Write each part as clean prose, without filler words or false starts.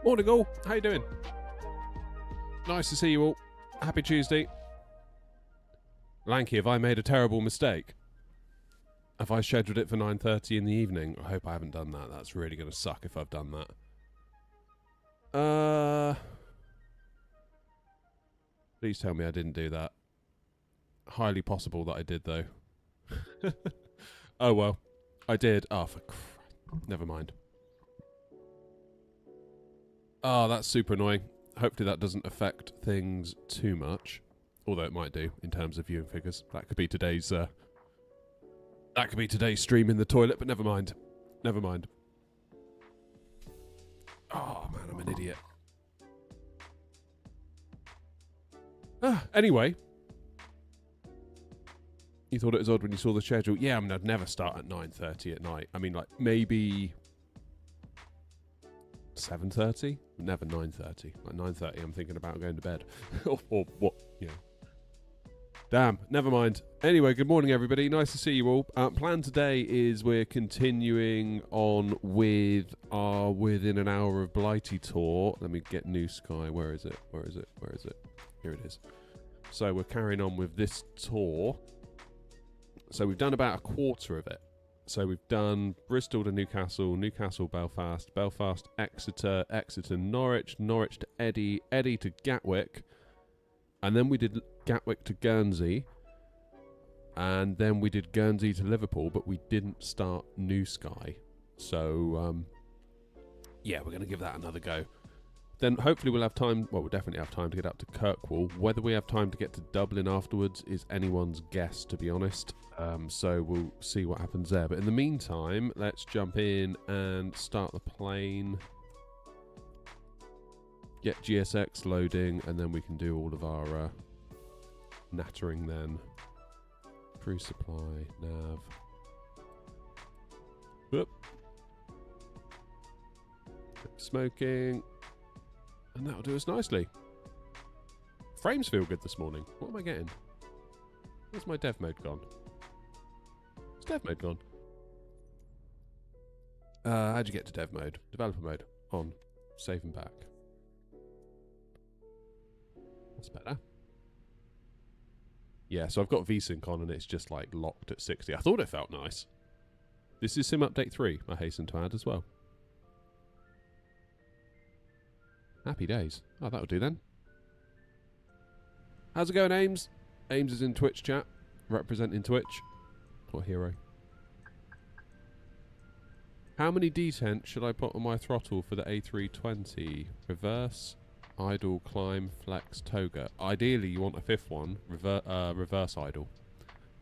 Morning all, how you doing? Nice to see you all. Happy Tuesday. Lanky, have I made a terrible mistake? Have I scheduled it for 9:30 in the evening? I hope I haven't done that. That's really going to suck if I've done that. Please tell me I didn't do that. Highly possible that I did though. Oh well, I did. Oh, for Christ. Never mind. Oh, that's super annoying. Hopefully that doesn't affect things too much. Although it might do in terms of viewing figures. That could be today's stream in the toilet, but never mind. Never mind. Oh man, I'm an idiot. Anyway. You thought it was odd when you saw the schedule? Yeah, I mean, I'd never start at 9:30 at night. I mean, like, maybe 7:30? Never 9:30. Like, 9:30, I'm thinking about going to bed. or what, you know. Damn, never mind. Anyway, good morning, everybody. Nice to see you all. Plan today is we're continuing on with our Within an Hour of Blighty tour. Let me get New Sky. Where is it? Where is it? Where is it? Here it is. So we're carrying on with this tour. So we've done about a quarter of it. So we've done Bristol to Newcastle, Newcastle, Belfast, Belfast, Exeter, Exeter, Norwich, Norwich to Eddy, Eddy to Gatwick. And then we did Gatwick to Guernsey. And then we did Guernsey to Liverpool, but we didn't start New Sky. So, yeah, we're going to give that another go. Then hopefully we'll have time, well, we'll definitely have time to get up to Kirkwall. Whether we have time to get to Dublin afterwards is anyone's guess, to be honest. So we'll see what happens there. But in the meantime, let's jump in and start the plane. Get GSX loading, and then we can do all of our nattering then. Crew supply, nav. Whoop. Smoking. And that'll do us nicely. Frames feel good this morning. What am I getting? Where's my dev mode gone? Is dev mode gone? How'd you get to dev mode? Developer mode. On. Save and back. That's better. Yeah, so I've got VSync on and it's just like locked at 60. I thought it felt nice. This is Sim Update 3, I hasten to add as well. Happy days. Oh, that'll do then. How's it going, Ames? Ames is in Twitch chat, representing Twitch. What hero? How many detent should I put on my throttle for the A320? Reverse, idle, climb, flex, toga. Ideally, you want a fifth one, reverse idle.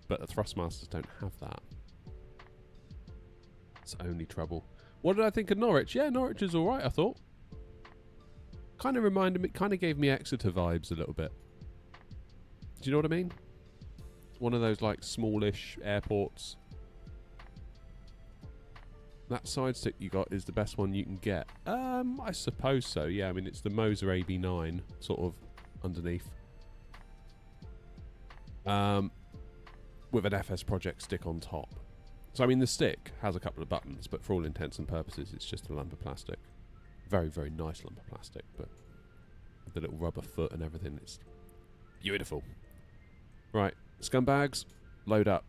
But the Thrustmasters don't have that. It's only trouble. What did I think of Norwich? Yeah, Norwich is alright, I thought. Kind of reminded me, kind of gave me Exeter vibes a little bit. Do you know what I mean? One of those like smallish airports. That side stick you got is the best one you can get. I suppose so. Yeah, I mean it's the Moser AB9 sort of underneath. With an FS Project stick on top. So I mean the stick has a couple of buttons, but for all intents and purposes it's just a lump of plastic. Very, very nice lump of plastic, but with the little rubber foot and everything, it's beautiful. Right, scumbags, load up.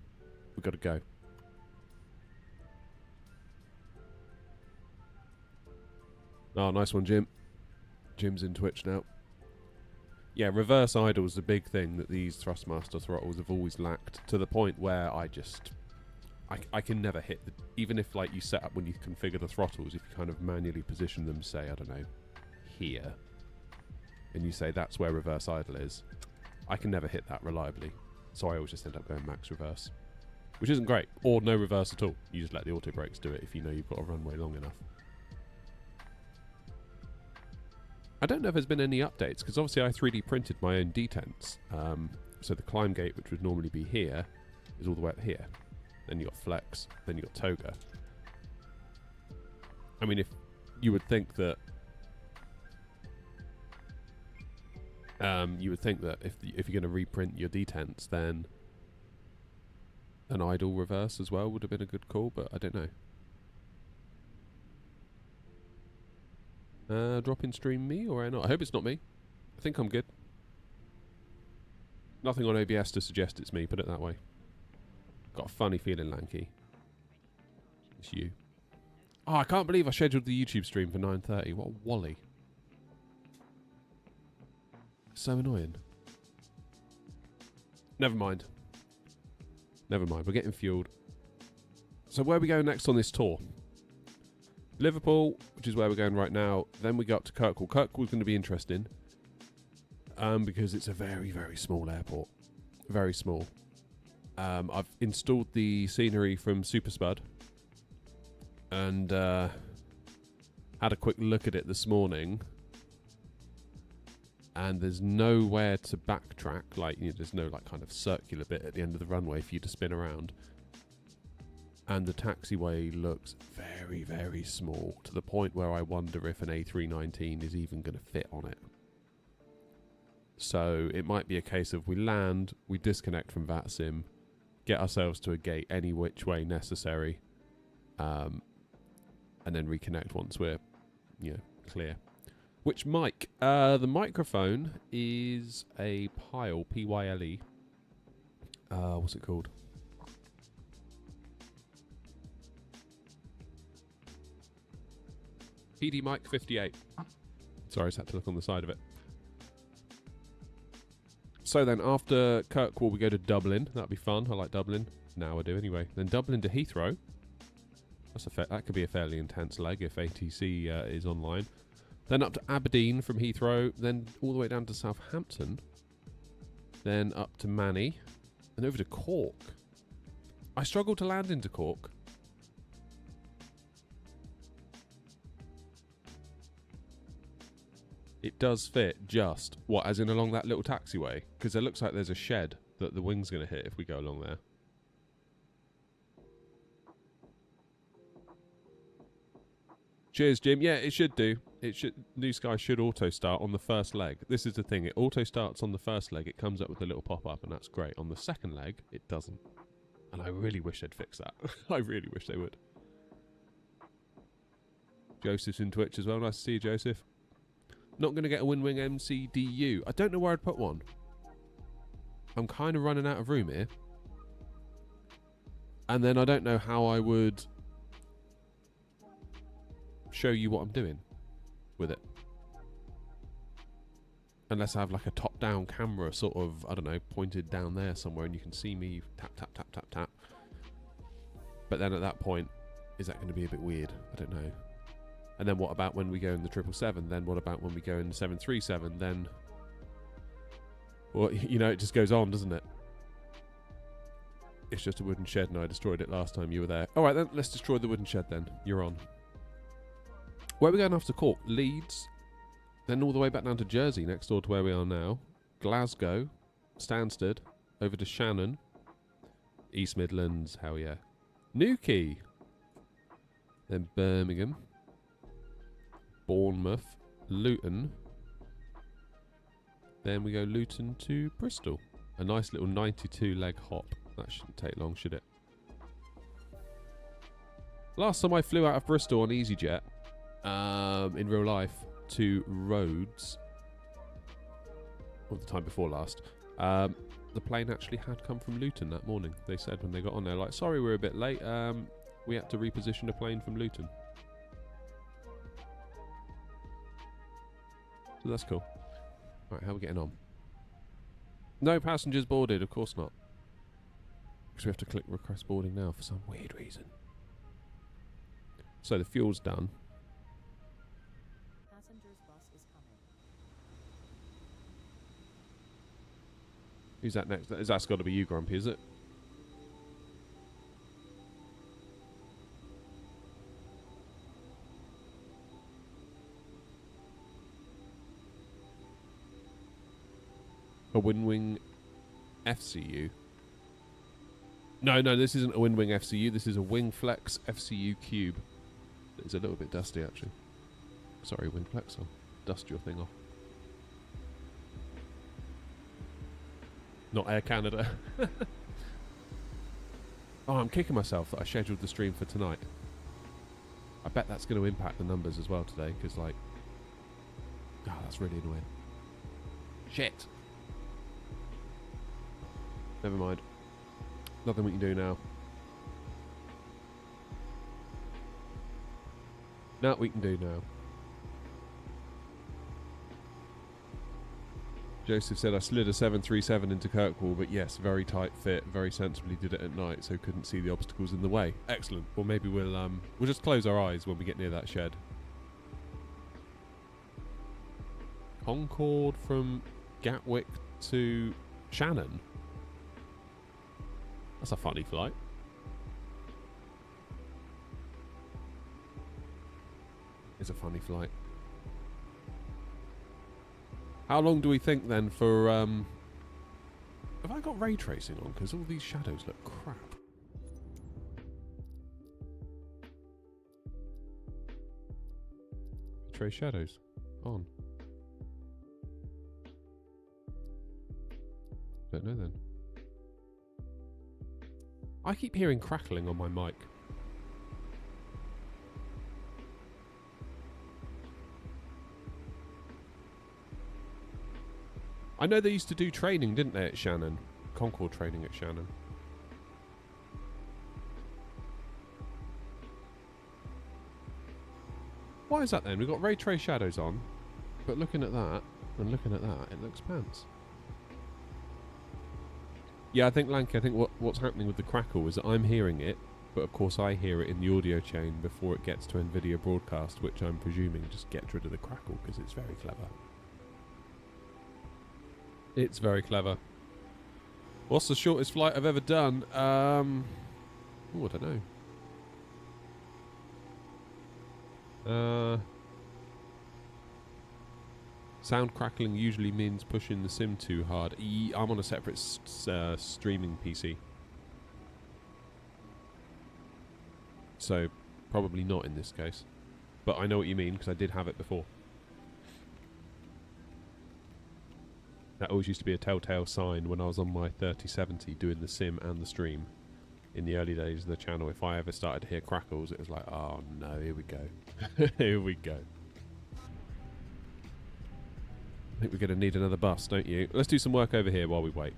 We've got to go. Oh, nice one, Jim. Jim's in Twitch now. Yeah, reverse idle is the big thing that these Thrustmaster throttles have always lacked, to the point where I can never hit the, even if like you set up when you configure the throttles, if you kind of manually position them, say, I don't know, here, and you say that's where reverse idle is, I can never hit that reliably. So I always just end up going max reverse, which isn't great, or no reverse at all. You just let the auto brakes do it if you know you've got a runway long enough. I don't know if there's been any updates, because obviously I 3D printed my own detents. So the climb gate, which would normally be here, is all the way up here. Then you got flex, then you got toga. I mean, if you would think that if you're going to reprint your detents, then an idle reverse as well would have been a good call, but I don't know. Drop in stream me or not? I hope it's not me. I think I'm good. Nothing on OBS to suggest it's me, put it that way. Got a funny feeling, Lanky. It's you. Oh, I can't believe I scheduled the YouTube stream for 9:30. What a wally. So annoying. Never mind. Never mind. We're getting fueled. So where are we going next on this tour? Liverpool, which is where we're going right now. Then we go up to Kirkwall. Kirkwall's going to be interesting. Because it's a very, very small airport. Very small. I've installed the scenery from Super Spud. And had a quick look at it this morning. And there's nowhere to backtrack. Like, you know, there's no like kind of circular bit at the end of the runway for you to spin around. And the taxiway looks very, very small, to the point where I wonder if an A319 is even going to fit on it. So it might be a case of we land, we disconnect from VATSIM, get ourselves to a gate any which way necessary, and then reconnect once we're, you know, clear. Which mic? The microphone is a Pyle, P-Y-L-E. What's it called? PD mic 58. Sorry, I just had to look on the side of it. So then, after Kirkwall, we go to Dublin. That'll be fun. I like Dublin. Now I do anyway. Then Dublin to Heathrow. That could be a fairly intense leg if ATC is online. Then up to Aberdeen from Heathrow. Then all the way down to Southampton. Then up to Manny. And over to Cork. I struggle to land into Cork. It does fit just, what, as in along that little taxiway? Because it looks like there's a shed that the wing's going to hit if we go along there. Cheers, Jim. Yeah, it should do. It should. New Sky should auto start on the first leg. This is the thing. It auto starts on the first leg. It comes up with a little pop-up, and that's great. On the second leg, it doesn't. And I really wish they'd fix that. I really wish they would. Joseph's in Twitch as well. Nice to see you, Joseph. Not going to get a Winwing MCDU. I don't know where I'd put one. I'm kind of running out of room here. And then I don't know how I would show you what I'm doing with it. Unless I have like a top-down camera sort of, I don't know, pointed down there somewhere and you can see me tap, tap, tap, tap, tap. But then at that point, is that going to be a bit weird? I don't know. And then what about when we go in the 777? Then what about when we go in the 737? Then, well, you know, it just goes on, doesn't it? It's just a wooden shed and I destroyed it last time you were there. All right, then, let's destroy the wooden shed then. You're on. Where are we going after Cork? Leeds. Then all the way back down to Jersey, next door to where we are now. Glasgow. Stansted. Over to Shannon. East Midlands. Hell yeah. Newquay. Then Birmingham. Bournemouth, Luton. Then we go Luton to Bristol. A nice little 92 leg hop. That shouldn't take long, should it? Last time I flew out of Bristol on EasyJet, in real life, to Rhodes, or the time before last, the plane actually had come from Luton that morning. They said when they got on there, like, sorry we're a bit late, we had to reposition a plane from Luton. So that's cool. Right, how are we getting on? No passengers boarded, of course not. Because we have to click request boarding now for some weird reason. So the fuel's done. Passengers bus is coming. Who's that next? That's got to be you, Grumpy, is it? A Winwing FCU. No, this isn't a Winwing FCU. This is a Wingflex FCU Cube. It's a little bit dusty, actually. Sorry, Wingflex. I'll dust your thing off. Not Air Canada. Oh, I'm kicking myself that I scheduled the stream for tonight. I bet that's going to impact the numbers as well today, because, like, That's really annoying. Shit. Never mind. Nothing we can do now. Nothing we can do now. Joseph said I slid a 737 into Kirkwall, but yes, very tight fit, very sensibly did it at night, so couldn't see the obstacles in the way. Excellent. Well, maybe we'll just close our eyes when we get near that shed. Concorde from Gatwick to Shannon. That's a funny flight. It's a funny flight. How long do we think then for... have I got ray tracing on? Because all these shadows look crap. Trace shadows. On. Don't know then. I keep hearing crackling on my mic. I know they used to do training, didn't they, at Shannon? Concorde training at Shannon. Why is that then? We've got ray trace shadows on, but looking at that, and looking at that, it looks pants. Yeah, I think, Lanky, I think what's happening with the crackle is that I'm hearing it, but of course I hear it in the audio chain before it gets to NVIDIA broadcast, which I'm presuming just gets rid of the crackle, because it's very clever. It's very clever. What's the shortest flight I've ever done? Oh, I don't know. Sound crackling usually means pushing the sim too hard. I'm on a separate streaming PC. So, probably not in this case. But I know what you mean, because I did have it before. That always used to be a telltale sign when I was on my 3070 doing the sim and the stream in the early days of the channel. If I ever started to hear crackles, it was like, oh no, here we go. Here we go. I think we're going to need another bus, don't you? Let's do some work over here while we wait.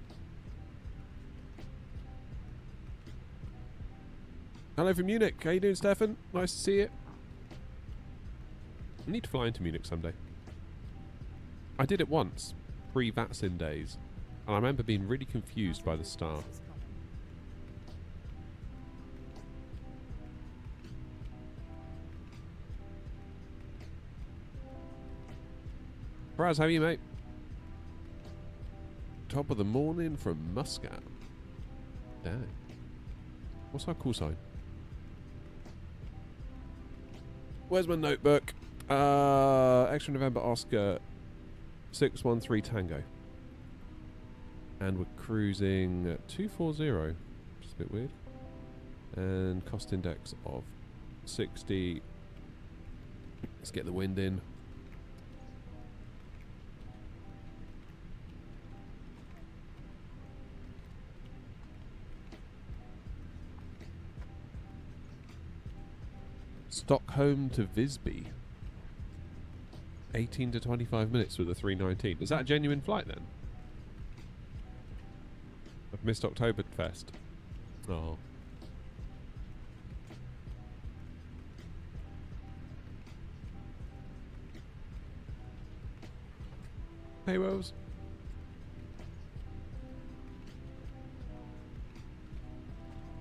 Hello from Munich. How you doing, Stefan? Nice to see you. I need to fly into Munich someday. I did it once. Pre-vaccine days, and I remember being really confused by the staff. Braz, how are you, mate? Top of the morning from Muscat. Dang. What's our call sign? Where's my notebook? Extra November Oscar 613 Tango. And we're cruising 240, which is a bit weird. And cost index of 60. Let's get the wind in. Stockholm to Visby. 18 to 25 minutes with a 319. Is that a genuine flight then? I've missed Oktoberfest. Oh. Hey, Rose.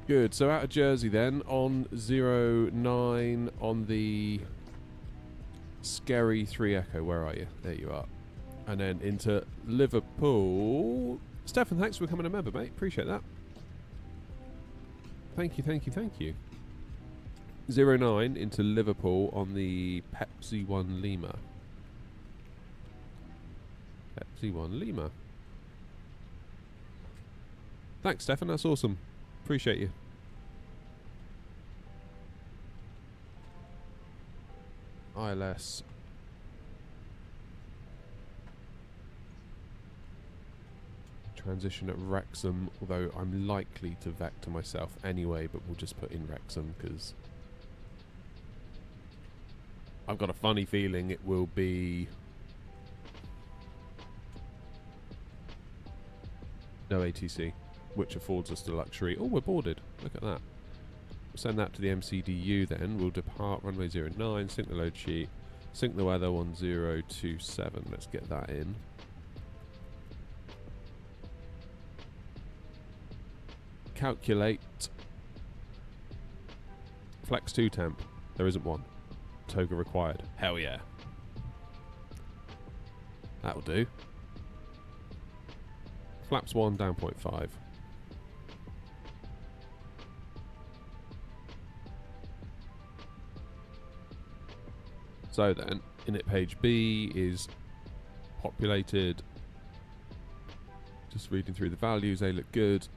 Good. So out of Jersey then on 09 on the Scary 3 Echo. Where are you? There you are. And then into Liverpool. Stefan, thanks for becoming a member, mate. Appreciate that. Thank you, thank you, thank you. 09 into Liverpool on the Pepsi 1 Lima. Pepsi 1 Lima. Thanks, Stefan. That's awesome. Appreciate you. ILS. Transition at Wrexham, although I'm likely to vector myself anyway, but we'll just put in Wrexham because I've got a funny feeling it will be No ATC, which affords us the luxury. Oh, we're boarded. Look at that. We'll send that to the MCDU then. We'll depart runway 09, sync the load sheet, sync the weather 1027. Let's get that in. Calculate flex 2 temp. There isn't one. Toga required. Hell yeah. That'll do. Flaps 1 down 0.5. So then, init page B is populated. Just reading through the values, they look good.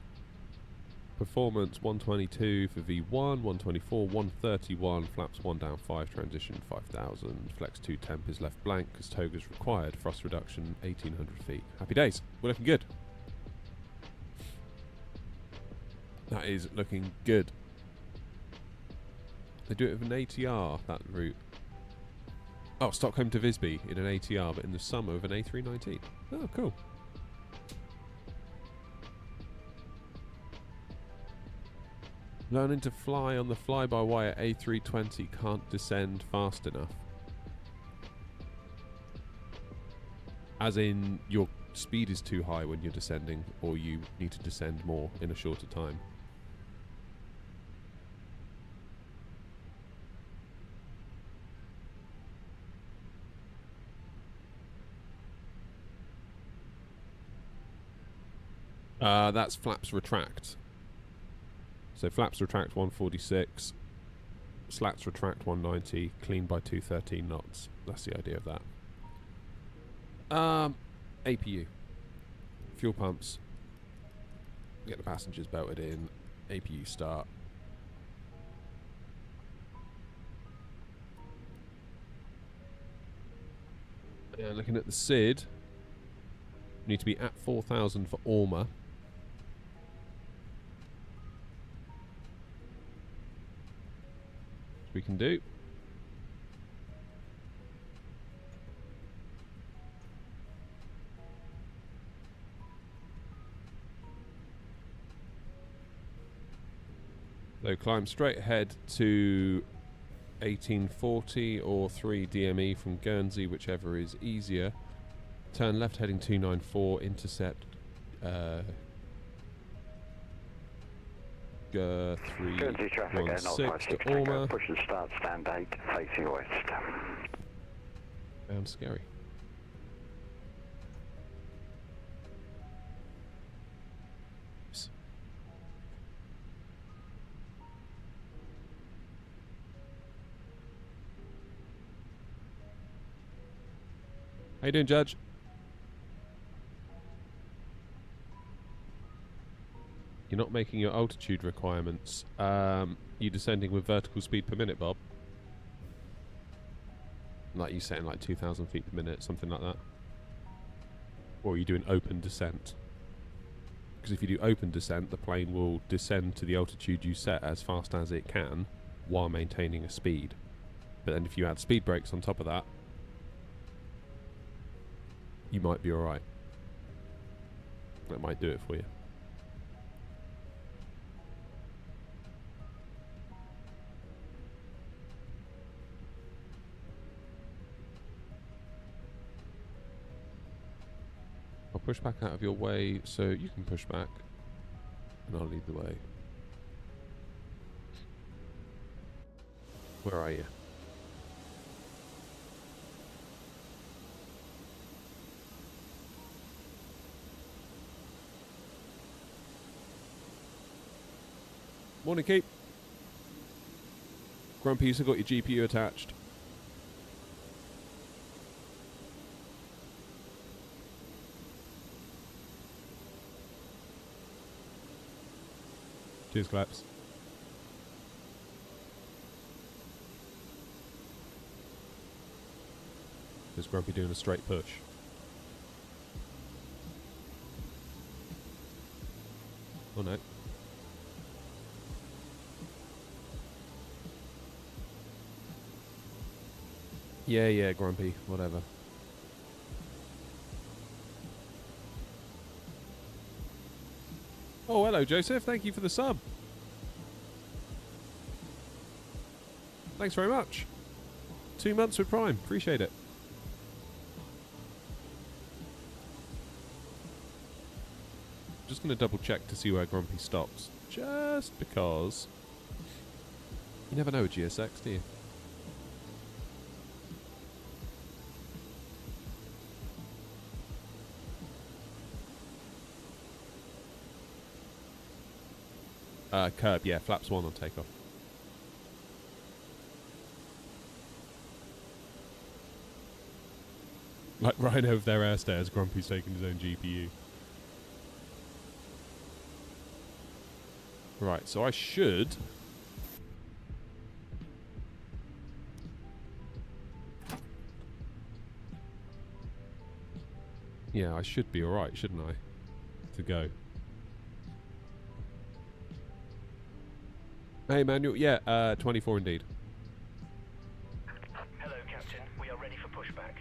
Performance 122 for V1, 124, 131, flaps 1 down 5, transition 5000, flex 2 temp is left blank because toga's required, thrust reduction 1800 feet. Happy days, we're looking good. That is looking good. They do it with an ATR, that route. Oh, Stockholm to Visby in an ATR, but in the summer with an A319. Oh, cool. Learning to fly on the fly-by-wire A320 can't descend fast enough. As in, your speed is too high when you're descending, or you need to descend more in a shorter time. That's flaps retract. So flaps retract 146, slats retract 190, clean by 213 knots. That's the idea of that. APU. Fuel pumps. Get the passengers belted in. APU start. And looking at the SID, need to be at 4,000 for Orma. We can do. So climb straight ahead to 1840 or 3 DME from Guernsey, whichever is easier. Turn left heading 294, intercept 316 to Orma. Push and start, stand 8, facing west. Sounds scary. How you doing, Judge? You're not making your altitude requirements. You descending with vertical speed per minute, Bob? Like you setting like 2,000 feet per minute, something like that? Or are you doing open descent? Because if you do open descent, the plane will descend to the altitude you set as fast as it can while maintaining a speed. But then if you add speed brakes on top of that, you might be alright. That might do it for you. I'll push back out of your way so you can push back, and I'll lead the way. Where are you? Morning, Keep. Grumpy, you still got your GPU attached. Cheers, claps. There's Grumpy doing a straight push. Oh no. Yeah, Grumpy, whatever. Oh, hello, Joseph. Thank you for the sub. Thanks very much. 2 months with Prime. Appreciate it. Just going to double check to see where Grumpy stops. Just because you never know with GSX, do you? Curb, yeah, flaps 1 on takeoff. Like right over their air stairs, Grumpy's taking his own GPU. Right, so I should... Yeah, I should be alright, shouldn't I? To go. Hey, Manuel. Yeah, 24 indeed. Hello, Captain. We are ready for pushback.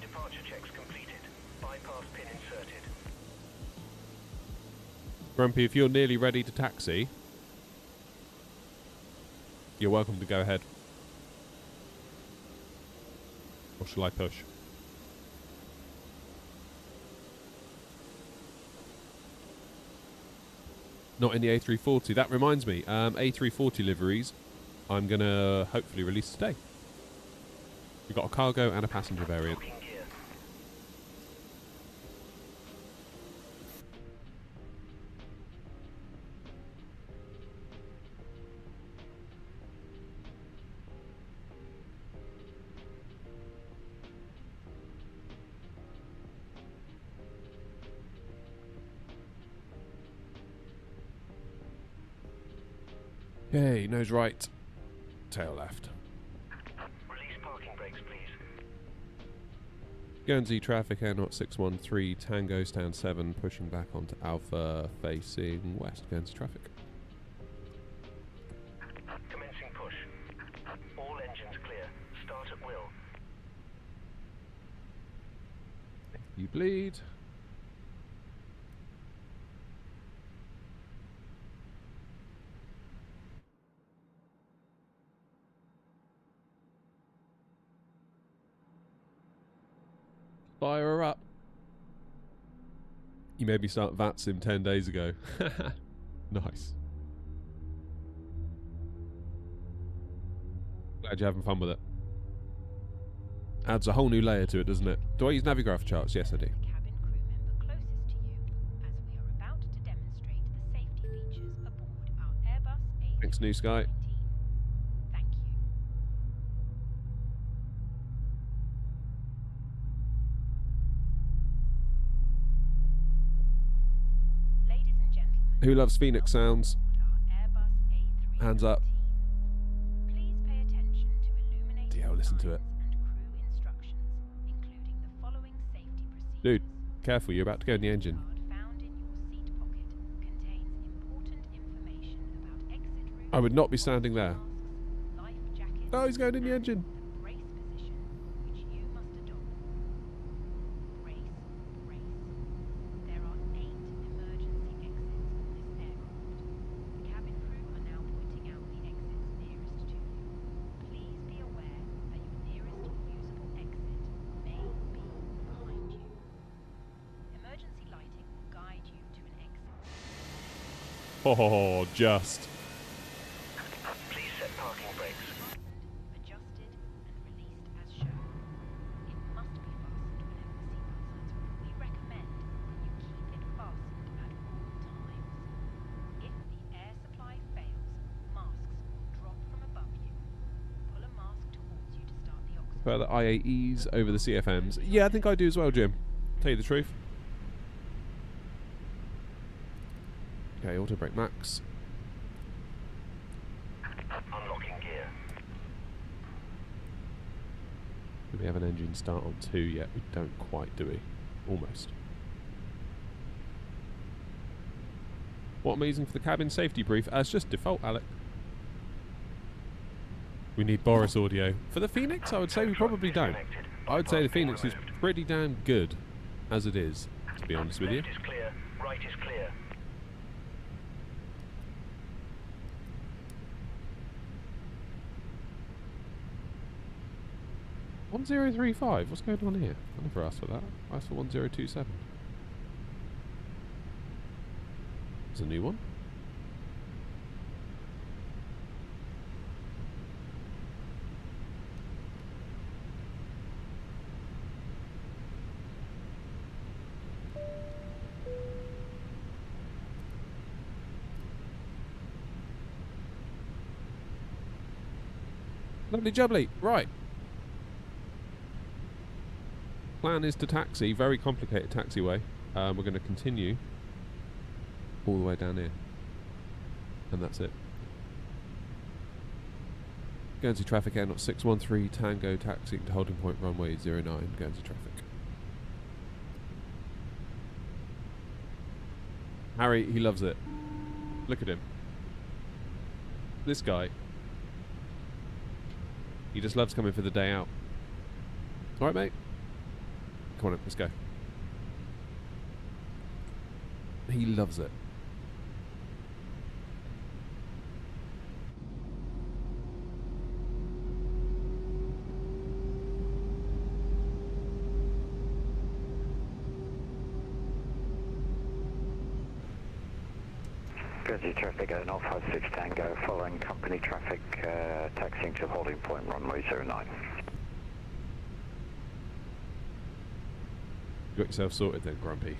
Departure checks completed. Bypass pin inserted. Grumpy, if you're nearly ready to taxi, you're welcome to go ahead. Or shall I push? Not in the A340. That reminds me, A340 liveries I'm going to hopefully release today. We've got a cargo and a passenger variant. Locking gear. Yay, nose right, tail left. Release parking brakes, please. Guernsey traffic, Air Knot 613, Tango stand 7, pushing back onto Alpha, facing west, Guernsey traffic. Commencing push. All engines clear. Start at will. You bleed. Fire her up. You made me start VATSIM 10 days ago. Nice. Glad you're having fun with it. Adds a whole new layer to it, doesn't it? Do I use Navigraph Charts? Yes, I do. Cabin crew member closest to you, as we are about to demonstrate the safety features aboard our Airbus A319. Thanks, New Sky. Thank you. Ladies and gentlemen, Who loves Phoenix sounds? welcome aboard our Airbus A319. Hands up. Please pay attention to illuminated DL, listen to it. signs and crew instructions, including the following safety procedures. Dude, careful, you're about to go in the engine. Card found in your seat pocket contains important information about exit routes. I would not be standing there. Masks, life jackets, Oh, he's going in the and engine. the brace position, which you must adopt. Brace, brace. There are 8 emergency exits on this aircraft. The cabin crew are now pointing out the exits nearest to you. Please be aware that your nearest usable exit may be behind you. Emergency lighting will guide you to an exit. Oh, just. Please set parking brakes. Adjusted and released as shown. It must be fastened whenever the seatbelt signs off. We recommend that you keep it fastened at all times. If the air supply fails, masks will drop from above you. Pull a mask towards you to start the oxygen. Further IAEs over the CFMs. Yeah, I think I do as well, Jim. Tell you the truth. Okay, auto brake max. Unlocking gear. We have an engine start on 2 yet. We don't quite, do we? Almost. What am I using for the cabin safety brief? It's just default, Alec. We need Boris audio. For the Phoenix, I would say we probably don't. I would say the Phoenix is pretty damn good as it is, to be honest with you. Left is clear, right is clear. $1035. What's going on here? I never asked for that. I asked for 1027. There's a new one. Lovely jubbly. Right. Plan is to taxi. Very complicated taxiway. We're going to continue all the way down here. And that's it. Guernsey traffic Air 613 Tango taxiing to holding point runway 09 Guernsey traffic. Harry, he loves it. Look at him. This guy. He just loves coming for the day out. Alright, mate. Come on, let's go. He loves it. Guernsey traffic at 056 Tango, following company traffic, taxiing to holding point runway 09. You got yourself sorted then, Grumpy.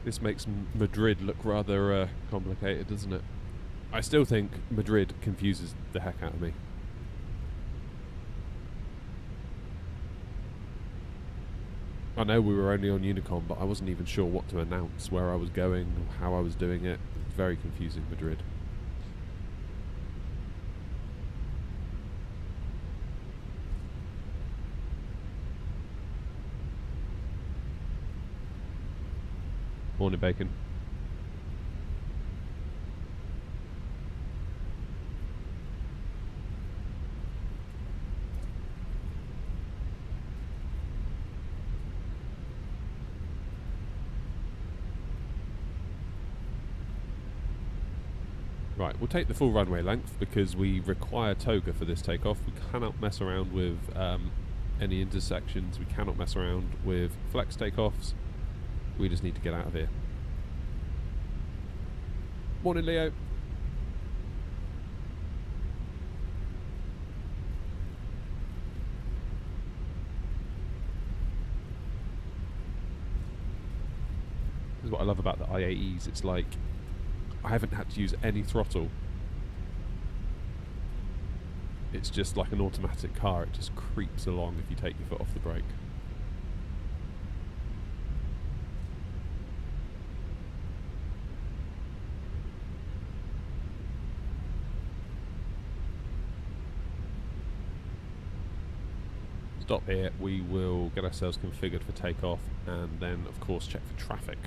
This makes Madrid look rather complicated, doesn't it? I still think Madrid confuses the heck out of me. I know we were only on Unicom, but I wasn't even sure what to announce, where I was going, how I was doing it. It's very confusing, Madrid. Morning, Bacon. Right, we'll take the full runway length because we require toga for this takeoff. We cannot mess around with any intersections. We cannot mess around with flex takeoffs. We just need to get out of here. Morning, Leo. This is what I love about the IAEs. It's like I haven't had to use any throttle. It's just like an automatic car. It just creeps along if you take your foot off the brake. Stop here, we will get ourselves configured for takeoff and then of course check for traffic.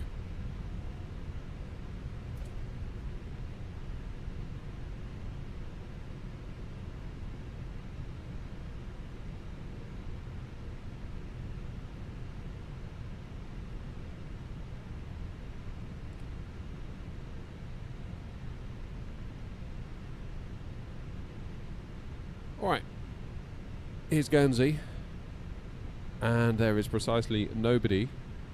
Alright, here's Guernsey. And there is precisely nobody.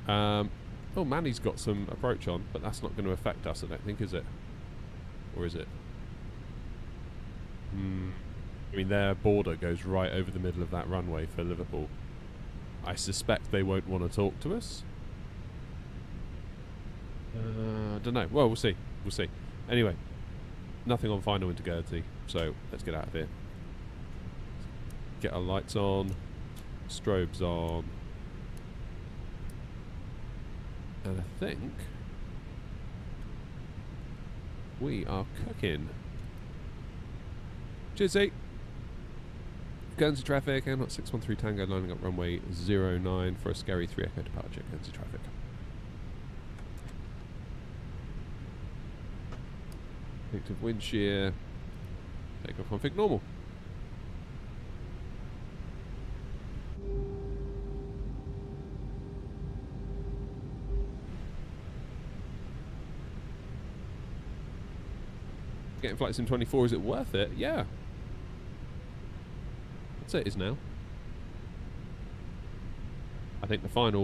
Oh, Manny's got some approach on, but that's not going to affect us, I don't think, is it? Or is it? I mean, their border goes right over the middle of that runway for Liverpool. I suspect they won't want to talk to us. Don't know. Well, we'll see. We'll see. Anyway, nothing on final integrity, so let's get out of here. Get our lights on, strobes on, and I think we are cooking. Cheers, Zeke. Guernsey traffic, Airnot 613 Tango lining up runway 09 for a scary 3 Echo departure, Guernsey traffic. Active wind shear, takeoff config normal. Getting flights in 24, is it worth it? Yeah. I'd say it is now. I think the final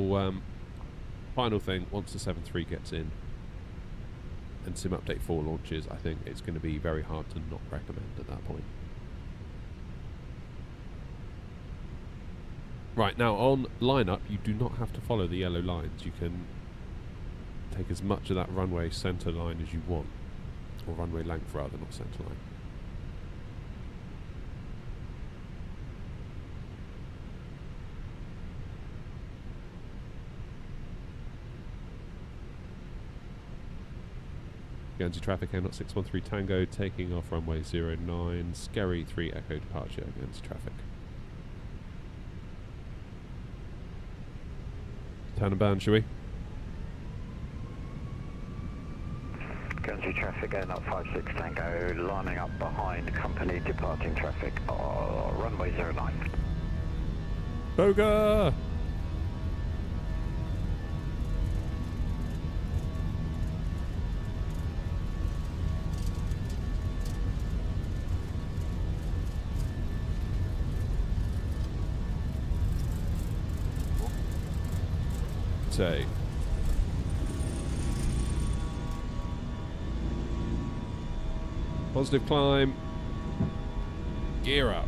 thing, once the 7.3 gets in and Sim Update 4 launches, I think it's going to be very hard to not recommend at that point. Right, now on lineup, you do not have to follow the yellow lines. You can take as much of that runway centre line as you want. Or runway length rather, not centre line. Guernsey traffic, Airnot 613 Tango, taking off runway 09, scary 3 Echo departure, Guernsey traffic. Turn and burn, shall we? Guernsey traffic, Airnot 56 Tango, lining up behind company departing traffic, runway 09. Boga! Say. Positive climb. Gear up.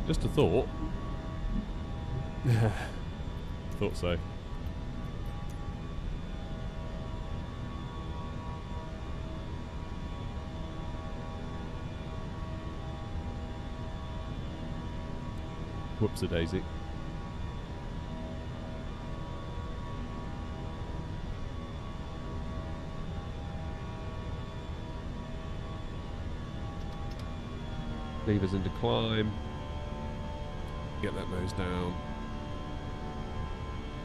Just a thought. Thought so. Whoops-a-daisy. Levers into climb. Get that nose down.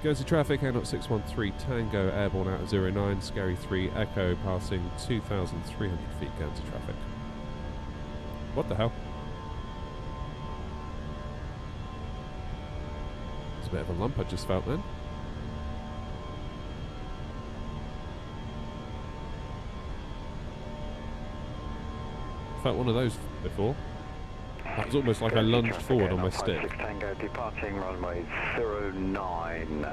Guernsey traffic, Airnot 613 Tango, airborne out of 09, scary 3 Echo, passing 2,300 feet Guernsey traffic. What the hell? It's a bit of a lump I just felt then. Felt one of those before. That was almost like I lunged forward on my stick. Tango departing runway 09.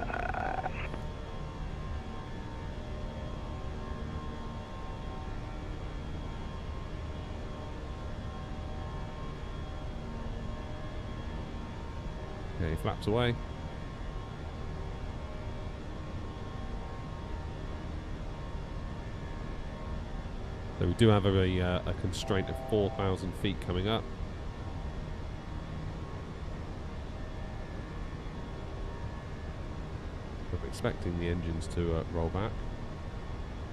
Okay, flaps away. So we do have a constraint of 4,000 feet coming up. I'm expecting the engines to roll back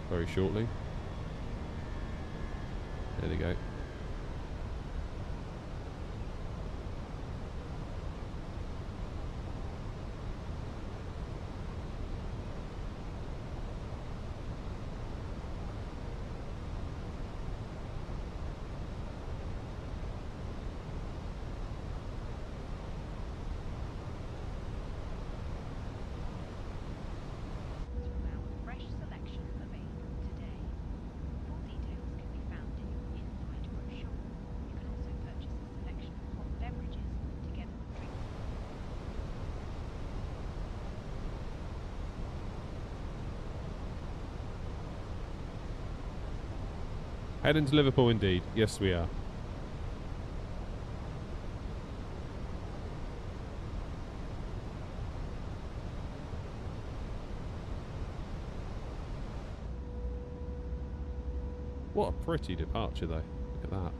very shortly. There they go. Heading to Liverpool indeed. Yes, we are. What a pretty departure, though. Look at that.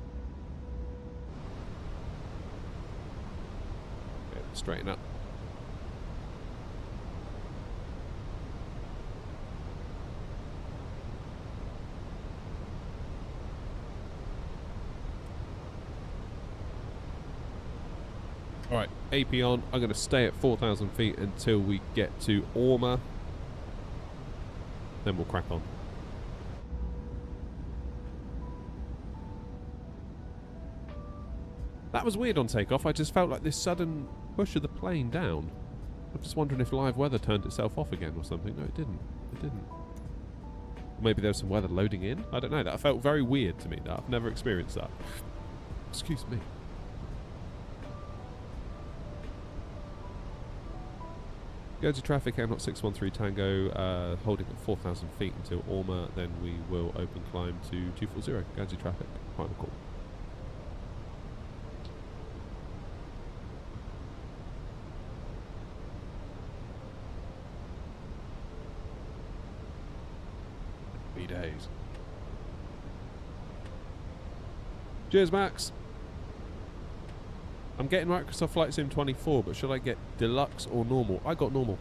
Okay, straighten up. Alright, AP on. I'm going to stay at 4,000 feet until we get to Orma. Then we'll crack on. That was weird on takeoff. I just felt like this sudden push of the plane down. I'm just wondering if live weather turned itself off again or something. No, it didn't. It didn't. Maybe there was some weather loading in. I don't know. That felt very weird to me. That I've never experienced that. Excuse me. Go to traffic, M 613 Tango, holding at 4,000 feet until Orma. Then we will open climb to 240. Go to traffic. Final call. Days. Cheers, Max. I'm getting Microsoft Flight Sim 24, but should I get deluxe or normal? I got normal.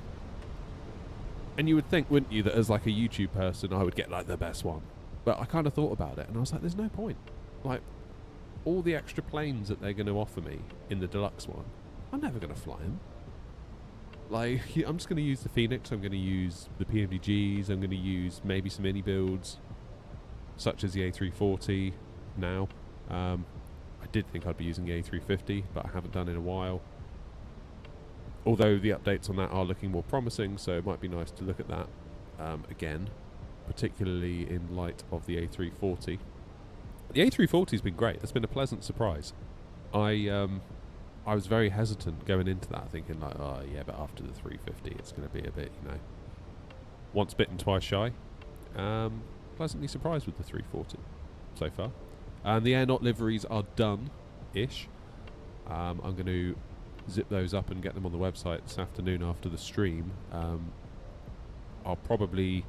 And you would think, wouldn't you, that as like a YouTube person, I would get like the best one. But I kind of thought about it, and I was like, there's no point. Like, all the extra planes that they're going to offer me in the deluxe one, I'm never going to fly them. Like, I'm just going to use the Phoenix, I'm going to use the PMDGs, I'm going to use maybe some mini builds, such as the A340 now. I did think I'd be using the A350, but I haven't done in a while. Although the updates on that are looking more promising, so it might be nice to look at that again, particularly in light of the A340. The A340's been great. It's been a pleasant surprise. I was very hesitant going into that, thinking like, oh yeah, but after the 350 it's going to be a bit, you know, once bitten, twice shy. Pleasantly surprised with the 340 so far. And the air-not liveries are done-ish. I'm going to zip those up and get them on the website this afternoon after the stream. I'll probably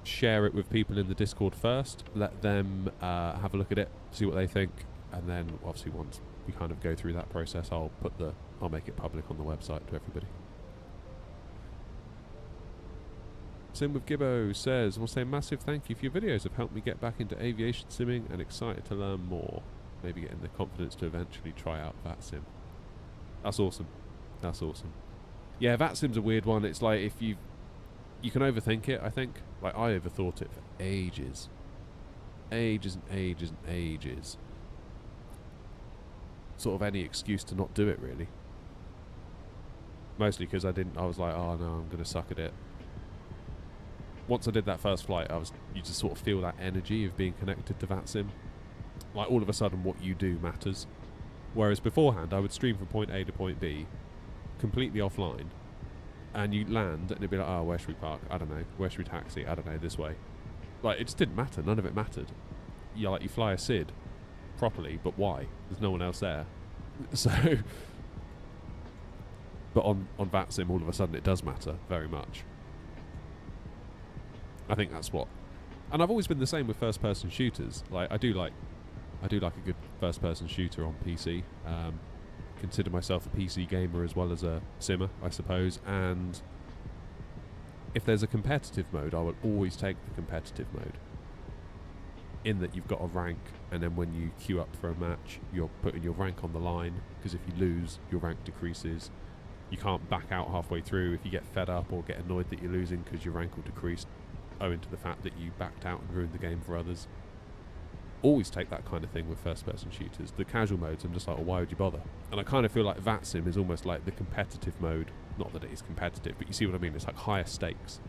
share it with people in the Discord first, let them have a look at it, see what they think, and then obviously once we kind of go through that process, I'll make it public on the website to everybody. Sim with Gibbo says, I want to say a massive thank you for your videos. Have helped me get back into aviation simming and excited to learn more. Maybe getting the confidence to eventually try out VATSIM. That's awesome. That's awesome. Yeah, VATSIM's a weird one. It's like if you can overthink it, I think. Like I overthought it for ages. Ages and ages and ages. Sort of any excuse to not do it, really. Mostly because I was like, oh no, I'm going to suck at it. Once I did that first flight, you just sort of feel that energy of being connected to VATSIM. Like all of a sudden what you do matters. Whereas beforehand, I would stream from point A to point B, completely offline, and you land and it'd be like, oh, where should we park? I don't know. Where should we taxi? I don't know, this way. Like, it just didn't matter. None of it mattered. You fly a SID properly, but why? There's no one else there. So, but on VATSIM, all of a sudden it does matter very much. I think that's what. And I've always been the same with first-person shooters. Like, I do like a good first-person shooter on PC. Consider myself a PC gamer as well as a simmer, I suppose. And if there's a competitive mode, I will always take the competitive mode. In that you've got a rank, and then when you queue up for a match, you're putting your rank on the line, because if you lose, your rank decreases. You can't back out halfway through if you get fed up or get annoyed that you're losing, because your rank will decrease owing to the fact that you backed out and ruined the game for others. Always take that kind of thing with first-person shooters. The casual modes, I'm just like, well, why would you bother? And I kind of feel like VATSIM is almost like the competitive mode. Not that it is competitive, but you see what I mean? It's like higher stakes.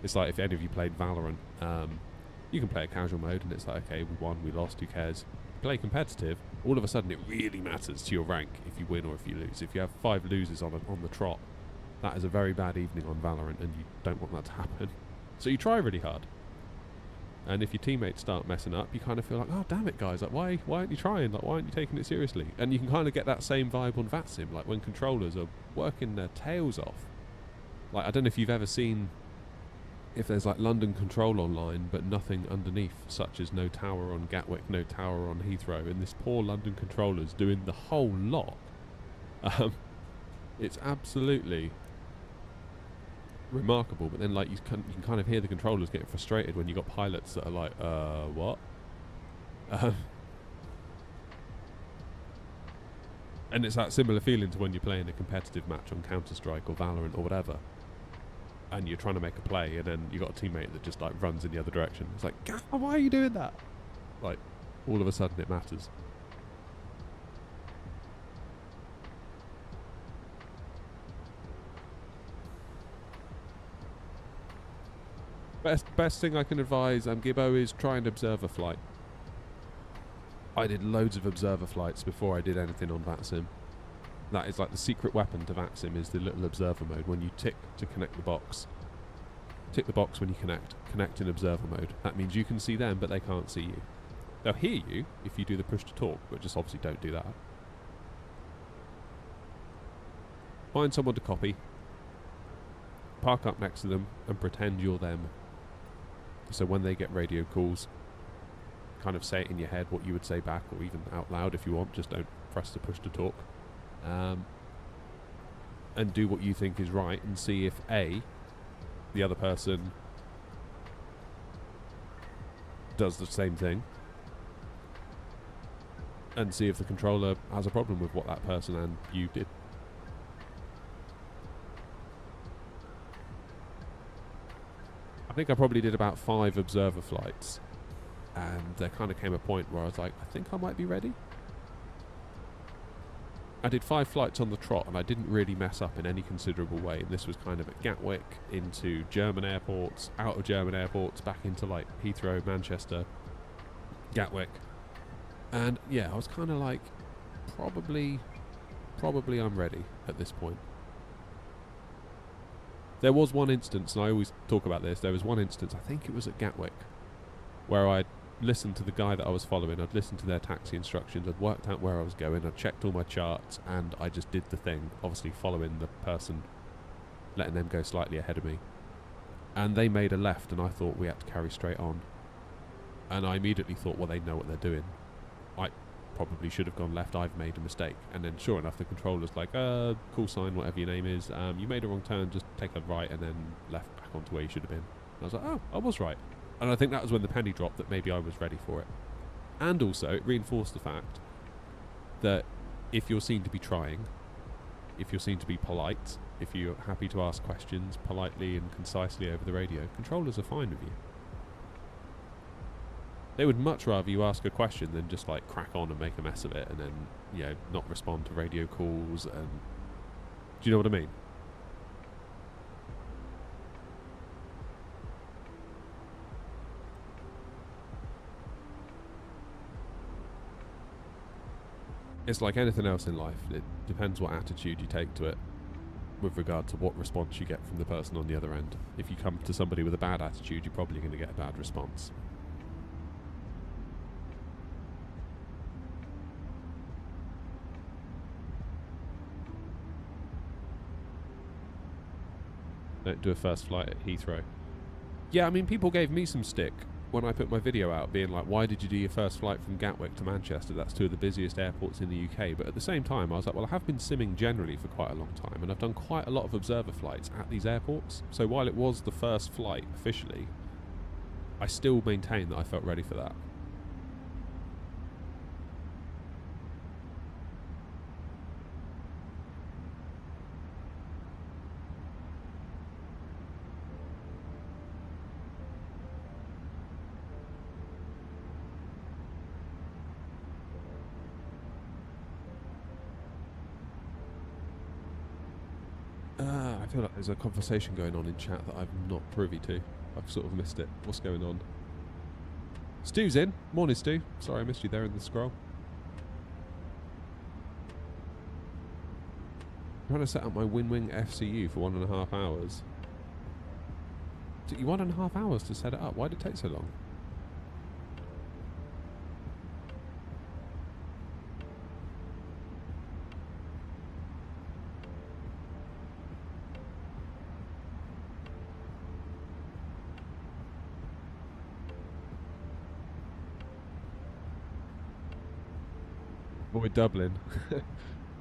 It's like if any of you played Valorant, you can play a casual mode and it's like, okay, we won, we lost, who cares? Play competitive, all of a sudden it really matters to your rank if you win or if you lose. If you have 5 losers on the trot, that is a very bad evening on Valorant, and you don't want that to happen. So you try really hard. And if your teammates start messing up, you kind of feel like, oh, damn it, guys, like, why aren't you trying? Like, why aren't you taking it seriously? And you can kind of get that same vibe on VATSIM, like when controllers are working their tails off. Like, I don't know if you've ever seen if there's like London Control online but nothing underneath, such as no tower on Gatwick, no tower on Heathrow, and this poor London controller's doing the whole lot. It's absolutely remarkable. But then like you can kind of hear the controllers getting frustrated when you got pilots that are like, what? And it's that similar feeling to when you're playing a competitive match on Counter-Strike or Valorant or whatever, and you're trying to make a play, and then you got a teammate that just like runs in the other direction. It's like, God, why are you doing that? Like, all of a sudden it matters. Best thing I can advise, Gibbo, is try and observe a flight. I did loads of observer flights before I did anything on VATSIM. That is like the secret weapon to VATSIM, is the little observer mode. When you tick to connect the box, tick the box when you connect in observer mode. That means you can see them, but they can't see you. They'll hear you if you do the push to talk, but just obviously don't do that. Find someone to copy, park up next to them, and pretend you're them. So when they get radio calls, kind of say it in your head what you would say back, or even out loud if you want. Just don't press the push to talk. And do what you think is right, and see if A, the other person does the same thing, and see if the controller has a problem with what that person and you did. I think I probably did about 5 observer flights, and there kind of came a point where I was like, I think I might be ready. I did 5 flights on the trot, and I didn't really mess up in any considerable way. And this was kind of at Gatwick, into German airports, out of German airports, back into like Heathrow, Manchester, Gatwick. And yeah, I was kind of like, probably I'm ready at this point. There was one instance, and I always talk about this, there was one instance, I think it was at Gatwick, where I listened to the guy that I was following. I'd listened to their taxi instructions, I'd worked out where I was going, I'd checked all my charts, and I just did the thing, obviously following the person, letting them go slightly ahead of me. And they made a left, and I thought we had to carry straight on. And I immediately thought, well, they know what they're doing. I probably should have gone left, I've made a mistake. And then sure enough, the controller's like, call sign, whatever your name is, you made a wrong turn, just take a right and then left back onto where you should have been. And I was like, oh, I was right. And I think that was when the penny dropped that maybe I was ready for it. And also, it reinforced the fact that if you're seen to be trying, if you're seen to be polite, if you're happy to ask questions politely and concisely over the radio, controllers are fine with you. They would much rather you ask a question than just like crack on and make a mess of it and then, you know, not respond to radio calls. And do you know what I mean? It's like anything else in life. It depends what attitude you take to it with regard to what response you get from the person on the other end. If you come to somebody with a bad attitude, you're probably going to get a bad response. Don't do a first flight at Heathrow. Yeah, I mean, people gave me some stick when I put my video out, being like, why did you do your first flight from Gatwick to Manchester? That's 2 of the busiest airports in the UK. But at the same time, I was like, well, I have been simming generally for quite a long time, and I've done quite a lot of observer flights at these airports. So while it was the first flight officially, I still maintain that I felt ready for that. I feel like there's a conversation going on in chat that I'm not privy to. I've sort of missed it. What's going on? Stu's in. Morning, Stu. Sorry I missed you there in the scroll. I'm trying to set up my WinWing FCU for 1.5 hours. It took you 1.5 hours to set it up. Why did it take so long? Avoid Dublin.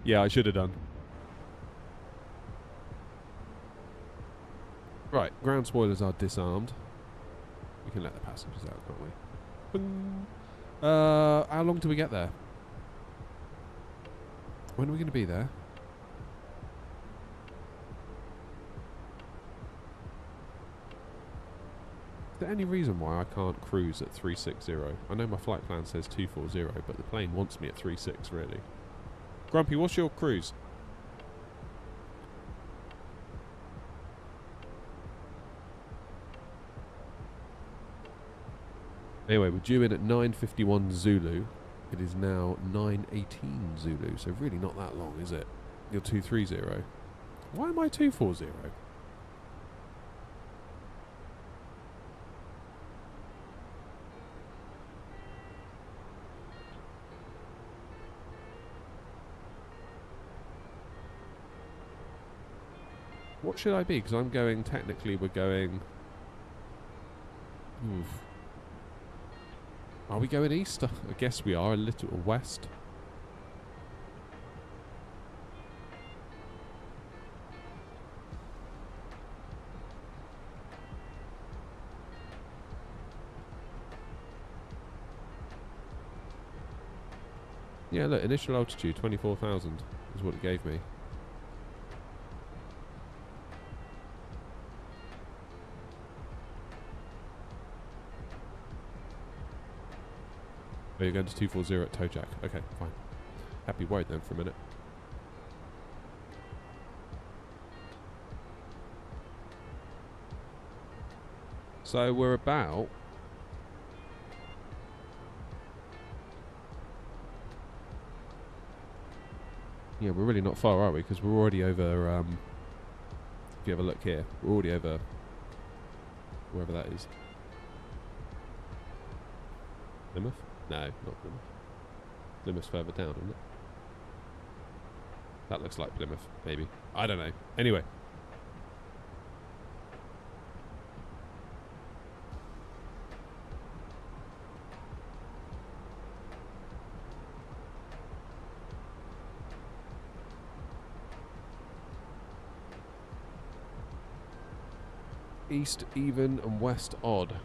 Yeah, I should have done. Right, ground spoilers are disarmed. We can let the passengers out, can't we? Bing. How long do we get there? When are we going to be there? Is there any reason why I can't cruise at 360? I know my flight plan says 240, but the plane wants me at 36, really. Grumpy, what's your cruise? Anyway, we're due in at 9:51 Zulu. It is now 9:18 Zulu, so really not that long, is it? You're 230. Why am I 240? What should I be? Because I'm going, technically we're going... Oof. Are we going east? I guess we are, a little west. Yeah, look, initial altitude, 24,000 is what it gave me. Oh, you're going to 240 at Tojac. Okay, fine. Happy word then for a minute. So we're about... Yeah, we're really not far, are we? Because we're already over... if you have a look here, we're already over... wherever that is. Plymouth? No, not Plymouth. Plymouth's further down, isn't it? That looks like Plymouth, maybe. I don't know. Anyway. East even and west odd.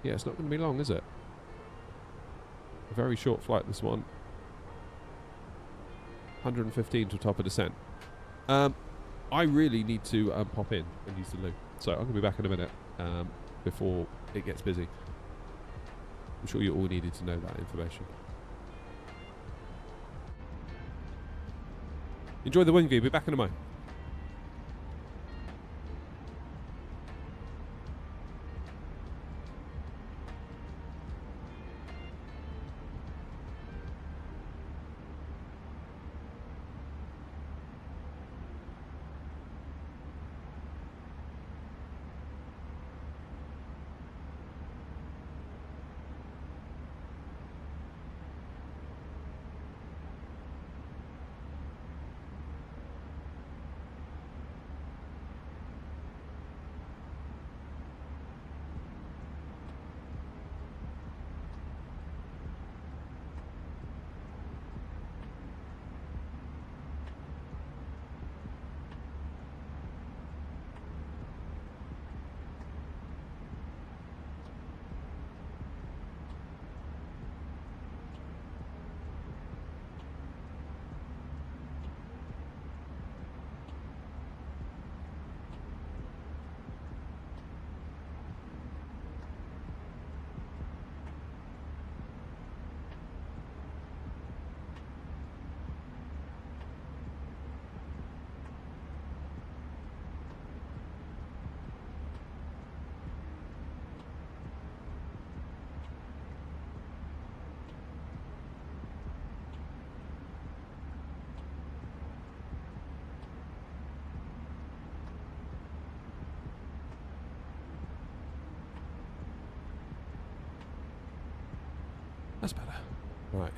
Yeah, it's not going to be long, is it? A very short flight, this one. 115 to top of descent. I really need to pop in and use the loo. So I'm going to be back in a minute before it gets busy. I'm sure you all needed to know that information. Enjoy the wing view. Be back in a moment. That's better. Right.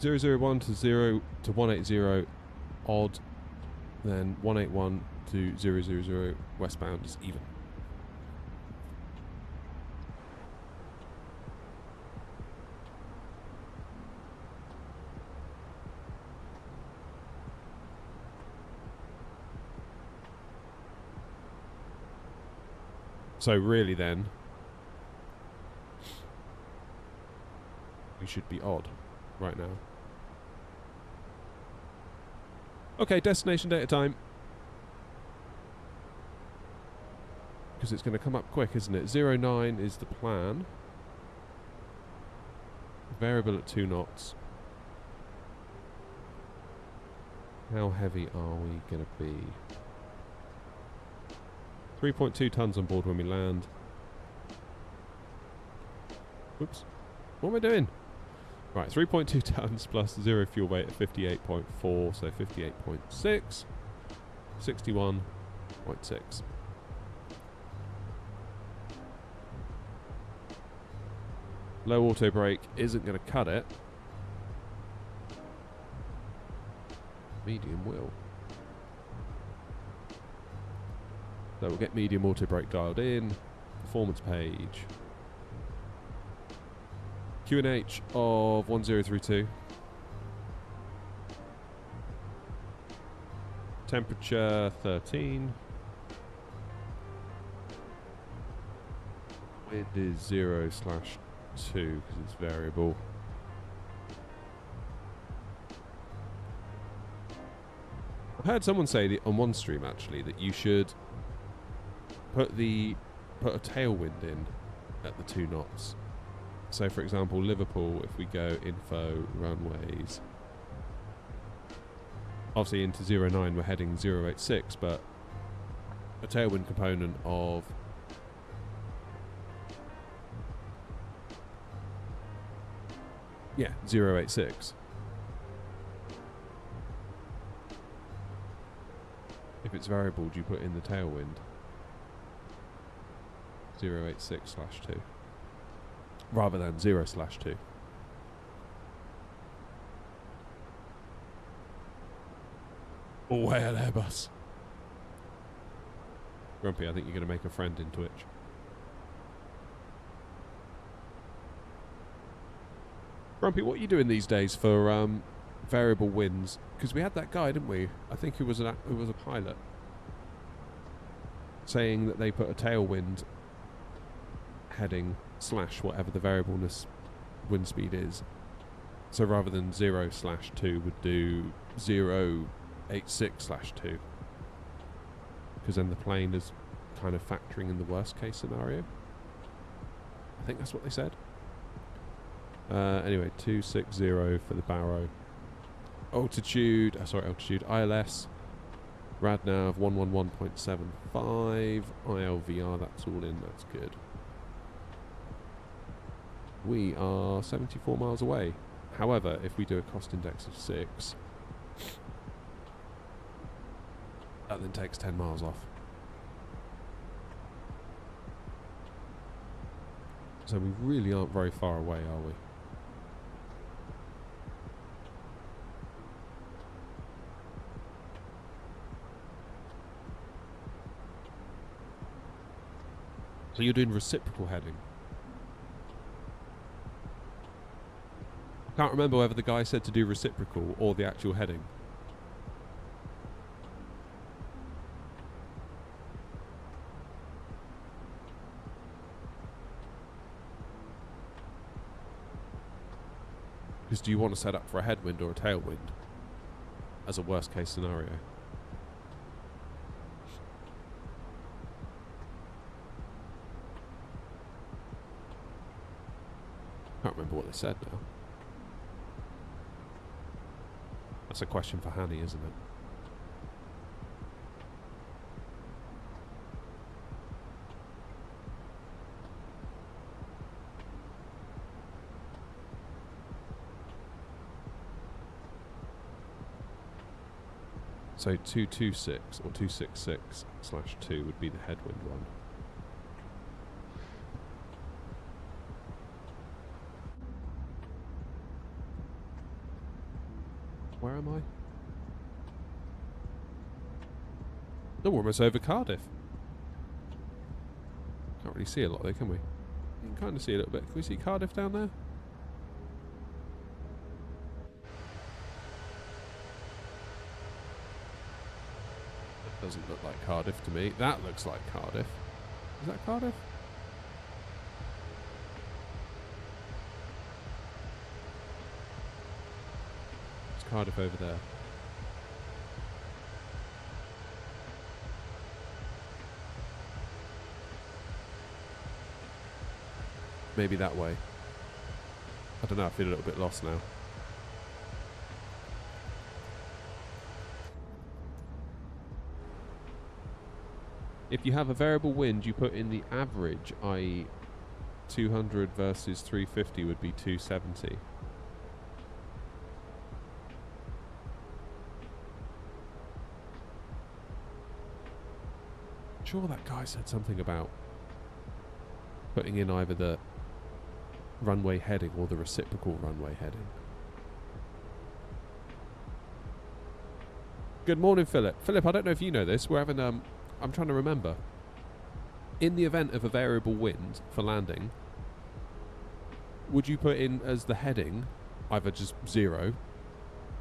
001 to 0 to 180 odd, then 181 to 000 westbound is even. So really then, we should be odd right now. Okay, destination data time. Because it's going to come up quick, isn't it? 09 is the plan. Variable at 2 knots. How heavy are we going to be? 3.2 tons on board when we land. Whoops. What am I doing? Right, 3.2 tons plus 0 fuel weight at 58.4, so 58.6. 61.6. Low auto brake isn't going to cut it. Medium will. So we'll get medium auto brake dialed in. Performance page. QNH of 1032. Temperature 13. Wind is 0/2 because it's variable. I heard someone say that on one stream actually that you should put a tailwind in at the 2 knots. So for example, Liverpool, if we go info runways, obviously into 09 we're heading 086, but a tailwind component of yeah, 086. If it's variable, do you put in the tailwind? 086/2 rather than 0/2. All way at Airbus. Grumpy, I think you're going to make a friend in Twitch. Grumpy, what are you doing these days for variable winds? Because we had that guy, didn't we? I think who was a pilot, saying that they put a tailwind heading / whatever the variableness wind speed is. So rather than 0/2 would do 086/2. Because then the plane is kind of factoring in the worst case scenario. I think that's what they said. Anyway, 260 for the Barrow. Altitude, ILS. Radnav 111.75. ILVR, that's all in, that's good. We are 74 miles away. However, if we do a cost index of 6, that then takes 10 miles off. So we really aren't very far away, are we? So you're doing reciprocal heading. I can't remember whether the guy said to do reciprocal or the actual heading. Because do you want to set up for a headwind or a tailwind as a worst case scenario? Can't remember what they said now. That's a question for Hanny, isn't it? So 226 or 266/2 would be the headwind one. Where am I? No, we're almost over Cardiff. Can't really see a lot though, can we? You can kind of see a little bit. Can we see Cardiff down there? That doesn't look like Cardiff to me. That looks like Cardiff. Is that Cardiff? It's Cardiff over there. Maybe that way. I don't know, I feel a little bit lost now. If you have a variable wind, you put in the average, i.e. 200 versus 350 would be 270. Sure, that guy said something about putting in either the runway heading or the reciprocal runway heading. Good morning, Philip. Philip, I don't know if you know this. We're having I'm trying to remember. In the event of a variable wind for landing, would you put in as the heading either just 0,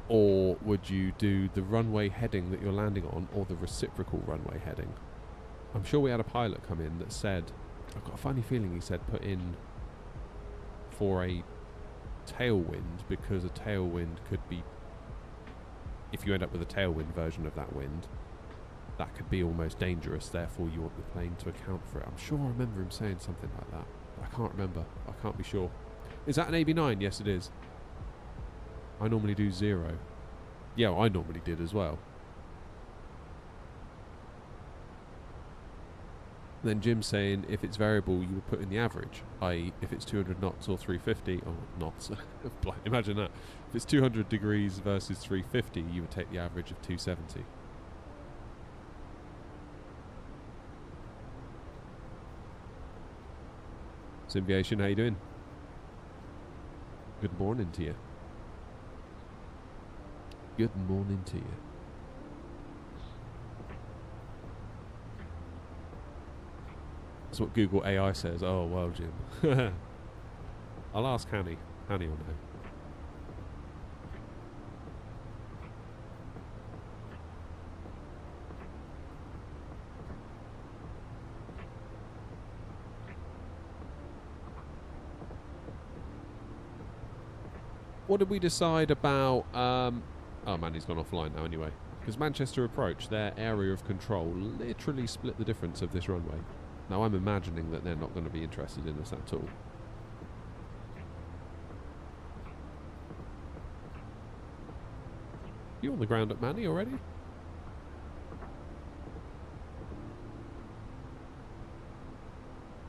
or would you do the runway heading that you're landing on, or the reciprocal runway heading? I'm sure we had a pilot come in that said, I've got a funny feeling he said put in for a tailwind, because a tailwind could be, if you end up with a tailwind version of that wind, that could be almost dangerous, therefore you want the plane to account for it. I'm sure I remember him saying something like that. I can't remember. I can't be sure. Is that an AB9? Yes, it is. I normally do 0. Yeah, well, I normally did as well. Then Jim's saying if it's variable, you would put in the average, i.e. if it's 200 knots or 350, or knots, imagine that. If it's 200 degrees versus 350, you would take the average of 270. Simviation, how you doing? Good morning to you. Good morning to you. That's what Google AI says. Oh, well, Jim. I'll ask Hanny. Hanny will know. What did we decide about... oh man, he's gone offline now anyway. Because Manchester Approach, their area of control, literally split the difference of this runway. Now I'm imagining that they're not going to be interested in us at all. You on the ground at Manny already?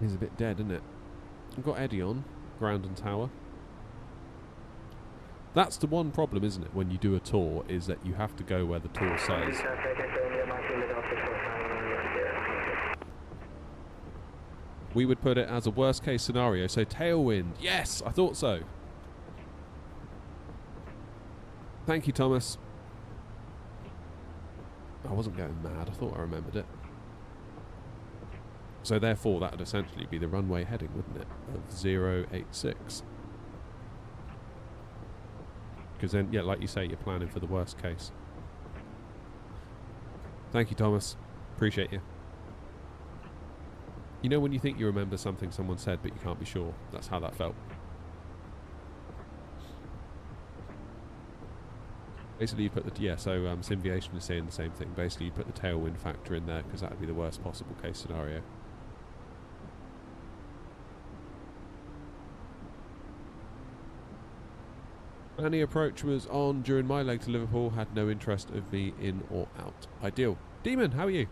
He's a bit dead, isn't it? We've got Eddie on, ground and tower. That's the one problem, isn't it, when you do a tour, is that you have to go where the tour says. We would put it as a worst case scenario, so tailwind. Yes, I thought so. Thank you, Thomas. I wasn't going mad, I thought I remembered it. So therefore that would essentially be the runway heading, wouldn't it, of 086. Because then, yeah, like you say, you're planning for the worst case. Thank you, Thomas. Appreciate you. You know when you think you remember something someone said but you can't be sure? That's how that felt. Basically you put the... Yeah, so Simviation is saying the same thing. Basically you put the tailwind factor in there because that would be the worst possible case scenario. Any approach was on during my leg to Liverpool, had no interest of me in or out. Ideal. Demon, how are you?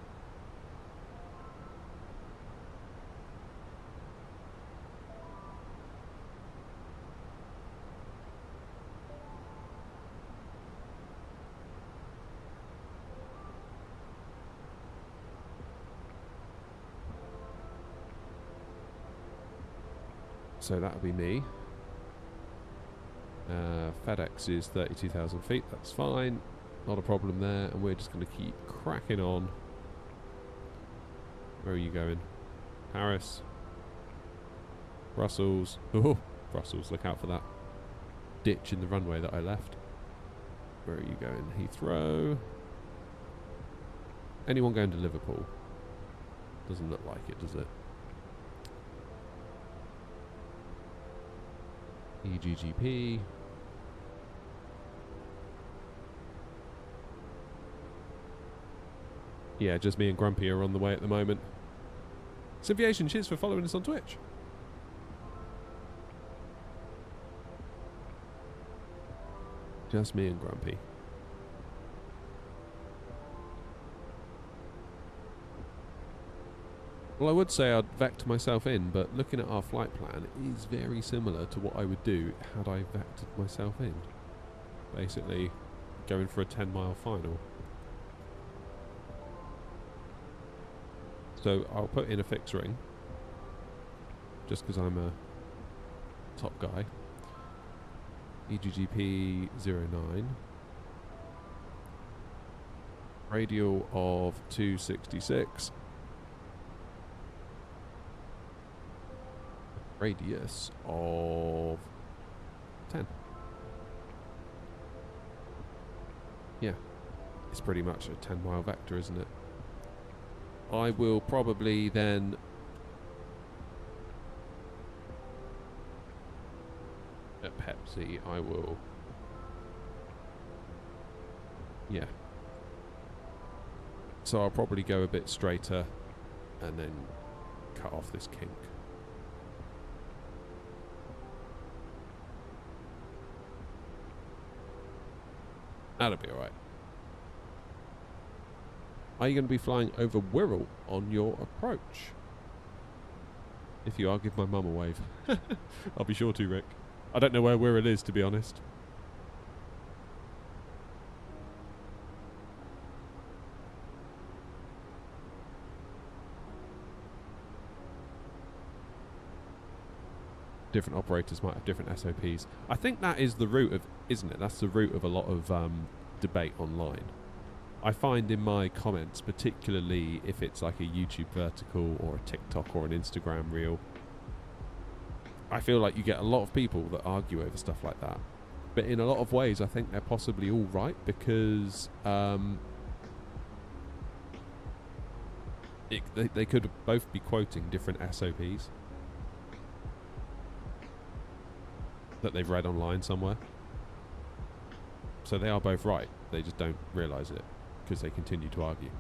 So that would be me. FedEx is 32,000 feet. That's fine. Not a problem there. And we're just going to keep cracking on. Where are you going? Paris. Brussels. Oh, Brussels. Look out for that ditch in the runway that I left. Where are you going? Heathrow. Anyone going to Liverpool? Doesn't look like it, does it? EGGP. Yeah, just me and Grumpy are on the way at the moment. Simviation, cheers for following us on Twitch. Just me and Grumpy. Well, I would say I'd vector myself in, but looking at our flight plan, it is very similar to what I would do had I vectored myself in. Basically, going for a 10-mile final. So I'll put in a fixed ring, just because I'm a top guy. EGGP 09. Radial of 266. Radius of 10. Yeah, it's pretty much a 10-mile vector, isn't it? I will probably then at Pepsi I will, yeah, so I'll probably go a bit straighter and then cut off this kink. That'll be alright. Are you going to be flying over Wirral on your approach? If you are, give my mum a wave. I'll be sure to, Rick. I don't know where Wirral is, to be honest. Different operators might have different SOPs. I think that is the root of, isn't it? That's the root of a lot of debate online. I find in my comments, particularly if it's like a YouTube vertical or a TikTok or an Instagram reel, I feel like you get a lot of people that argue over stuff like that. But in a lot of ways, I think they're possibly all right, because they could both be quoting different SOPs that they've read online somewhere. So they are both right. They just don't realise it, because they continue to argue.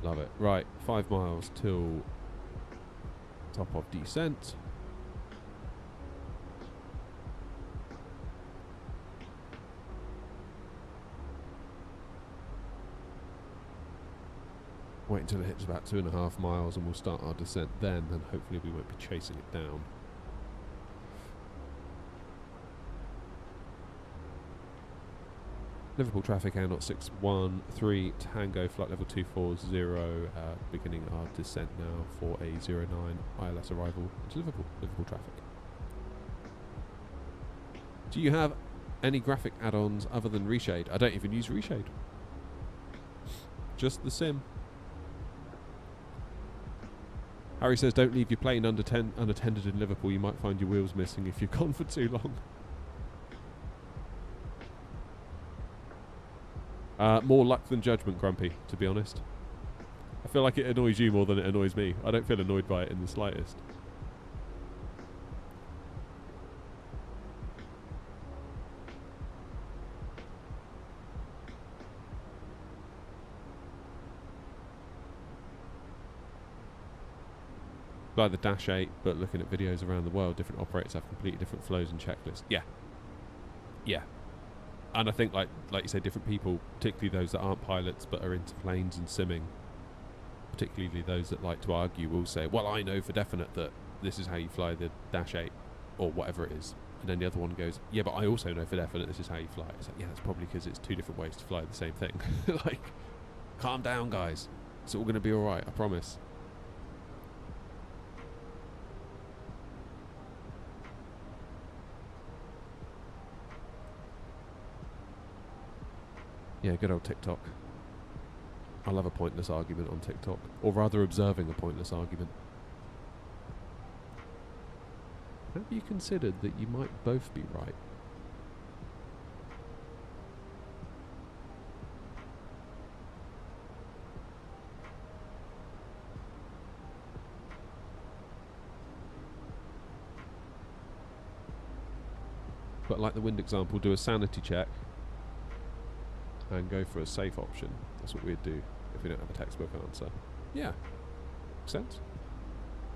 Love it. Right, 5 miles till top of descent. Wait until it hits about 2.5 miles and we'll start our descent then, and hopefully we won't be chasing it down. Liverpool traffic, Air 0613 Tango, flight level 240, beginning our descent now for a 09 ILS arrival to Liverpool. Liverpool traffic. Do you have any graphic add-ons other than Reshade? I don't even use Reshade. Just the sim. Harry says, don't leave your plane unattended in Liverpool. You might find your wheels missing if you've gone for too long. More luck than judgment, Grumpy, to be honest. I feel like it annoys you more than it annoys me. I don't feel annoyed by it in the slightest. By the Dash 8, but looking at videos around the world, different operators have completely different flows and checklists. Yeah. Yeah. And I think, like you say, different people, particularly those that aren't pilots but are into planes and simming, particularly those that like to argue, will say, well, I know for definite that this is how you fly the Dash 8, or whatever it is. And then the other one goes, yeah, but I also know for definite this is how you fly it. It's like, yeah, that's probably because it's two different ways to fly the same thing. Like, calm down, guys. It's all going to be alright, I promise. Yeah, good old TikTok. I love a pointless argument on TikTok, or rather observing a pointless argument. Have you considered that you might both be right? But like the wind example, do a sanity check and go for a safe option. That's what we'd do if we don't have a textbook answer. Yeah, makes sense.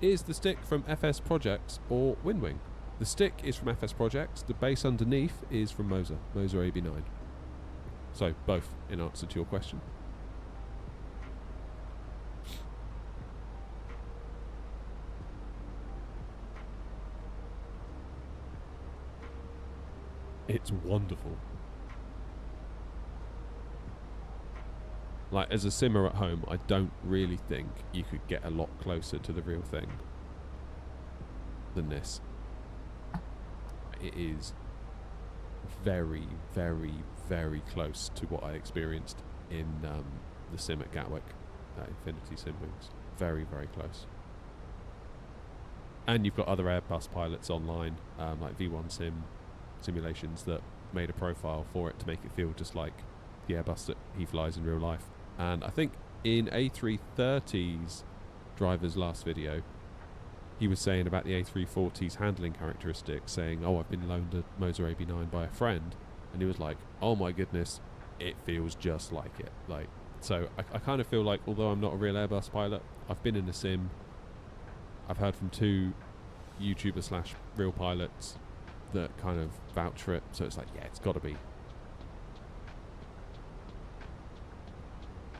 Is the stick from FS Projects or Windwing? The stick is from FS Projects. The base underneath is from Moser AB9. So both in answer to your question. It's wonderful. Like, as a simmer at home, I don't really think you could get a lot closer to the real thing than this. It is very, very, very close to what I experienced in the sim at Gatwick, Infinity Sim Wings. Very, very close. And you've got other Airbus pilots online, like V1 Sim simulations, that made a profile for it to make it feel just like the Airbus that he flies in real life. And I think in A330's driver's last video, he was saying about the A340's handling characteristics, saying, oh, I've been loaned a Moser AB9 by a friend, and he was like, oh my goodness, it feels just like it. Like, so I kind of feel like, although I'm not a real Airbus pilot, I've been in a sim, I've heard from 2 YouTuber / real pilots that kind of vouch for it, so it's like, yeah, it's got to be.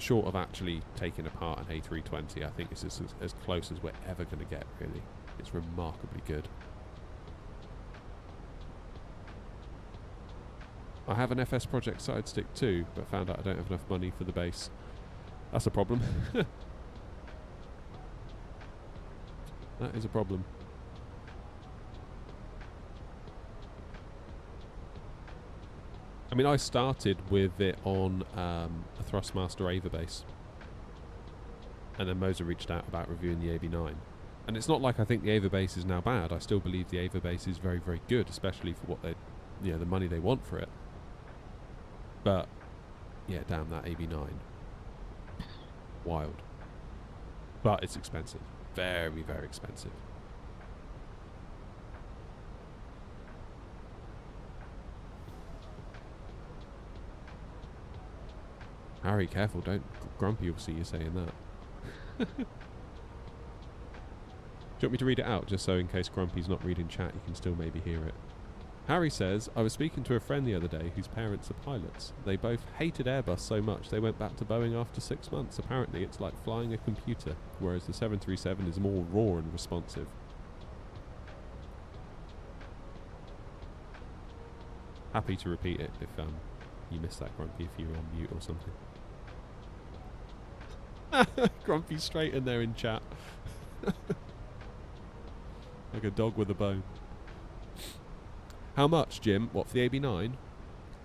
Short of actually taking apart an A320, I think it's as close as we're ever going to get, really. It's remarkably good. I have an FS Project side stick too, but found out I don't have enough money for the base. That's a problem. That is a problem. I mean, I started with it on a Thrustmaster Ava base, and then Moser reached out about reviewing the AB9. And it's not like I think the Ava base is now bad. I still believe the Ava base is very, very good, especially for what they, the money they want for it. But yeah, damn, that AB9, wild. But it's expensive, very, very expensive. Harry, careful, don't. Grumpy will see you saying that. Do you want me to read it out, just so in case Grumpy's not reading chat, you can still maybe hear it? Harry says, I was speaking to a friend the other day whose parents are pilots. They both hated Airbus so much they went back to Boeing after 6 months. Apparently it's like flying a computer, whereas the 737 is more raw and responsive. Happy to repeat it if you missed that, Grumpy, if you were on mute or something. Grumpy straight in there in chat. Like a dog with a bone. How much, Jim? What, for the AB9?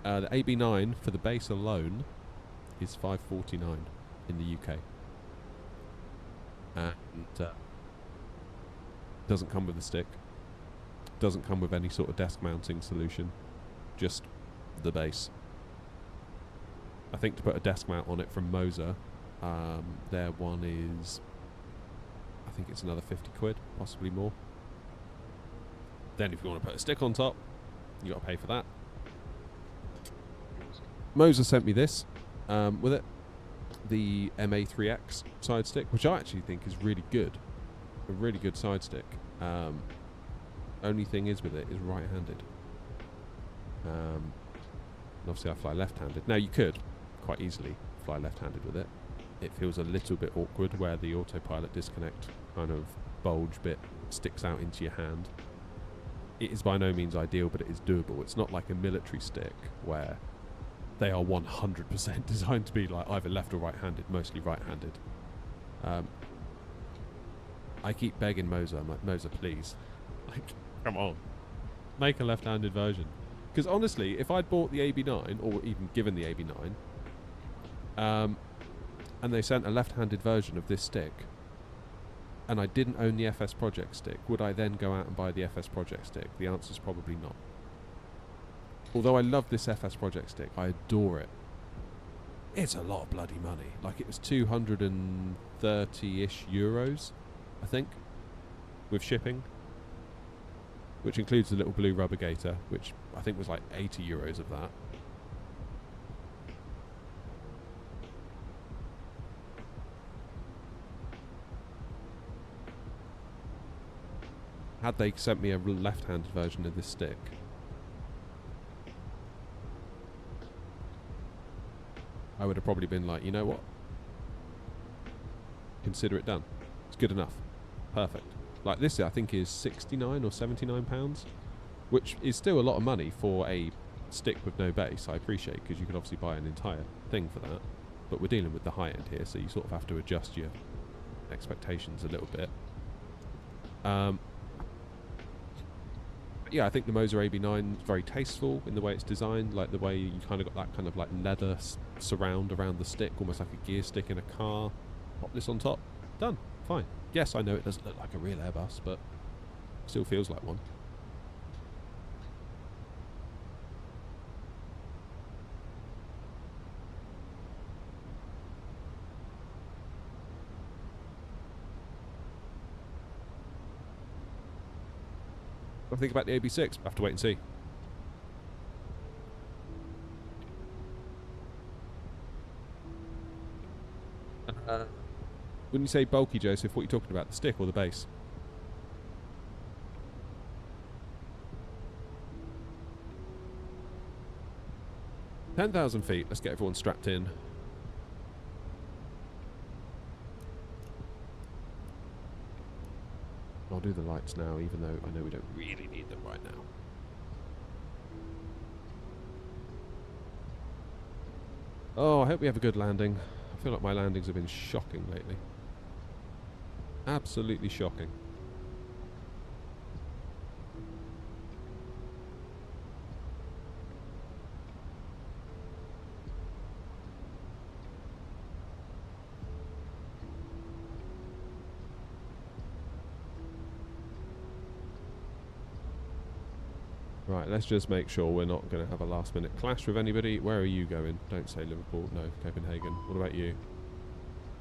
The AB9 for the base alone is $549 in the UK. And doesn't come with a stick. Doesn't come with any sort of desk mounting solution. Just the base. I think to put a desk mount on it from Moser, their one is, I think it's another 50 quid, possibly more. Then if you want to put a stick on top, you got to pay for that. Moser sent me this with it, the MA3X side stick, which I actually think is really good. A really good side stick. Only thing is with it is right-handed. And obviously I fly left-handed. Now you could quite easily fly left-handed with it. It feels a little bit awkward where the autopilot disconnect kind of bulge bit sticks out into your hand. It is by no means ideal, but it is doable. It's not like a military stick where they are 100% designed to be like either left or right-handed, mostly right-handed. I keep begging Moser, I'm like, Moser, please, like, come on, make a left-handed version. Because honestly, if I'd bought the AB9, or even given the AB9, And they sent a left-handed version of this stick, and I didn't own the FS Project stick, would I then go out and buy the FS Project stick? The answer's probably not. Although I love this FS Project stick, I adore it. It's a lot of bloody money. Like, it was 230-ish euros, I think, with shipping, which includes the little blue rubber gator, which I think was like 80 euros of that. Had they sent me a left-handed version of this stick, I would have probably been like, you know what? Consider it done. It's good enough. Perfect. Like this, I think, is 69 or 79 pounds, which is still a lot of money for a stick with no base. I appreciate, because you could obviously buy an entire thing for that. But we're dealing with the high end here, so you sort of have to adjust your expectations a little bit. Yeah, I think the Moser AB9 is very tasteful in the way it's designed, like the way you kind of got that kind of like leather surround around the stick, almost like a gear stick in a car. Pop this on top, done, fine. Yes, I know it doesn't look like a real Airbus, but still feels like one. I think about the AB6, I have to wait and see. When you say bulky, Joseph, what are you talking about? The stick or the base? $10,000 feet. Let's get everyone strapped in. I'll do the lights now, even though I know we don't really need them right now. Oh, I hope we have a good landing. I feel like my landings have been shocking lately. Absolutely shocking. Right, let's just make sure we're not going to have a last-minute clash with anybody. Where are you going? Don't say Liverpool. No, Copenhagen. What about you?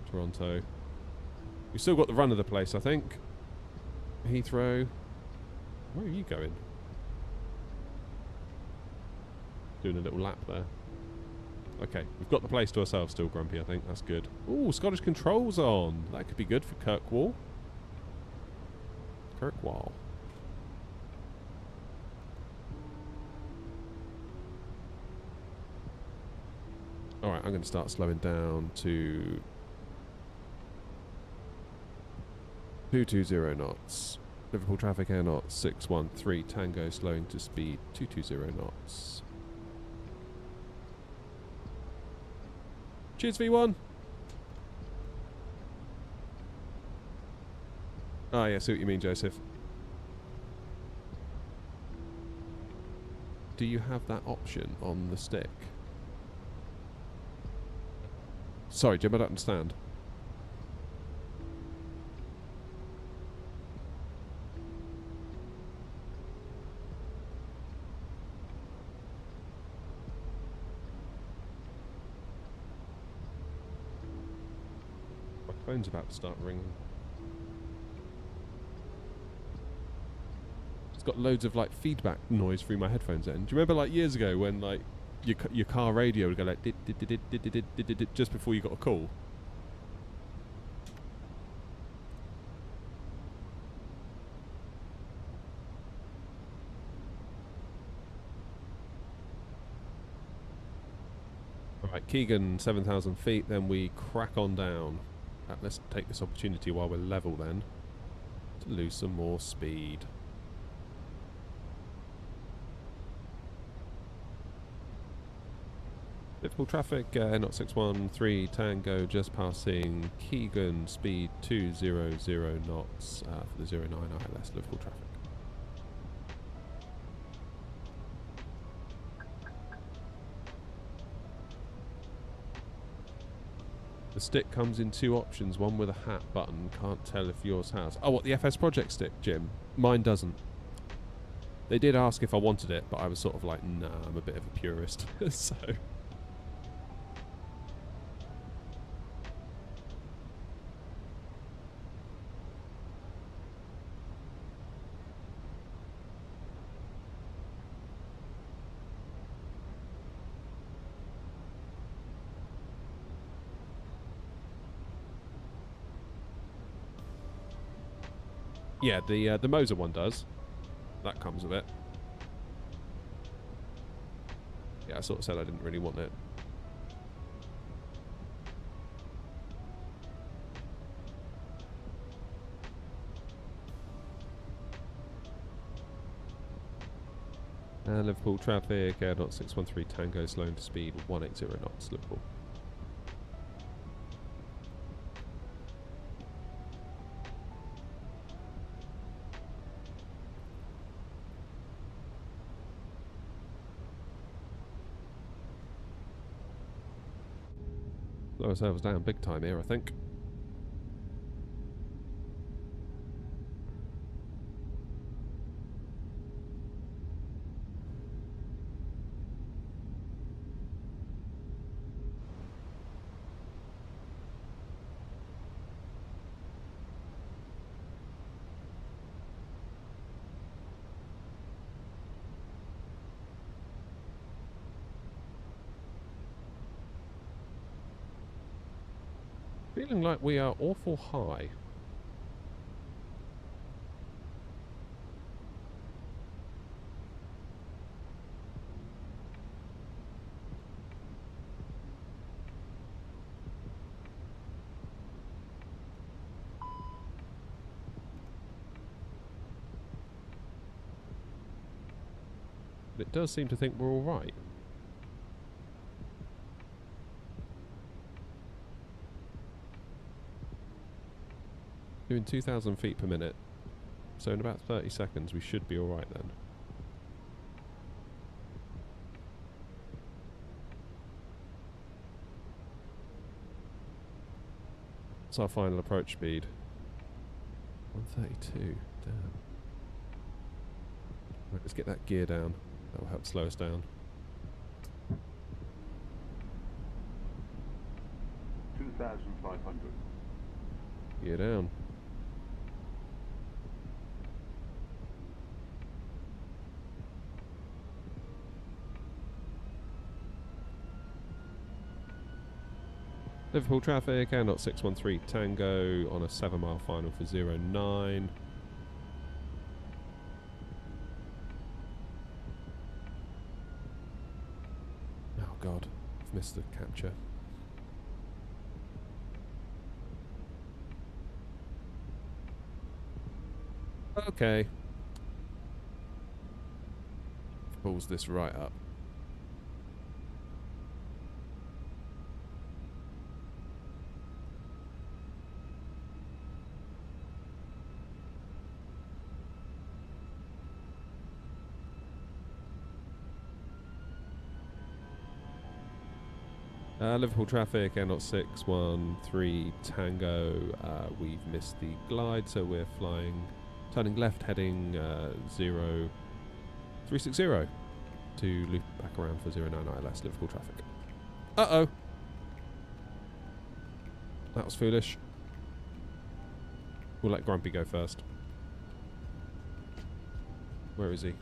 Toronto. We've still got the run of the place, I think. Heathrow. Where are you going? Doing a little lap there. Okay, we've got the place to ourselves still, Grumpy, I think. That's good. Ooh, Scottish controls on. That could be good for Kirkwall. Kirkwall. Alright, I'm going to start slowing down to 220 knots. Liverpool traffic air knots 613. Tango slowing to speed 220 knots. Cheers, V1! Ah, yeah, I see what you mean, Joseph. Do you have that option on the stick? Sorry, Jim, I don't understand. My phone's about to start ringing. It's got loads of like feedback noise through my headphones then. Do you remember like years ago when like your car radio would go like just before you got a call? Alright, Keegan, 7,000 feet, then we crack on down. Let's take this opportunity while we're level then to lose some more speed. Liverpool traffic, not 613 Tango, just passing Keegan, speed 200 knots for the 09 ILS Liverpool traffic. The stick comes in two options, one with a hat button. Can't tell if yours has. Oh, what, the FS Project stick, Jim? Mine doesn't. They did ask if I wanted it, but I was sort of like, nah, I'm a bit of a purist. So... yeah, the Moser one does. That comes with it. Yeah, I sort of said I didn't really want it. Liverpool traffic, Air 613 Tango, slowing to speed 180 knots, Liverpool. Slow ourselves down big time here, I think. Feeling like we are awful high. But it does seem to think we're all right. Doing 2,000 feet per minute. So in about 30 seconds we should be alright then. What's our final approach speed? 132. Damn. Right, let's get that gear down. That will help slow us down. 2,500. Gear down. Liverpool traffic, Air 613 Tango on a 7-mile final for 09. Oh god, I've missed the capture. Okay. Pulls this right up. Liverpool traffic, Air 613 Tango. We've missed the glide, so we're flying, turning left, heading 0360 to loop back around for 09 ILS, Liverpool traffic. Uh-oh! That was foolish. We'll let Grumpy go first. Where is he?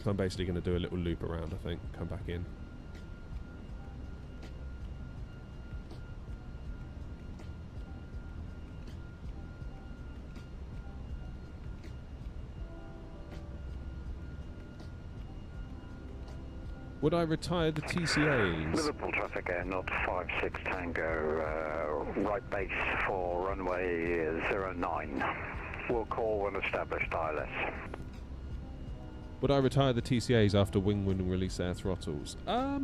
So I'm basically going to do a little loop around, I think, come back in. Would I retire the TCAs? Liverpool traffic Air 56 Tango, right base for runway 09. We'll call when established ILS. Would I retire the TCAs after wing and release air throttles? Not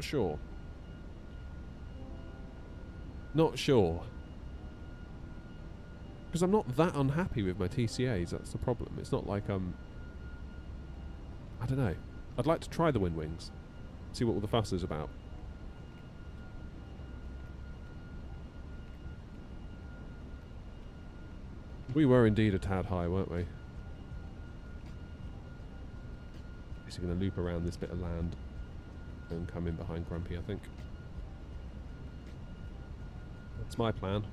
sure. Not sure. Because I'm not that unhappy with my TCAs, that's the problem. It's not like I don't know. I'd like to try the wind wings, see what all the fuss is about. We were indeed a tad high, weren't we? Is he going to loop around this bit of land and come in behind Grumpy, I think. That's my plan.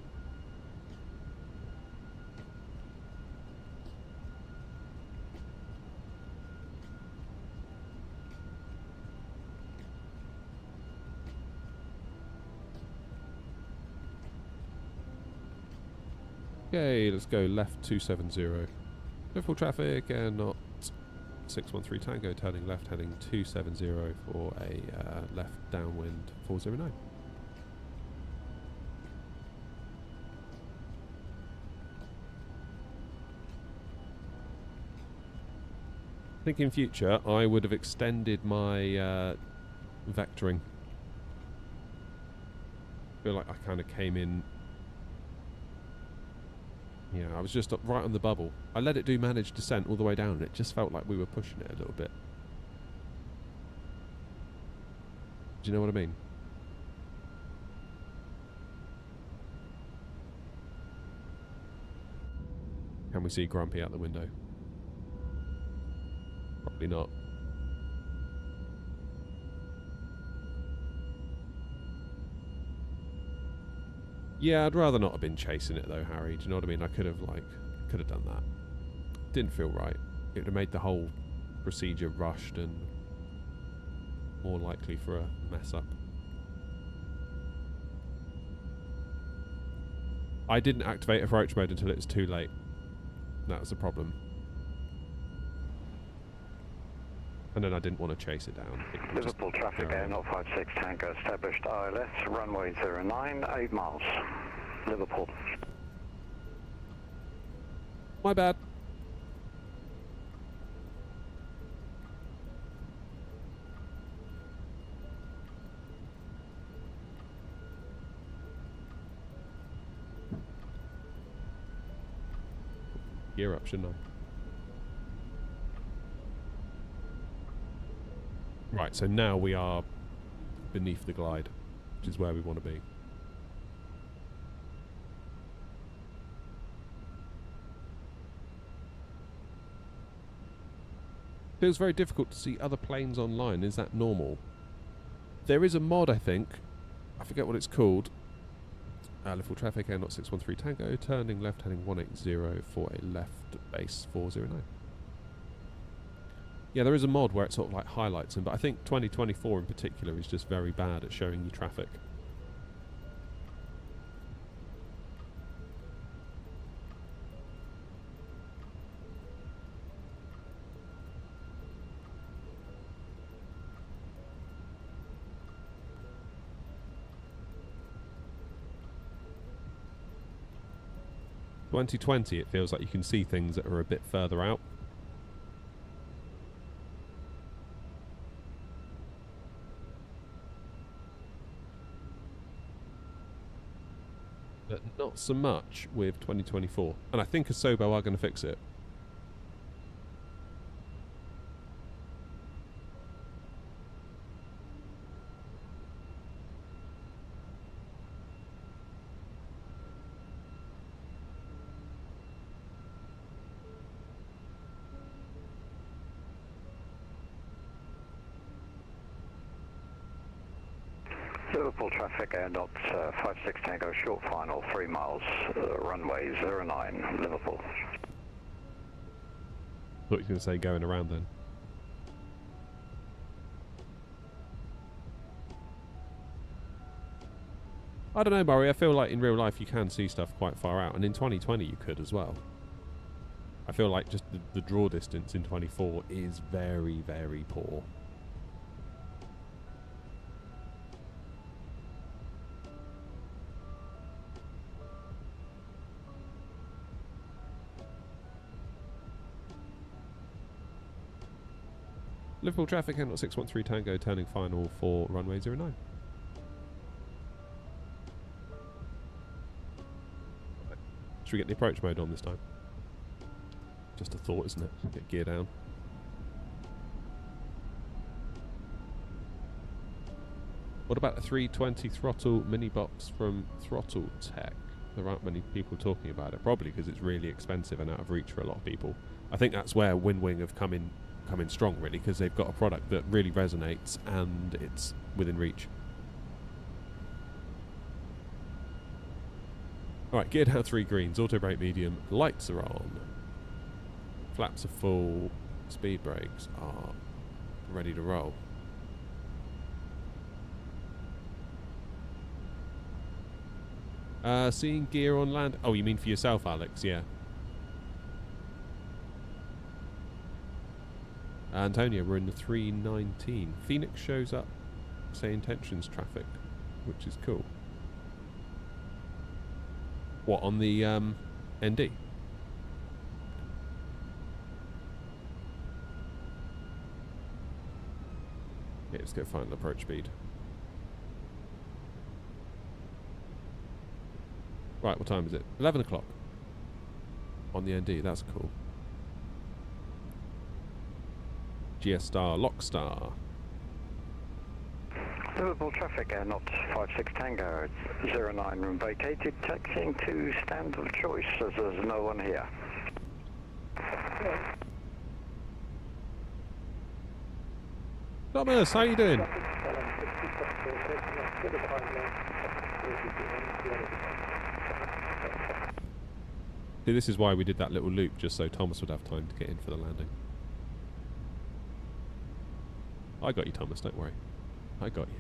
Okay, let's go left 270. Full traffic and not 613 Tango, turning left heading 270 for a left downwind 409. I think in future I would have extended my vectoring. I feel like I kind of came in. Yeah, I was just up right on the bubble. I let it do managed descent all the way down and it just felt like we were pushing it a little bit. Do you know what I mean? Can we see Grumpy out the window? Probably not. Yeah, I'd rather not have been chasing it though, Harry. Do you know what I mean? I could have done that. Didn't feel right. It would have made the whole procedure rushed and more likely for a mess up. I didn't activate approach mode until it was too late. That was the problem. And then I didn't want to chase it down. Liverpool traffic air 056 Tango established ILS, runway 09, 8 miles. Liverpool. My bad. Gear up, shouldn't I? Right, so now we are beneath the glide, which is where we want to be. Feels very difficult to see other planes online. Is that normal? There is a mod, I think. I forget what it's called. Liverpool traffic air not 613 Tango, turning left heading 180 for a left base 409. Yeah, there is a mod where it sort of like highlights them, but I think 2024 in particular is just very bad at showing you traffic. In 2020, it feels like you can see things that are a bit further out. But not so much with 2024. And I think Asobo are going to fix it. Liverpool traffic air not 56 Tango, short final 3 miles, runway 09, Liverpool. Thought you were going to say going around then. I don't know, Murray. I feel like in real life you can see stuff quite far out, and in 2020 you could as well. I feel like just the draw distance in 24 is very, very poor. Liverpool traffic handle 613 Tango, turning final for runway 09. Should we get the approach mode on this time? Just a thought, isn't it? Get gear down. What about a 320 throttle mini box from Throttle Tech? There aren't many people talking about it, probably because it's really expensive and out of reach for a lot of people. I think that's where Winwing have come in strong, really, because they've got a product that really resonates and it's within reach. Alright, gear down 3 greens, auto brake medium, lights are on, flaps are full, speed brakes are ready to roll. Seeing gear on land. Oh, you mean for yourself, Alex? Yeah. Antonio, we're in the 319. Phoenix shows up, say intentions traffic, which is cool. What, on the ND? Yeah, let's go final approach speed. Right, what time is it? 11 o'clock. On the ND, that's cool. GS Star, Lock Star. Liverpool traffic, not 56 Tango, 09 room vacated, taxiing to stand of choice as there's no one here. Thomas, how you doing? See, this is why we did that little loop, just so Thomas would have time to get in for the landing. I got you, Thomas, don't worry. I got you.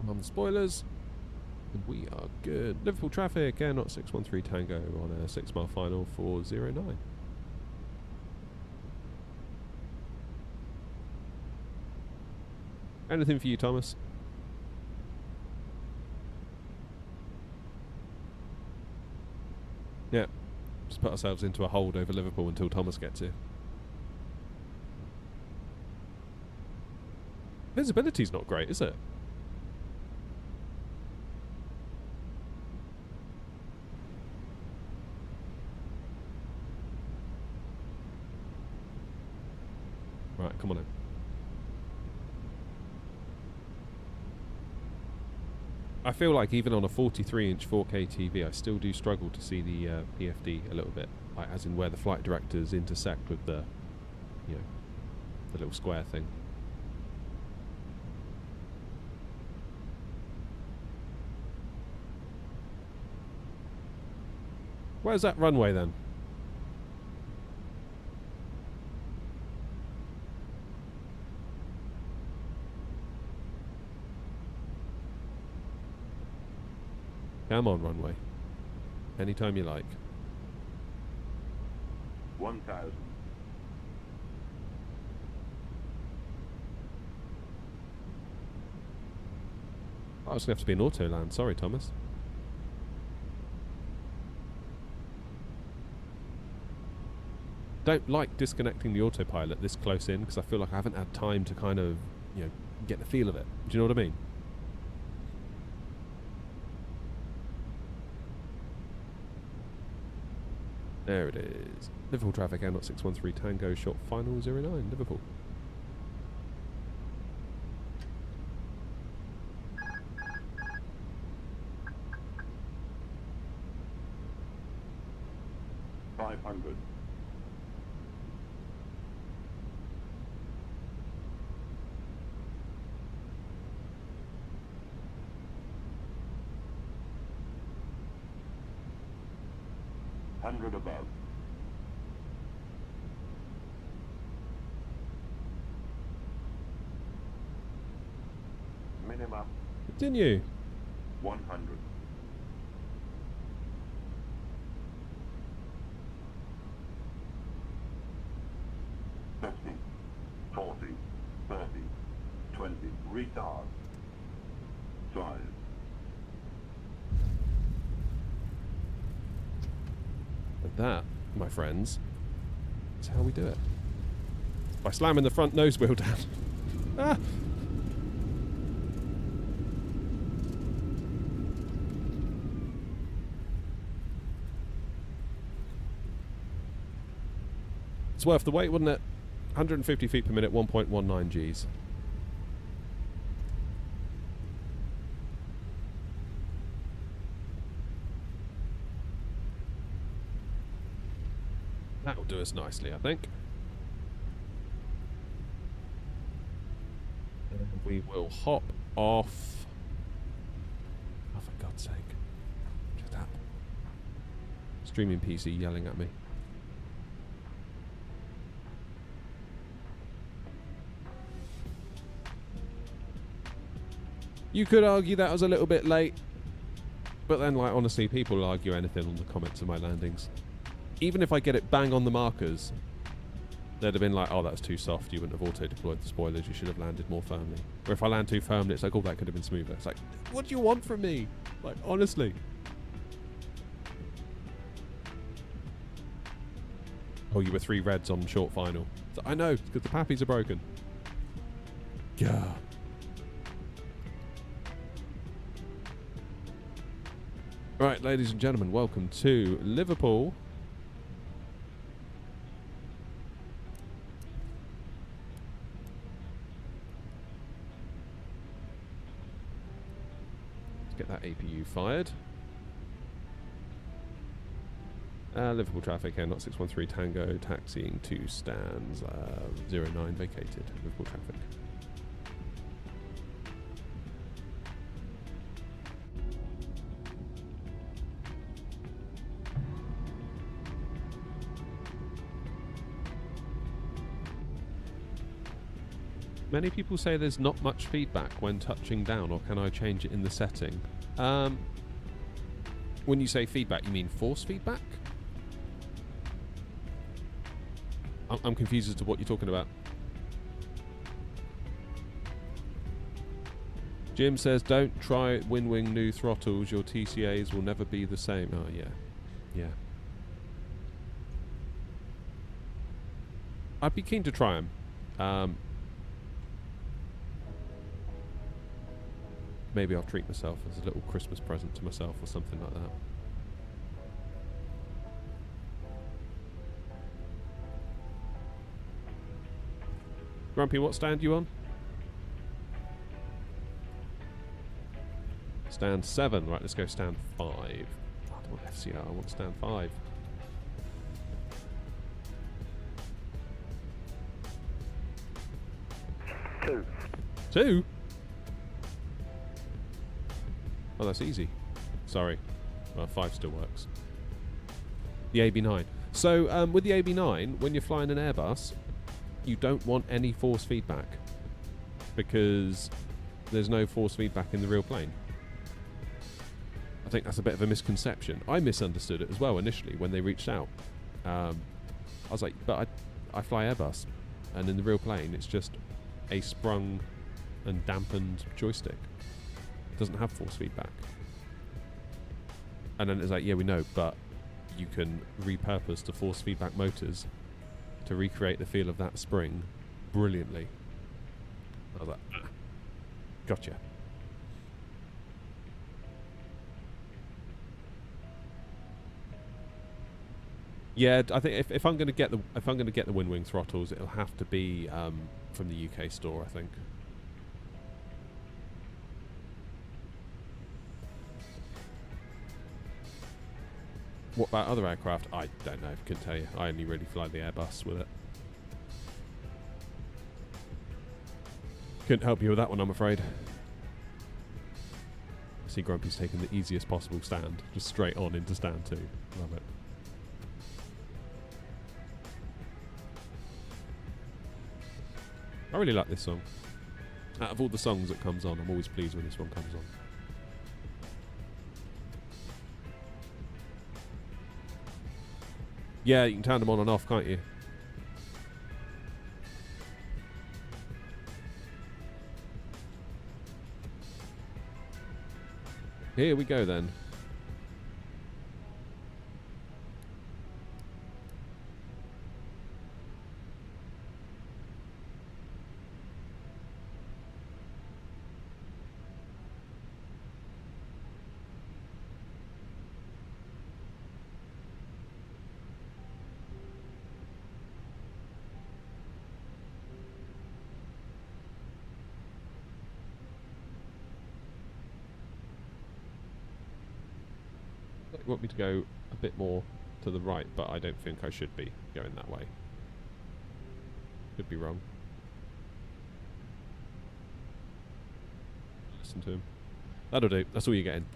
I'm on the spoilers. And we are good. Liverpool traffic, Air Not 613 Tango on a 6-mile final for 09. Anything for you, Thomas? Yeah. Just put ourselves into a hold over Liverpool until Thomas gets here. Visibility's not great, is it? Right, come on in. I feel like even on a 43-inch 4K TV, I still do struggle to see the PFD a little bit, like as in where the flight directors intersect with the, you know, the little square thing. Where's that runway then? Come on, runway. Anytime you like. 1,000. Oh, it's going to have to be an auto land. Sorry, Thomas. Don't like disconnecting the autopilot this close in because I feel like I haven't had time to kind of, you know, get the feel of it. Do you know what I mean? There it is. Liverpool traffic, Air Not 613 Tango, short final 09, Liverpool. $500. $100 above. Minimum Continue. 100. $50, $40, $30, $20. Retard. 5. And that my friends, is how we do it. By slamming the front nose wheel down. Ah! It's worth the wait, wouldn't it? 150 feet per minute, 1.19 Gs. That'll do us nicely, I think. And we will hop off. Oh, for God's sake. Shut up. Streaming PC yelling at me. You could argue that was a little bit late, but then, like, honestly, people will argue anything on the comments of my landings. Even if I get it bang on the markers, they'd have been like, oh, that's too soft, you wouldn't have auto-deployed the spoilers, you should have landed more firmly. Or if I land too firmly, it's like, oh, that could have been smoother. It's like, what do you want from me? Like, honestly. Oh, you were 3 reds on short final. So, I know, because the pappies are broken. Yeah. Right, ladies and gentlemen, welcome to Liverpool. Let's get that APU fired. Liverpool traffic, here, not 613 Tango, taxiing to stands, 09 vacated, Liverpool traffic. Many people say there's not much feedback when touching down, or can I change it in the setting? When you say feedback, you mean force feedback? I'm confused as to what you're talking about. Jim says, don't try WinWing new throttles, your TCAs will never be the same. Oh, yeah. Yeah. I'd be keen to try them. Maybe I'll treat myself as a little Christmas present to myself or something like that. Grumpy, what stand you on? Stand 7. Right, let's go stand 5. I don't want FCR, I want stand 5. Two? Oh, that's easy. Sorry. Well, 5 still works. The AB9. So, with the AB9, when you're flying an Airbus, you don't want any force feedback, because there's no force feedback in the real plane. I think that's a bit of a misconception. I misunderstood it as well initially when they reached out. I was like, but I fly Airbus, and in the real plane, it's just a sprung and dampened joystick. Doesn't have force feedback. And then it's like, yeah, we know, but you can repurpose the force feedback motors to recreate the feel of that spring brilliantly. I was like, gotcha. Yeah, I think if I'm going to get the WinWing throttles, it'll have to be from the UK store, I think. What about other aircraft? I don't know. Couldn't tell you. I only really fly the Airbus with it. Couldn't help you with that one, I'm afraid. I see Grumpy's taking the easiest possible stand, just straight on into stand 2. Love it. I really like this song. Out of all the songs that comes on, I'm always pleased when this one comes on. Yeah, you can turn them on and off, can't you? Here we go then. want me to go a bit more to the right, but I don't think I should be going that way. Could be wrong. Listen to him. That'll do. That's all you're getting.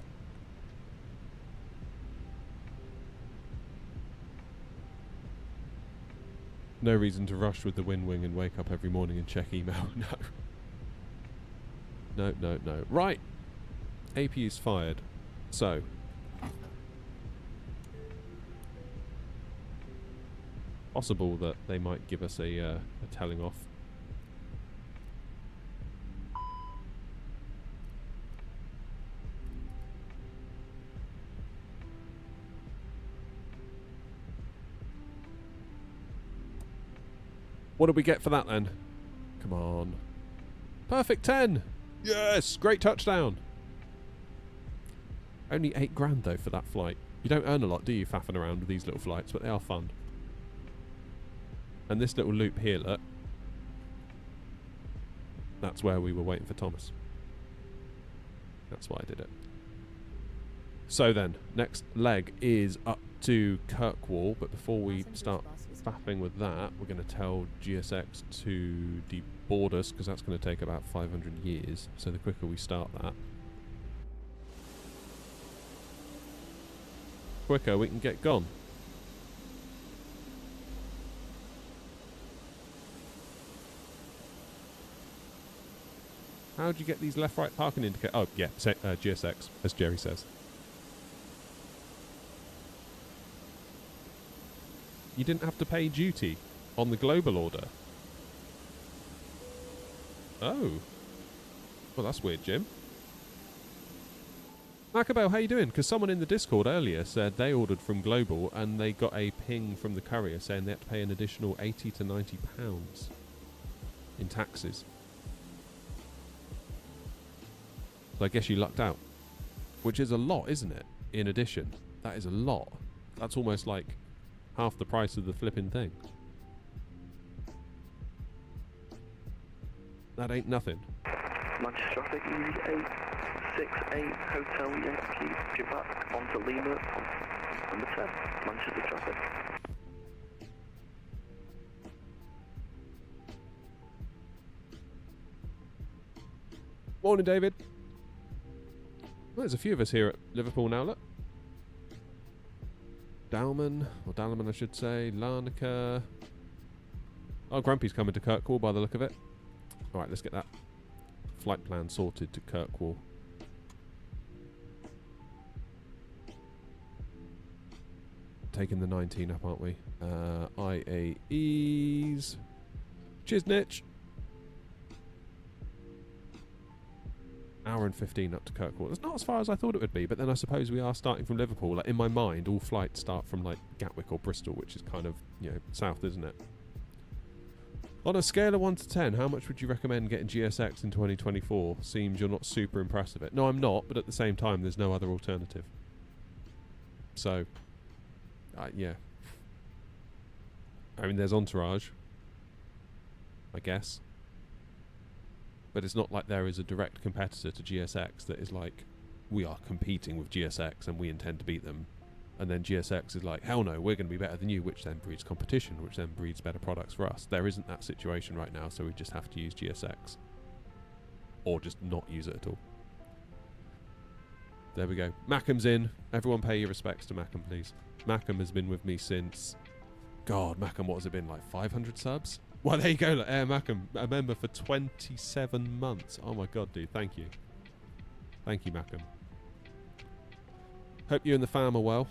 No reason to rush with the wind wing and wake up every morning and check email. No. No, no, no. Right. AP is fired. So. Possible that they might give us a telling off. What do we get for that then? Come on. Perfect 10! Yes! Great touchdown! Only 8 grand though for that flight. You don't earn a lot, do you, faffing around with these little flights, but they are fun. And this little loop here, look. That's where we were waiting for Thomas. That's why I did it. So then, next leg is up to Kirkwall, but before we start faffing with that, we're going to tell GSX to deboard us, because that's going to take about 500 years, so the quicker we start that, quicker we can get gone. How do you get these left-right parking indicators? Oh, yeah, GSX, as Jerry says. You didn't have to pay duty on the global order. Oh. Well, that's weird, Jim. Macabell, how you doing? Because someone in the Discord earlier said they ordered from Global and they got a ping from the courier saying they had to pay an additional £80 to £90 in taxes. So I guess you lucked out. Which is a lot, isn't it? In addition. That is a lot. That's almost like half the price of the flipping thing. That ain't nothing. Manchester traffic, Erie 868 Hotel Yankee, Quebec, onto Lima, number 10, Manchester traffic. Morning, David. Well, there's a few of us here at Liverpool now, look. Dalman, or Dalman I should say, Larnaca. Oh, Grumpy's coming to Kirkwall by the look of it. Alright, let's get that flight plan sorted to Kirkwall. Taking the 19 up, aren't we? IAEs. Cheers, Nitch. Hour and 15 up to Kirkwall. It's not as far as I thought it would be, but then I suppose we are starting from Liverpool. Like, in my mind, all flights start from like Gatwick or Bristol, which is kind of, you know, south, isn't it? On a scale of 1 to 10, how much would you recommend getting GSX in 2024? Seems you're not super impressed with it. No, I'm not, but at the same time, there's no other alternative. So, yeah. I mean, there's Entourage, I guess. But it's not like there is a direct competitor to GSX that is like, we are competing with GSX and we intend to beat them. And then GSX is like, hell no, we're going to be better than you, which then breeds competition, which then breeds better products for us. There isn't that situation right now, so we just have to use GSX. Or just not use it at all. There we go. Mackham's in. Everyone pay your respects to Mackham, please. Mackham has been with me since... God, Mackham, what has it been, like 500 subs? Well, there you go, look, Air Mackham, a member for 27 months. Oh my god, dude, thank you. Thank you, Mackham. Hope you and the fam are well.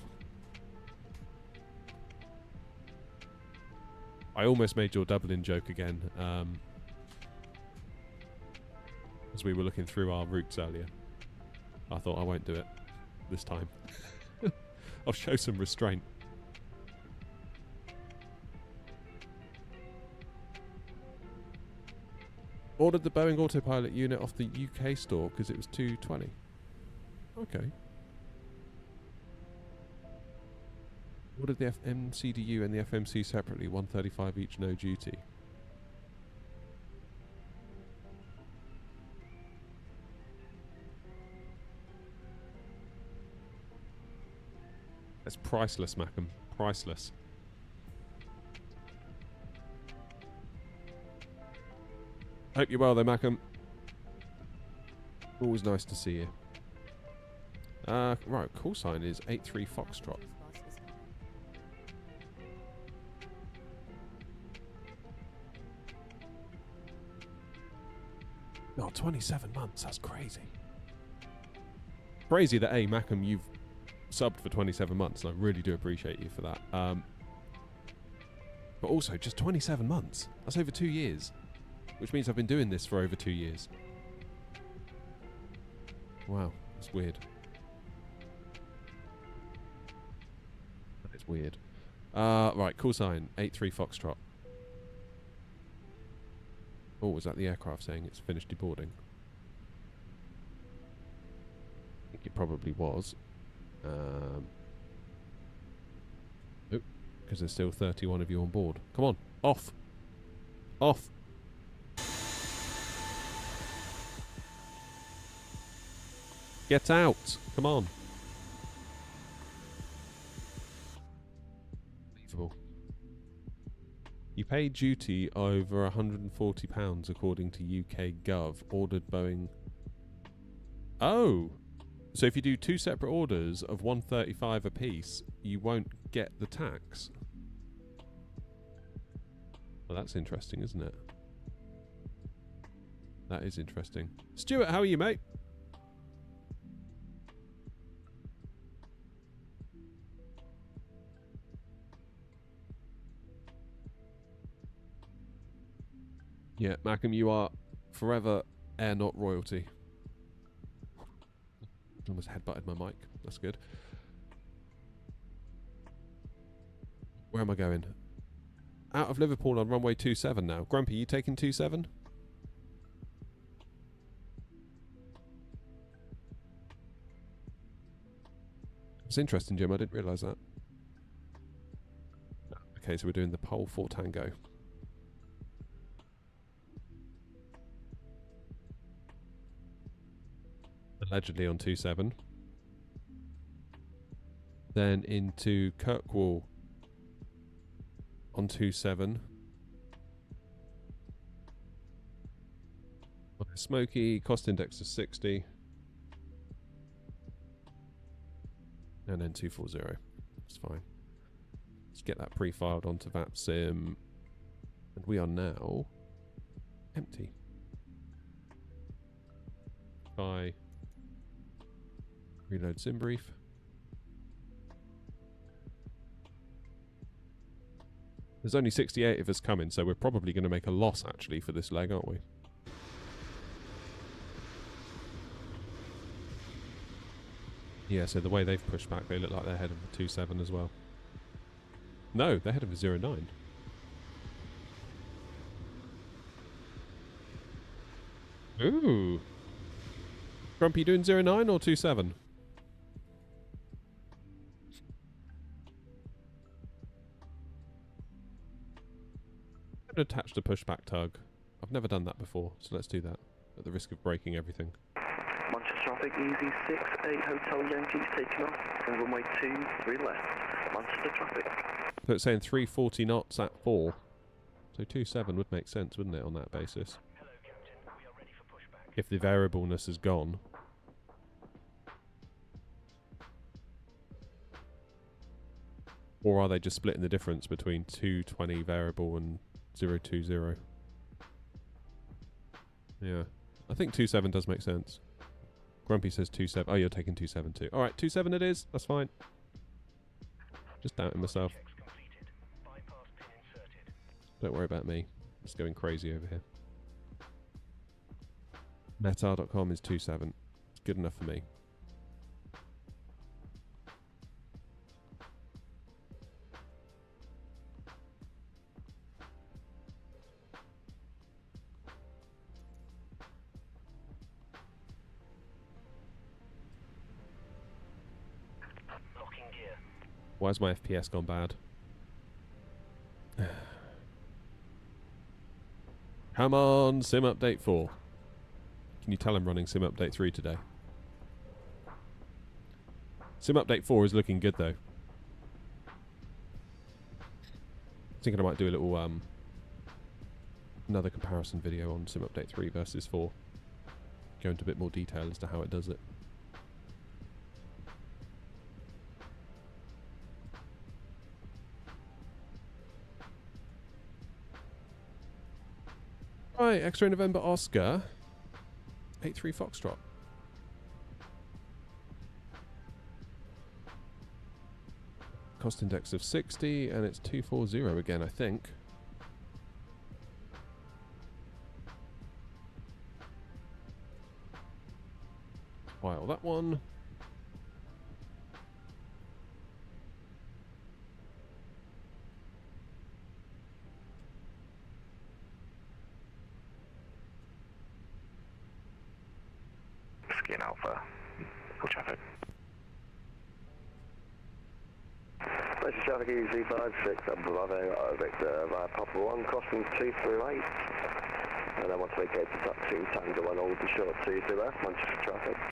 I almost made your Dublin joke again, as we were looking through our routes earlier. I thought I won't do it this time. I'll show some restraint. Ordered the Boeing autopilot unit off the UK store because it was $220. Okay. Ordered the MCDU and the FMC separately, $135 each, no duty. That's priceless, Mackham. Priceless. Hope you're well though, Mackham. Always nice to see you. Right, call sign is 83 Foxtrot. Oh, 27 months, that's crazy. Crazy that, Mackham, you've subbed for 27 months, and I really do appreciate you for that. But also, just 27 months. That's over 2 years. Which means I've been doing this for over 2 years. Wow, that's weird. That is weird. Right, call sign, 83 Foxtrot. Oh, was that the aircraft saying it's finished deboarding? I think it probably was. Oh, because there's still 31 of you on board. Come on, off. Off. Get out. Come on. Unbelievable. You pay duty over £140 according to UK Gov. Ordered Boeing. Oh! So if you do 2 separate orders of £135 a piece, you won't get the tax. Well, that's interesting, isn't it? That is interesting. Stuart, how are you, mate? Yeah, Mackham, you are forever air not royalty. Almost headbutted my mic. That's good. Where am I going? Out of Liverpool on runway 27 now. Grumpy, you taking 27? It's interesting, Jim. I didn't realise that. Okay, so we're doing the pole 4 Tango. Allegedly on 27. Then into Kirkwall on 27. Smoky, cost index of 60. And then 240. That's fine. Let's get that pre-filed onto VapSim. And we are now empty. By reload sim brief. There's only 68 of us coming, so we're probably going to make a loss actually for this leg, aren't we? Yeah, so the way they've pushed back, they look like they're ahead of the 27 as well. No, they're ahead of the 09. Ooh. Grumpy, doing 09 or 27? I'm attached a pushback tug. I've never done that before, so let's do that at the risk of breaking everything. Manchester traffic, easy 6-8 Hotel Yankees taking off from runway 23 left. Manchester traffic. So it's saying 340 knots at 4. So 27 would make sense, wouldn't it, on that basis? Hello, Captain. We are ready for pushback. If the variableness is gone. Or are they just splitting the difference between 220 variable and 020? Yeah. I think 27 does make sense. Grumpy says 27. Oh, you're taking 27 too. Alright, 27 it is. That's fine. Just doubting myself. Checks completed. Bypass pin inserted. Don't worry about me. It's going crazy over here. Metar.com is 27. It's good enough for me. Locking gear. Why has my FPS gone bad? Come on, Sim Update 4. Can you tell I'm running Sim Update 3 today? Sim Update 4 is looking good though. Thinking I might do a little another comparison video on Sim Update 3 versus 4. Go into a bit more detail as to how it does it. Right, X-Ray November Oscar 83 Foxtrot. Cost index of 60 and it's 240 again, I think. File that one. Skin Alpha. Full traffic. This is traffic EZ56, Bravo, Victor, via Papa 1, crossing 238. And I want to vacate to taxi Tango 1, all be short 2 to left, Manchester traffic. I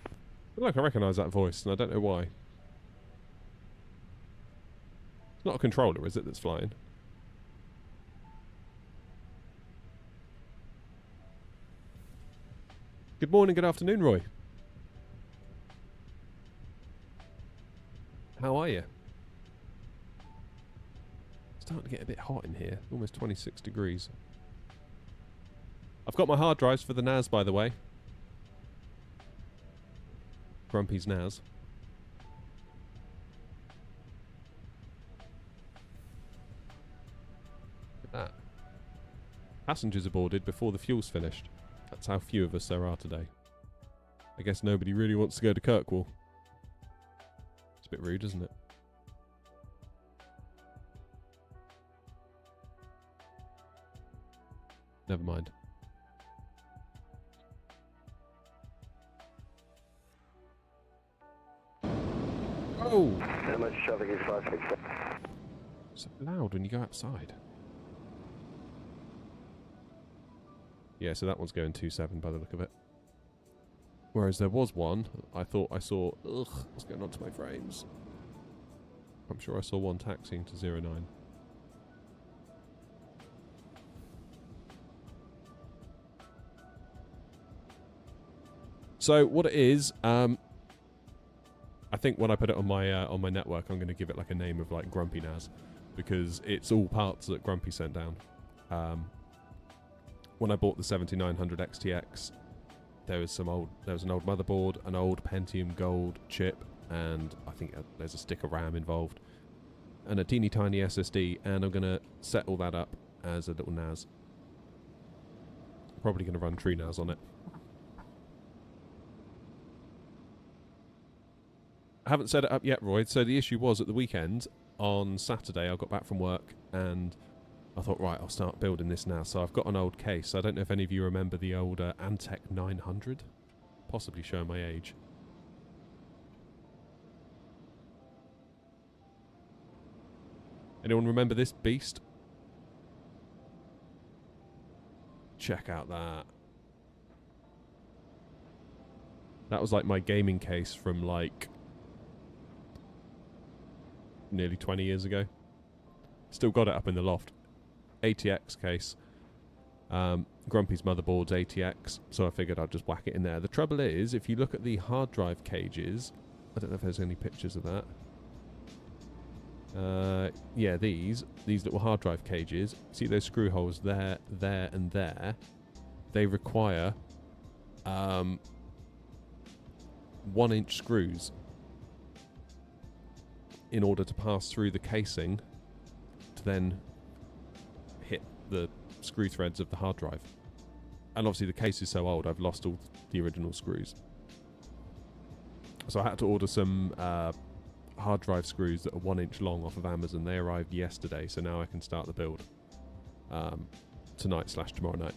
feel like I recognise that voice and I don't know why. It's not a controller, is it, that's flying? Good morning, good afternoon, Roy. How are you? Starting to get a bit hot in here. Almost 26 degrees. I've got my hard drives for the NAS, by the way. Grumpy's NAS. Look at that. Passengers aboarded before the fuel's finished. That's how few of us there are today. I guess nobody really wants to go to Kirkwall. It's a bit rude, isn't it? Never mind. Oh! How much traffic is 567? So loud when you go outside. Yeah, so that one's going 27 by the look of it. Whereas there was one, I thought I saw... Ugh, what's going on to my frames? I'm sure I saw one taxiing to 09. So what it is, I think when I put it on my network, I'm going to give it like a name of like Grumpy NAS, because it's all parts that Grumpy sent down. When I bought the 7900 XTX, there was an old motherboard, an old Pentium Gold chip, and I think there's a stick of RAM involved, and a teeny tiny SSD, and I'm going to set all that up as a little NAS. Probably going to run TrueNAS on it. I haven't set it up yet, Roy. So the issue was at the weekend, on Saturday, I got back from work and I thought, right, I'll start building this now. So I've got an old case. I don't know if any of you remember the old Antec 900. Possibly showing my age. Anyone remember this beast? Check out that. That was like my gaming case from like... nearly 20 years ago. Still got it up in the loft. ATX case. Grumpy's motherboard's ATX, so I figured I'd just whack it in there. The trouble is, if you look at the hard drive cages, I don't know if there's any pictures of that. Yeah, these little hard drive cages, see those screw holes there, there and there? They require 1-inch screws in order to pass through the casing to then hit the screw threads of the hard drive. And obviously the case is so old, I've lost all the original screws. So I had to order some hard drive screws that are 1-inch long off of Amazon. They arrived yesterday, so now I can start the build tonight/tomorrow night.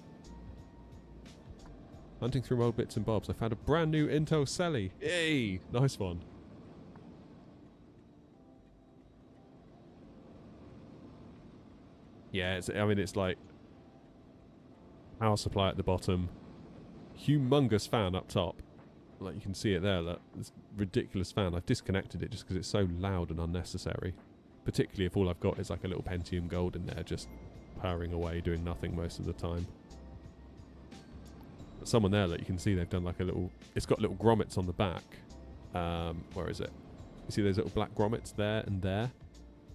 Hunting through old bits and bobs, I found a brand new Intel Celly. Yay! Nice one. Yeah, it's like power supply at the bottom, humongous fan up top. Like you can see it there, this ridiculous fan. I've disconnected it just because it's so loud and unnecessary. particularly if all I've got is like a little Pentium Gold in there just powering away, doing nothing most of the time. But someone there that you can see they've done like a little, it's got little grommets on the back. Where is it? You see those little black grommets there and there?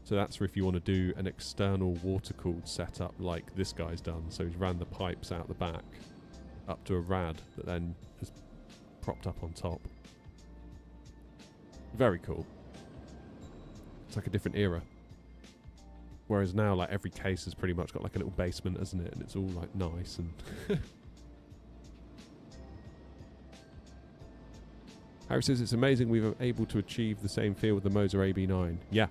So that's for if you want to do an external water-cooled setup like this guy's done. So he's ran the pipes out the back up to a rad that then is propped up on top. Very cool. It's like a different era. Whereas now, like, every case has pretty much got like a little basement, hasn't it? And it's all like nice and... Harry says it's amazing we were able to achieve the same feel with the Moser AB9. Yeah.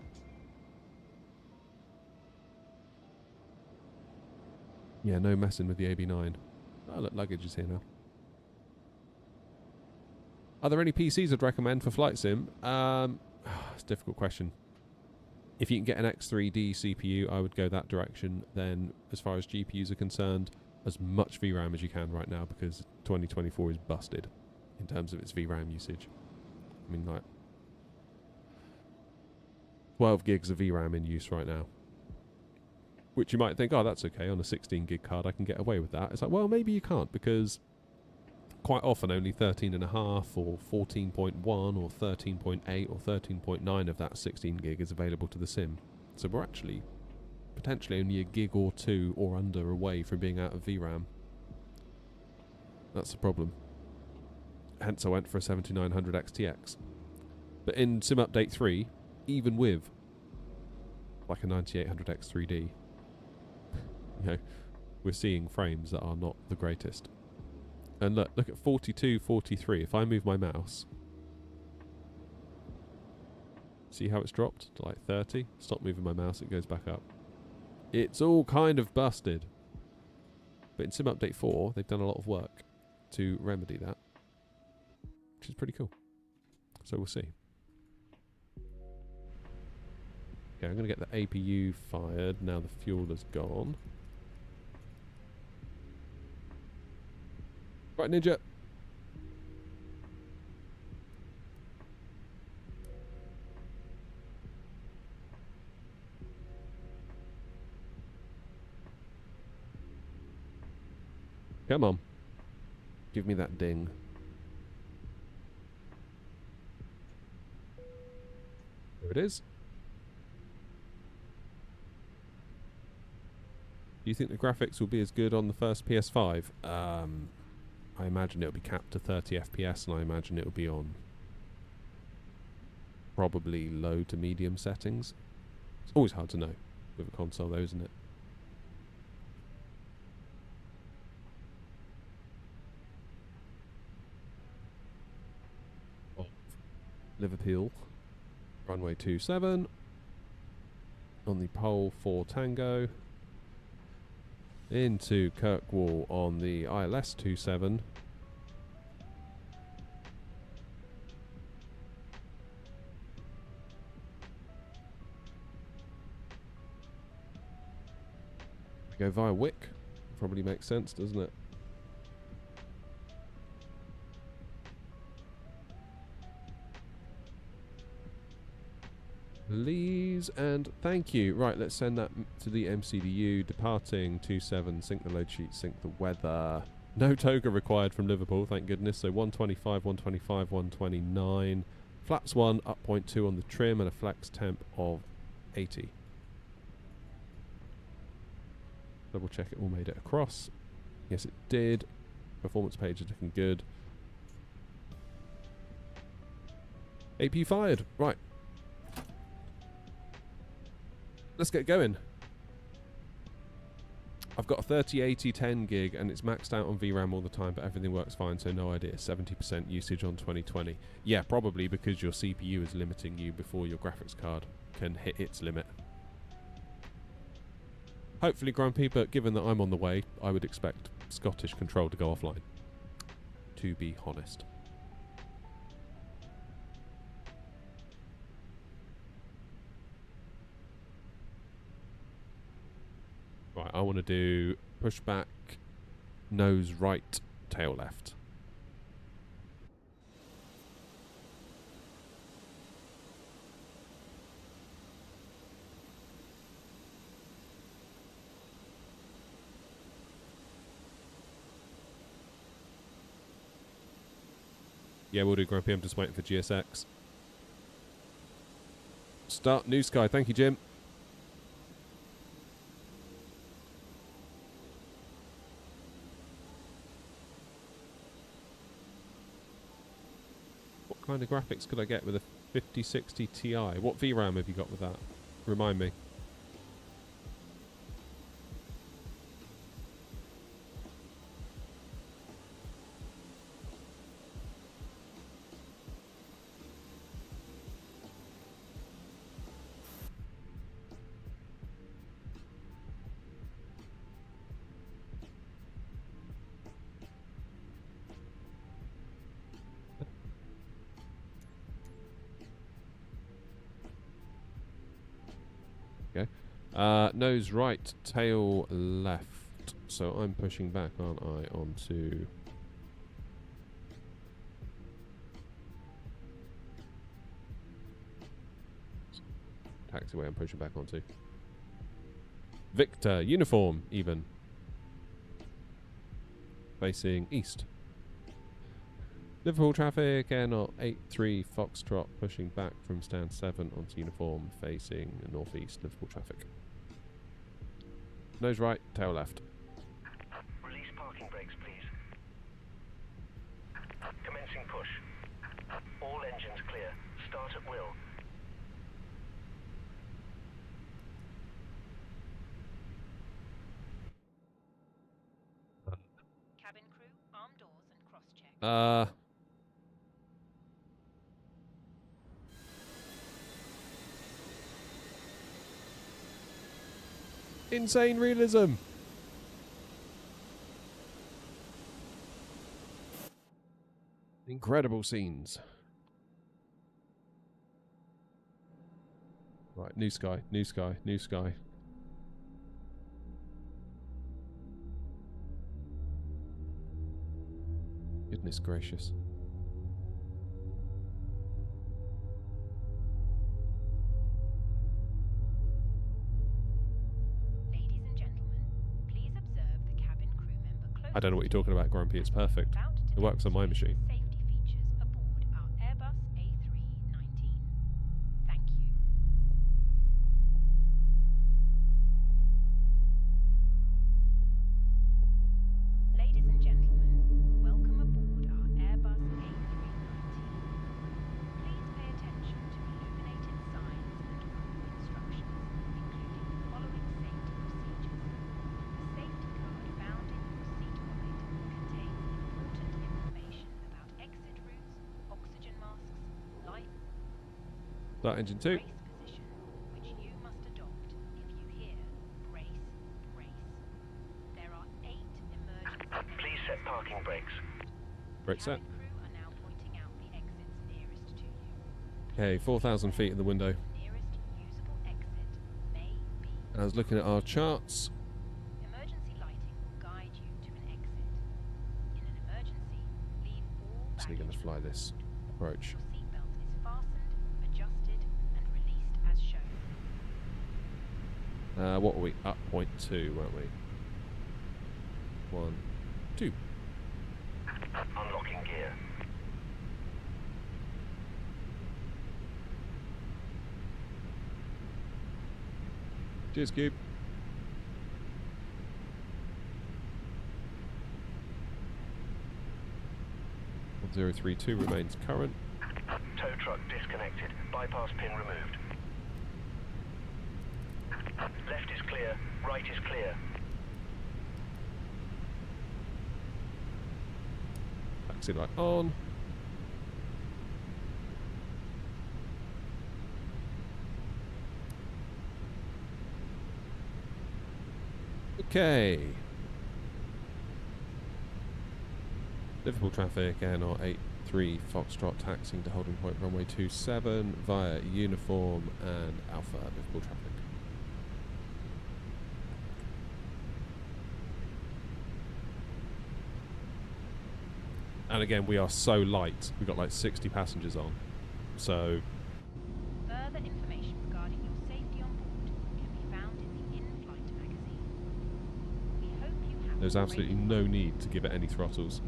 Yeah, no messing with the AB9. Oh, look, luggage is here now. Are there any PCs I'd recommend for flight sim? It's a difficult question. If you can get an X3D CPU, I would go that direction. Then, as far as GPUs are concerned, as much VRAM as you can right now, because 2024 is busted in terms of its VRAM usage. I mean, like 12 gigs of VRAM in use right now. Which you might think, oh, that's okay, on a 16 gig card I can get away with that. It's like, well, maybe you can't, because quite often only 13.5 or 14.1 or 13.8 or 13.9 of that 16 gig is available to the sim. So we're actually potentially only a gig or two or under away from being out of VRAM. That's the problem. Hence I went for a 7900 XTX. But in Sim Update 3, even with like a 9800 X3D, you know, we're seeing frames that are not the greatest. And look at 42, 43. If I move my mouse, see how it's dropped to like 30? Stop moving my mouse, it goes back up. It's all kind of busted. But in Sim Update 4, they've done a lot of work to remedy that, which is pretty cool. So we'll see. Okay, I'm going to get the APU fired now the fuel is gone. Right, Ninja. Come on. Give me that ding. There it is. Do you think the graphics will be as good on the first PS5? I imagine it'll be capped to 30 FPS, and I imagine it'll be on probably low to medium settings. It's always hard to know with a console though, isn't it? Liverpool, runway 27, on the pole for Tango, into Kirkwall on the ILS 27, go via Wick, probably makes sense, doesn't it? Please and thank you. Right, let's send that to the MCDU. Departing 27, sync the load sheet, sync the weather. No toga required from Liverpool, thank goodness. So 125, 125, 129. Flaps 1, up 0.2 on the trim, and a flex temp of 80. Double check it all made it across. Yes, it did. Performance page is looking good. AP fired. Right. Let's get going. I've got a 3080 10 gig and it's maxed out on VRAM all the time, but everything works fine, so no idea. 70% usage on 2020. Yeah, probably because your CPU is limiting you before your graphics card can hit its limit. Hopefully grumpy, but given that I'm on the way, I would expect Scottish Control to go offline, to be honest. Right, I want to do push back, nose right, tail left. Yeah, we'll do Grumpy. I'm just waiting for GSX. Start New Sky. Thank you, Jim. What kind of graphics could I get with a 5060 Ti? What VRAM have you got with that? Remind me. Nose right, tail left. So I'm pushing back, aren't I, onto... Taxiway I'm pushing back onto. Victor, uniform, even. Facing east. Liverpool traffic, Air 83 Foxtrot, pushing back from stand 7 onto uniform, facing northeast, Liverpool traffic. Nose right, tail left. Release parking brakes, please. Commencing push. All engines clear. Start at will. Cabin crew, arm doors and cross-check. Insane realism. Incredible scenes. Right, new sky, new sky, new sky. Goodness gracious. Ladies and gentlemen, please observe the cabin crew member closely. I don't know what you're talking about, Grumpy. It's perfect. About to It works on my machine. demonstrate Safety features aboard our Airbus A319. Thank you. Ladies and gentlemen, welcome aboard our Airbus A319. Please pay attention to illuminated signs and crew instructions, including the following safety procedures. The safety card found in your seat pocket contains important information about exit routes, oxygen masks, life Start engine 2. brace position, which you must adopt if you hear brace, brace. There are 8 emergency Please set parking brakes. Brake set. cabin crew are now pointing out the exits nearest to you. Okay, 4,000 feet in the window. The nearest usable exit may be. I was looking at our charts. Emergency lighting will guide you to an exit. In an emergency, leave all So you're going to baggage fly this approach. Your seatbelt is fastened, adjusted, and released as shown. What were we? Up 0.2, weren't we? 1, 2. Unlocking gear. Cheers, Cube. 1032 remains current. Tow truck disconnected. Bypass pin removed. Left is clear. Right is clear. Taxi light on. Okay. Liverpool traffic, NR 83 Foxtrot taxiing to holding point runway 27 via uniform and Alpha Liverpool traffic. And again, we are so light. We've got like 60 passengers on. So Further information regarding your safety on board can be found in the in-flight magazine. We hope you have there's a absolutely great no flight. need to give it any throttles.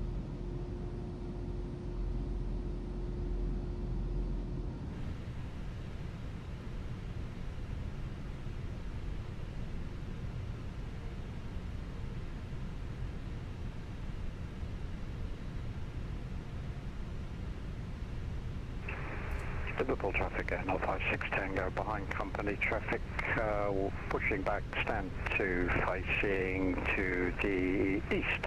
Liverpool traffic, not 56 Tango, behind company traffic, pushing back, stand 2, facing to the east.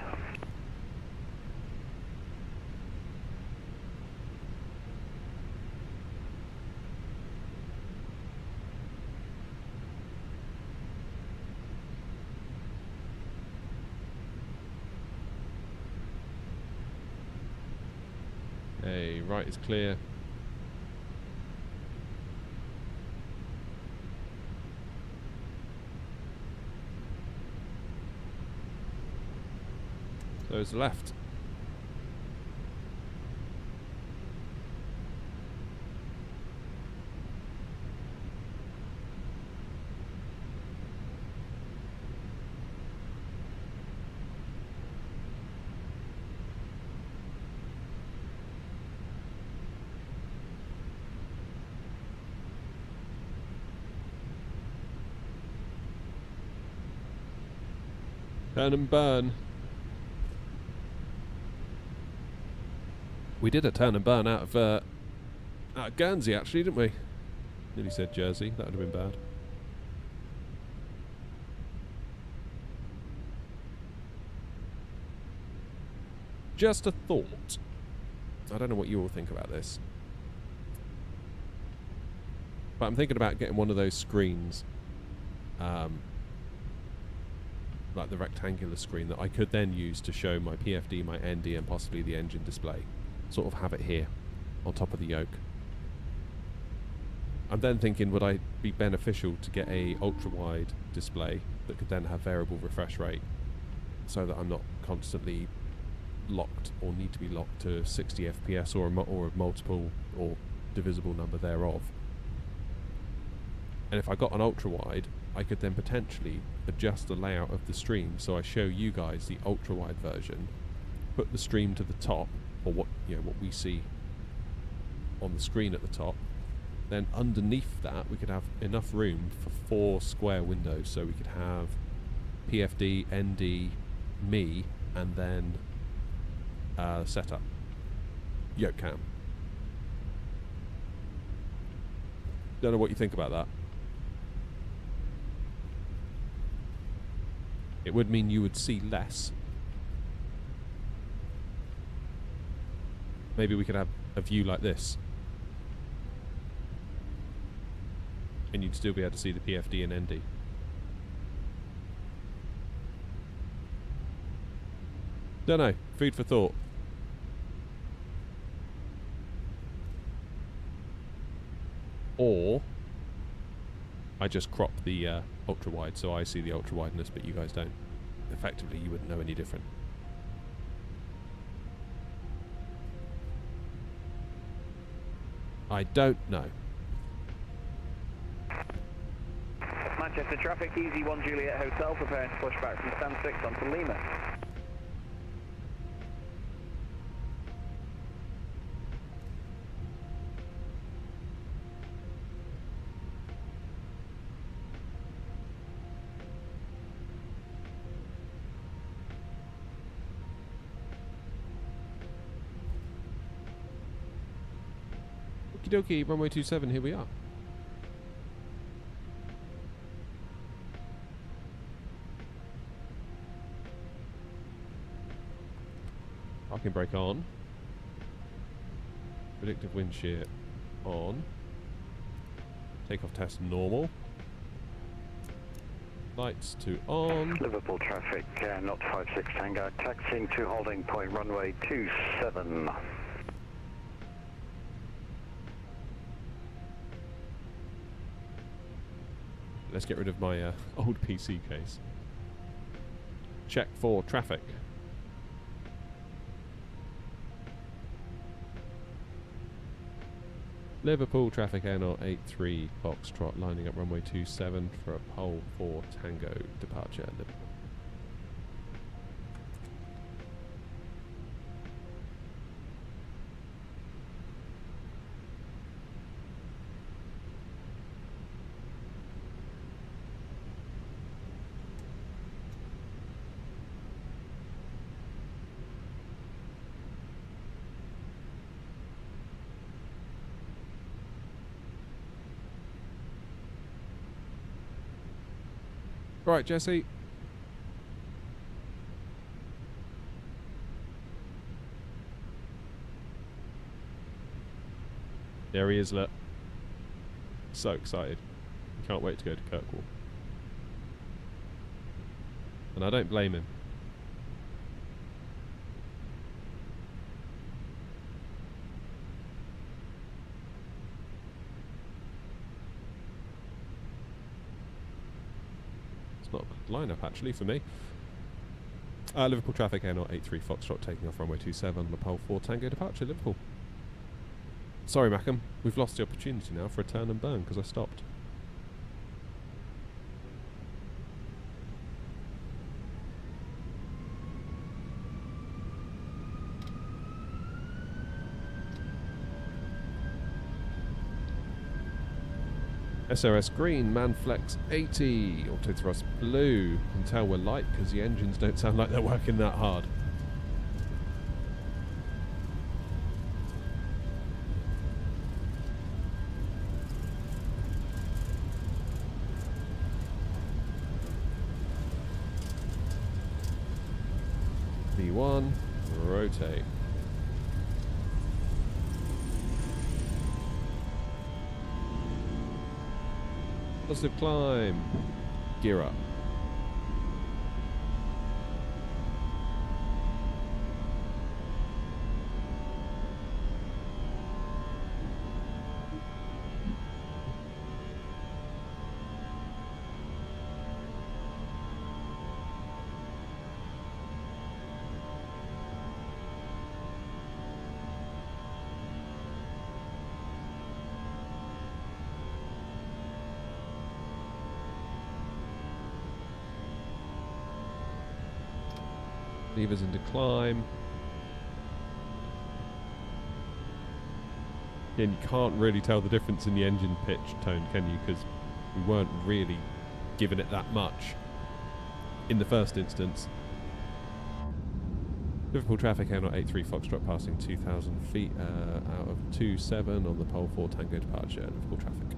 Okay, right is clear. So it's left. Turn and burn. We did a turn and burn out of Guernsey, actually, didn't we? Nearly said Jersey. That would have been bad. Just a thought. I don't know what you all think about this, but I'm thinking about getting one of those screens, like the rectangular screen that I could then use to show my PFD, my ND, and possibly the engine display. Sort of have it here on top of the yoke. I'm then thinking, would I be beneficial to get a ultra-wide display that could then have variable refresh rate, so that I'm not constantly locked or need to be locked to 60 FPS or a multiple or divisible number thereof. And if I got an ultra-wide, I could then potentially adjust the layout of the stream so I show you guys the ultra-wide version, put the stream to the top, or what we see on the screen at the top. Then underneath that we could have enough room for 4 square windows, so we could have PFD, ND, me, and then setup, yoke cam. Don't know what you think about that. It would mean you would see less. Maybe we could have a view like this, and you'd still be able to see the PFD and ND. Don't know. Food for thought. Or I just crop the ultra wide so I see the ultra wideness but you guys don't. Effectively you wouldn't know any different. I don't know. Manchester traffic, Easy 1 Juliet Hotel, preparing to push back from stand 6 onto Lima. Okie dokie, runway 27, here we are. Parking brake on. Predictive wind shear on. Takeoff test normal. Lights to on. Liverpool traffic, not 56 Tango, taxiing to holding point runway 27. Let's get rid of my old PC case. Check for traffic. Liverpool traffic Air83 Foxtrot lining up runway 27 for a pole 4 Tango departure Liverpool. Right, Jesse. There he is, look. So excited. Can't wait to go to Kirkwall. And I don't blame him. It's not a good lineup actually for me. Liverpool traffic, A0 83 Foxtrot taking off runway 27 on the pole 4 Tango departure, Liverpool. Sorry, Mackham, we've lost the opportunity now for a turn and burn because I stopped. SRS green, Manflex 80, auto thrust blue. You can tell we're light because the engines don't sound like they're working that hard. V1, rotate. Positive climb. Gear up. Levers into climb. Again, you can't really tell the difference in the engine pitch tone, can you? Because we weren't really giving it that much in the first instance. Liverpool traffic, A0 83 Foxtrot passing 2,000 feet out of 27 on the pole 4 Tango departure. Liverpool traffic.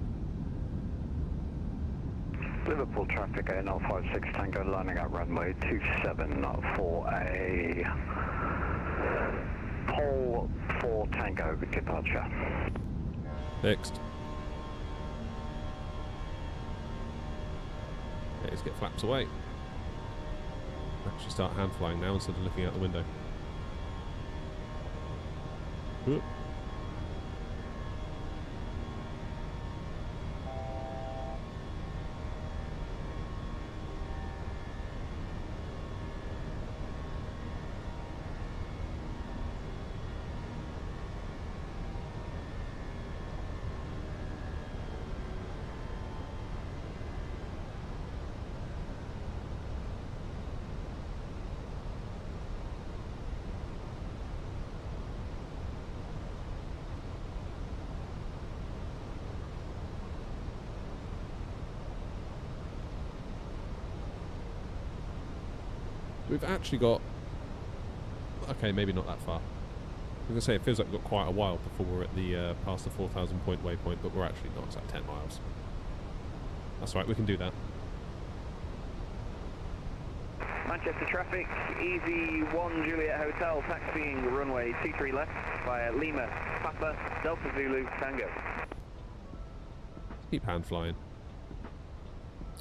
Liverpool traffic, A056 Tango lining up runway 27 for a pole 4 Tango departure. Fixed. Okay, let's get flaps away. Actually start hand flying now instead of looking out the window. Whoop. We've actually got... Okay, maybe not that far. I was going to say, it feels like we've got quite a while before we're at the past the 4,000 point waypoint, but we're actually not. It's like 10 miles. That's right, we can do that. Manchester traffic, Easy 1 Juliet Hotel, taxiing runway 23 left via Lima, Papa, Delta Zulu, Tango. Keep hand flying.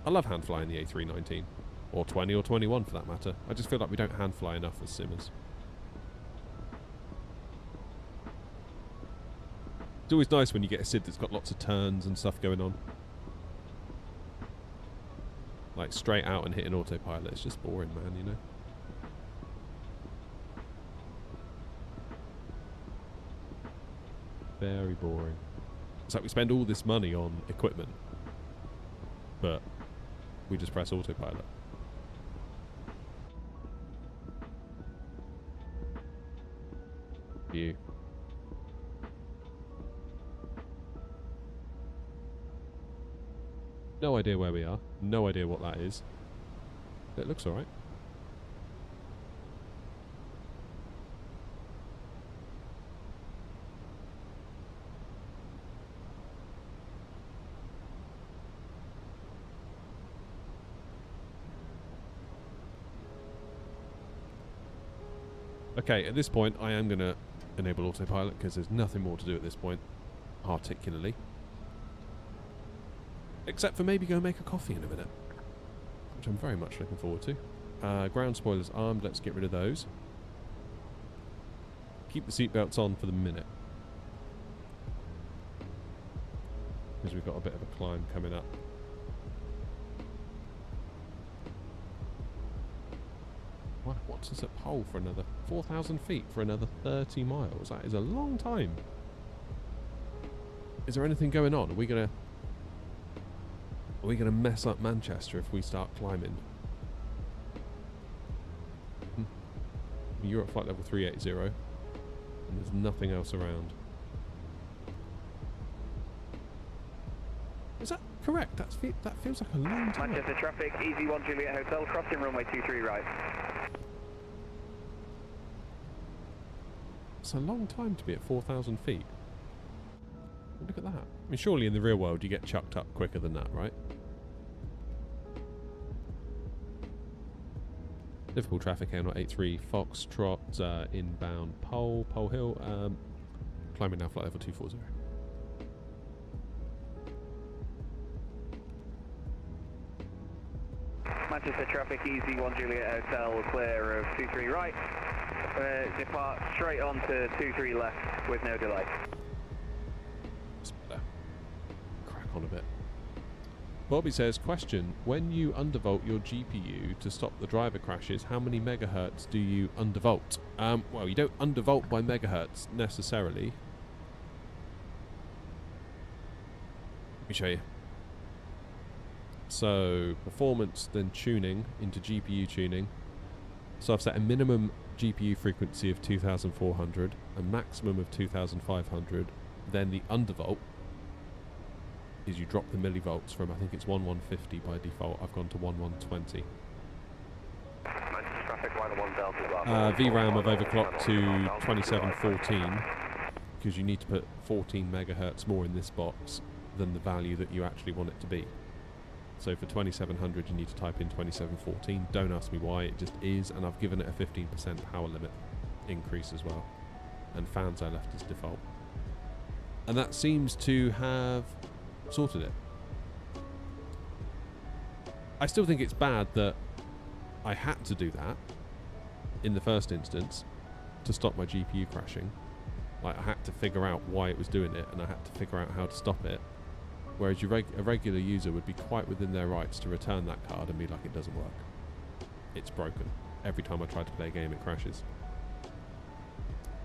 I love hand flying the A319. Or 20 or 21 for that matter. I just feel like we don't hand fly enough as simmers. It's always nice when you get a SID that's got lots of turns and stuff going on. Like straight out and hitting autopilot. It's just boring, man, you know? Very boring. It's like we spend all this money on equipment, but we just press autopilot. View. No idea where we are. No idea what that is. It looks alright. Okay, at this point, I am going to enable autopilot because there's nothing more to do at this point, particularly. Except for maybe go make a coffee in a minute, which I'm very much looking forward to. Ground spoilers armed, let's get rid of those. Keep the seatbelts on for the minute, because we've got a bit of a climb coming up. What's this at pole for another 4,000 feet for another 30 miles? That is a long time. Is there anything going on? Are we gonna mess up Manchester if we start climbing? You're at flight level 380, and there's nothing else around. Is that correct? That feels like a long time. Manchester traffic, Easy 1 Juliet Hotel, crossing runway 23 right. It's a long time to be at 4,000 feet. Look at that. I mean, surely in the real world you get chucked up quicker than that, right? Liverpool traffic, A319 Foxtrot, inbound Pole Hill, climbing now flight level 240. Manchester traffic, Easy 1 Juliet Hotel, clear of 23 right. Depart straight on to 23 left with no delay. That's better. Crack on a bit. Bobby says, question, when you undervolt your GPU to stop the driver crashes, how many megahertz do you undervolt? Well, you don't undervolt by megahertz necessarily. Let me show you. So, performance, then tuning into GPU tuning. So I've set a minimum GPU frequency of 2,400, a maximum of 2,500. Then the undervolt is you drop the millivolts from, I think it's 1150 by default. I've gone to 1120. VRAM I've overclocked to 2714 because you need to put 14 megahertz more in this box than the value that you actually want it to be. So for 2700 you need to type in 2714. Don't ask me why, it just is, and I've given it a 15% power limit increase as well. And fans I left as default. And that seems to have sorted it. I still think it's bad that I had to do that in the first instance to stop my GPU crashing. Like, I had to figure out why it was doing it, and I had to figure out how to stop it. Whereas a regular user would be quite within their rights to return that card and be like, it doesn't work. It's broken. Every time I try to play a game, it crashes.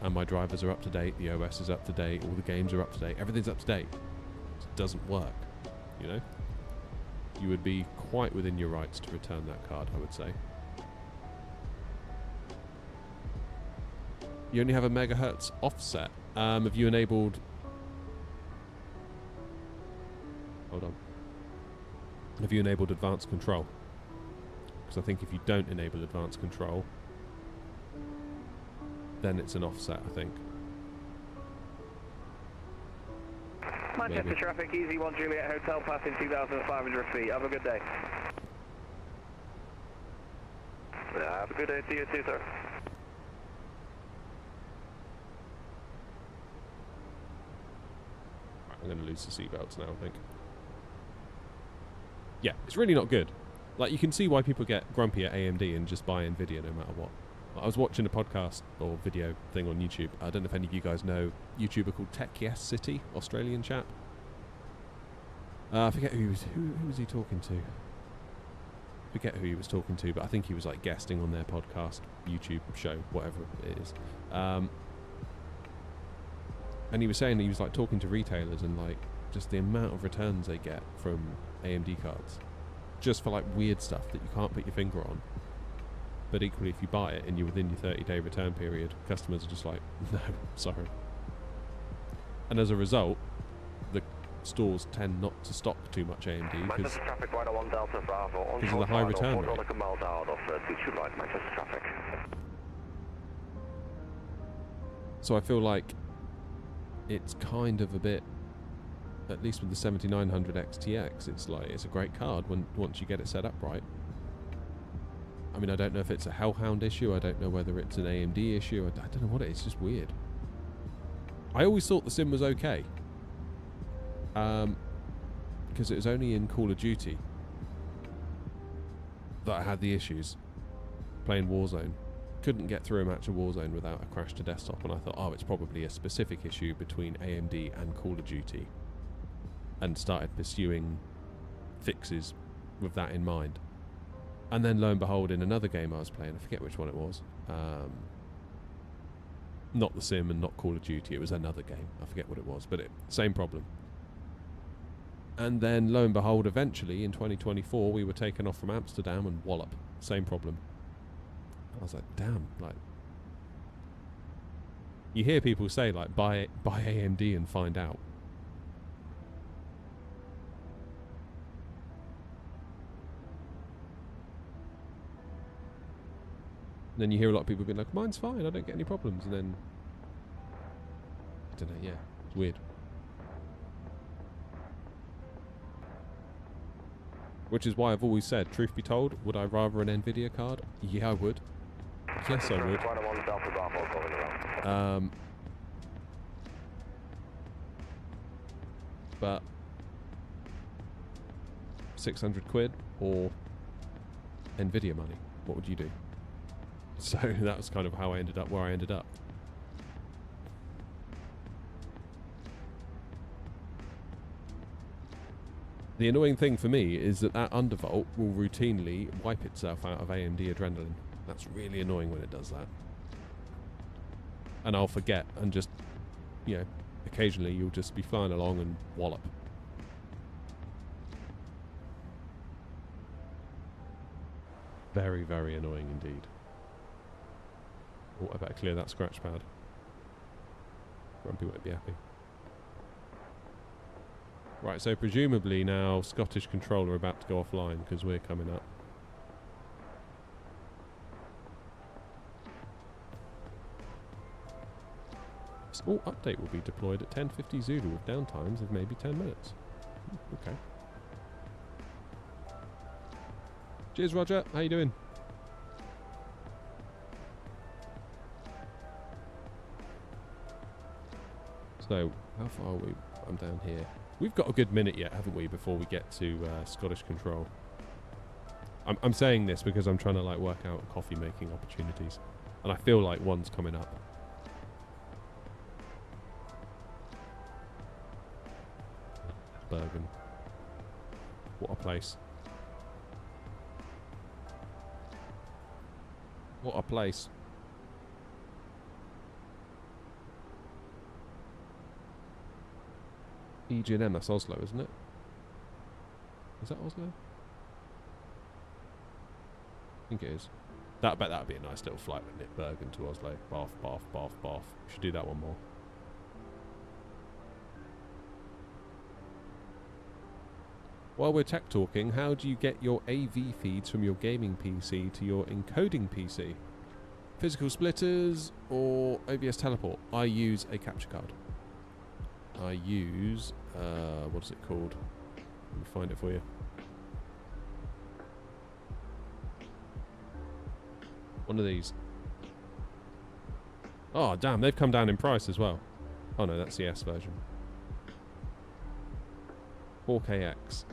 And my drivers are up to date, the OS is up to date, all the games are up to date, everything's up to date. It doesn't work, you know? You would be quite within your rights to return that card, I would say. You only have a megahertz offset. Have you enabled... Hold on. Have you enabled advanced control? Because I think if you don't enable advanced control, then it's an offset, I think. Manchester Maybe. traffic, Easy 1 Juliet Hotel, passing 2,500 feet. Have a good day. Yeah, have a good day to you too, sir. Right, I'm going to lose the seatbelts now, I think. Yeah, it's really not good. Like, you can see why people get grumpy at AMD and just buy NVIDIA no matter what. I was watching a podcast or video thing on YouTube. I don't know if any of you guys know a YouTuber called Tech Yes City, Australian chap. I forget who was he talking to. Forget who he was talking to, but I think he was like guesting on their podcast, YouTube show, whatever it is. And he was saying he was like talking to retailers and like just the amount of returns they get from AMD cards, just for like weird stuff that you can't put your finger on. But equally, if you buy it and you're within your 30-day return period, customers are just like, no, sorry. And as a result, the stores tend not to stock too much AMD because traffic, right on Delta Bravo, on of the high return rate. mile down off Beachwood right, Manchester traffic. So I feel like it's kind of a bit, at least with the 7900 XTX, it's like, it's a great card once you get it set up right. I mean, I don't know if it's a Hellhound issue. I don't know whether it's an AMD issue. I don't know what it is. It's just weird. I always thought the sim was okay. Because it was only in Call of Duty that I had the issues. Playing Warzone. Couldn't get through a match of Warzone without a crash to desktop, and I thought, oh, it's probably a specific issue between AMD and Call of Duty, and started pursuing fixes with that in mind. And then lo and behold, in another game I was playing, I forget which one it was, not The Sim and not Call of Duty, it was another game, I forget what it was, but same problem. And then lo and behold, eventually in 2024 we were taken off from Amsterdam, and wallop, same problem. I was like, damn, like, you hear people say, like, buy AMD and find out. And then you hear a lot of people being like, mine's fine, I don't get any problems. And then, I don't know, yeah, it's weird. Which is why I've always said, truth be told, would I rather an Nvidia card? Yeah, I would. Yes, I would. But 600 quid or Nvidia money, what would you do? So that was kind of how I ended up where I ended up. The annoying thing for me is that undervolt will routinely wipe itself out of AMD Adrenaline. That's really annoying when it does that. And I'll forget and just, you know, occasionally you'll just be flying along and wallop. Very, very annoying indeed. Oh, I better clear that scratch pad. Grumpy won't be happy. Right, so presumably now Scottish Control are about to go offline because we're coming up. Small update will be deployed at 10:50 Zulu with downtimes of maybe 10 minutes. Okay. Cheers, Roger. How you doing? So, how far are we? I'm down here. We've got a good minute yet, haven't we, before we get to Scottish Control. I'm saying this because I'm trying to like work out coffee making opportunities, and I feel like one's coming up. Bergen. What a place. What a place. EG&M, that's Oslo, isn't it? Is that Oslo? I think it is. I bet that would be a nice little flight, wouldn't it? Bergen to Oslo. Bath, Bath, Bath, Bath. We should do that one more. While we're tech talking, how do you get your AV feeds from your gaming PC to your encoding PC? Physical splitters or OBS teleport? I use a capture card. I use, what is it called? Let me find it for you. One of these. Oh, damn, they've come down in price as well. Oh no, that's the S version. 4KX.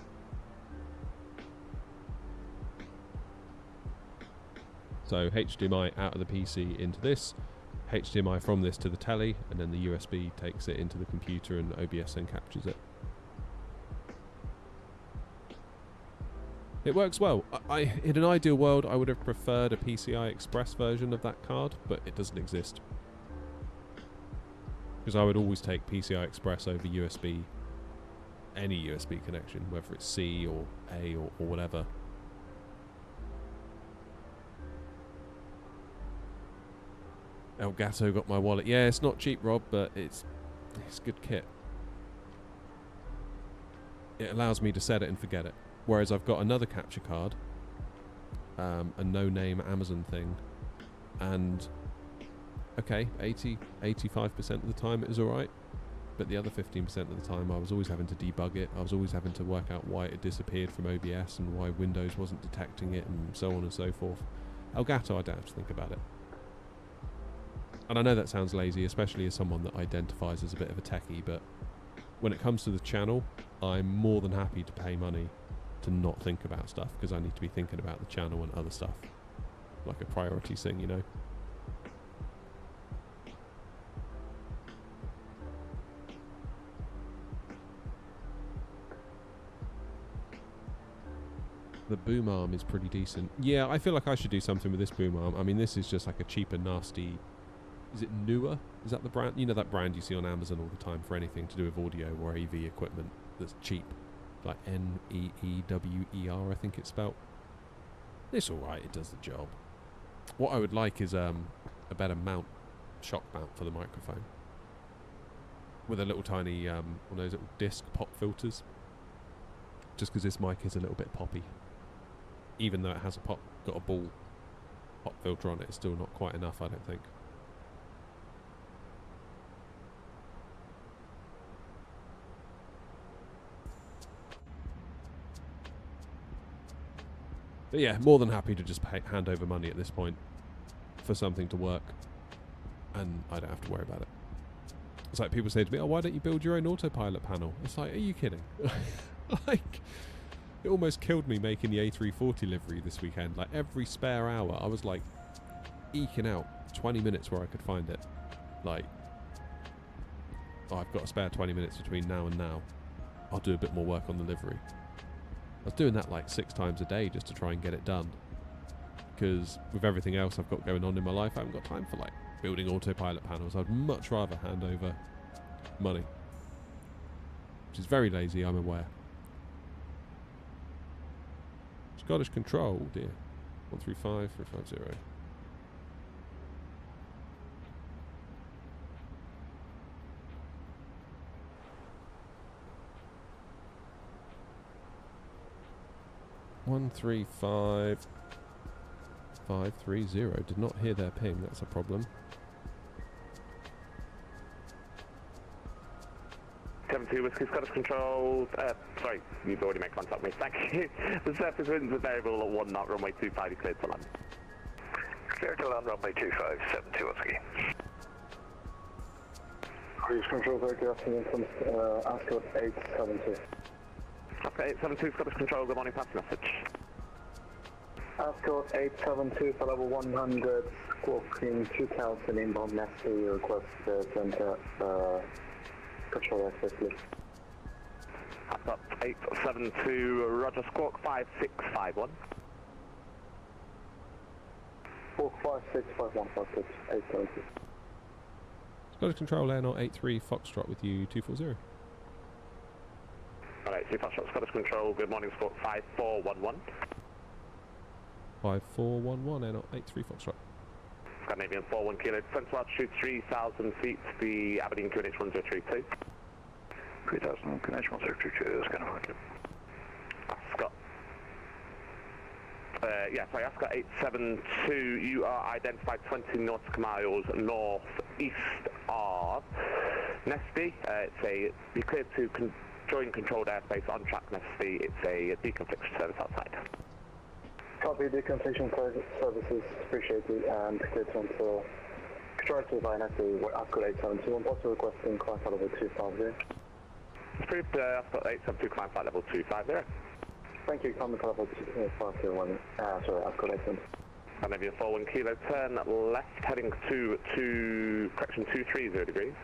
So HDMI out of the PC into this. HDMI from this to the telly, and then the USB takes it into the computer and OBS then captures it. It works well. In an ideal world, I would have preferred a PCI Express version of that card, but it doesn't exist. Because I would always take PCI Express over USB, any USB connection, whether it's C or A or whatever. Elgato got my wallet. Yeah, it's not cheap, Rob, but it's good kit. It allows me to set it and forget it. Whereas I've got another capture card, a no-name Amazon thing, and okay, 85% of the time it was alright, but the other 15% of the time I was always having to debug it. I was always having to work out why it disappeared from OBS and why Windows wasn't detecting it and so on and so forth. Elgato, I don't have to think about it. And I know that sounds lazy, especially as someone that identifies as a bit of a techie, but when it comes to the channel, I'm more than happy to pay money to not think about stuff, because I need to be thinking about the channel and other stuff. Like a priority thing, you know? The boom arm is pretty decent. Yeah, I feel like I should do something with this boom arm. I mean, this is just like a cheap and nasty... Is it Newer? Is that the brand? You know that brand you see on Amazon all the time for anything to do with audio or AV equipment that's cheap? Like Neewer, I think it's spelt. It's alright, it does the job. What I would like is a better mount, shock mount for the microphone. With a little tiny, one of those little disc pop filters. Just because this mic is a little bit poppy. Even though it has got a ball pop filter on it, it's still not quite enough, I don't think. But yeah, more than happy to just hand over money at this point for something to work, and I don't have to worry about it. It's like people say to me, oh, why don't you build your own autopilot panel? It's like, are you kidding? Like, it almost killed me making the A340 livery this weekend. Like, every spare hour, I was like eking out 20 minutes where I could find it. Like, oh, I've got a spare 20 minutes between now and now. I'll do a bit more work on the livery. I was doing that like 6 times a day just to try and get it done. Because with everything else I've got going on in my life, I haven't got time for like building autopilot panels. I'd much rather hand over money. Which is very lazy, I'm aware. Scottish Control, dear. 135 350. One 35530. Did not hear their ping. That's a problem. 72 Whiskey Scottish Control. Sorry, you've already made contact with me. Thank you. The surface winds are variable at 1 knot, runway 25, you cleared to land. Clear to land, runway 25, 72 Whiskey. Cruise control, very good afternoon from Ascot 872. Okay, 872 Scottish Control, good morning, pass message. Ascot 872 for level 100, squawking 2000 inbound Nessie, request center control access, please. Ascot 872, Roger, squawk 5651. Squawk 5651, 872. Scottish Control, Air 83 Foxtrot with you, 240. Alright, so Foxtrot Scottish Control, good morning, squawk 5411. 5411, Air 83 Foxtrot. Scandinavian 41 kilo, central altitude 3,000 feet, the Aberdeen QNH 1032. 3000 QNH 1032, Scandinavian. Ascot. Ascot 872, you are identified 20 nautical miles northeast of Nesty. You're cleared to join controlled airspace on track Nesty. It's a deconfliction service outside. Copy, deconfliction services, appreciate it, and clear to enter control to by Nesty, Ascot 872, I'm also requesting climb flight level 250. Approved, Ascot 872, climb flight level 250. Thank you, climb flight level 251, Ascot 872. Maybe a 41 kilo, turn left, heading to correction 230 degrees.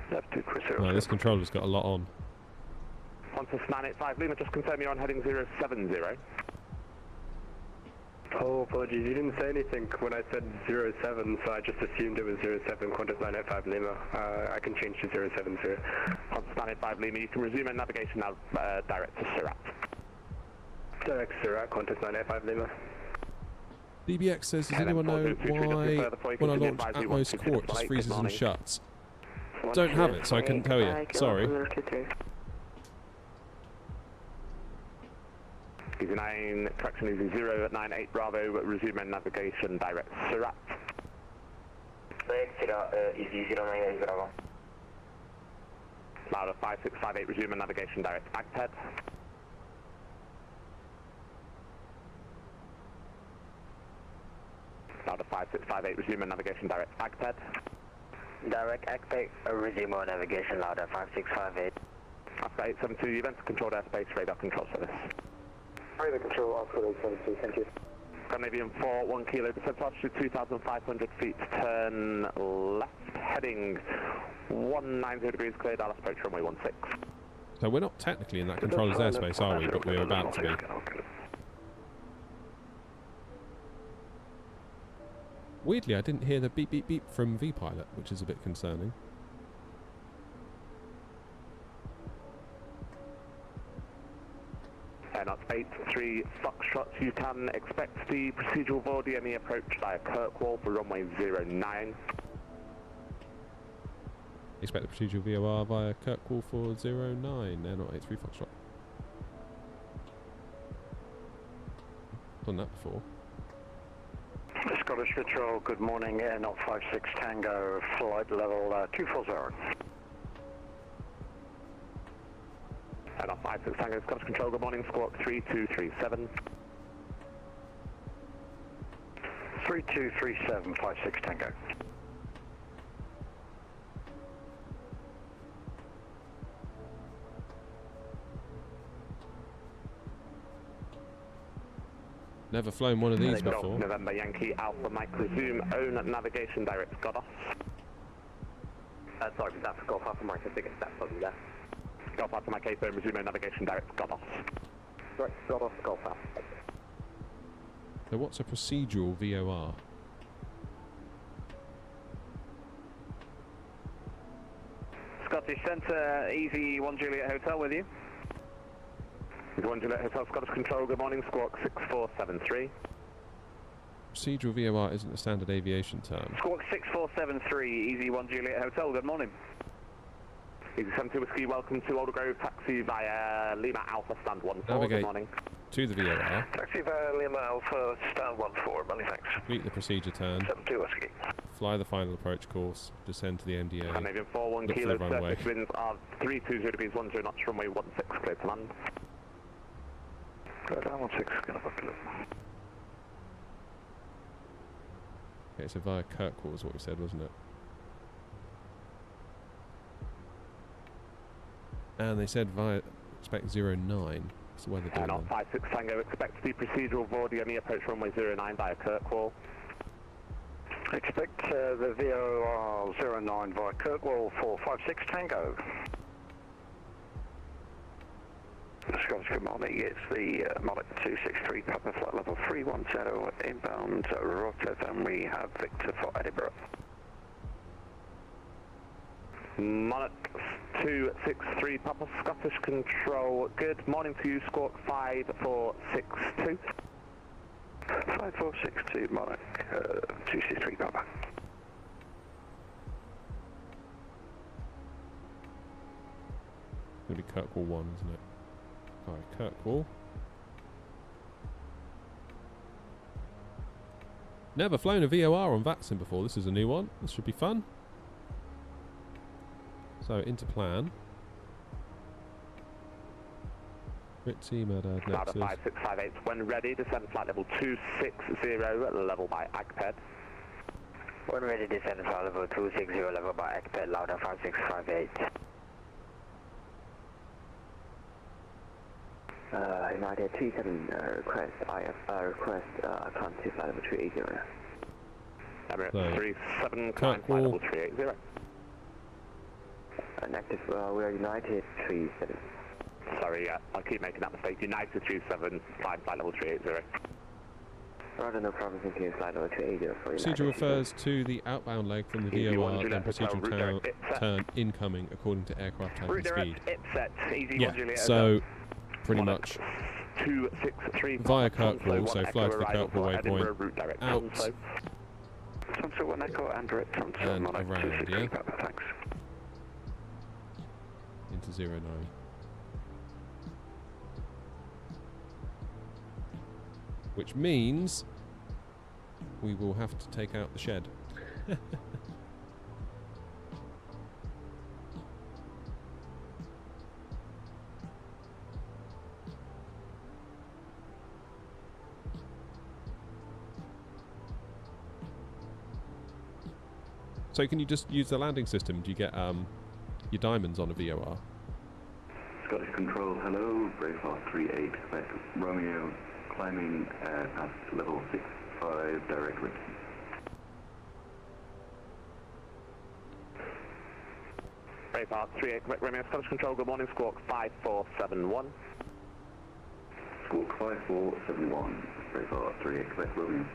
Left 230. No, this controller's got a lot on. Qantas 985 Lima, just confirm you're on heading 070. Oh, apologies, you didn't say anything when I said 07, so I just assumed it was 07, Qantas 985 Lima. I can change to 070. Qantas 985 Lima, you can resume in navigation now, direct to Surat. Direct Surat, Qantas 985 Lima. DBX says, does anyone know why when I launch Atmos Core it just freezes and shuts? Don't have it, so I couldn't tell you. Sorry. Easy 9, correction Easy 098 Bravo, resume in navigation direct Surat. Easy 098 Bravo. Louder 5658, resume in navigation direct Baghdad. Louder 5658, resume on navigation direct Agped. Direct Agped, resume on navigation louder 5658. Oscar 872, you've entered controlled airspace, radar control service. Radar control, Oscar 872, thank you. Scandinavian 4, 1 kilo, descent altitude 2,500 feet, turn left, heading 190 degrees, clear, Dallas approach runway 16. So we're not technically in that controller's airspace, are we? But we're about to be. Weirdly, I didn't hear the beep beep beep from V-Pilot, which is a bit concerning. Not 83 Foxtrot, you can expect the procedural VOR-DME approach via Kirkwall for runway 09. Expect the procedural VOR via Kirkwall for 09. They're not 83 Foxtrot. Done that before. Scottish Control, good morning, Air 056 Tango, flight level 240. And off 56 Tango, Scottish Control, good morning, squawk 3237. 3237, 56 Tango. Never flown one of these Golf before. November Yankee Alpha Mike, resume own navigation direct Godos. Sorry, that's Golf Alpha Mike, I think it's that probably there. Golf Alpha Mike 8, resume own navigation direct Godos. Right, Godos, Golf Alpha. So what's a procedural VOR? Scottish Centre, Easy 1 Juliet Hotel with you. Easy 1 Juliet Hotel, Scottish Control, good morning, squawk 6473. Procedural VOR isn't a standard aviation term. Squawk 6473, Easy 1 Juliet Hotel, good morning. Easy 72 Whiskey, welcome to Alder Grove, taxi via Lima Alpha Stand 14, Navigate good morning. to the VOR. Taxi via Lima Alpha, stand 14, many thanks. Complete the procedure turn. 72 Whiskey. Fly the final approach course. Descend to the MDA. Scandinavian 4, 1 Look for kilo, the runway. surface winds are 320 degrees, 10 knots, runway 16, clear to land. Go down 16, gonna book it. Okay, so via Kirkwall is what we said, wasn't it? And they said via expect 09. That's the way they're doing And on that. 56 Tango, expect the procedural VOR-DME approach runway 09 via Kirkwall. Expect the VOR 09 via Kirkwall for 56 Tango. Scottish, good morning. It's the Monarch 263 Papa flight level 310 inbound Rotterdam. We have Victor for Edinburgh. Monarch 263 Papa Scottish Control, good morning to you, squawk 5462. 5462 Monarch 263 Papa. It's going to be Kirkwall 1, isn't it? Alright, Kirkwall. Never flown a VOR on Vatsin before. This is a new one. This should be fun. So, into plan. Ritzy, Murdad, Louder Nexus. 5658, when ready, descend flight level 260, level by Agped. When ready, descend flight level 260, level by Agped, louder 5658. United 37 request request climb to flight level 380. Emirates So, 37, climb flight level 380. Active, we are United 37. Sorry, I keep making that mistake. United 37, climb flight level 380. Rather no problem, thank you, flight level 380 for United. Procedure refers to the outbound leg from the Easy VOR, 1 then Juliet Hotel, procedural route direct, turn incoming according to aircraft type Route and speed. direct, IPSET, Easy 1 Yeah, Juliet so Hotel. pretty much 263 via Papa, Kirkwall, Tonso, so 1 fly to Echo the arrival Kirkwall for Edinburgh, waypoint, route direct, out Tonso. Tonso 1 Echo and direct Tonso and Monarch around, 263 yeah? Papa, thanks. into 09. Which means we will have to take out the shed. So can you just use the landing system? Do you get your diamonds on a VOR? Scottish Control, hello, Braveheart 38, Quebec, Romeo, climbing past level 65 directly. Braveheart 38, Quebec, Romeo, Scottish Control, good morning, Squawk 5471. Squawk 5471, Braveheart 38, Quebec, Romeo.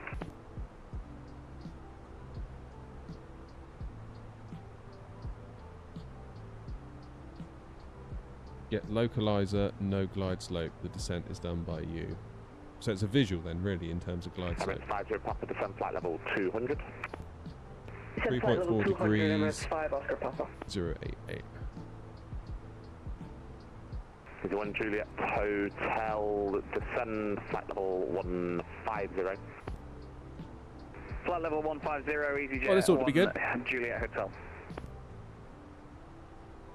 Get localizer, no glide slope. The descent is done by you. So it's a visual then, really, in terms of glide slope. MS 50 Papa, descent flight level 200. 3.4 degrees, MS5 Oscar Papa. 088. Is 1 Juliet Hotel, descend flight level 150. Flight level 150, EasyJet. Oh, this ought to be good. Juliet Hotel.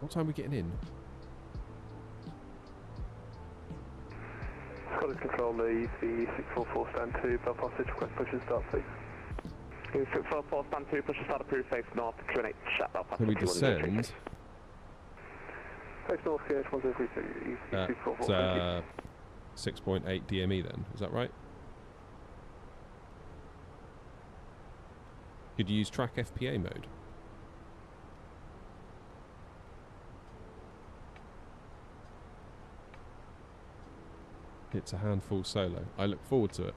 What time are we getting in? Scottish Control, the 644 stand 2, Belfast City, request push and start, please. 644 stand 2, push and start approved, face north, Q&H, shut Belfast. Can we descend? Face north, QH 1032, That's 644. 6.8 DME then, is that right? Could you use track FPA mode? It's a handful solo. I look forward to it.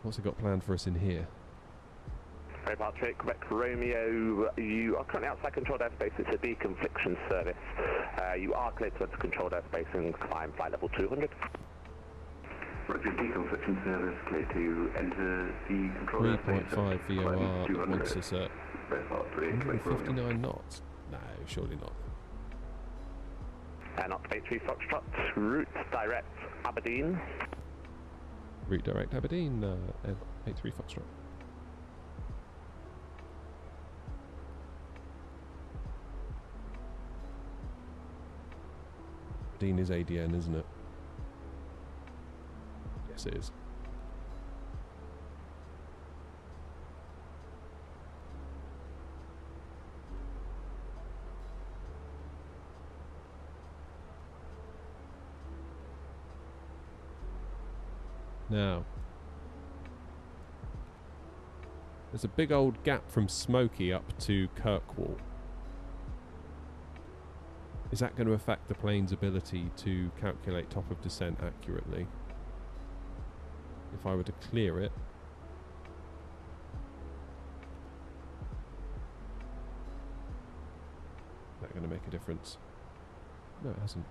What's it got planned for us in here? Braveheart 38, Quebec, Romeo, you are currently outside controlled airspace. It's a deconfliction service. You are cleared to enter controlled airspace and climb flight level 200. Roger, deconfliction service, clear to enter the control airspace. 3.5 VOR that wants us at Braveheart 38, Quebec, Romeo. 159 knots. No, surely not. Not 83 Foxtrot, route direct Aberdeen. Route direct Aberdeen, 83 Foxtrot. Aberdeen is ADN, isn't it? Yes, it is. Now, there's a big old gap from Smoky up to Kirkwall. Is that going to affect the plane's ability to calculate top of descent accurately? If I were to clear it, is that going to make a difference? No, it hasn't.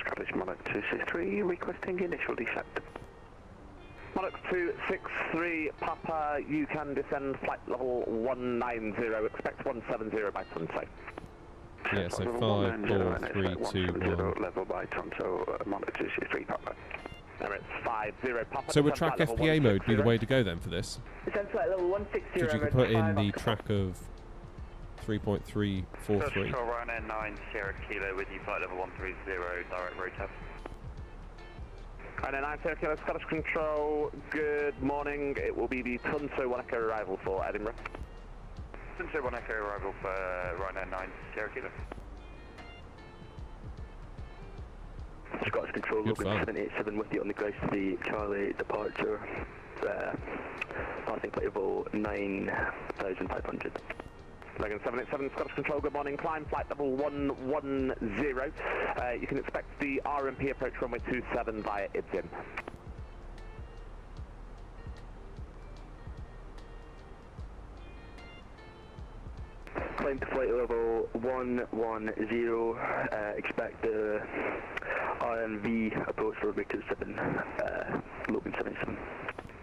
Scottish Monarch 263, requesting initial descent. Monarch 263, Papa, you can descend flight level 190, expect 170 by sunset. Yeah, so 5, 4, 3, 2, 1. Level by Tonto, Monarch 263, Papa. Emirates 50, Papa. So would track FPA mode be the way to go then for this? Descend flight level 160. Because you can put in the track of 3.343. Ryanair 9 Sierra Kilo with you, flight level 130, direct road test. Ryanair 9 Sierra Kilo, Scottish Control, good morning. It will be the Tunso 1 Echo arrival for Edinburgh. Tunso 1 Echo arrival for Ryanair 9 Sierra Kilo. Scottish Control, Logan 787 with you on the ground to the Charlie departure. Passing flight level 9,500. Logan 787, Scottish Control, good morning. Climb flight level 110. You can expect the RMP approach runway 27 via Ibzim. Climb to flight level 110, expect the RMV approach runway 27, Logan 77.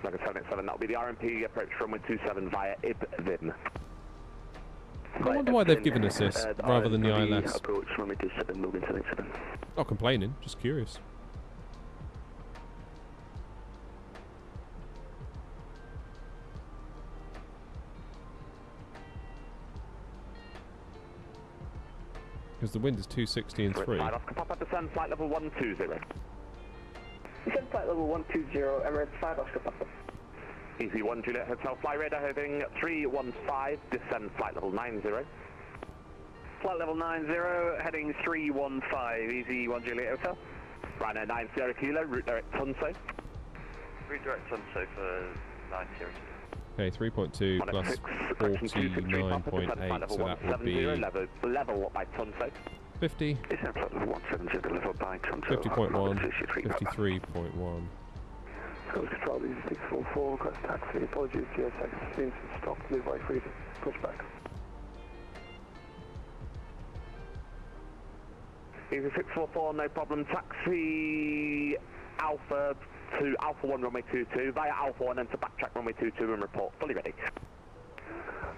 Logan 787, that will be the RMP approach runway 27 via Ibzim. I wonder why they've given us this rather than the ILS. Approach runway 27, Logan 77. Not complaining, just curious. Because the wind is 260 and 3. Flight Oscar Papa, descend flight level 120. Descend flight level 120, Emirates 5 Oscar Papa. Easy 1 Juliet Hotel, fly radar heading 315, descend flight level 90. Flight level 90, heading 315, Easy 1 Juliet Hotel. Ryanair 90 Kilo, route direct Tunso. Route direct Tunso for 90 Kilo. Okay, 3.2 plus 49.8, so that would be level by Tunso. 50. Descend flight level 170, delivered by Tonto. 50.1, 53.1. Coast Control, these 644, request taxi, apologies, GSX seems to stop, move by free to push back. Easy 644, no problem, taxi Alpha to Alpha 1 runway 22, via Alpha 1 and to backtrack runway 22 and report, fully ready.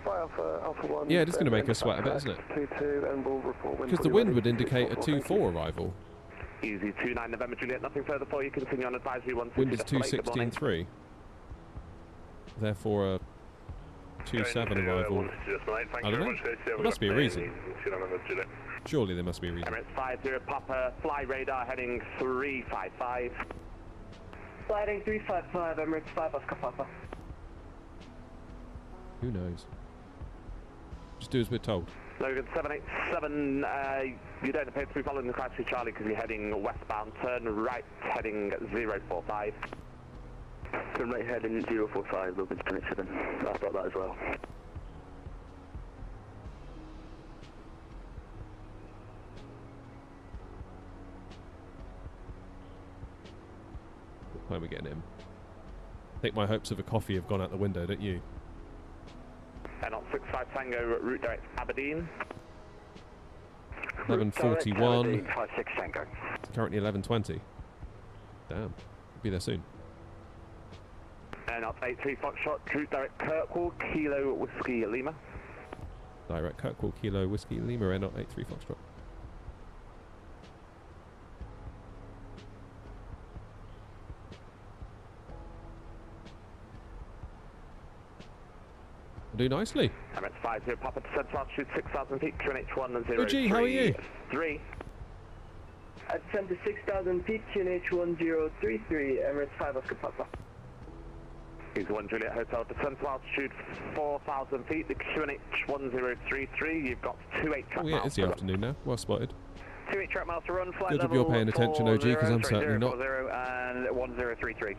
By Alpha 1. Yeah, it is going to make us sweat a bit, isn't it? 22 and we'll report when Because the wind would indicate a 2-4 arrival. Easy 29 November Juliet, nothing further for you, continue on advisory 1. Wind is 260 and 3. Therefore a 2-7 arrival. I don't know. There must be a reason. Surely there must be a reason. Emirates 50 Papa, fly radar heading 355. Sliding 355, Emirates 5 Oscar Papa. Who knows? Just do as we're told. Logan 787, you don't appear to be following the Chrysler Charlie because you're heading westbound, turn right heading 045. Turn right heading 045, Logan 787, I've got that as well. When we're getting him. I think my hopes of a coffee have gone out the window, don't you? And on 65 Tango, route direct Aberdeen. 11:41. 56 Tango. It's currently 11:20. Damn, we'll be there soon. And up 83 Foxtrot, route direct Kirkwall, Kilo Whiskey Lima. Direct Kirkwall, Kilo Whiskey Lima, N 83 Foxtrot. Do nicely. Emirates 50 Papa descent to altitude 6,000 feet, QNH1 and 0. Oh gee, how are you? 3. Ascend to 6,000 feet, QNH1033, Emirates 5 Oscar Papa. Here's 1 Juliet Hotel, descent to altitude 4,000 feet, the QNH1033, you've got 28 track Oh yeah, it's the afternoon now. Well spotted. 28 track miles to run, flight Good job level you're paying attention, OG, because I'm certainly not. 040 and 1033.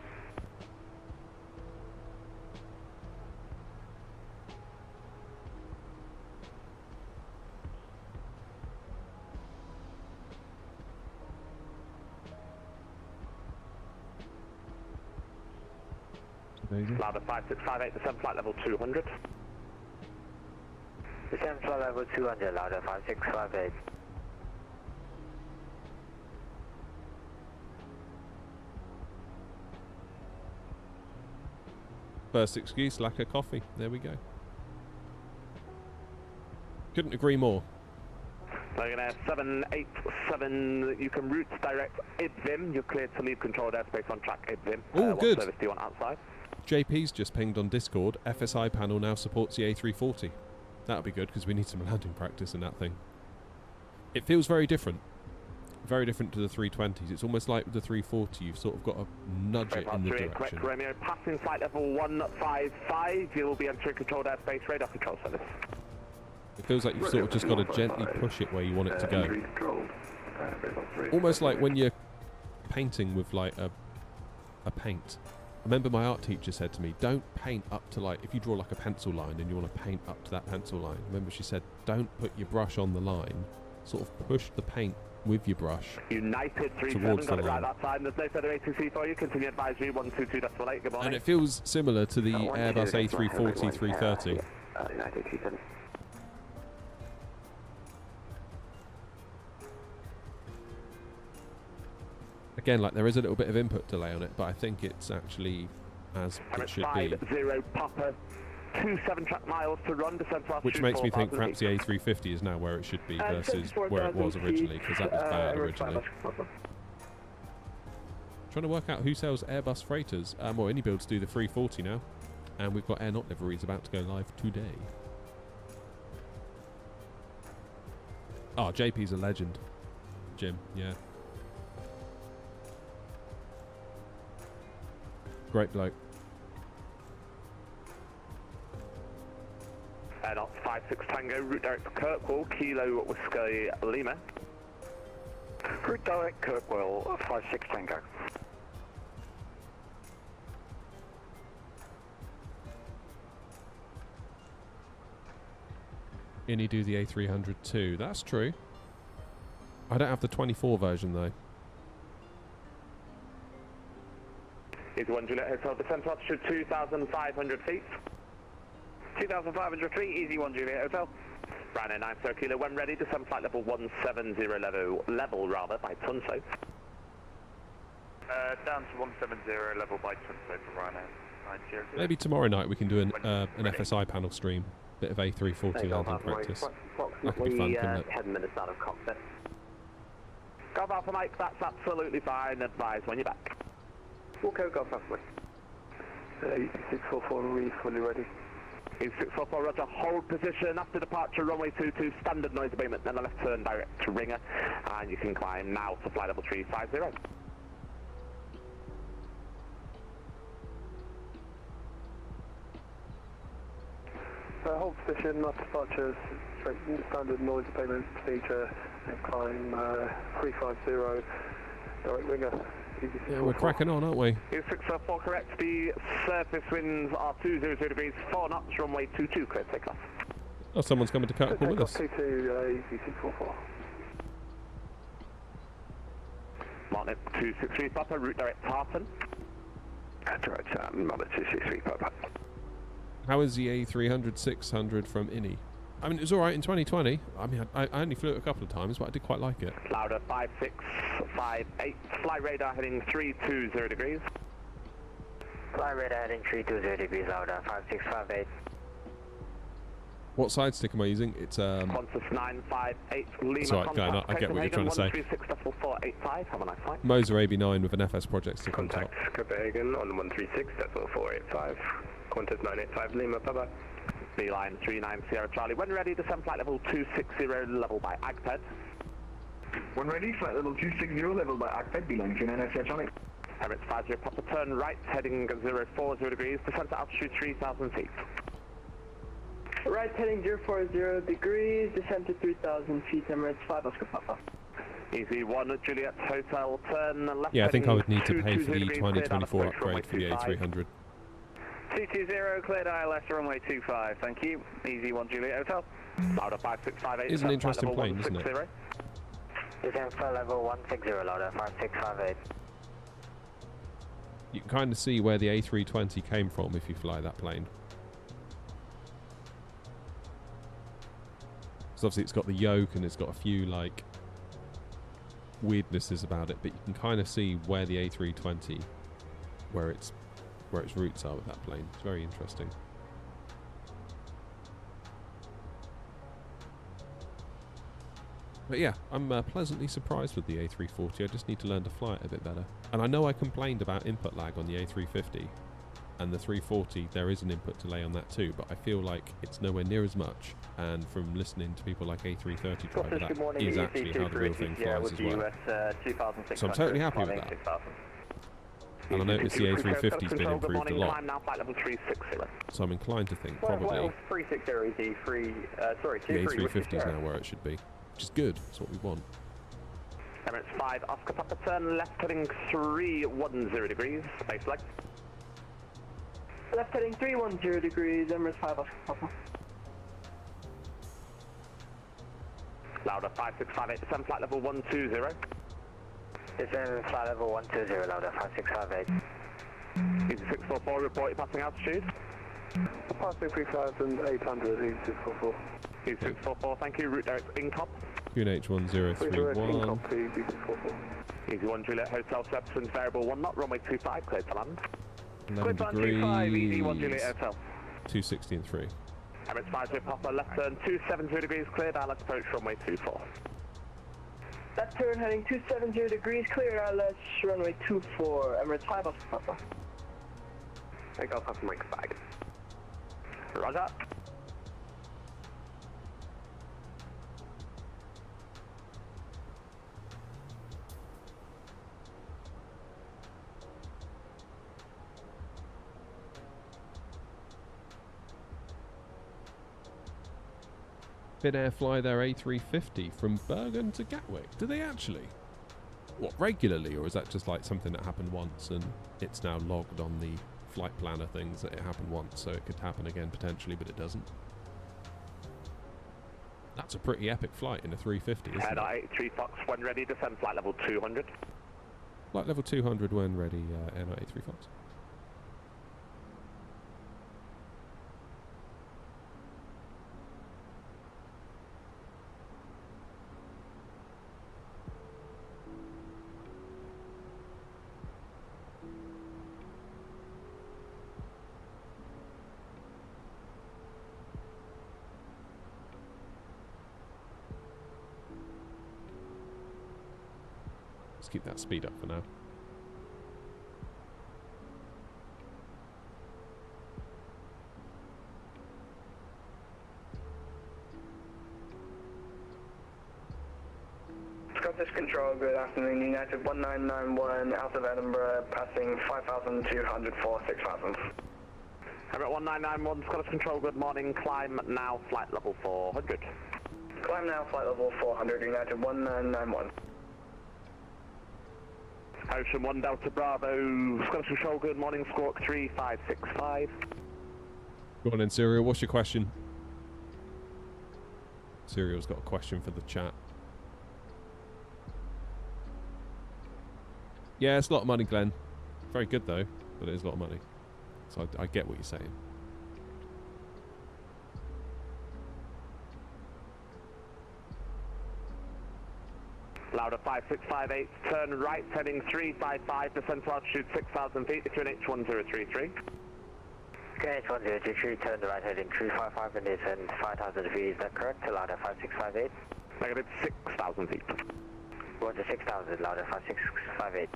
Louder 5658, descend flight level 200. Descend flight level 200, louder 5658. First excuse, lack of coffee. There we go. Couldn't agree more. Logan Air 787, you can route direct IBVIM. You're cleared to leave controlled airspace on track IBVIM. Oh, good. What service do you want outside? JP's just pinged on Discord. FSI panel now supports the A340. That'll be good because we need some landing practice in that thing. It feels very different. Very different to the 320s. It's almost like with the 340, you've sort of got to nudge it in the direction. Correct, Romeo. Passing flight level 155. You'll be entering controlled airspace, radar control service. It feels like you've sort of just got to gently push it where you want it to go. Almost like when you're painting with like a paint. I remember my art teacher said to me, don't paint up to like, if you draw like a pencil line and you want to paint up to that pencil line, remember she said, don't put your brush on the line, sort of push the paint with your brush United 37, towards got the it right line. that time. There's no further ATC for you. Continue advisory 122.8. Good morning. And it feels similar to the Airbus A340 330. United 37. Again, like there is a little bit of input delay on it, but I think it's actually as it should be. 50 Papa, 27 track miles to run, descent to altitude. Which makes me think perhaps the A350 is now where it should be versus where it was originally, because that was bad originally. Trying to work out who sells Airbus freighters. Well, any builds do the 340 now, and we've got Air Not liveries about to go live today. Oh, JP's a legend. Jim, yeah. Great bloke. Not 56 Tango, route direct to Kirkwall, Kilo Whiskey Lima. Route direct Kirkwall, 56 Tango. Innie do the A300 too. That's true. I don't have the 24 version though. Is 1 Juliet Hotel, descent altitude 2,500 feet. 2,500 feet, easy 1 Juliet Hotel. Ryanair 9 Sierra Kilo, when ready, descend flight level 170 level by Tunso. Down to 170 level by Tunso for Ryanair 9 Sierra Kilo. Maybe tomorrow night we can do an FSI panel stream. Bit of A340 landing practice. That could be fun, couldn't it? 10 minutes out of cockpit. Golf Alpha Mike, that's absolutely fine. Advise when you're back. Walk out, Golf Alpha Mike. 644, we fully ready. 644, roger, hold position after departure, runway 22, standard noise abatement, then a left turn direct to Ringer, and you can climb now to flight level 350. Hold position, not departure, straight standard noise abatement procedure, and climb 350, direct Ringer. Yeah, we're cracking on, aren't we? Is 644 correct? The surface winds are 200 degrees, 4 knots, runway 22, clear take off. Oh, someone's coming to Kirkwall with us. 22, easy 644. Martin 263 Papa, route direct Tartan. That's right, Martin 263 Papa. How is the A300 600 from Innie? I mean, it was alright in 2020. I mean, I only flew it a couple of times, but I did quite like it. Louder 5658, fly radar heading 320 degrees. Fly radar heading 320 degrees, louder 5658. What side stick am I using? It's Qantas 958 Lima. Sorry, I get what you're trying to say. 136.485, have a nice flight. Moser AB9 with an FS project stick on top. Contact Copenhagen on 136.485. Qantas 985 Lima, bye-bye. Beeline 39 Sierra Charlie. When ready, descend flight level 260 level by Agped. When ready, flight level 260 level by Agped, Beeline 39 Sierra Charlie. Emirates 50 Papa, turn right, heading 040 degrees, descent to altitude 3,000 feet. Right heading 040 degrees, descent to 3,000 feet, Emirates 5 Oscar Papa. Easy 1 Juliet Hotel, turn left. Yeah, I think I would need to pay for the 2024 upgrade for the A300. 220, cleared ILS, runway 25, thank you. Easy 1 Juliet Hotel. Louder 5658. It's an interesting plane, isn't it? Descent flight level 160, louder 5658. You can kind of see where the A320 came from if you fly that plane. So obviously it's got the yoke and it's got a few like weirdnesses about it, but you can kind of see where the A320, where its roots are with that plane. It's very interesting. But yeah, I'm pleasantly surprised with the A340. I just need to learn to fly it a bit better. And I know I complained about input lag on the A350, and the 340 there is an input delay on that too, but I feel like it's nowhere near as much, and from listening to people like A330 driver, that is actually how the real thing flies as well. So I'm totally happy with that. And I noticed the A350's been improved a lot, so I'm inclined to think probably the A350 is now where it should be, which is good. That's what we want. Emirates 5 Oscar Papa, turn left heading 310 degrees, space leg. Left heading 310 degrees, Emirates 5 Oscar Papa. Louder 5658, descend flight level 120. Descend flight level 120, louder 5658. Easy 644, report your passing altitude. Passing 3,800, easy 644. Easy 644, thank you, route direct Incop. QNH 1031. Easy 644. Easy 1 Juliet Hotel, substance variable 1 knot, runway 25, cleared to land. 11 25, easy 1 Juliet degrees. Hotel. 260 and 3. Emirates 5 Papa, left turn 270 degrees, cleared, ILS approach runway 24. Left turn heading 270 degrees, clear ILS, runway 24, Emirates 5 Oscar Papa. I got off Mike bag. Roger. Finnair fly their A350 from Bergen to Gatwick. Do they actually? What, regularly, or is that just like something that happened once and it's now logged on the flight planner things that it happened once, so it could happen again potentially, but it doesn't? That's a pretty epic flight in a 350, isn't it? 83 Fox, when ready, descend flight level 200. Flight level 200 when ready, NI83 Fox. Let's keep that speed up for now. Scottish Control, good afternoon. United 1991 out of Edinburgh, passing 5,200 for 6,000. Emirates 1991, Scottish Control, good morning. Climb now, flight level 400. Climb now, flight level 400, United 1991. Ocean 1 Delta Bravo, Scottish Control, good morning. Squawk 3565. Go on then, Serial. What's your question? Serial's got a question for the chat. Yeah, it's a lot of money, Glenn. Very good though, but it is a lot of money. So I get what you're saying. Lauda 5658, turn right, heading 355, descend to altitude 6,000 feet, QNH 1033. QNH 1033, turn right, heading 355 and descend 5,000 feet, is that correct? Lauda 5658. Negative 6,000 feet. Go to 6,000, Lauda 5658.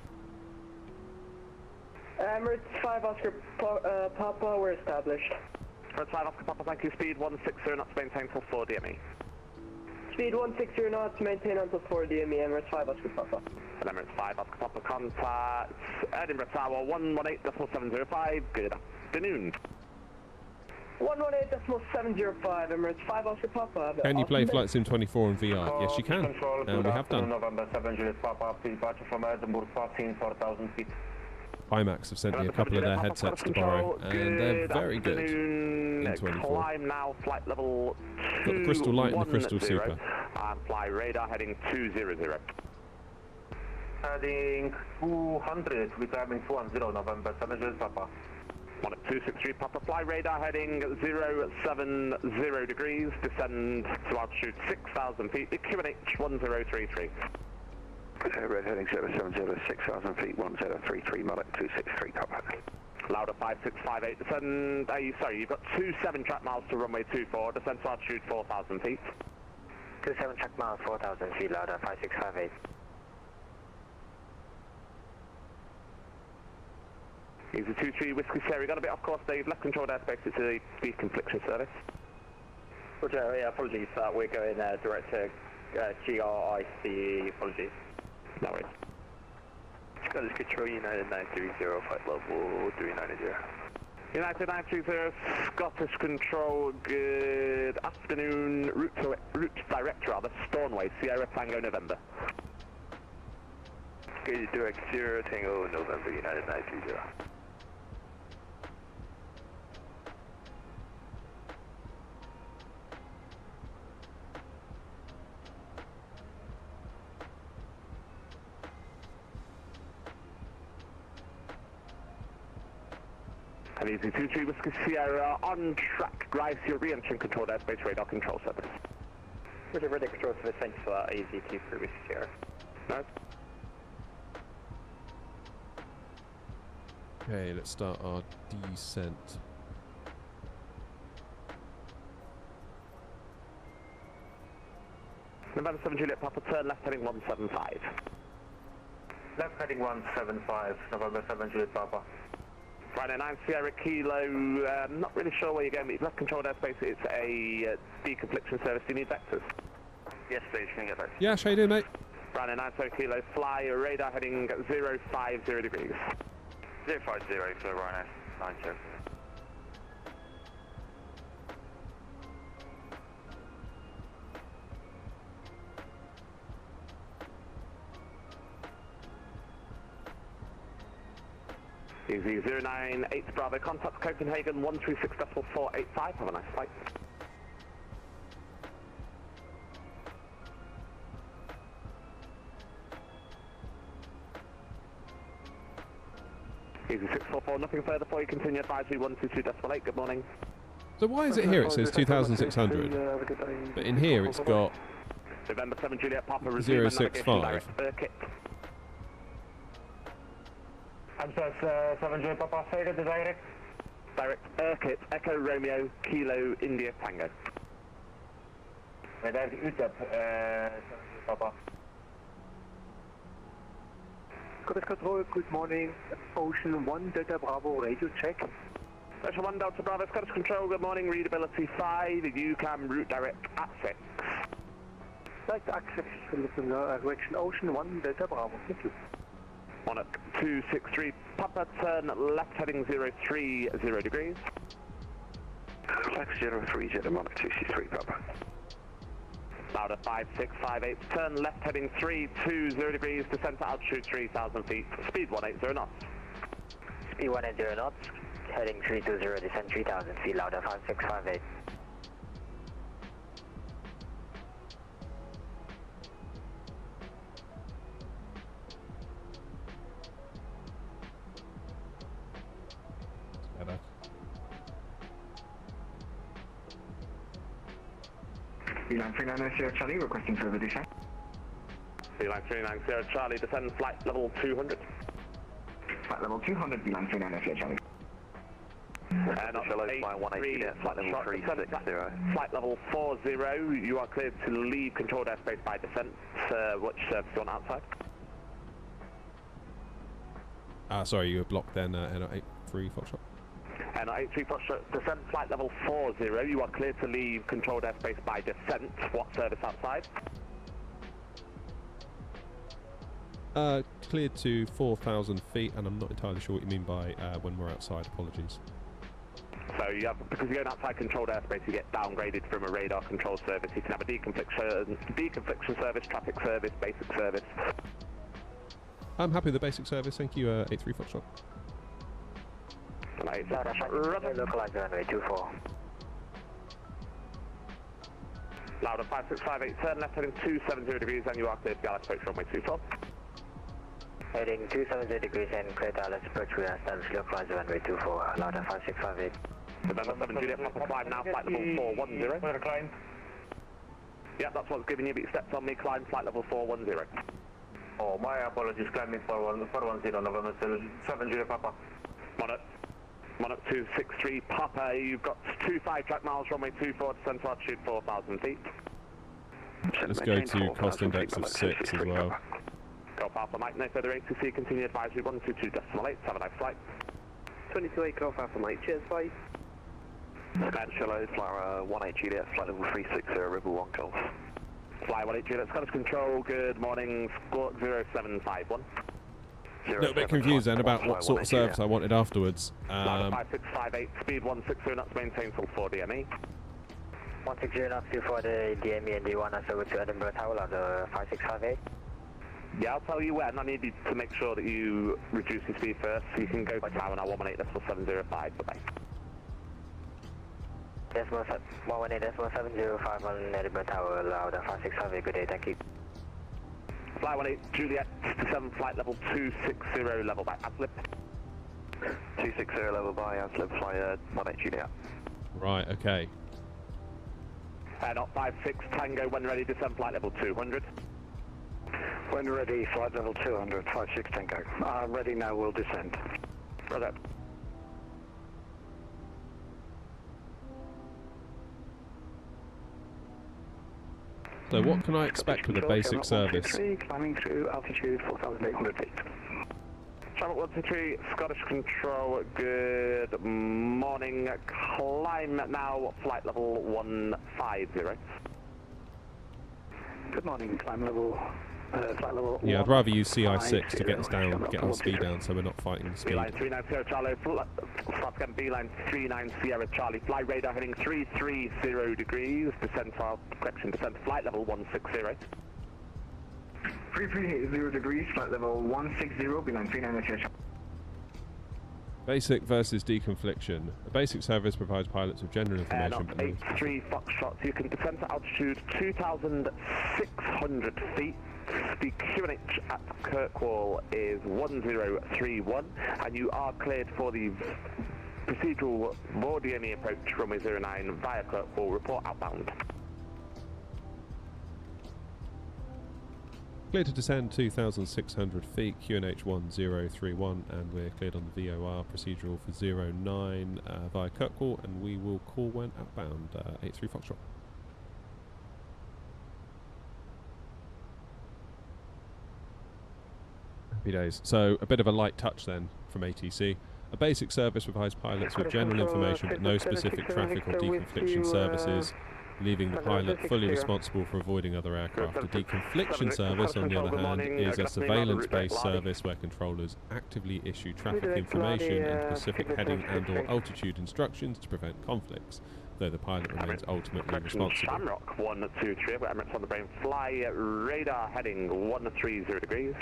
Emirates 5 Oscar Papa, we're established. Emirates 5 Oscar Papa, thank you, speed 160 knots, maintain till 4 DME. Speed 160 knots, maintain until 4 DME, Emirates 5 Oscar Papa. And Emirates 5 Oscar Papa contacts Edinburgh Tower 118.705, good afternoon. 118.705, Emirates 5 Oscar Papa. Can you play Flight Sim 24 on VR? Yes, you can. And we have done. November 7 Juliet Papa, departure from Edinburgh, passing 4,000 feet. IMAX have sent me a couple of their headsets to borrow, and they're very good in 24. Climb now, flight level 210. Got the Crystal Light and the Crystal Super. And fly radar heading 200. Heading 200, returning 210 November 7 Juliet Papa. 263 Papa, fly radar heading 070 degrees, descend to altitude 6,000 feet, QNH 1033. Red heading 070, 6,000 feet, 1033, Mullet 263, Papa. Lauda 5658, descend, sorry, you've got 27 track miles to runway 24, descend to altitude 4,000 feet. 27 track miles, 4,000 feet, Lauda 5658. Easy 23 Whiskey Sierra, got a bit off course, Dave, left controlled airspace, it's a deconfliction service. Roger, yeah, apologies for that, we're going direct to GRICE, apologies. No worries. Scottish Control, United 930, flight level 390. United 930, Scottish Control, good afternoon, route direct rather, Stornway, Sierra Tango November. Okay, direct Sierra Tango November, United 930. And easy 23 Whiskey Sierra, on track, Grice, you're re-entering controlled airspace radar control service. Roger, ready control service, thanks for that, easy 23 Whiskey Sierra. No. Okay, let's start our descent. November 7 Juliet Papa, turn left heading 175. Left heading 175, November 7 Juliet Papa. Friday 9 Sierra Kilo, not really sure where you're going, but you've left controlled airspace, it's a deconfliction service, do you need vectors? Yes, please, can you get back? Yeah, how you doing, mate? Friday 9 Sierra Kilo, fly, radar heading 050 degrees. 050 for Rhino 90. Easy 098 Bravo, contact Copenhagen 136.485. Have a nice flight. Easy 644, nothing further for you. Continue advisory 122.8. Good morning. So why is it here it says 2,600, but in here it's got November 7 Juliet Papa 065. I'm sorry, 7 Juliet Papa, say the direct. Direct Urquhart, Echo Romeo, Kilo, India Tango. Direct UTEP, 7 Juliet Papa. Scottish Control, good morning. Ocean 1 Delta Bravo, radio check. Ocean 1 Delta Bravo, Scottish Control, good morning. Readability 5, UCAM route direct at 6. Direct access direction Ocean 1 Delta Bravo, thank you. Monarch 263, Papa, turn left heading 030 degrees. Flex 030, Monarch 263, Papa. Louder 5658, turn left heading 320 degrees, descent to altitude 3,000 feet, speed 180 knots. Speed 180 knots, heading 320, descent 3,000 feet, louder 5658. Beeline 390 Charlie, requesting further descent. Beeline 390 Charlie, descend flight level 200. Flight level 200, Beeline 390 Charlie. Not flight 180, flight level 360. Flight level 40, you are cleared to leave controlled airspace by descent. Which service do you want outside? Sorry, you were blocked then, N83 Foxtrot. And 83 Foxtrot, descent flight level 40, you are cleared to leave controlled airspace by descent. What service outside? Cleared to 4,000 feet, and I'm not entirely sure what you mean by when we're outside, apologies. So you have, because you're going outside controlled airspace, you get downgraded from a radar control service. You can have a deconfliction service, traffic service, basic service. I'm happy with the basic service, thank you, 83 Foxtrot. Localizer runway 24. Louder 5658, turn left heading 270 degrees, and you are cleared to Dallas approach runway 24. Heading 270 degrees and clear Dallas approach, we are established localizer runway 24, louder 5658. November 7 Juliet, Papa climb now, flight level 410. Climb. Yeah, that's what's giving you, but you stepped on me, climb flight level 410. Oh, my apologies, climbing 410, November 7 Juliet Papa. Monarch 263 Papa, you've got 25 track miles, runway 24, descent to altitude 4,000 feet. Let's go to cost index of 6 as well. Golf Alpha Mike, no further ATC, continue advisory 122.8, have a nice flight. 22-8 Golf Alpha Mike, cheers, bye. Shallow, Flyer 18 Juliet, flight level 360, River 1 Golf. Fly 18 Juliet, Scottish Control, good morning, squawk 0751. A little bit confused then about what sort of service I wanted afterwards. 5658, speed 160 knots, maintain till 4 DME. 160 knots before the DME and D1, that's over to Edinburgh Tower, louder 5658. Yeah, I'll tell you when. I need you to make sure that you reduce your speed first, so you can go to tower now, 118.705, bye-bye. 118.705 on Edinburgh Tower, louder 5658, good day, thank you. Fly 18 Juliet, 67 flight level 260 level by ASLIP. 260 level by ASLIP, fly 18 Juliet. Right, okay. Not 56 Tango, when ready, descend flight level 200. When ready, flight level 200, 56 Tango. Ready now, we'll descend. Roger. So what can I expect with a basic service? Climbing through altitude 4,800 feet. Travel 123, Scottish Control, good morning. Climb now, flight level 150. Good morning, climb level, flight level Yeah, I'd rather use CI6 to get us down, get our speed down so we're not fighting the speed. Beeline 390 Charlie, start again, Beeline 39 Sierra Charlie, fly radar heading 330 degrees, descent flight level 160. 330 degrees, flight level 160, Beeline 390 Charlie. Basic versus deconfliction. A basic service provides pilots with general information. Not 83 Foxtrot. You can descend to altitude 2,600 feet. The QNH at Kirkwall is 1031, and you are cleared for the procedural Vordiani approach runway 09 via Kirkwall. Report outbound. Cleared to descend 2,600 feet, QNH 1031, and we're cleared on the VOR procedural for 09 via Kirkwall, and we will call when outbound 83 Foxtrot. Happy days. So a bit of a light touch then from ATC. A basic service provides pilots with general information but no specific traffic or deconfliction services, leaving the pilot fully responsible for avoiding other aircraft. A deconfliction service, on the other hand, is a surveillance-based service where controllers actively issue traffic information and specific heading and/or altitude instructions to prevent conflicts, though the pilot remains ultimately responsible. Shamrock 123, I've got Emirates on the brain. Fly radar heading 130 degrees.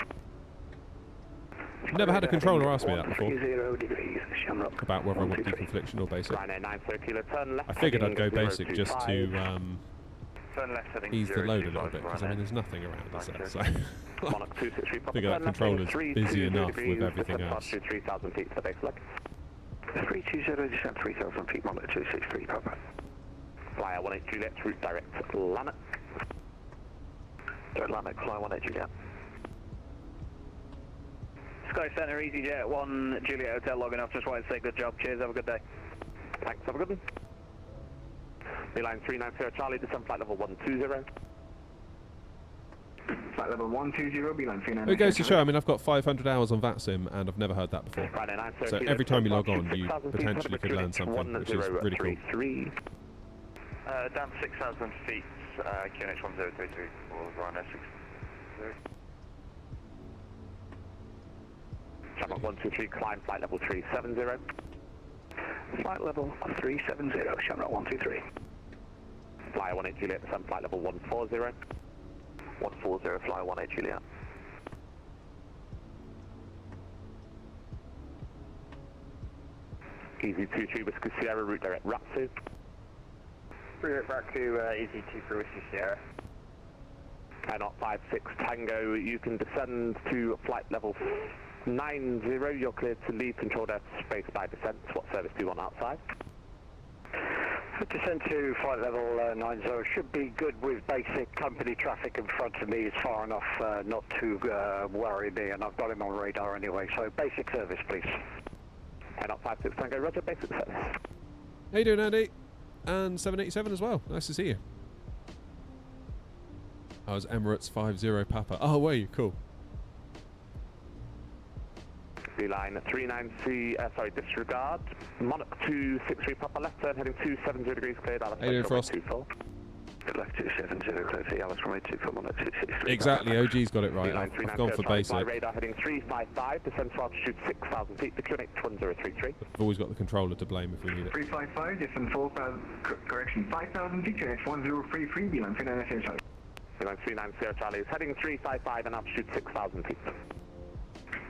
I've never had a controller ask me that before. 0 degrees, Shamrock. About whether I want deconfliction or basic. Turn left I figured I'd go basic 025. just to Turn left heading ease the load a 025, little bit, because I mean there's nothing around, is there? So Monarch 263, I figure that controller's busy enough with everything else. 3,000 feet to base leg. 320, descent 3,000 feet, Monarch 263, Papa. Flyer 18 Juliet, route direct Lanark. Direct Lanark, fly 18 Juliet. Sky Center, EasyJet 1 Juliet Hotel logging off. Just wanted to say good job. Cheers, have a good day. Thanks, have a good one. Beeline 390 Charlie, descend flight level 120. Flight level 120, Beeline 390. It goes to show, I mean, I've got 500 hours on VATSIM and I've never heard that before. So every time you log on, you potentially could learn something, which is really cool. Down 6,000 feet, QNH 1033, or Rhino 6. Shamrock 123, climb flight level 370. Flight level 370, Shamrock 123. Flyer 18 Juliet, descend flight level 140. 140, fly 18 Juliet. Easy 23 Whiskey Sierra, route direct Ratsu. Route back to Easy 23 Whiskey Sierra. Not 56 Tango, you can descend to flight level 90, you're cleared to leave controlled airspace by descent. What service do you want outside? Descent to flight level 90 should be good with basic company traffic in front of me. It's far enough not to worry me, and I've got him on radar anyway, so basic service please. Not 56 Tango, roger, basic service. How you doing, Andy? And 787 as well, nice to see you. I was Emirates 50 Papa. Oh, were you? Cool. Beeline 390, disregard. Monarch 263 Papa left turn heading 270 degrees cleared. How you doing, Frost? Left 270, clear to Alice from 24, Monarch 263. Exactly, OG's got it right. I've gone for basic. Radar heading 355, descend to altitude 6,000 feet, the QNH 1033. I've always got the controller to blame if we need it. 355, descend 4,000, correction, 5,000 feet, QNH 1033, Beeline 390 Charlie. Beeline 390 Charlie is heading 355 and altitude 6,000 feet.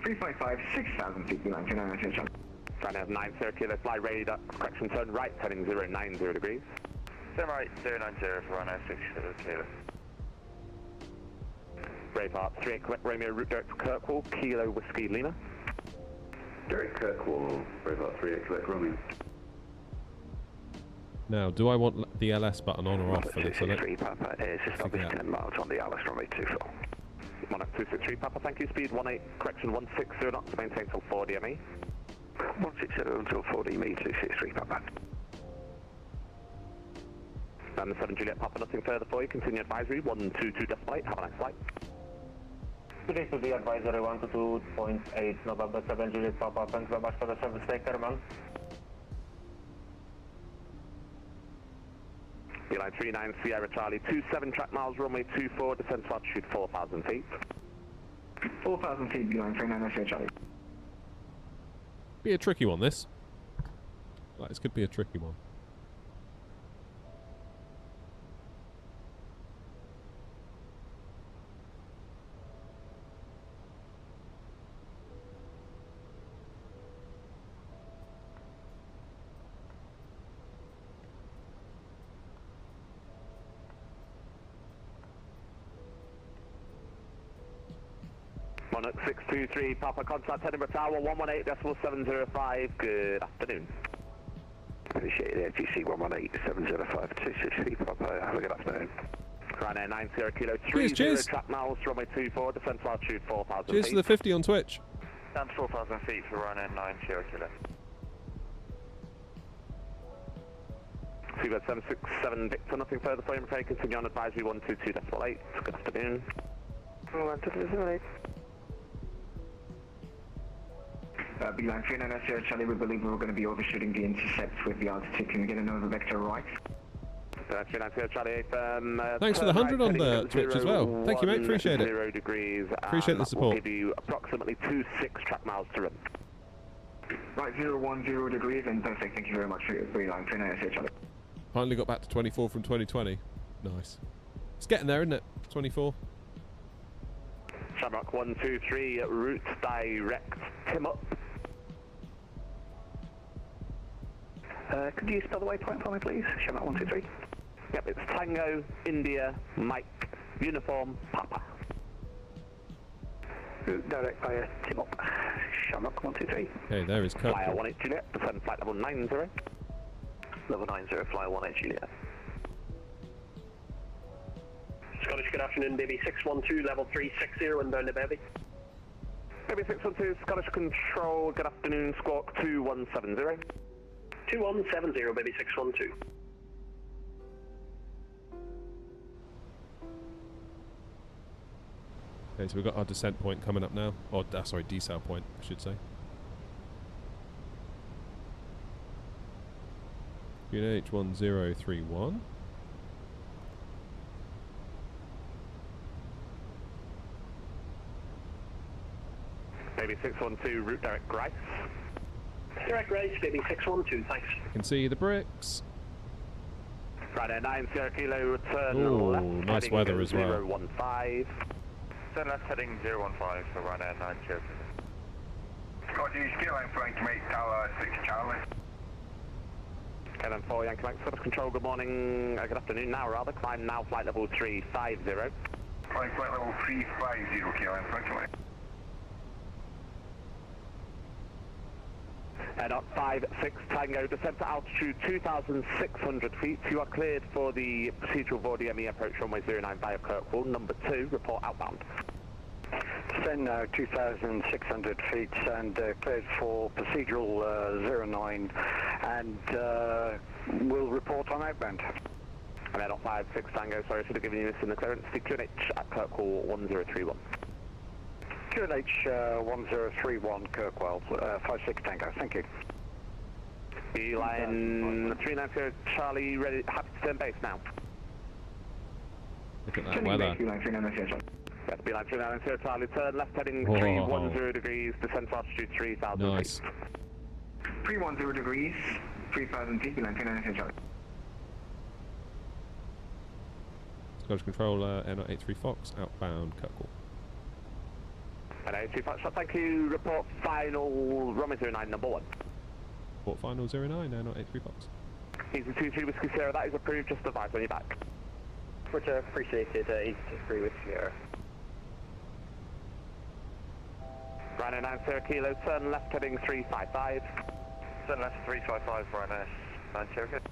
355, 6,000 feet, Beeline 390 Charlie. Runway 90 Kilo, fly radar, correction, turn right, heading 090 degrees. Turn right, 090 for Rhino 6 Kilo. Braveheart 38 Quebec Romeo, route direct to Kirkwall, Kilo Whiskey Lima. Direct Kirkwall, Braveheart 38 Quebec Romeo. Now, do I want the LS button on or off for this? 263 Papa is established 10 miles on the Alice runway 24. Monarch 263 Papa, thank you, speed 18, correction 160 knots, maintain till 4 DME. 160 until 4 DME, 263 Papa. And the 7 Juliet Papa, nothing further for you, continue advisory, 122.8, have a nice flight. Today to the advisory 122.8, November 7 Juliet Papa, thanks very much for the service, take care, man. Beeline 39 Sierra Charlie, 27 track miles, runway 24, descent to altitude 4,000 feet. 4,000 feet, Beeline 39 Sierra Charlie. Be a tricky one, this. Like, this could be a tricky one. Monarch 623, Papa contact Edinburgh Tower 118.705. Good afternoon. Appreciate it, GC 118.705 Papa. Have a good afternoon. Ryanair 90 Kilo 30 cheers. track miles, runway 24, descent altitude 4,000 Cheers feet. to the 50 on Twitch. Down to 4,000 feet for Ryanair 90 Kilo. Seabird 767 Victor, nothing further for you, I'm afraid. Continue on advisory 122.8. Good afternoon. 122.8. Beeline 39 Sierra Charlie, we believe we're going to be overshooting the intercept with the altitude. Can we get another vector right? 39 Sierra Charlie, Thanks for the 100 on the Twitch as well. Thank you, mate. Appreciate it. 0 degrees. Appreciate the support. We'll give you approximately 26 track miles to run. Right, 010 degrees and perfect. Thank you very much for your Beeline 39 Sierra Charlie. Finally got back to 24 from 2020. Nice. It's getting there, isn't it? 24. Shamrock 123, route direct, Tim up. Could you spell the waypoint for me, please? Shamrock 123. Yep, it's Tango, India, Mike, Uniform, Papa. Route direct via Tim up. Shamrock 123. Okay, there is Kirk. Flyer 18 Juliet, descend flight level 90. Level 90, flyer 18 Juliet. Scottish, good afternoon, baby 612, level 360, inbound to Baby. Baby 612, Scottish Control, good afternoon, squawk 2170. 2170, baby 612. Okay, so we've got our descent point coming up now. Or, sorry, decel point, I should say. Unit 1031. Baby 612, route direct Grice. Direct Grace, baby 612, thanks. I can see the bricks. Ryanair 9 Sierra Kilo, return Ooh, left. nice heading weather as well. 015. Turn left heading 015 for Ryanair 9 Sierra Kilo. Scottish, Skyline Frank, mate, Tower 6 Charlie. KLM 4 Yankee Mike, Scottish Control, good morning, good afternoon now rather, climb now, flight level 350. Flight level 350, KLM Frank, mate. Head up 56 Tango, descent to altitude 2,600 feet. You are cleared for the procedural Vordy ME approach runway 09 via Kirkwall. Number 2, report outbound. Descend now 2,600 feet and cleared for procedural 09 and we'll report on outbound. And head up 56 Tango, sorry, I should have given you this in the clearance. QNH at Kirkwall 1031. QNH 1031 Kirkwall, 56 Tango, thank you. Beeline 390 Charlie, ready, happy to turn base now. Look at that weather. Beeline 390 Charlie. Yes, Beeline 390 Charlie, turn left heading Oh. 310 degrees, descent altitude 3,000 Nice. feet. 310 degrees, 3,000 feet, Beeline 390 Charlie. Scottish Control, N83 Fox, outbound Kirkwall. And A2 Foxtrot, thank you. Report final runway 09 number 1. Port final 09, N83 Fox. Easy 23 Whiskey Sierra, that is approved, just advise when you're back. Roger, appreciated, Easy 23 Whiskey Sierra. Ryanair 9 Sierra Kilo, turn left heading 355. Turn left 355 for Ryanair 9 Sierra Kilo.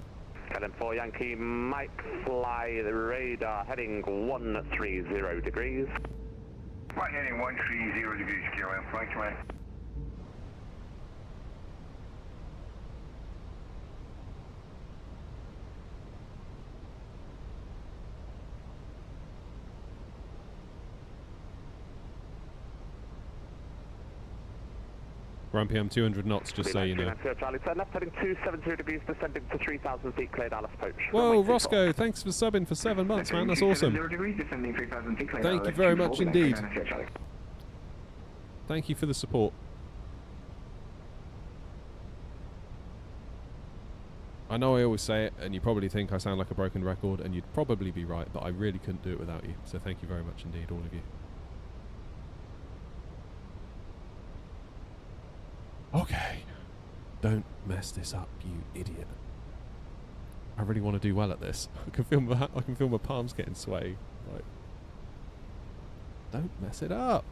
KLM 4 Yankee Mike, fly the radar heading 130 degrees. Right heading 130 degrees, KLM Frank, mate. Ground PM 200 knots, just so you know. Charlie, turn left heading 270 degrees, descending to 3,000 feet, cleared Alice approach. Whoa, Roscoe, thanks for subbing for 7 months, man. That's awesome. Thank you very much indeed. Thank you for the support. I know I always say it, and you probably think I sound like a broken record, and you'd probably be right, but I really couldn't do it without you. So thank you very much indeed, all of you. Okay. Don't mess this up, you idiot. I really want to do well at this. I can feel my palms getting sweaty. Like, don't mess it up.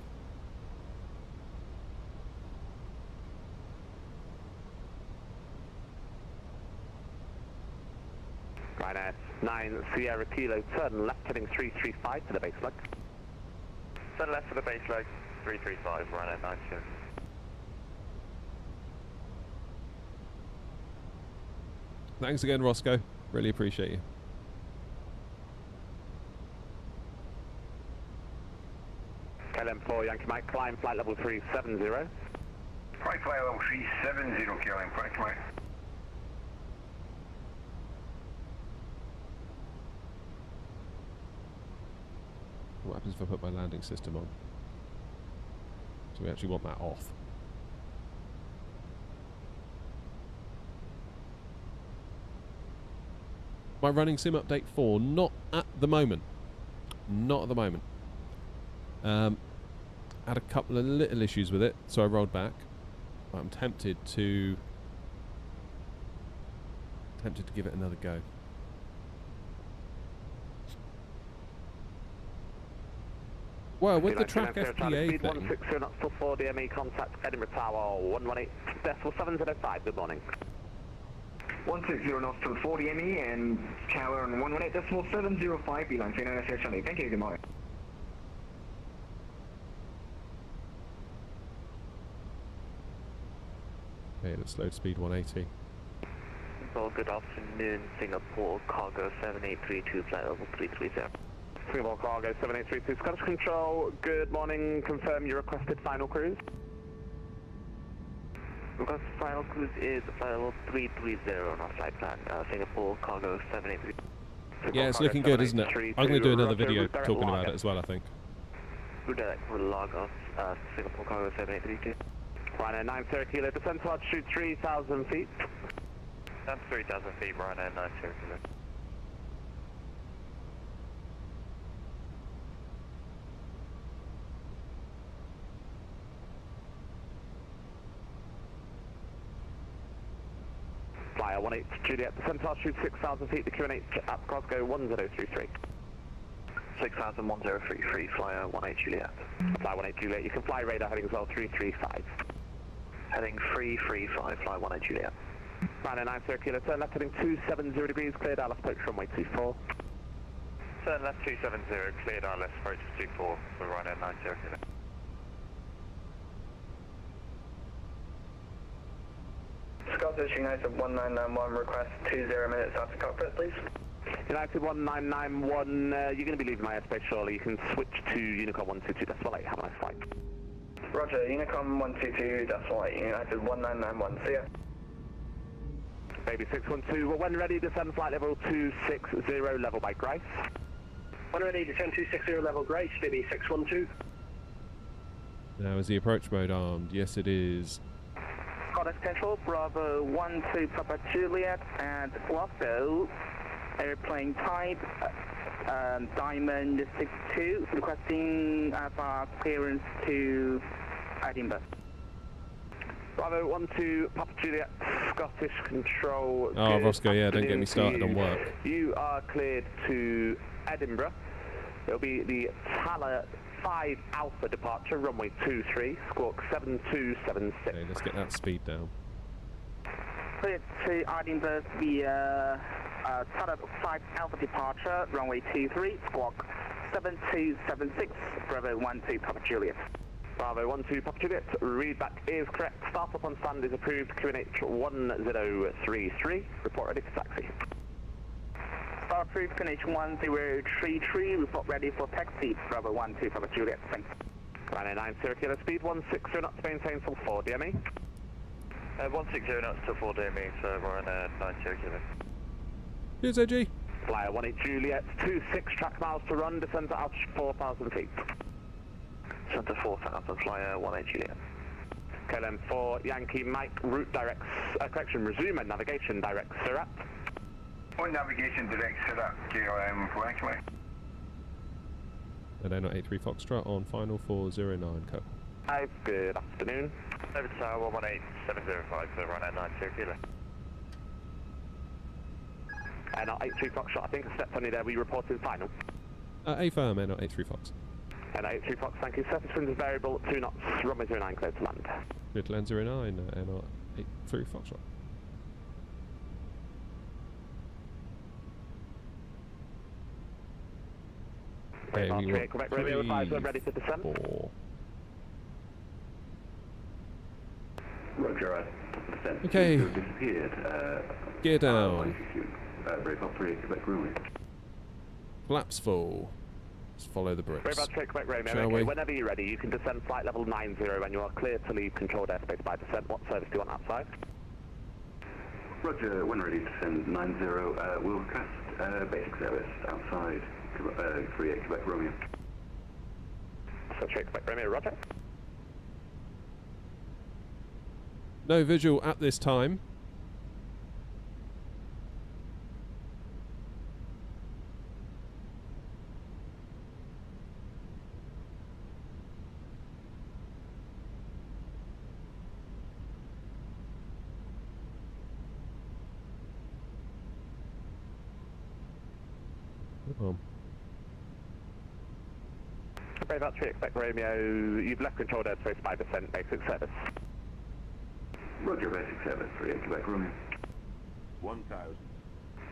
Ryanair 9 Sierra Kilo, turn left heading 335 for the base leg. Turn left for the base leg, 335, Ryanair 9 Sierra. Thanks again, Roscoe. Really appreciate you. KLM4 Yankee Mike, climb flight level 370. Flight level 370, KLM, correct, Mike. What happens if I put my landing system on? So we actually want that off. My running sim update 4, not at the moment. Not at the moment. Had a couple of little issues with it, so I rolled back. But I'm tempted to give it another go. Well, with the track FPA thing... 160 knots till 4 DME, contact Edinburgh Tower 118.705, good morning. 160 knots till 4 DME and Tower 118.705, beeline 39 Charlie. Thank you, good morning. Okay, let's load speed 180. Well, good afternoon, Singapore Cargo 7832, flight level 330. Singapore Cargo 7832, Scottish Control, good morning, confirm your requested final cruise. Requested final cruise is flight level 330 on our flight plan, Singapore Cargo 783. Yeah, it's looking good, isn't it? I'm going to do another video talking about it as well, I think. Redirect for Lagos, Singapore Cargo 7832. Ryanair 9 Sierra Kilo, descent to altitude 3,000 feet. Down to 3,000 feet, Ryanair 9 Sierra Kilo. Flyer 18 Juliet, descent to altitude 6,000 feet, the QNH at Glasgow 1033. 6,1033, flyer 18 Juliet. Flyer 18 Juliet, you can fly radar heading as well, 335. Heading 335, fly 18 Juliet. Ryanair 9 Sierra Kilo, turn left heading 270 degrees, cleared Dallas approach runway 24. Turn left 270, cleared Dallas approach 24 for Ryanair 9 Sierra Kilo. Scottish United 1991, request 20 minutes after cockpit, please. United 1991, you're going to be leaving my airspace shortly. You can switch to Unicom 122, that's all. Have a nice flight. Roger, Unicom 122.8, United 1991, see ya. Baby 612, well, when ready, descend flight level 260, level by Grace. When ready, descend 260, level Grace, baby 612. Now, is the approach mode armed? Yes, it is. Scottish Control, Bravo 12 Papa Juliet, and Glasgow, airplane type, Diamond 62, requesting clearance to Edinburgh. Bravo 12 Papa Juliet, Scottish Control. Oh, Roscoe, yeah, don't get me started on work. You are cleared to Edinburgh. It'll be the Tala 5 Alpha departure, runway 23, squawk 7276. Okay, let's get that speed down. Cleared to Edinburgh via Tala 5 Alpha departure, runway 23, squawk 7276, Bravo 12 Papa Juliet. Bravo 12 Papa Juliet, readback is correct. Start up on stand is approved, QNH 1033. Report ready for taxi. Start approved, QNH 1033. Report ready for taxi. Bravo 12 Papa Juliet. Thanks. Ryanair 9 Sierra Kilo, speed 160 knots to maintain till 4 DME. 160 knots to 4 DME, so Ryanair 9 Sierra Kilo. Here's AG. Flyer 18 Juliet, 26 track miles to run, descend to altitude 4,000 feet. Center 4,000, flyer 18 Juliet. KLM 4 Yankee Mike, route directs, correction, resume and navigation direct Surat. On navigation direct Surat, KLM 4 Yankee Mike. And then 83 Foxtrot on final 409 code. Hi, good afternoon. Over to Tower 118.705 for Ryanair 9 Sierra Kilo. And 83 Foxtrot, I think I stepped on you there, we reported final. A firm, N 83 Fox. And 83 Fox, thank you. Surface wind is variable, 2 knots, runway 09, clear to land. Good land 09, N 83 Foxtrot. Okay, we want Quebec Romeo, advise when ready for descent. 4. Roger, descent. Okay. Disappeared. Gear down. Brave up 3, Quebec Romeo. Flaps full. Let's follow the bricks. Brave up 3, Quebec Romeo. Shall Okay, we? whenever you're ready, you can descend flight level 90 and you are clear to leave controlled airspace by descent. What service do you want outside? Roger, when ready to descend 90, we'll request basic service outside 38 Quebec Romeo. So 3 Quebec Romeo, roger. No visual at this time. Brave up 3 Quebec Romeo, you've left controlled airspace by descent, basic service. Roger, basic service 38 Quebec Romeo. 1,000.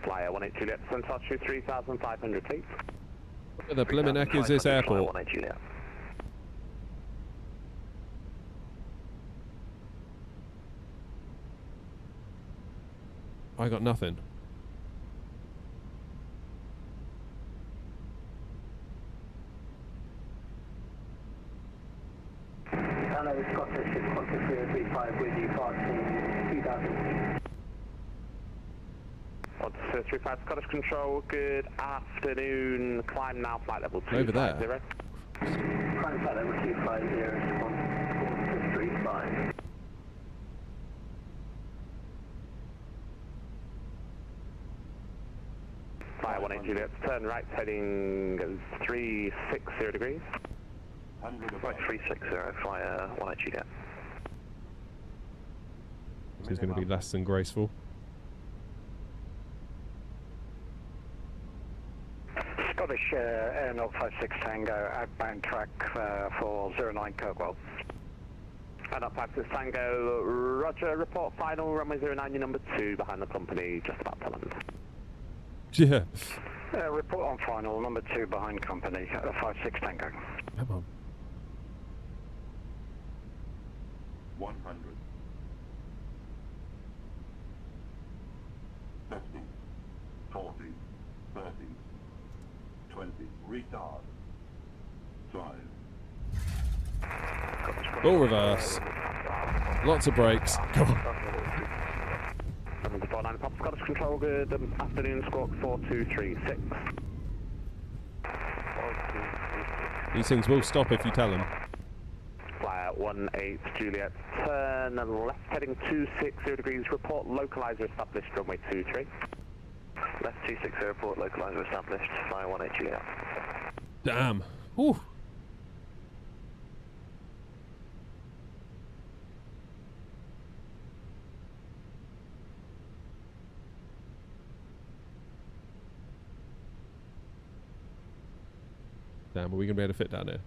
Flyer 18 Juliet, descent altitude 3,500 feet. Where the blimmin' heck is this airport? 18 Juliet. I got nothing. Hello, Scottish, it's Scottish 335 with you, passing 2,000. 135 Scottish Control, good afternoon. Climb now, flight level 250. Over there. Climb flight level 250, response 435. Flyer 18 Juliet, turn right, heading 360 degrees. Right, 360, flyer 18 Juliet. This is going to be less than graceful. Scottish Air 056 Tango, outbound track for 09 Kirkwell. Air 056 Tango, roger, report final, runway 09, your number 2 behind the company, just about to land. Yeah. Report on final, number 2 behind company, 56 Tango. Come on. 100. 50. 40. 30. 20. Retard. 5. Full reverse. Lots of brakes. Come on. Number 49 Pop Scottish Control, good afternoon, squawk 4236. These things will stop if you tell them. Flyer 18 Juliet, turn left heading 260 degrees, report localizer established, runway 23. Left 260, report localizer established, flyer 18 Juliet. Damn. Whew. Damn, are we going to be able to fit down here?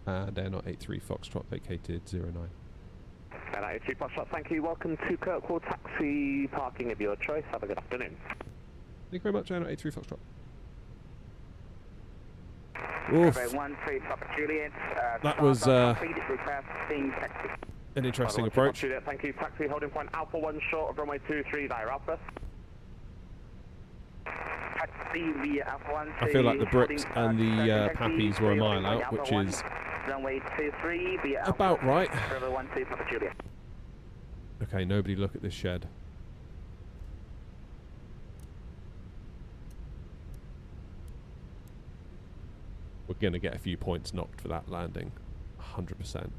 And Air 83 Foxtrot vacated 09. Air 83 Foxtrot, thank you. Welcome to Kirkwall Taxi, parking of your choice. Have a good afternoon. Thank you very much, Air 83 Foxtrot. Oof. Oof. 13 Papa Juliet. That was taxi. an interesting approach. Juliet, thank you. Taxi holding point Alpha 1 short of runway 23 via Alpha. Taxi via Alpha 1. I feel like the bricks and the pappies were a mile out, which is runway 23 via Alpha about right. Bravo 12 Papa Juliet. Okay, nobody look at this shed. We're going to get a few points knocked for that landing. 100%.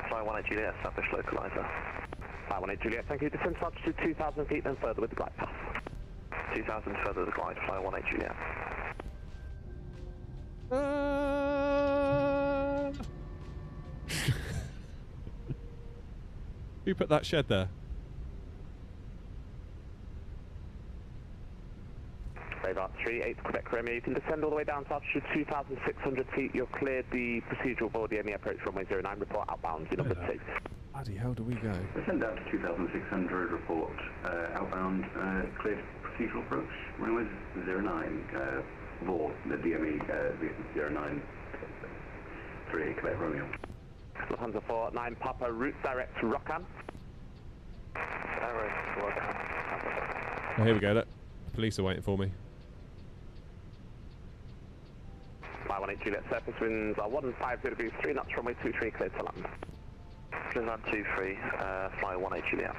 Fly 18 Juliet, established localizer. Fly 18 Juliet, thank you. Descent altitude 2,000 feet, then further with the glide path. 2,000 further the glide, fly 18 Juliet. Who put that shed there? over 38 Quebec Romeo. You can descend all the way down to altitude 2,600 feet. You're cleared the procedural board, the ME approach runway 09. Report outbound, your number 2. Bloody hell do we go? Descend down to 2,600, report outbound, cleared procedural approach, runway 09, board, the DME 09, 3 Quebec Romeo. Lufthansa 49 Papa, route direct Rockham. Direct Rockham. Oh, here we go, look. Police are waiting for me. 518 Juliet, surface winds are 150 degrees, 3 knots, runway 23, cleared to land. Clear land 23, fly 18 Juliet.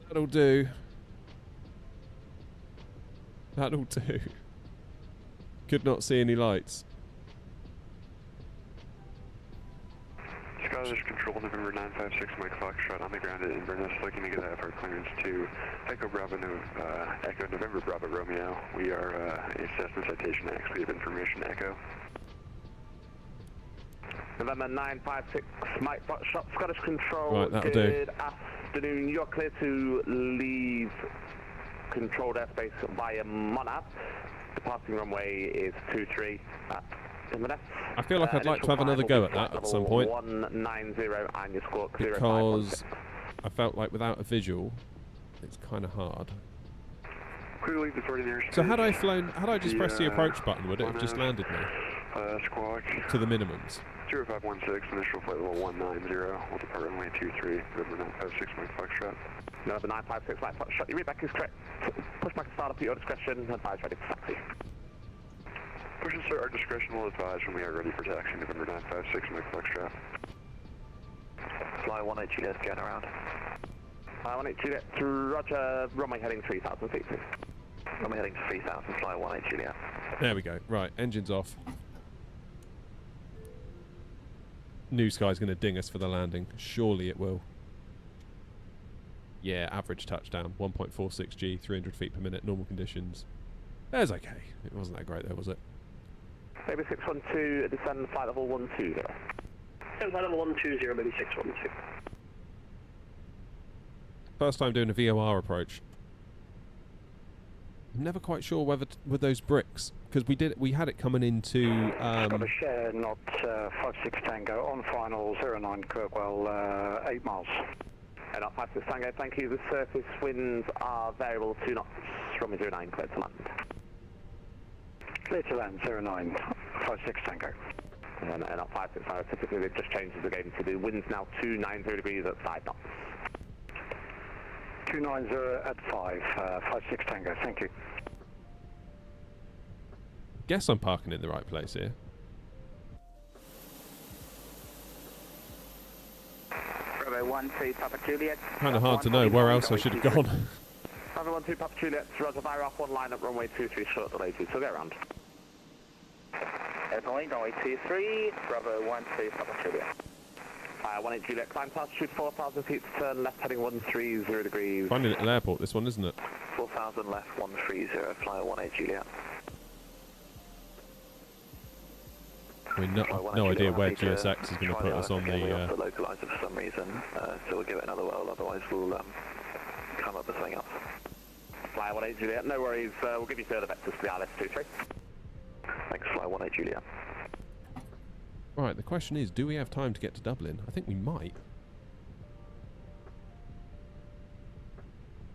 That'll do. That'll do. Could not see any lights. Scottish Control, November 956, Mike Foxtrot on the ground at Inverness, looking to get out of our clearance to Echo Bravo, Echo November Bravo Romeo. We are assessment citation X. We have information Echo. November 956, Mike Foxtrot, Scottish Control. Right, that'll Good afternoon. You're clear to leave controlled airspace via Monad. Departing runway is 23 at Inverness. I feel like I'd like to have another go at that at some point. 190 and your squawk Because I felt like without a visual, it's kind of hard. Clearly the 40 nearest. So had I just pressed the approach button, would it have just landed me? Squawk. To the minimums. 0516, initial flight level 190. We'll depart runway 23, November 956, Mike Foxtrot. November 956, Mike Foxtrot. Your readback is correct. Pushback to start up at your discretion. Advise ready for taxi. Push and start, our discretion will advise when we are ready for taxi. November 956, Mike Foxtrot. Fly 18 Juliet, scan around. 18 Juliet, roger, runway heading 3,000 feet. Runway heading 3,000, fly 18 Juliet. There we go. Right, engines off. New Sky's going to ding us for the landing. Surely it will. Yeah, average touchdown. 1.46 G, 300 feet per minute, normal conditions. That was okay. It wasn't that great though, was it? Maybe 612, descend flight level 120. Descend flight level 120, maybe 612. First time doing a VOR approach. I'm never quite sure whether with those bricks, because we had it coming into Scottish not 56 Tango on final 09 Kirkwell 8 miles. Not 56 Tango, thank you. The surface winds are variable 2 knots, runway 09, clear to land. Clear to land 09 56 Tango. And not 56 Tango, typically they've just changed the game to the winds now 290 degrees at 5 knots. 290 at 56 Tango, thank you. Guess I'm parking in the right place here. Bravo 12 Papa Juliet. Kind of hard to know where else I should have gone. Bravo 12 Papa Juliet, roger, fire off 1 line up runway 23, short delay 2, so go around. Airplane, runway 23, Bravo 12 Papa Juliet. 18 Juliet, climb to altitude 4,000 feet, turn left heading 130 degrees. Funny little airport, this one, isn't it? 4,000 left, 130, fly 18 Juliet. I mean, no idea where GSX is going to put us on the... localizer for some reason, so we'll give it another whirl, otherwise we'll come up with something else. Fly 18 Juliet, no worries, we'll give you further vectors to the ILS-23. Thanks, fly 18 Juliet. Right, the question is, do we have time to get to Dublin? I think we might.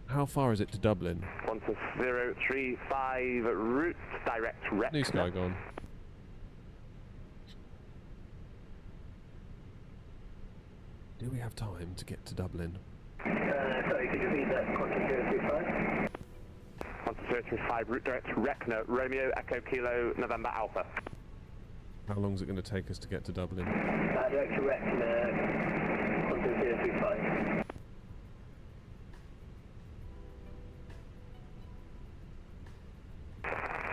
How far is it to Dublin? 12035, route direct rec. New Sky gone. Do we have time to get to Dublin? Sorry, could you read that? 12035? 12035, route direct rec, no, Romeo, Echo, Kilo, November, Alpha. How long is it going to take us to get to Dublin? Direct to rec, 12035.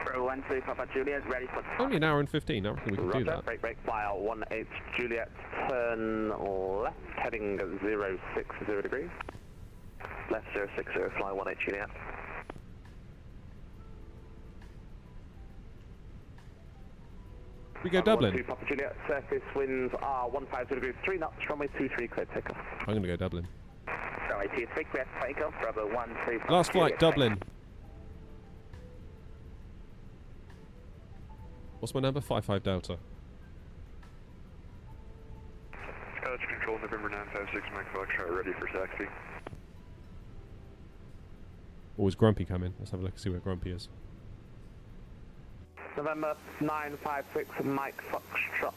Bravo 12 Papa Juliet, ready for... Only an hour and 15, I reckon we can do that. Break, fly out 18 Juliet, turn left, heading 060 degrees. Left 060, fly 18 Juliet. We go Dublin. 2 Papa Juliet, surface winds are 150 degrees, 3 knots, runway 23, clear takeoff. I'm going to go Dublin. Runway 23, clear takeoff, Bravo 12. Last flight, Dublin. What's my number? 55 Delta. Scottish Control, November 956, Mike Foxtrot, ready for taxi. Or is Grumpy coming? Let's have a look and see where Grumpy is. November 956, Mike Foxtrot,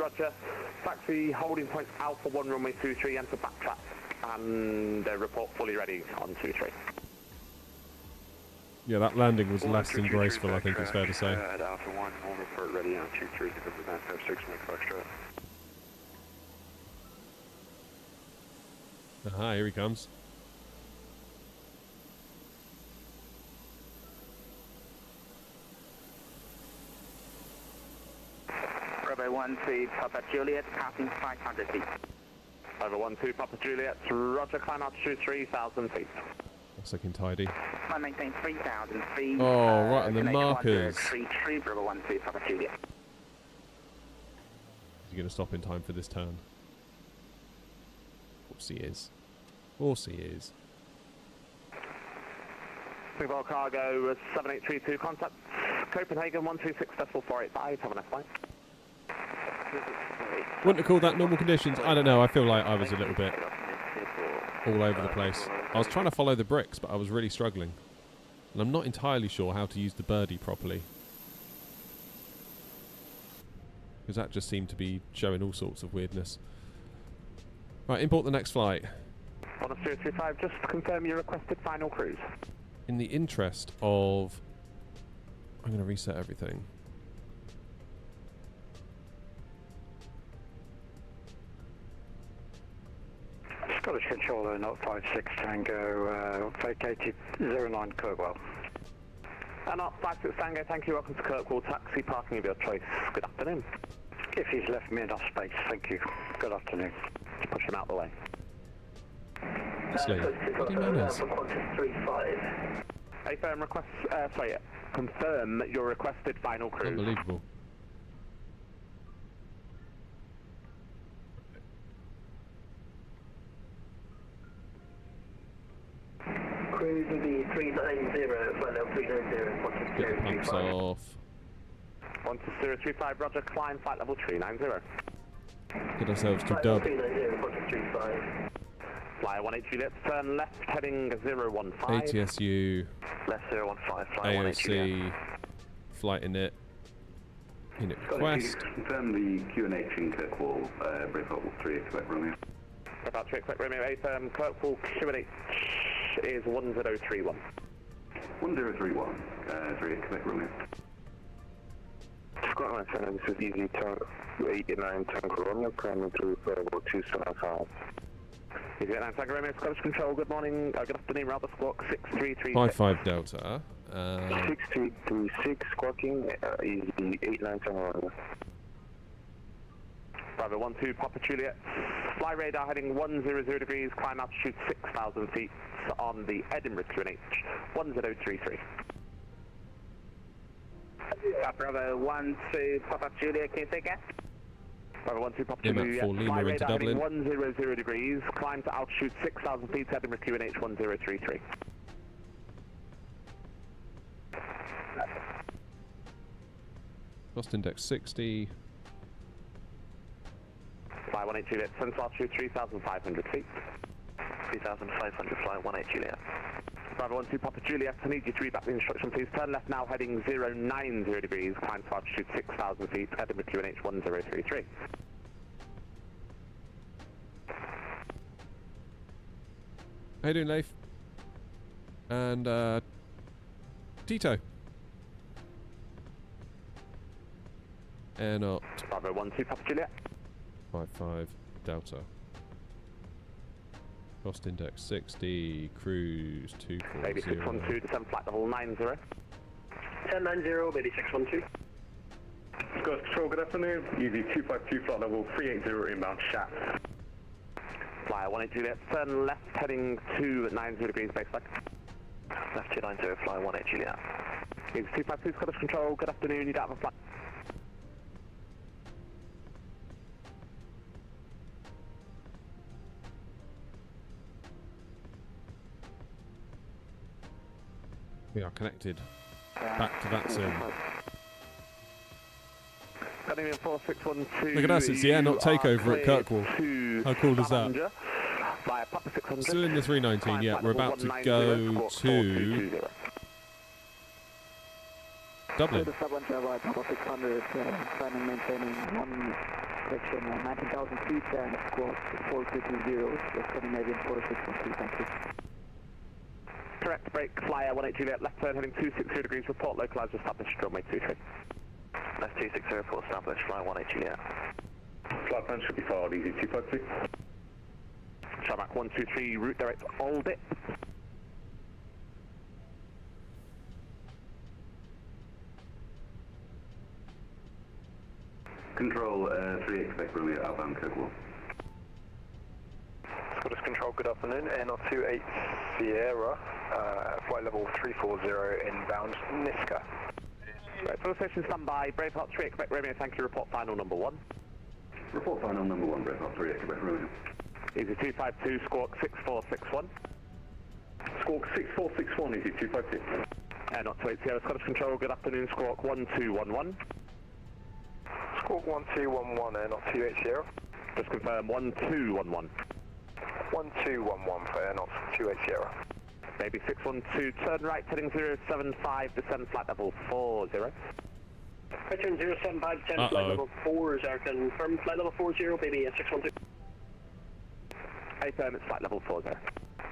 roger. Taxi holding point Alpha 1, runway 23, enter backtrack, and report fully ready on 23. Yeah, that landing was less than graceful, I think it's fair to say. At Alpha 1, we'll report ready on 23, November 956, Mike Foxtrot. Aha, here he comes. Bravo 12, Papa Juliet, passing 500 feet. Over 12, Papa Juliet, roger, climb altitude 3,000 feet. That's looking tidy. Climb maintain 3,000 feet. Oh, right on the markers. 33, Bravo 12, Papa Juliet. Is he going to stop in time for this turn? Of course he is. Of course he is. Singapore Cargo 7832, contact Copenhagen 126.485, have a nice flight. Wouldn't have called that normal conditions. I don't know, I feel like I was a little bit all over the place. I was trying to follow the bricks, but I was really struggling. And I'm not entirely sure how to use the birdie properly. Because that just seemed to be showing all sorts of weirdness. Right, import the next flight. On a 035, just confirm your requested final cruise. In the interest of... I'm going to reset everything. Scottish Controller, not 56 Tango, vacated 09 Kirkwell. Not 56 Tango, thank you, welcome to Kirkwall, taxi parking of your choice. Good afternoon. If he's left me enough space, thank you. Good afternoon. Just push him out the way. Honestly, bloody manners. A firm request, confirm your requested final cruise. Unbelievable. Cruise will be 390, flight level 390, Get the pumps off. 12035, roger, climb, flight level 390. Get ourselves to Dub. 390, Flyer 18 Juliet, turn left, heading 015. ATSU. Left 015, flyer 18 Juliet. AOC. Flight init. Init request. Confirm the QNH in Kirkwall, breakout 3 Quebec Romeo. About 3 Quebec Romeo, A firm, Kirkwall QNH is 1031. 1031, 3 Quebec Romeo. Scotland Center, this is Easy 89 Tango Romeo, climbing through Bravo 275. Easy 89 Tango Romeo, Scottish Control, good morning, good afternoon, rather squawk 6336. 55 Delta. 6336, squawking, Easy 89 Tango Romeo. Bravo 12, Papa Juliet, fly radar heading 100 degrees, climb altitude 6,000 feet on the Edinburgh QNH 1033. Bravo 12, Papa Juliet, can you take it? Bravo 12, Papa Lima Juliet, for Lima fly into radar Dublin. heading 100 degrees, climb to altitude 6,000 feet, Edinburgh QNH 1033. Cost index 60. Fly 18 Juliet, central altitude 3,500 feet. 3,500, fly 18 Juliet. Bravo 12, Papa Juliet, I need you to read back the instruction, please. Turn left now, heading 090 degrees, climb to altitude 6,000 feet, Edinburgh QNH 1033. How you doing, Leif? And, Tito. And up. Bravo 12, Papa Juliet. 55 Delta. Cost index 60. Cruise 240. Baby 612, descend flight level 90. 1090, baby 612. Scottish Control, good afternoon. Easy 252, flight level 380 inbound shaft. Flyer 18 Juliet, turn left heading 290 degrees base flight. Left 290, fly 18 Juliet. Easy 252, Scottish Control, good afternoon, you don't have a flight. We are connected back to that soon. Heading in 4612. Look at us, it's the air not takeover at Kirkwall. How cool is that? Via Papa 600. Still in the 319, yeah, we're about to go to Dublin. The sub 1 by Papa 600, trying and maintaining one section, 19,000 feet and squawk 4220, just coming maybe in 4612, thank you. Correct, brake, flyer 18 Juliet, left turn heading 260 degrees, report localised, established, runway 23. Left 260, report established, fly 18 Juliet. Flight plan should be filed, easy 252. Tarmac 123, route direct, hold it. Control 3, expect Romeo outbound Kirkwall. Scottish Control, good afternoon. N28 Sierra, flight level 340 inbound Niska. Right, full station standby, Braveheart 3, expect Romeo, thank you, report final number 1. Report final number 1, Braveheart 3, expect Romeo. Easy 252, squawk 6461. Squawk 6461, easy 252. Not 280, Scottish Control, good afternoon, squawk 1211. Squawk 1211, not 280. Just confirm 1211. 1211 for Air Knots 280. Baby 612, turn right, heading 075, descend flight level 40. Return 075, descend flight level 40, confirm flight level 40, baby 612. Hey, firm, it's flight level 40.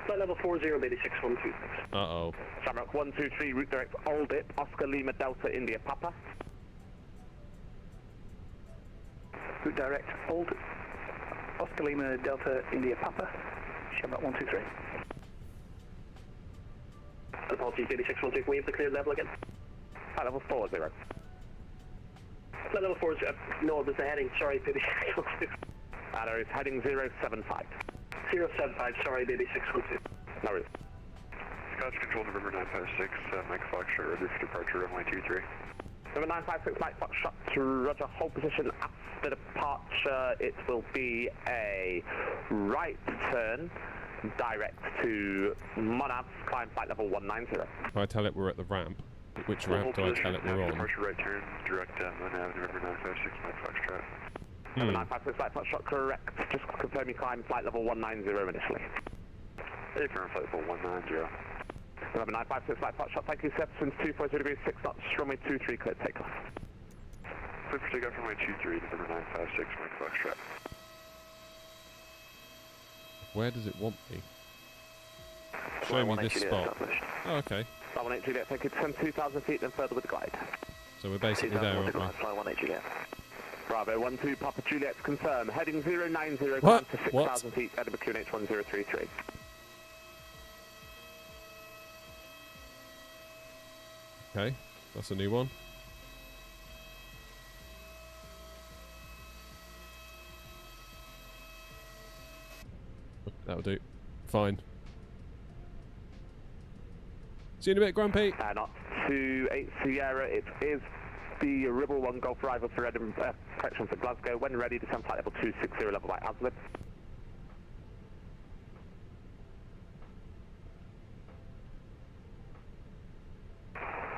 Flight level 40, baby 612. Uh-oh. Shamrock 123, route direct, hold it, Oscar Lima Delta India Papa. Route direct, hold. Oscar Lima Delta India Papa, Shamrock 123. Apologies, baby 612, we have the cleared level again. Flight level 40. Flight level 40, no, there's a heading, sorry, baby 612. There is heading 075. 075, sorry, baby 612. No worries. Scottish Control, November 956, Mike Foxtrot, ready for departure, runway 23. Number 956, Mike Foxtrot, roger, hold position after departure. It will be a right turn, direct to Monav, climb flight level 190. If I tell it we're at the ramp, which ramp do I tell it we're on? Departure right turn, direct Monav, November 956, Mike Foxtrot. Number 956, Mike Foxtrot, correct. Just confirm you climb flight level 190 initially. Hey, current flight level 190. Number 956, Mike Foxtrot, thank you, Sepsons 240 degrees, 6 knots, runway 23, clear takeoff. Clear for takeoff, runway 23, November 956, Mike Foxtrot. Where does it want me? Show me this spot. Oh, okay. Flight 180 Juliet, thank you, descend 2,000 feet, then further with the glide. So we're basically there, aren't we? Fly 18 Juliet. Bravo, 12 Papa Juliet, confirm, heading 090, What? climb to 6,000 feet, Edinburgh QNH 1033. Okay, that's a new one. That'll do. Fine. See you in a bit, Grumpy. Not 28 Sierra, it is the Ribble 1 Golf arrival for Edinburgh, correction for Glasgow. When ready, descend flight level 260, level by Hazlitt.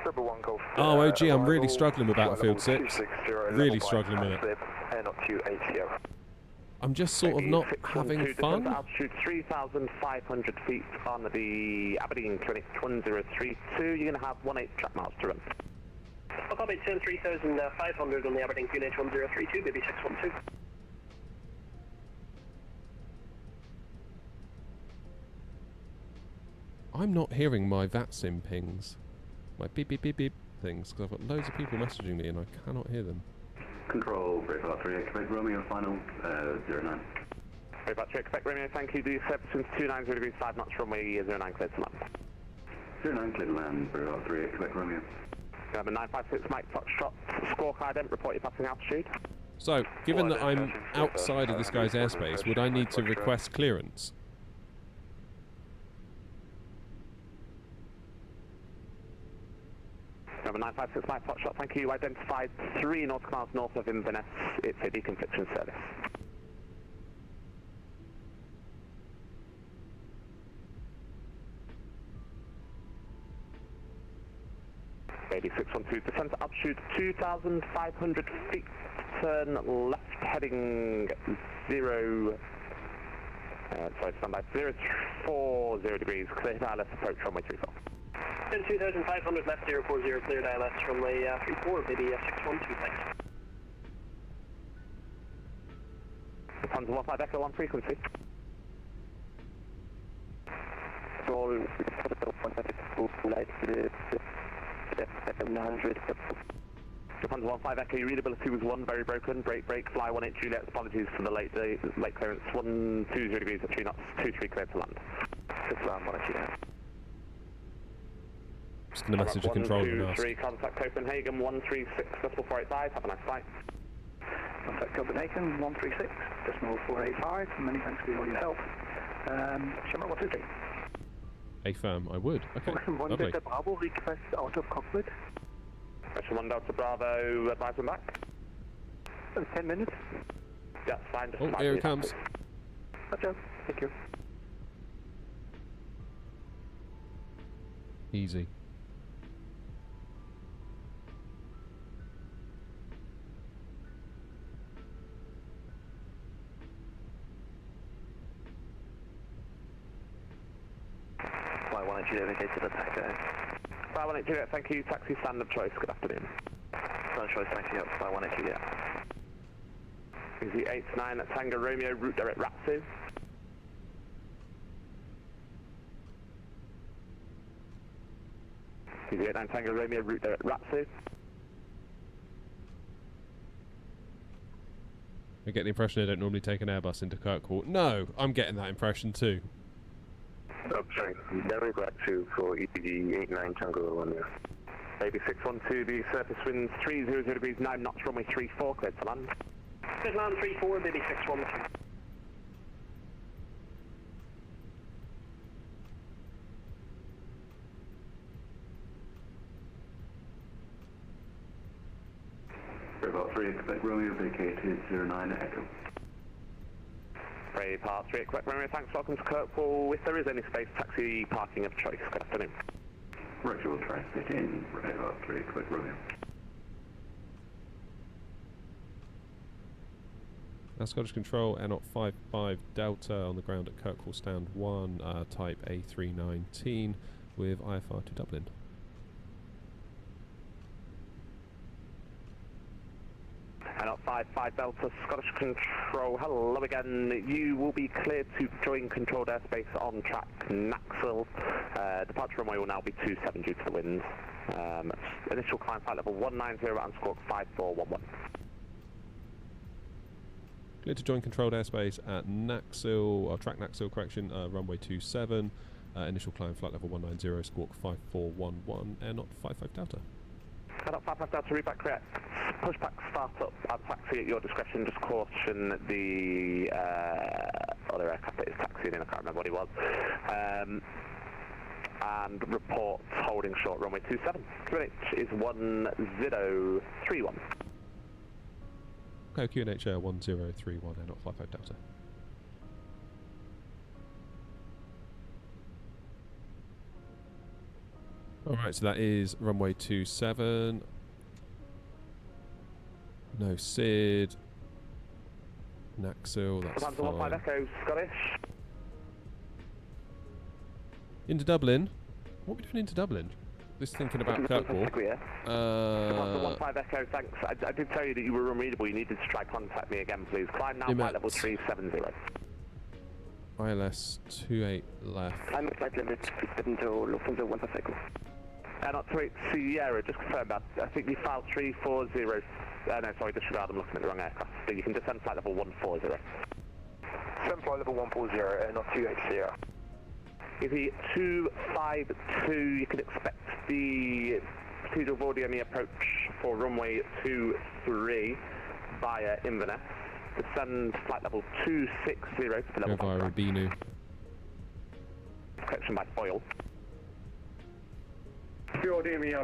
Ribble 1 Golf. Oh, OG, I'm really struggling with Battlefield 6. Really struggling with it. Air Knots 280. I'm just sort of not having fun. Altitude 3,500 feet on the Aberdeen QNH 1032. You're going to have 18 track miles to run. I'll copy 3,500 on the Aberdeen QNH 1032, baby 612. I'm not hearing my VATSIM pings. My beep beep beep beep things, because I've got loads of people messaging me and I cannot hear them. Control, Braveheart 3, expect Romeo final, 09. Braveheart 3, expect Romeo, thank you. Do Sepsons 290 degrees, 5 knots, runway 09, clear to land. 09, clear to land, Braveheart 3, expect Romeo. Number 956, Mike Foxtrot, squawk ident, report your passing altitude. So, given that I'm outside of this guy's airspace, would I need to request clearance? Number 956, Mike Foxtrot, thank you. Identified 3 nautical miles north of Inverness. It's a deconfliction service. Baby 612, descend to altitude 2,500 feet, turn left heading 0, stand by 040 degrees, clear ILS approach runway 34. Then 2,500 left 040, cleared ILS runway 34, baby 612, thanks. Lufthansa 15 Echo on frequency. Roll 900. Lufthansa 15 Echo, your readability was 1, very broken, break, fly 18 Juliet, apologies for the late clearance, 120 degrees at 3 knots, 23 clear to land. Just land 1 Just going to message a control and ask. 123, contact Copenhagen 136.485, have a nice flight. Contact Copenhagen 136.485, many thanks for all your help. Shamrock 123. A firm, I would. Okay, One lovely. Delta Bravo, request out of cockpit. Question 1 Delta Bravo, advise and back. 10 minutes. Yeah, fine, just Oh, here it comes. Gotcha, thank you. Easy. Fly 18 Juliet, okay to the taxi. Fly 18 Juliet, thank you, taxi stand of choice, good afternoon. Stand of choice, taxi up, Fly 18 Juliet. Easy 89 at Tango Romeo, route direct Ratsu. Easy 89 Tango Romeo, route direct Ratsu. I get the impression they don't normally take an Airbus into Kirkwall. No, I'm getting that impression too. Oh, sorry, direct Ratsu for EPG 89 Tango Romeo. Baby 612, the surface winds 300 degrees, 9 knots, runway 34, cleared to land. Cleared land 34, baby 612. About 3, expect Romeo vacated 09 Echo. Brave Heart 3, Quebec Romeo, thanks, welcome to Kirkwall. If there is any space, taxi parking of choice, good afternoon. Roger, we'll try and fit in. Brave Heart 3, Quebec Romeo. Now Scottish Control, Air 55 Delta on the ground at Kirkwall Stand 1, type A319 with IFR to Dublin. And 55 Delta, Scottish Control, hello again. You will be cleared to join controlled airspace on track Naxil. Departure runway will now be 27 due to the winds. Initial climb flight level 190 and squawk 5411. Clear to join controlled airspace at Naxil, or track Naxil, correction, runway 27. Initial climb flight level 190, squawk 5411, Air 55 Delta. Air 55 Delta, read back correct. Pushback startup and taxi at your discretion. Just caution the other aircraft that is taxiing in, I can't remember what he was. And report holding short runway 27. Greenwich is 1031. Okay, QNH 1031, Air 55 Delta. Alright, so that is runway 27. No SID. Naxil, that's fine. 15 Echo, Scottish. Into Dublin. What are we doing into Dublin? Just thinking about Kirkwall. 15 Echo, thanks. I did tell you that you were unreadable. You needed to try contact me again, please. Climb now, flight level 370. ILS 28 left. Climb flight limit 370, Lufthansa 15 Echo. Not 28 Sierra, just confirm that. I think you filed 340. No, sorry, disregard, I'm looking at the wrong aircraft. So you can descend flight level 140. Descend flight level 140, not 28 Sierra. If he 252, you can expect the procedural boarding on the approach for runway 23 via Inverness. Descend flight level 260 for level 1. Go via Rubinu. Correction by foil. Pure DME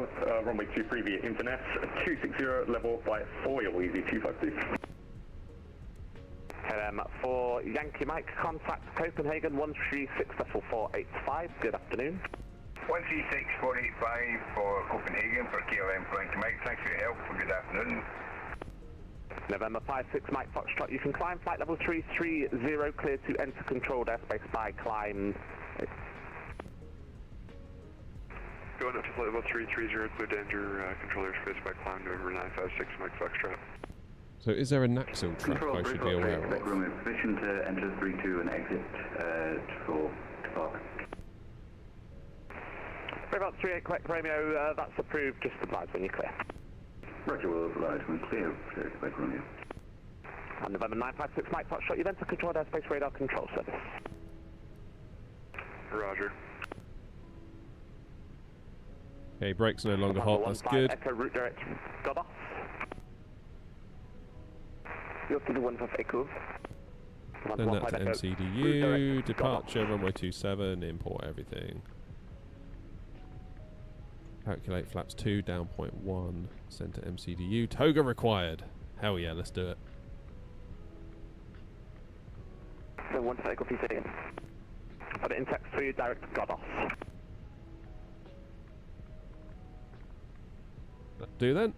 runway 23 via Inverness, 260 level by foil, easy 252. For Yankee Mike, contact Copenhagen 136.485. Good afternoon. 136.485 for Copenhagen for KLM flying to Mike. Thanks for your help. Good afternoon. November 56 Mike Foxtrot, you can climb flight level 330, clear to enter controlled airspace by climb. Going up to flight level 330, clear to enter controlled airspace by climb, November 956 Mike Foxtrot. So is there a Naxil track Control I should be aware of? Permission to enter 32 and exit for departure. About 38 Quebec Romeo, that's approved, just advise when you're clear. Roger, will oblige when clear, Quebec Romeo. On November 956 Mike Foxtrot, you've entered controlled airspace radar control service. Roger. Okay, brakes no longer hot, that's good. Echo route direct, got off. You're to the 1 for Echo. Send that to MCDU, departure, runway 27, import everything. Calculate flaps 2, down 0.1, send to MCDU. Toga required. Hell yeah, let's do it. So 1 for Echo, please say again. Put it in text for you, direct, got off. Do then.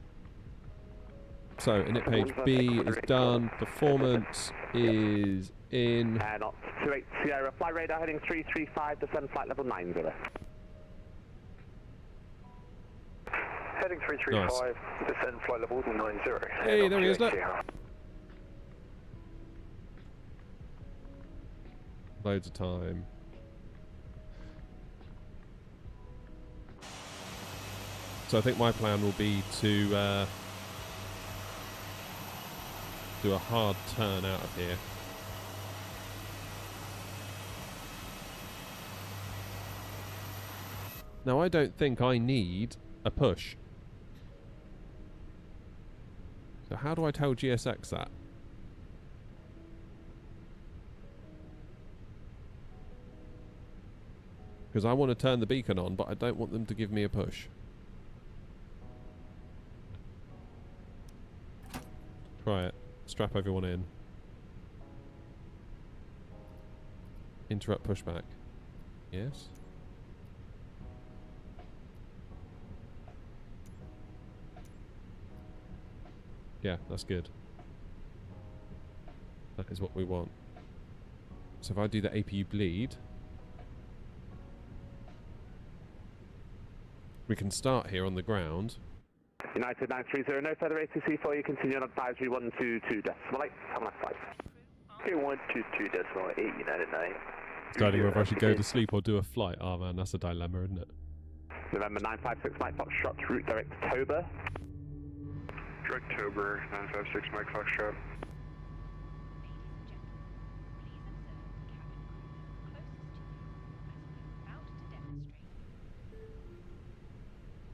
So, init page B is done. Performance is in. And up 28 Sierra, fly radar heading 335, descend flight level 90. Heading 335, descend flight level 90. Hey, there he is, look. Loads of time. So I think my plan will be to do a hard turn out of here. Now I don't think I need a push. So how do I tell GSX that? Because I want to turn the beacon on, but I don't want them to give me a push. Try it. Strap everyone in. Interrupt pushback. Yes. Yeah, that's good. That is what we want. So if I do the APU bleed, we can start here on the ground. United 930, no further ATC for you, continue on advisory 122 decimal 8, have a nice flight. Okay, 122 decimal 8, United 9. Deciding whether I should go to sleep or do a flight. Oh man, that's a dilemma, isn't it? November 956 Mike Foxtrot, route direct Tober. Direct Tober, 956 Mike Foxtrot.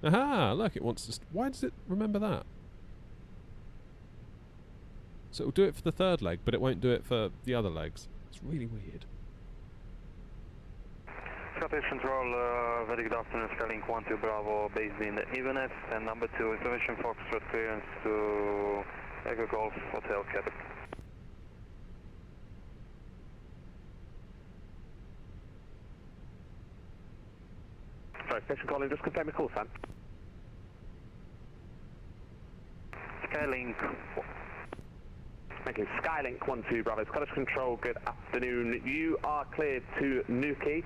Aha! Look, it wants to. Why does it remember that? So it'll do it for the third leg, but it won't do it for the other legs. It's really weird. Scottish Control, very good afternoon, Starlink 1-2 Bravo, based in Inverness, and number 2, information Foxtrot clearance to Echo Golf Hotel Quebec. Sorry, station calling, just confirm your call, Sam. Skylink. Thank you. Skylink 1-2 Bravo, Scottish Control, good afternoon. You are cleared to Newquay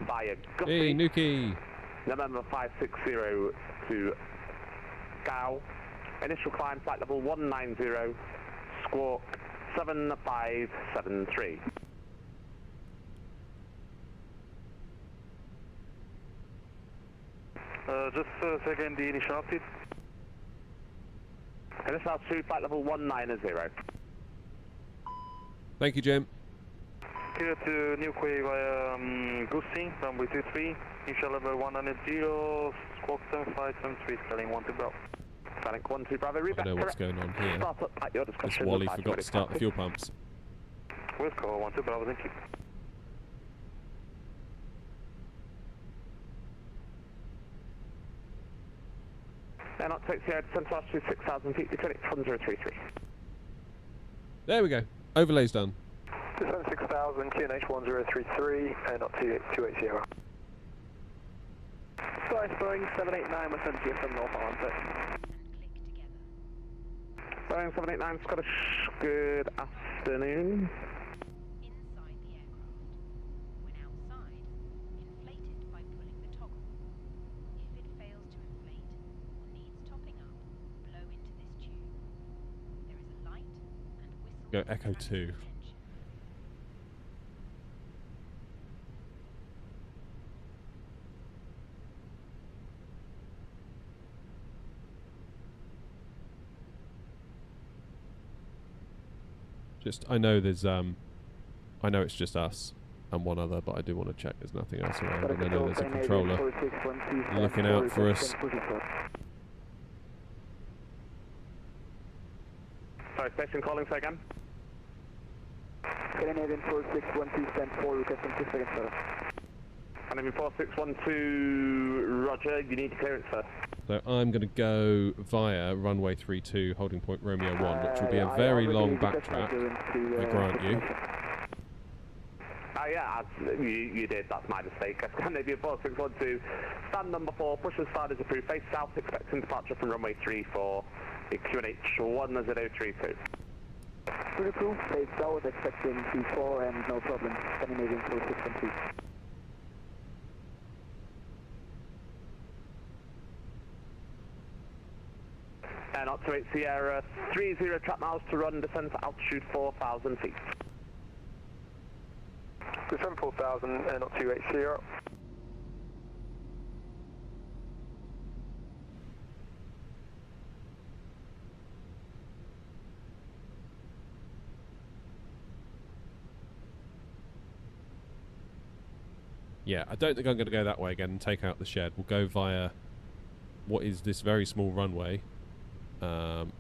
via Guthrie. Hey, Newquay. November 560 to Gow. Initial climb, flight level 190, squawk 7573. Just a second, the initial altitude. Initial altitude, flight level 190. Thank you, Jim. Clear to Newquay via Goosey, runway 23, initial level 190, squawk 7573, Starlink 1-2 Bravo. Starlink 1-2 Bravo, read I know what's going on here. Start up at your discretion. This Wally forgot to start the fuel pumps. We'll call 1-2 Bravo, thank you. Then up to Sierra, descent to altitude 6,000 feet, decoding 1033. There we go. Overlay's done. Descent 6,000, QNH 1033, and up to 280. Spice Boeing 789, we're sent to you from North Holland, sir. Boeing 789 Scottish, good afternoon. Inside the aircraft. When outside, inflate it by pulling the toggle. If it fails to inflate or needs topping up, blow into this tube. There is a light and whistle. Go Echo 2. I know there's I know it's just us and one other, but I do want to check there's nothing else around, and I know there's a controller looking out for us. Sorry, station calling, say again. Scandinavian 4612 stand 4, requesting 2 seconds, sir. Scandinavian 4612, roger, you need clearance, sir. So I'm going to go via runway 32, holding point Romeo 1, which will be a very long backtrack, I grant you. Yeah, you did, that's my mistake. Scandinavian 4612, stand number 4, push as far as approved, face south, expecting departure from runway 34, QNH 1032. Good approved, face south, expecting T4 and no problem, Scandinavian 4612. Not to 8 Sierra, 30 trap miles to run, descend to altitude 4,000 feet. Descend 4,000, not 28 Sierra. Yeah, I don't think I'm going to go that way again and take out the shed. We'll go via what is this very small runway. And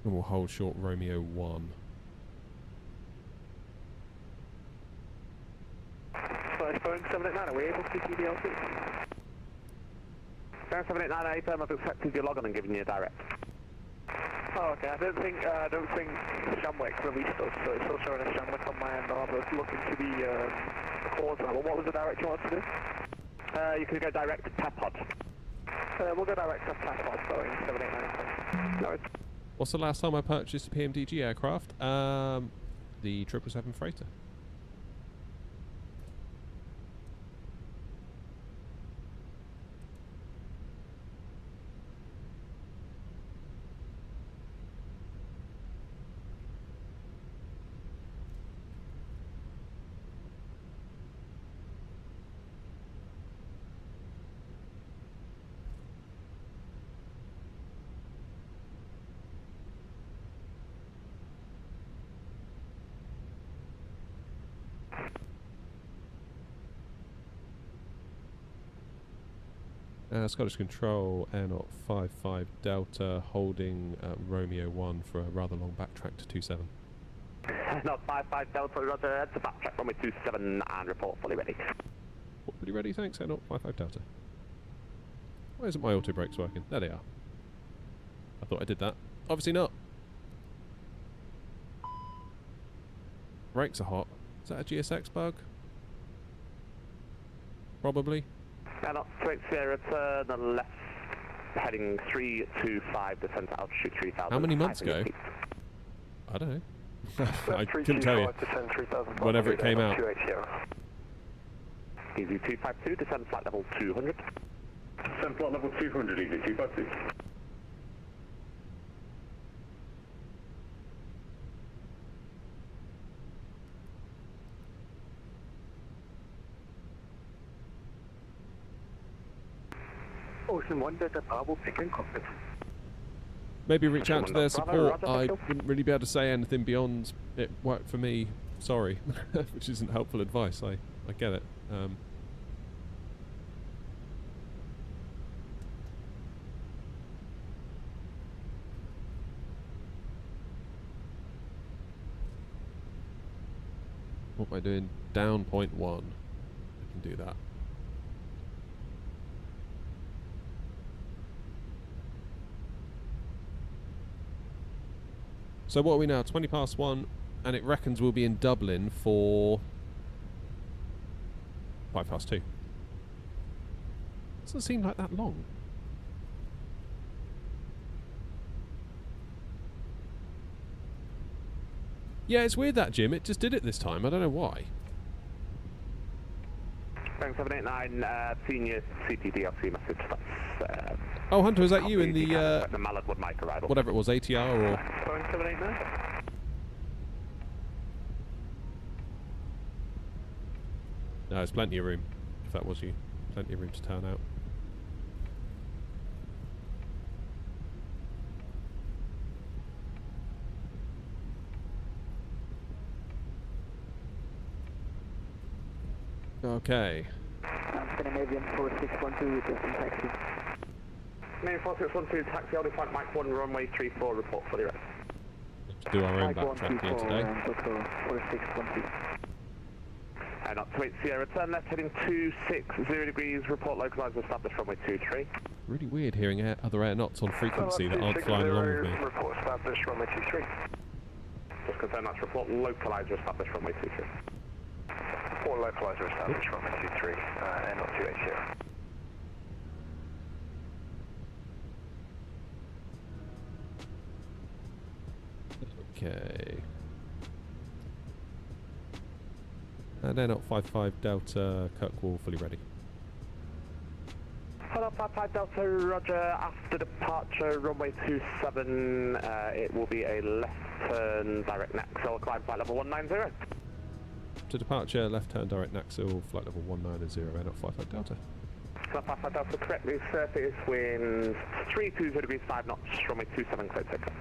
we'll hold short Romeo 1. Spice Boeing 789, are we able to see the LC? Boeing 789, I've accepted your login and given you a direct. Oh, okay. I don't think Shamwick released us, so it's still showing us Shamwick on my end. I'll have a look into the calls now. But what was the direct you wanted to do? You can go direct to Pepod. We'll go direct to Pepod, Boeing 789. No, What's the last time I purchased a PMDG aircraft? The 777 freighter. Scottish Control, Air 55 Delta, holding Romeo 1 for a rather long backtrack to 27. Not 55 Delta, roger, head to backtrack runway 27 and report fully ready. Fully ready, thanks, Air 55 Delta. Why isn't my auto brakes working? There they are. I thought I did that. Obviously not. Brakes are hot. Is that a GSX bug? Probably. Not to 8 Sierra, turn left, heading 325, descend to altitude 3,000. How many months ago? I don't know. I couldn't tell you. Whenever it came out. Easy 252, descend flight level 200. Descend flight level 200, easy 252. Ocean 1 Delta Bravo, picking cockpit. Maybe reach out to their support. I wouldn't really be able to say anything beyond it worked for me, sorry, which isn't helpful advice, I get it. What am I doing? Down 0.1. I can do that. So what are we now? 20 past 1, and it reckons we'll be in Dublin for 2. Doesn't seem like that long. Yeah, it's weird that, Jim. It just did it this time. I don't know why. Boeing 789, senior CTDLC message. That's, oh, Hunter, is that you in the Mallardwood mic arrival? whatever it was, ATR or? Boeing 789. No, there's plenty of room. If that was you, plenty of room to turn out. Okay. Scandinavian 4612, just in taxi. Scandinavian 4612, taxi, holding flight Mike 1, runway 34, report fully ready. To do our own backtrack here today. 4612. And up to 8 Sierra, turn left, heading 260 degrees, report localised, established runway 23. Really weird hearing other air knots on frequency that aren't flying along with me. Report established runway 23. Just confirm that's report localizer established runway 23. Report localizer established runway 23, and not 280. Okay. And then 55 Delta, Kirkwall, fully ready. Hello, 55 Delta, roger. After departure, runway 27, it will be a left turn, direct Naxel, climb flight level 190. To departure, left turn, direct Naxel, flight level 190, air 55 Delta. Hello, 55 Delta, correctly, surface winds 320 degrees, 5 knots, runway 27, clear takeoff.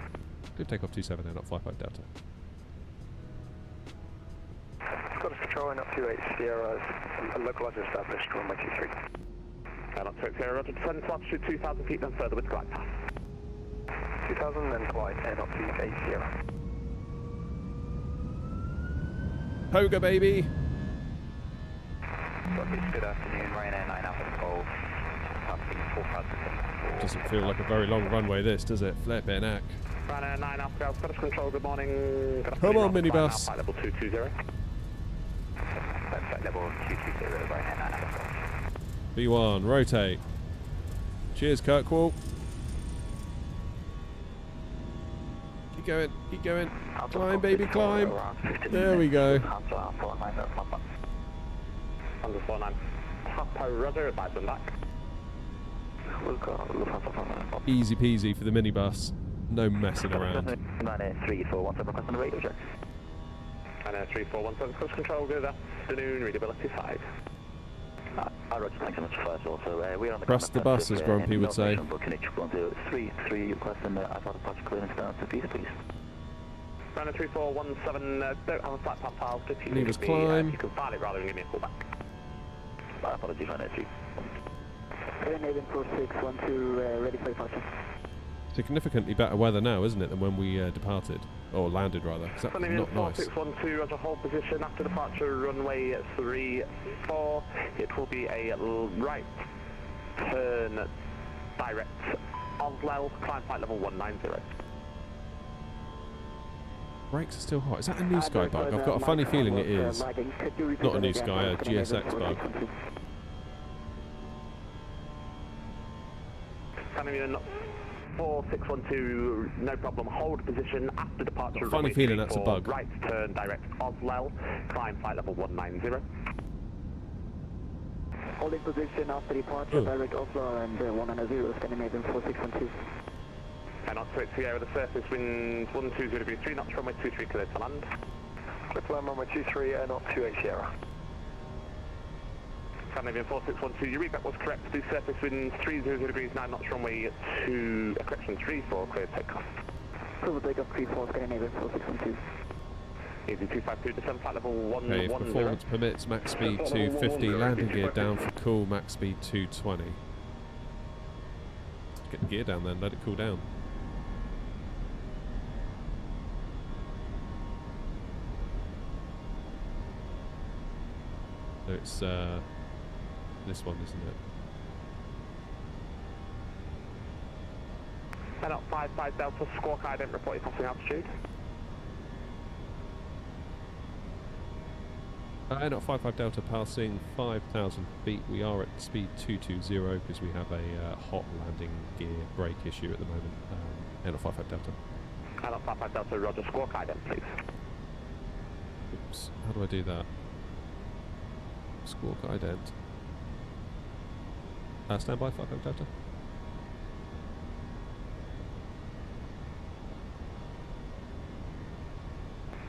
Good takeoff 27, air 55 Delta. Scottish Control, and up 28 Sierra, localizer established, runway 23. And up to 8 Sierra, roger, descend to altitude 2,000 feet, then further with glide path. 2,000, then glide, and up to 8 Sierra. Poga, baby! Good afternoon, Ryanair 9 Alpha Golf, passing 4,000. Doesn't feel like a very long runway, this, does it? Flippin' heck. Ryanair 9 Alpha Golf, Scottish Control, good morning. Good Come on, minibus. Flight level 220. Flight level 220, Ryanair 9 Alpha Golf. B1, rotate. Cheers, Kirkwall. Keep going, keep going. Climb, baby, climb. There we go. Underscore 9. Papa, roger, advise them back. Easy peasy for the minibus. No messing around. 93417, request on the radio check. 93417, Scottish Control, good afternoon, readability 5. Roger, thanks so much for that. Also, we're on the Press the bus, as Grumpy would say. Booking H103, requesting I've approach clearance down to peace, please. 93417, don't have a flight path files, if you Leave us climb. you can file it rather than give me a call back. My apologies, 983. Scandinavian 4612, ready for departure. Significantly better weather now, isn't it, than when we departed? Or landed, rather. Because that was not nice. 4612, roger, hold position after departure, runway 34. It will be a right turn, direct Oslo, climb flight level 190. Brakes are still hot. Is that a New Sky bug? I've got a funny feeling it is. Not a New Sky, a GSX bug. Scandinavian 4612, no problem. Hold position after departure. Got a funny feeling that's a bug. Right turn, direct Oslo, climb flight level 190. Holding position after departure, direct Oslo and 190, Scandinavian 4612. And on to it, Sierra, the surface winds 120 degrees 3 knots, runway 23 clear to land. Clear to land, runway 23, and not 28 Sierra. Scandinavian 4612, your readback was correct. The surface winds 30 degrees 9 knots, runway 34 clear takeoff. Approval takeoff 34, Scandinavian 4612. Easy 252, descend flight level 110. Okay, if performance permits, max speed 250, landing gear down for cool, max speed 220. Get the gear down then, let it cool down. So it's this one, isn't it? Head up 55 Delta, squawk ident, report your passing altitude. Not 55 Delta passing 5,000 feet. We are at speed 220 because we have a hot landing gear brake issue at the moment. Not 55 Delta. Not 55 Delta, Roger. Squawk ident, please. Oops, how do I do that? Squawk ident. Stand by 55 Delta.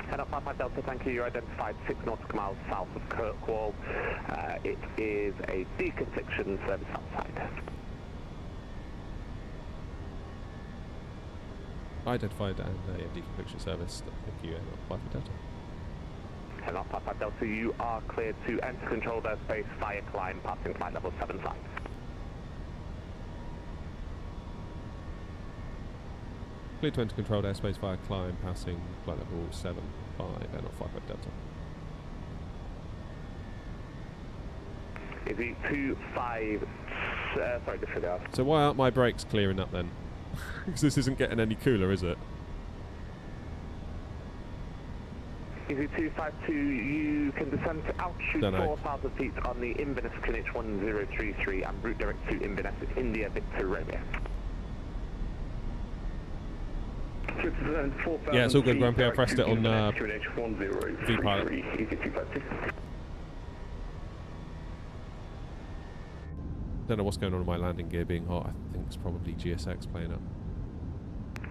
Head up 55 Delta, thank you. You're identified 6 nautical miles south of Kirkwall. It is a deconfliction service outside. Identified and a deconfliction service. Thank you. 55 Delta. Head up 55 Delta, you are cleared to enter controlled airspace via climb, passing flight level 7 flight. Clear to enter controlled airspace via climb, passing flight level 75, and not 55 Delta. Is it 25, sorry, disregard. So why aren't my brakes clearing up then? Because this isn't getting any cooler, is it? Easy 252, you can descend to altitude 4,000 feet on the Inverness QNH 1033 and route direct to Inverness, India, Victor Romeo. Yeah, it's all good, Grumpy. I pressed it on V-Pilot. Don't know what's going on with my landing gear being hot. I think it's probably GSX playing up.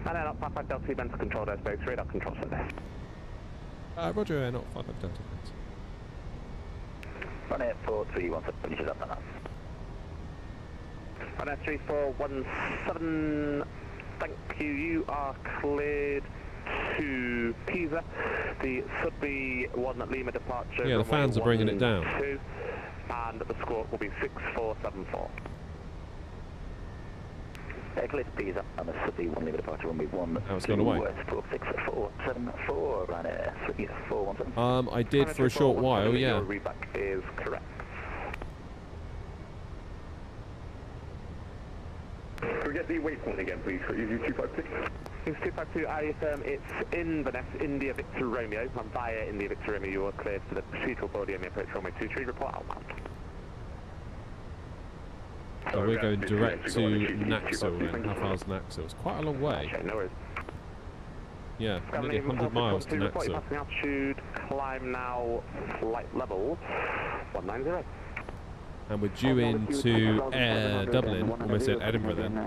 And then up 55 Delta, you've entered controlled airspace, radar control center. Roger, not 55 Delta, thanks. Run air 4317, finish it up now. Run air 3417, thank you. You are cleared to Pisa. The Sudbury 1 Lima departure. Yeah, the fans are bringing it down. 2, and the squawk will be 6474. Clear to Pisa and the Sudbury 1 Lima departure runway 1. Now it's gone away. West 46474, run air 3417. I did for a short while, yeah. Your readback is correct. Can we get the waypoint again, please? Is it 252? It's 252, I affirm it's Inverness, India, Victor Romeo. And via India, Victor Romeo, you are cleared for the procedural body and approach runway 23, report outbound. So we're going direct to Naxil then. How far is Naxil? It's quite a long way. Okay, no worries. Yeah, nearly 100 miles to Naxil. Passing altitude, climb now, flight level 190. And we're due into Dublin, almost said Edinburgh then,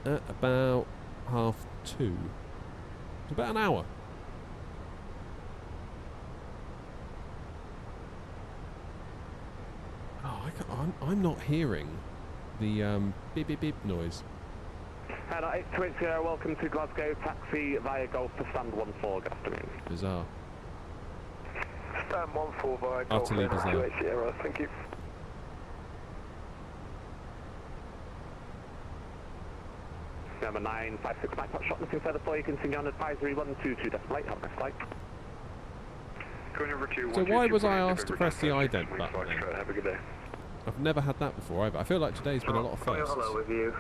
at about 2:30. It's about an hour. Oh, I'm not hearing the beep beep beep noise. Hello, 8280, welcome to Glasgow, taxi via Golf to stand 14, good afternoon. Bizarre. Stand 14 via Golf, Utterly bizarre. 280, thank you. Number 956, my top shot, nothing further for you, continue on advisory 122, decimal 8, have a nice flight. So why was I asked to press the ident button then? Have a good day. I've never had that before either. I feel like today's been a lot of firsts. Hello with you.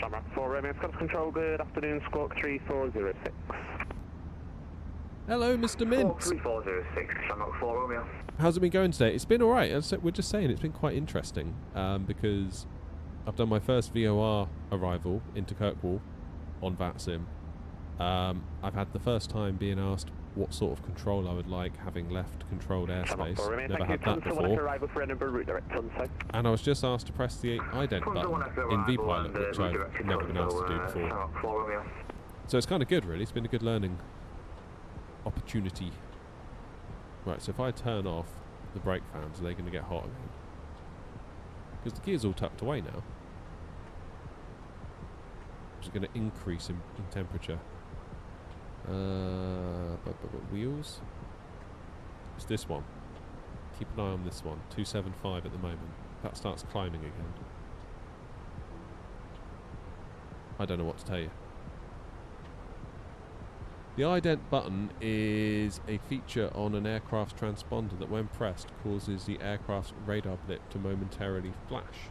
Shamrock 4 Romeo, Scottish Control, good afternoon, squawk 3406. Hello, Mr. Mint. 3406, Shamrock 4 Romeo. How's it been going today? It's been alright. We're just saying it's been quite interesting because I've done my first VOR arrival into Kirkwall on VATSIM. I've had the first time being asked what sort of control I would like having left controlled airspace. Never had that before. And I was just asked to press the ident button in V-Pilot, which I've never been asked to do before. So it's kind of good, really. It's been a good learning opportunity. Right, so if I turn off the brake fans, are they going to get hot again? Because the gear's all tucked away now. Which is going to increase in temperature. But wheels? It's this one. Keep an eye on this one. 275 at the moment. That starts climbing again. I don't know what to tell you. The ident button is a feature on an aircraft's transponder that when pressed causes the aircraft's radar blip to momentarily flash.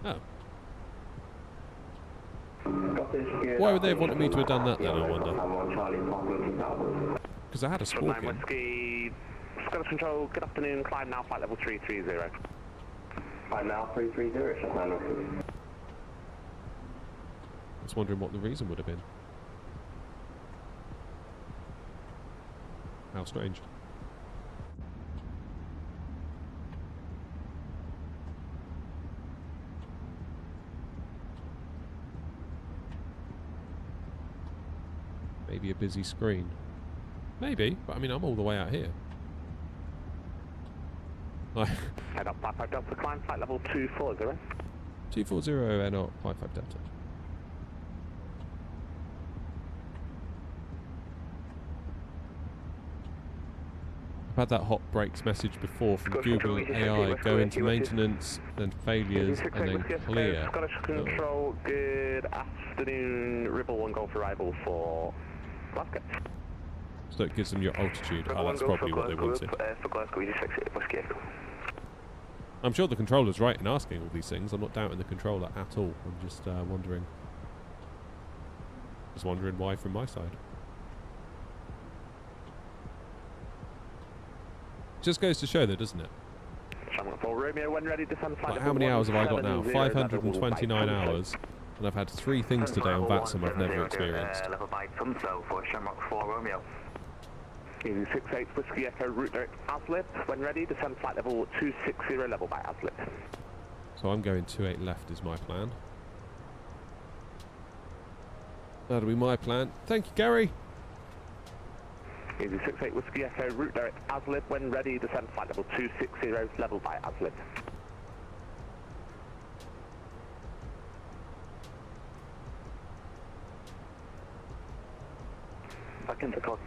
Oh. Why would they have wanted me to have done that then, I wonder? Because I had a squawk in. Whiskey, Scottish Control, good afternoon, climb now, flight level 330. Climb now, 330, shut down. I was wondering what the reason would have been. How strange. Maybe a busy screen. Maybe, but I mean, I'm all the way out here. Head up 55 Delta, climb flight level 240. 240 and not 55 Delta. I've had that hot brakes message before from Google AI. Go into maintenance, then failures, and then clear. Scottish Control, good afternoon. Ribble 1 Golf arrival for Glasgow. So it gives them your altitude. Oh, that's probably what they wanted. For Glasgow, Easy 68 Whiskey Echo. I'm sure the controller's right in asking all these things. I'm not doubting the controller at all. I'm just wondering. Just wondering why from my side. Just goes to show though, doesn't it? Romeo, when ready, descend flight. Like, how many hours have I got now? 529 hours. And I've had 3 things today on VATSIM I've never experienced. Level by Tunso for Shamrock 4 Romeo. Easy 68 Whiskey Echo, route direct Aslip. When ready, descend flight level 260, level by Aslip. So I'm going 28 left is my plan. That'll be my plan. Thank you, Gary. Easy 68 Whiskey Echo, route direct Aslip. When ready, descend flight level 260, level by Aslip.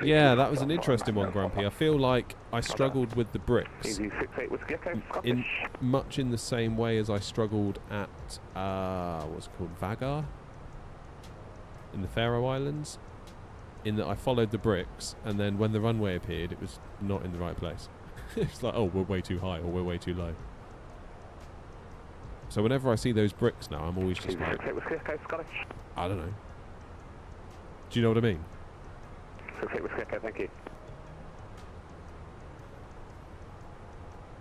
Yeah, that was an interesting one, Grumpy. I feel like I struggled with the bricks in much in the same way as I struggled at what's it called, Vagar in the Faroe Islands, in that I followed the bricks and then when the runway appeared it was not in the right place. It's like, oh, we're way too high or we're way too low. So whenever I see those bricks now, I'm always just like, I don't know. Do you know what I mean? Thank you.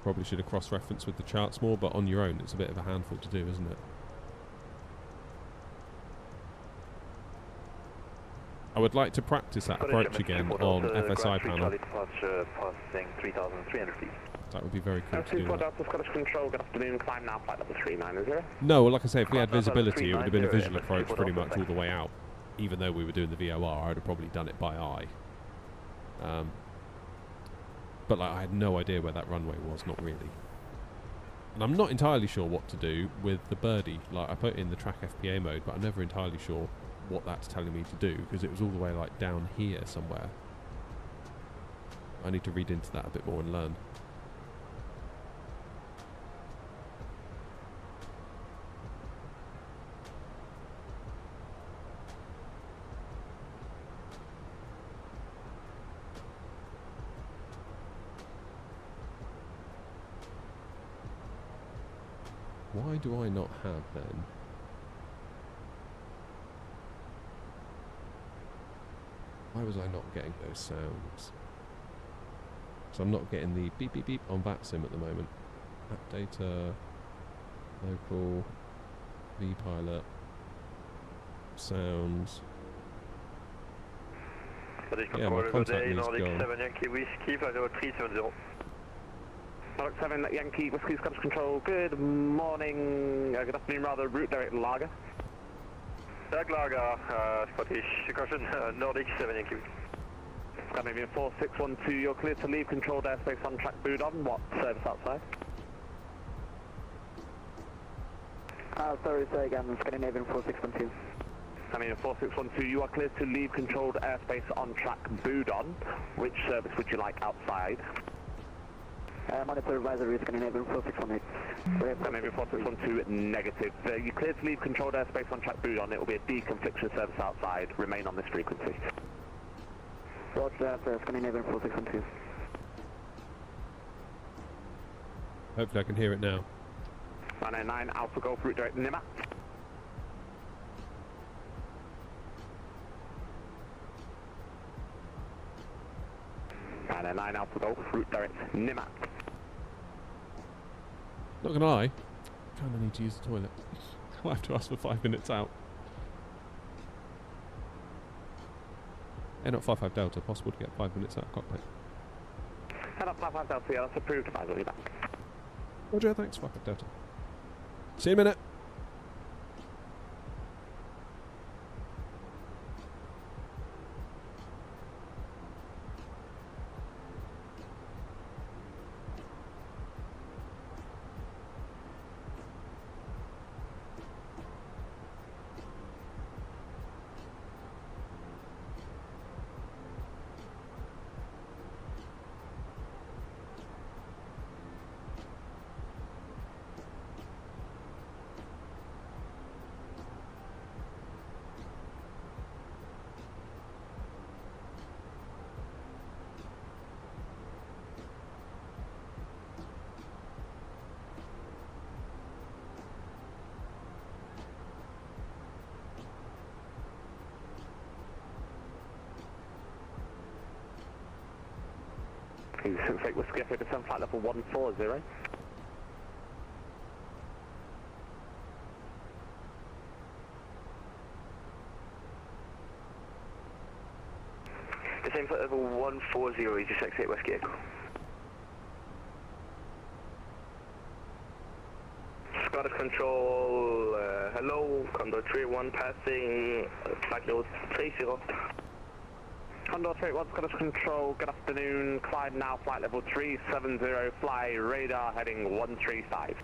Probably should have cross-referenced with the charts more, but on your own it's a bit of a handful to do, isn't it? I would like to practice that approach again on FSI panel. That would be very cool to do that. Scottish Control, good afternoon, climb now, flight level 390. No, well, like I say, if we had visibility, it would have been a visual approach pretty much all the way out. Even though we were doing the VOR, I would have probably done it by eye. But like, I had no idea where that runway was, not really. And I'm not entirely sure what to do with the birdie. Like, I put in the track FPA mode, but I'm never entirely sure what that's telling me to do, because it was all the way like down here somewhere. I need to read into that a bit more and learn. Why do I not have then? Why was I not getting those sounds? So I'm not getting the beep beep beep on VATSIM at the moment. App data, local, vPilot, sounds. Yeah, my contact needs gone. 7 Yankee Whiskey, 370. Nordic 7 Yankee Whiskey, Scottish Control, good morning, good afternoon rather, route direct Lager. Lager, Scottish, caution, Nordic 7 Yankee Whiskey. Scandinavian 4612, you're clear to leave controlled airspace on track Budon, what service outside? Sorry, say again, Scandinavian 4612. Scandinavian 4612, you are clear to leave controlled airspace on track Budon, which service would you like outside? Monitor advisory, Scandinavian 4618. Scandinavian 4612, negative. You're clear to leave controlled airspace on track Budon, it will be a deconfliction service outside, remain on this frequency. Roger that, Scandinavian 4612. Hopefully I can hear it now. 999 Alpha Golf route direct Nima. Ryanair 9 Alpha Golf, route direct Nimac. Not gonna lie, kind of need to use the toilet. I'll have to ask for 5 minutes out. Not 55 Delta, possible to get 5 minutes out of cockpit. Head up 55 Delta, yeah, that's approved. I'll be back. Roger, thanks, 55 Delta. See you in a minute. Fake Whiskey Echo to 7 flight level 140. The same flight level 140, you just exit Whiskey Echo. Scottish Control, hello, Condor 31 passing, flight level 30. Condor 31 Scottish Control, good afternoon, climb now, flight level 370, fly radar heading 135.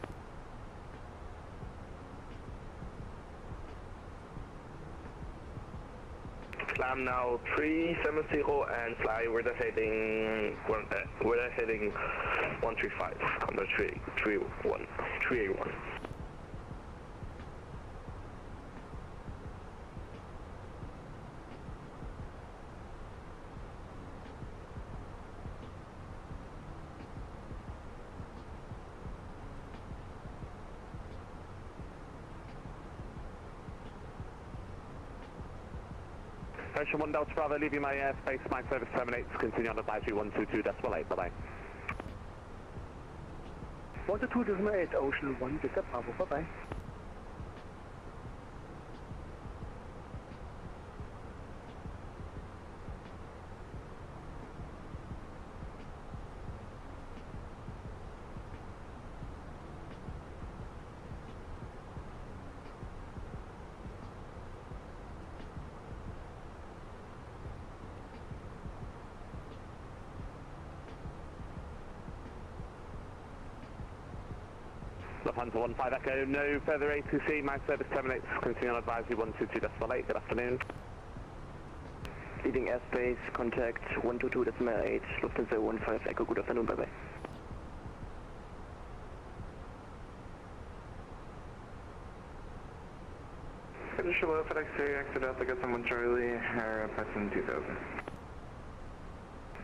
Climb now 370 and fly radar heading 135, Condor 381. Ocean 1 Delta Bravo, leaving my airspace, my service terminates, continue on advisory 122.8, bye-bye. 122.8, Ocean 1 Delta Bravo, bye-bye. Lufthansa 15 Echo, no further A2C, my service terminates, continue on advisory 122.8, good afternoon. Leading airspace, contact 122.8, Lufthansa 15 Echo, good afternoon, bye-bye. British Hello, FedEx 3, exit Alpha, got someone Charlie, passing 2000.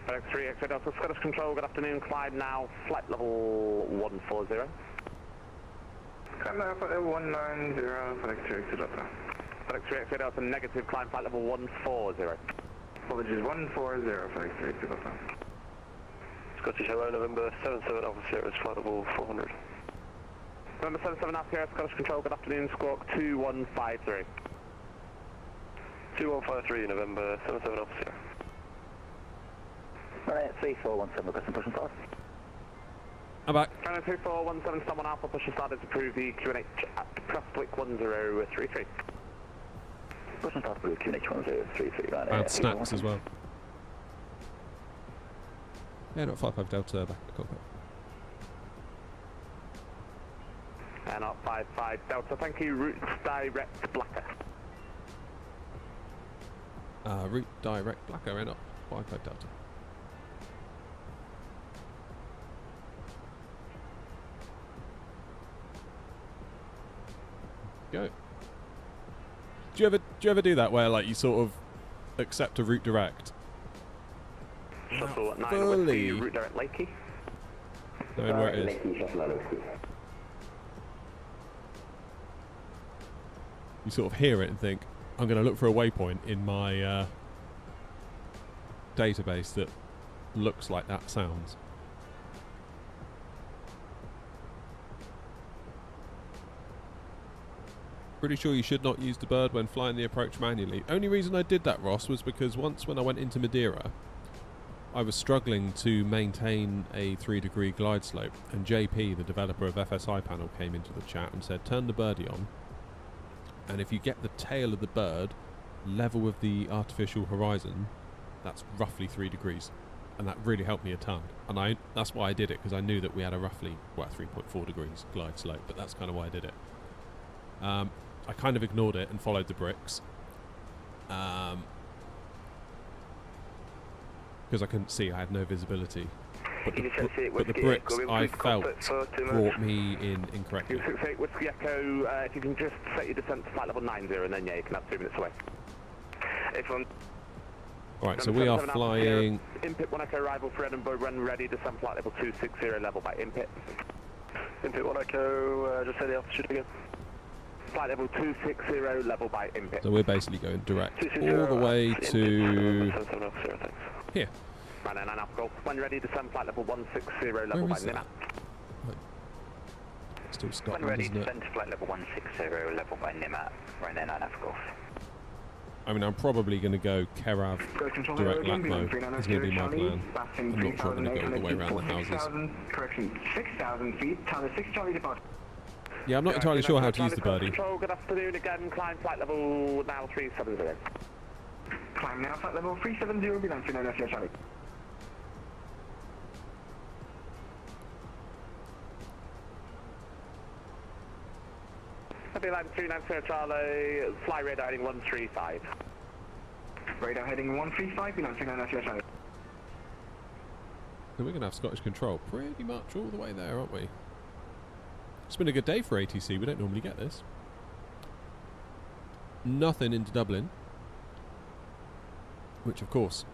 FedEx 3, exit Alpha, Scottish Control, good afternoon, climb now, flight level 140. Climb now, flight level 190, FedEx 3, exit Alpha. FedEx 3, exit Alpha, negative, climb flight level 140. Apologies, 140, FedEx 3, exit Alpha. Scottish Hello, November 77 Alpha Sierra, flight level 400. November 77 Alpha Sierra, Scottish Control, good afternoon, squawk 2153. 2153, November 77 Alpha Sierra. Alright, 3417, requesting push and start. I'm back. 3417, someone Alpha, push and start is approved, the QNH at Prestwick 1033. Push and start approved, QNH 1033, right. And snacks as well. Yeah, not 55 Delta, back to cockpit. And up 55 Delta, thank you, route direct Blacker. Route direct Blacker, and up 55 Delta. Go. Do you ever do that where like you sort of accept a route direct? Shuttle at 9 fully with route direct Lakey. Knowing where it is. You sort of hear it and think, I'm going to look for a waypoint in my database that looks like that sounds. Pretty sure you should not use the bird when flying the approach manually. Only reason I did that, Ross, was because once when I went into Madeira, I was struggling to maintain a 3-degree glide slope, and JP, the developer of FSI panel, came into the chat and said, turn the birdie on, and if you get the tail of the bird level with the artificial horizon, that's roughly 3 degrees. And that really helped me a ton. And that's why I did it, because I knew that we had a roughly, 3.4 degrees glide slope, but that's kind of why I did it. I kind of ignored it and followed the bricks. Because I couldn't see, I had no visibility. But the bricks I felt brought me in incorrectly. Whiskey Echo, if you can just set your descent to flight level 90, and then yeah, you can have 2 minutes away. Alright, so we are flying... Input 1 Echo arrival for Edinburgh, run ready, descent flight level 260, level by Input. Input 1 Echo, just say the altitude again. Flight level 260, level by Input. So we're basically going direct all the way to... here. Running an Alpha. When ready, descend flight level 160, level by Nima. Still Scotland, when ready, isn't it? descend to flight level 160, level by Nima. Running an Alpha. I mean, I'm probably going to go Kerav direct Latmo. It's going to be my plan. I'm not sure I'm going to go all the way around the houses. Correction, 6,000 feet, Tower 6 Charlie departure. Yeah, I'm not entirely sure how to use the birdie. Control, good afternoon again, climb flight level now 370. Climb now, flight level 370, be landing on SR Charlie. Be line 290 Charlie, fly radar heading 135. Radar heading 135, be landing on SR Charlie. So we're going to have Scottish control pretty much all the way there, aren't we? It's been a good day for ATC, we don't normally get this. Nothing into Dublin. Which, of course,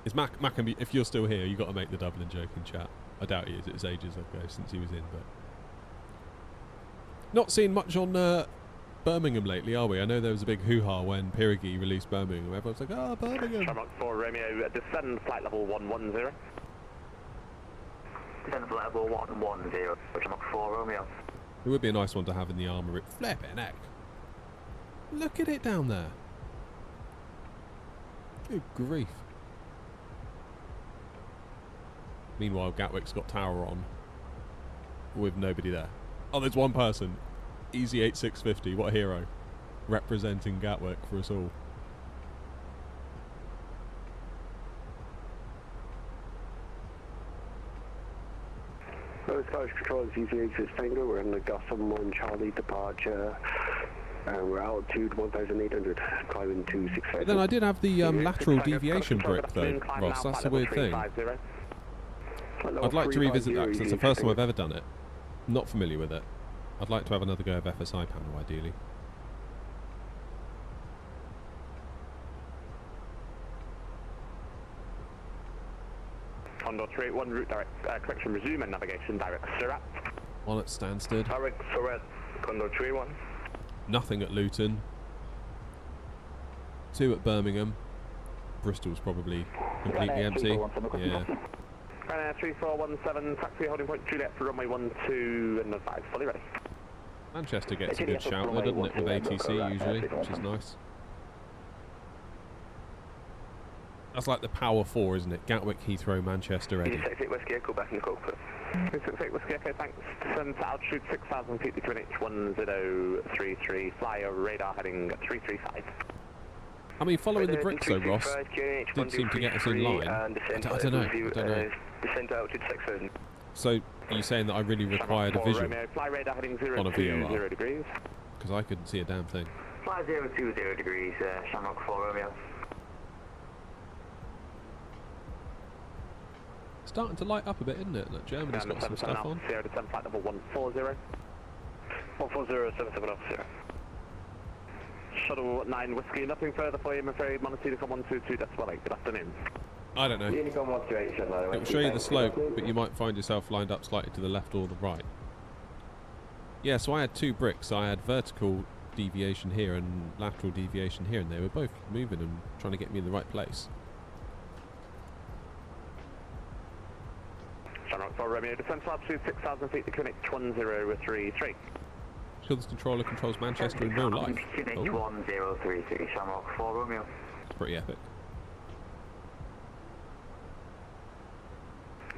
is Mac can be, if you're still here, you've got to make the Dublin joke in chat. I doubt he is, it's ages ago since he was in, but... Not seen much on Birmingham lately, are we? I know there was a big hoo-ha when Pirigi released Birmingham. Everyone's like, oh, Birmingham! Shamrock 4 Romeo, descend flight level 110. Descend flight level 110, Shamrock 4 Romeo. It would be a nice one to have in the armour. Flippin' heck! Look at it down there! Good grief. Meanwhile, Gatwick's got tower on with nobody there. Oh, there's one person. Easy 8650, what a hero. Representing Gatwick for us all. Scottish Control is Easy 86 Tango, we're in the Gotham 1 Charlie departure. We're altitude 1,800, climbing 265. But then I did have the lateral deviation brick though, Ross, that's a weird thing. I'd like to revisit that because it's the first time I've ever done it. Not familiar with it. I'd like to have another go of FSI panel, ideally. Condor 381, route direct, correction, resume and navigation direct Surat. One at Stansted. Direct Surat, Condor 381. Nothing at Luton. 2 at Birmingham. Bristol's probably completely empty. Yeah. Ryanair 3417, taxi holding point Juliet for runway 12 and 5, fully ready. Manchester gets a good shout there, doesn't it, with ATC usually, which is nice. That's like the Power 4, isn't it? Gatwick, Heathrow, Manchester, Eddie. 68 Whiskey Echo back in the cockpit. 68 Whiskey Echo, thanks. Descend to altitude 6,000 feet between H1033, fly over radar heading 335. I mean, following the bricks though, Ross, did seem to get us in line. I don't know. Descend to altitude 6,000. So, are you saying that I really required a visual fly radar heading on a VOR? 0 degrees. Because I couldn't see a damn thing. Fly 020 degrees, Shamrock 4 Romeo. Starting to light up a bit, isn't it? Like Germany's got some stuff on. 0 descent flight level 140. 140, 77 officer. Shuttle 9 Whiskey, nothing further for you, I'm afraid. Montecito 122.8. Good afternoon. I don't know. It will show you the slope, but you might find yourself lined up slightly to the left or the right. Yeah, so I had 2 bricks. I had vertical deviation here and lateral deviation here, and they were both moving and trying to get me in the right place. 24 Romeo, descent to altitude 6,000 feet to QNH 1033. Sure, this controller controls Manchester in real life. QNH 1033, Shamrock 4 Romeo. It's pretty epic.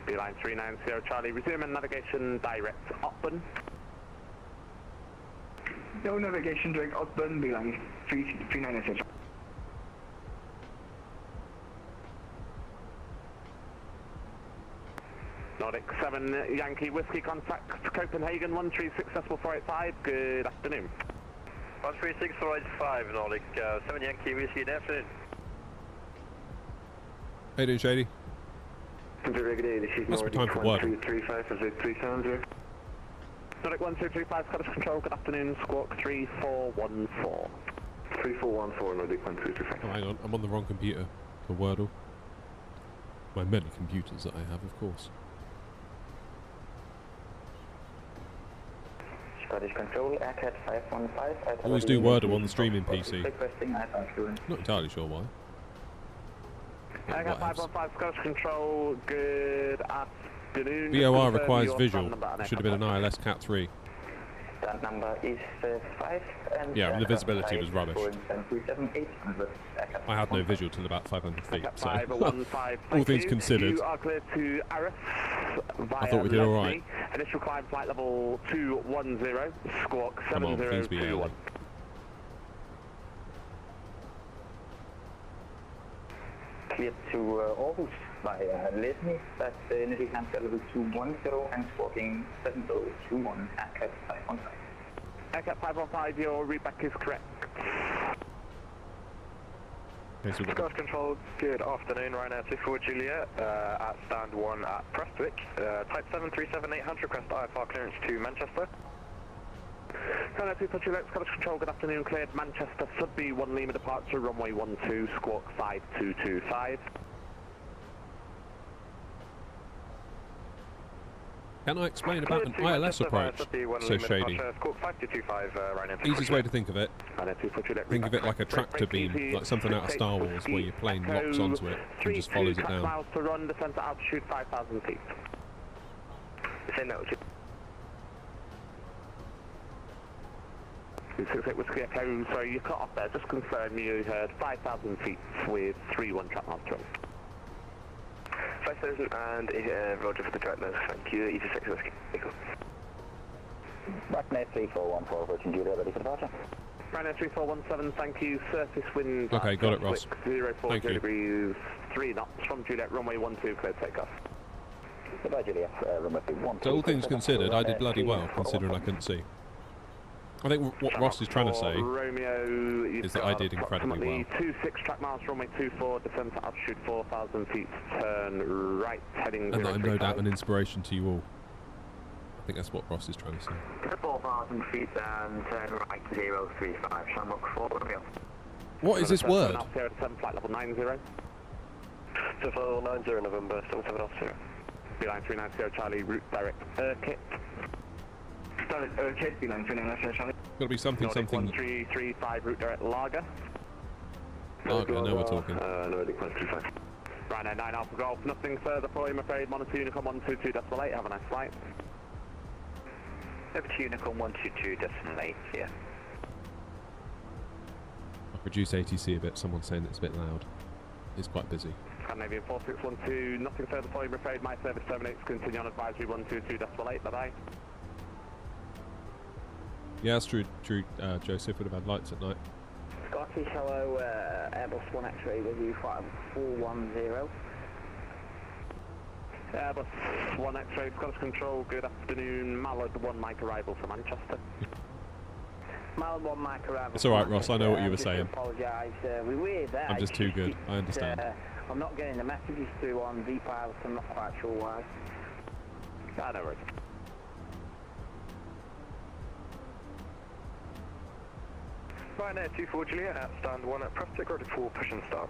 Beeline 390 Charlie, resume and navigation direct Upburn. No navigation direct Upburn, Beeline 390. Nordic 7 Yankee Whiskey contact Copenhagen 136.485. Good afternoon. 136.485 Nordic 7 Yankee Whiskey. Good afternoon. How you doing, Shady? Very good day. This is Must be time for Nordic word. 1235 for 370. Nordic 1235 Scottish Control. Good afternoon. Squawk 3414. 3414 Nordic 1235. Oh, hang on. I'm on the wrong computer for Wordle. My many computers that I have, of course. Scottish Control, AirCat 515. Always do Wordle on the streaming PC. Requesting altitude. Not entirely sure why. I got 515 Scottish Control. Good afternoon. VOR Confirm requires your visual. stand number and Should have been an ILS Cat 3. Stand number is 5 and Yeah, and the visibility was rubbish. 378. I had no visual till about 500 feet, so 515. all things considered, You are clear to Aris via I thought we did all right. Leslie. Initial climb flight level 210, squawk Come on, please be 7021. early. Clear to Aarhus via Leslie. That's initial climb flight level 210 and squawking 7021 AirCat 515. AirCat 515, your route back is correct. Okay, so we've got Scottish Control, good afternoon. Ryanair 24 Juliet at stand 1 at Prestwick. Type 737800, request IFR clearance to Manchester. Ryanair 24 Juliet, Scottish Control, good afternoon. Cleared Manchester, Sudbury 1 Lima departure, runway 12, squawk 5225. Can I explain about an ILS approach? So shady. Easiest way to think of it. Think of it like a tractor beam, like something out of Star Wars, where your plane locks onto it and just follows it down. Miles to run, descent to altitude 5,000 feet. Send that to 268 Whiskey Echo, sorry, you cut off there. Just confirm you heard 5,000 feet with 31 track miles to run. 5,000 and Roger for the track now. Thank you. ET6 Whiskey. Echo. Ryanair 3414, Virgin Juliet, ready for departure. Ryanair 3417, thank you. Surface wind. Okay, got it, Ross. 040 degrees, 3 knots from Juliet, runway 12, clear takeoff. Goodbye, Juliet, runway 12. So all things considered, I did bloody well, considering I couldn't see. I think what Ross is trying to say Romeo, is that I did incredibly well. 26 track miles, runway 24, descend to altitude 4,000 feet, turn right, heading And that I'm no doubt an inspiration to you all. I think that's what Ross is trying to say. 4,000 feet and turn right 035, Shamrock 4 Romeo. What is this word? Flight level 90. So for 90 November, 77 Beeline 390 Charlie, route direct Urquhart. Started Urquhart, Beeline 390 Charlie. Got to be something, something. 1335 route direct Lager. Lager, now we're talking. Nordic 135. Ryanair 9 Alpha Golf, nothing further for you, I'm afraid. Monitor Unicom 122.8, have a nice flight. Over to Unicom 122.8, yeah. I'll reduce ATC a bit, someone's saying it's a bit loud. It's quite busy. Scandinavian 4612, nothing further for you, I'm afraid. My service terminates, continue on advisory 122.8, bye-bye. Yeah, that's true. Joseph would have had lights at night. Scottish, hello, Airbus 1 X-ray with you, flight 410. Airbus 1 X-ray, Scottish Control, good afternoon. Mallard 1 Mike arrival from Manchester. Mallard 1 Mike arrival. It's alright, Ross, I know what you were saying. Apologise, we were there. I'm just too good, I understand. I'm not getting the messages through on V-Pilot, I'm not quite sure why. Ah, no worries. Ryanair 24 Juliet at stand 1 at Prestwick, ready for push and start.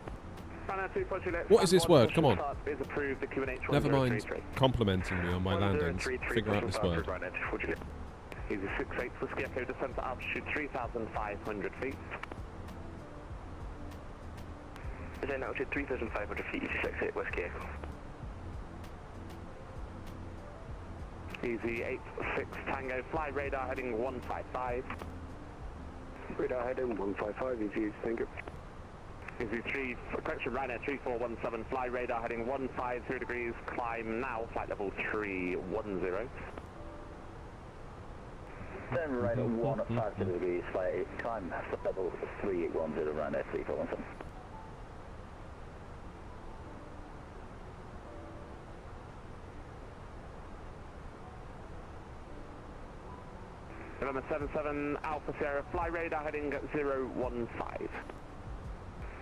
Ryanair 24 Juliet. What is this word? Come on. Is approved, the QNH Never mind complimenting me on my landings. Figure out this word. Easy 68 Whiskey Echo, descent to altitude 3,500 feet. Descent altitude 3,500 feet, ET68 Whiskey Echo. Easy 86 Tango, fly radar heading 155. Radar heading 155, easy Tango. Easy 3, correction, Ryanair 3417, fly radar heading 150 degrees, climb now, flight level 310. Then right at 1 at 50 degrees, flight climb level 310, Ryanair 3417. November 77 Alpha Sierra, fly radar heading 015.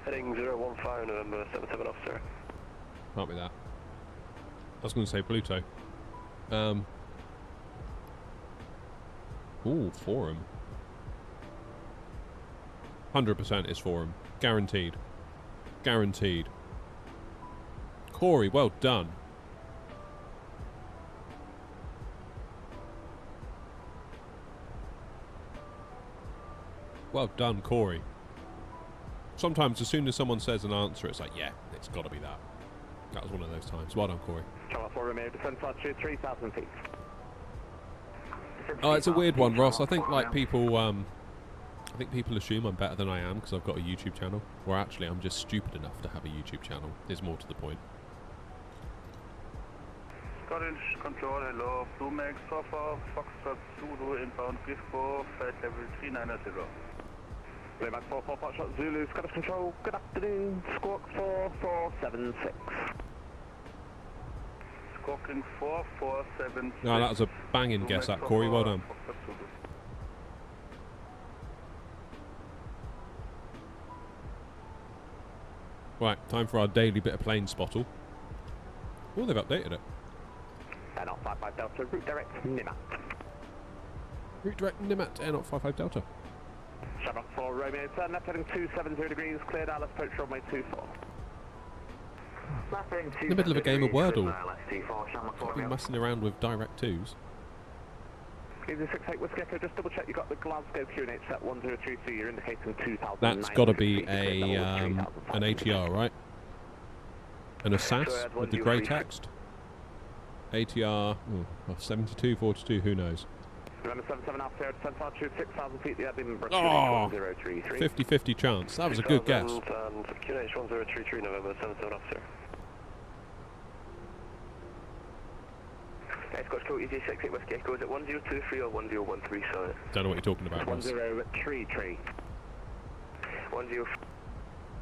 Heading 015, November 77 officer. Can't be that. I was going to say Pluto. Ooh, Forum. 100% is Forum. Guaranteed. Guaranteed. Corey, well done. Well done, Corey. Sometimes as soon as someone says an answer, it's like, yeah, it's got to be that. That was one of those times. Well done, Corey. Channel 4 Romeo, descent altitude 3,000 feet. Oh, it's a weird one, Ross. I think like people, I think people assume I'm better than I am because I've got a YouTube channel. Or actually, I'm just stupid enough to have a YouTube channel. Is more to the point. Scottish Control, hello. Flumax, Sofa, Foxtrot, Zulu, inbound Briscoe, flight level 390. Flymax 44, Foxtrot, Zulu, Scottish Control, good afternoon, Squawk 4476. Squawking 4476. No, that was a banging guess, that Corey. Well done. Right, time for our daily bit of plane spottle. Oh, they've updated it. Air 55 Delta, route direct Nimat. Route direct Nimat, Air 55 Delta. Shamrock 4 Romeo, turn left heading 270 degrees, cleared Alice, approach runway 24. In the middle of a game of Wordle. Can't be messing around with direct twos. Easy 68 Whiskey Echo, just double check you got the Glasgow QNH set 1033, you're indicating 2009. That's got to be a an ATR, right? And a SAS with the grey text. ATR 7242, who knows? November 77 Alpha descent altitude 6,000 feet, the Edinburgh Oh, QNH 1033. 50-50 chance. That was a good guess. QNH 1033, November 77 officer. Scotch Coat Easy 68 Whiskey Echo, is it 1023 or 1013, sorry? Don't know what you're talking about, Ross. 1033. 10.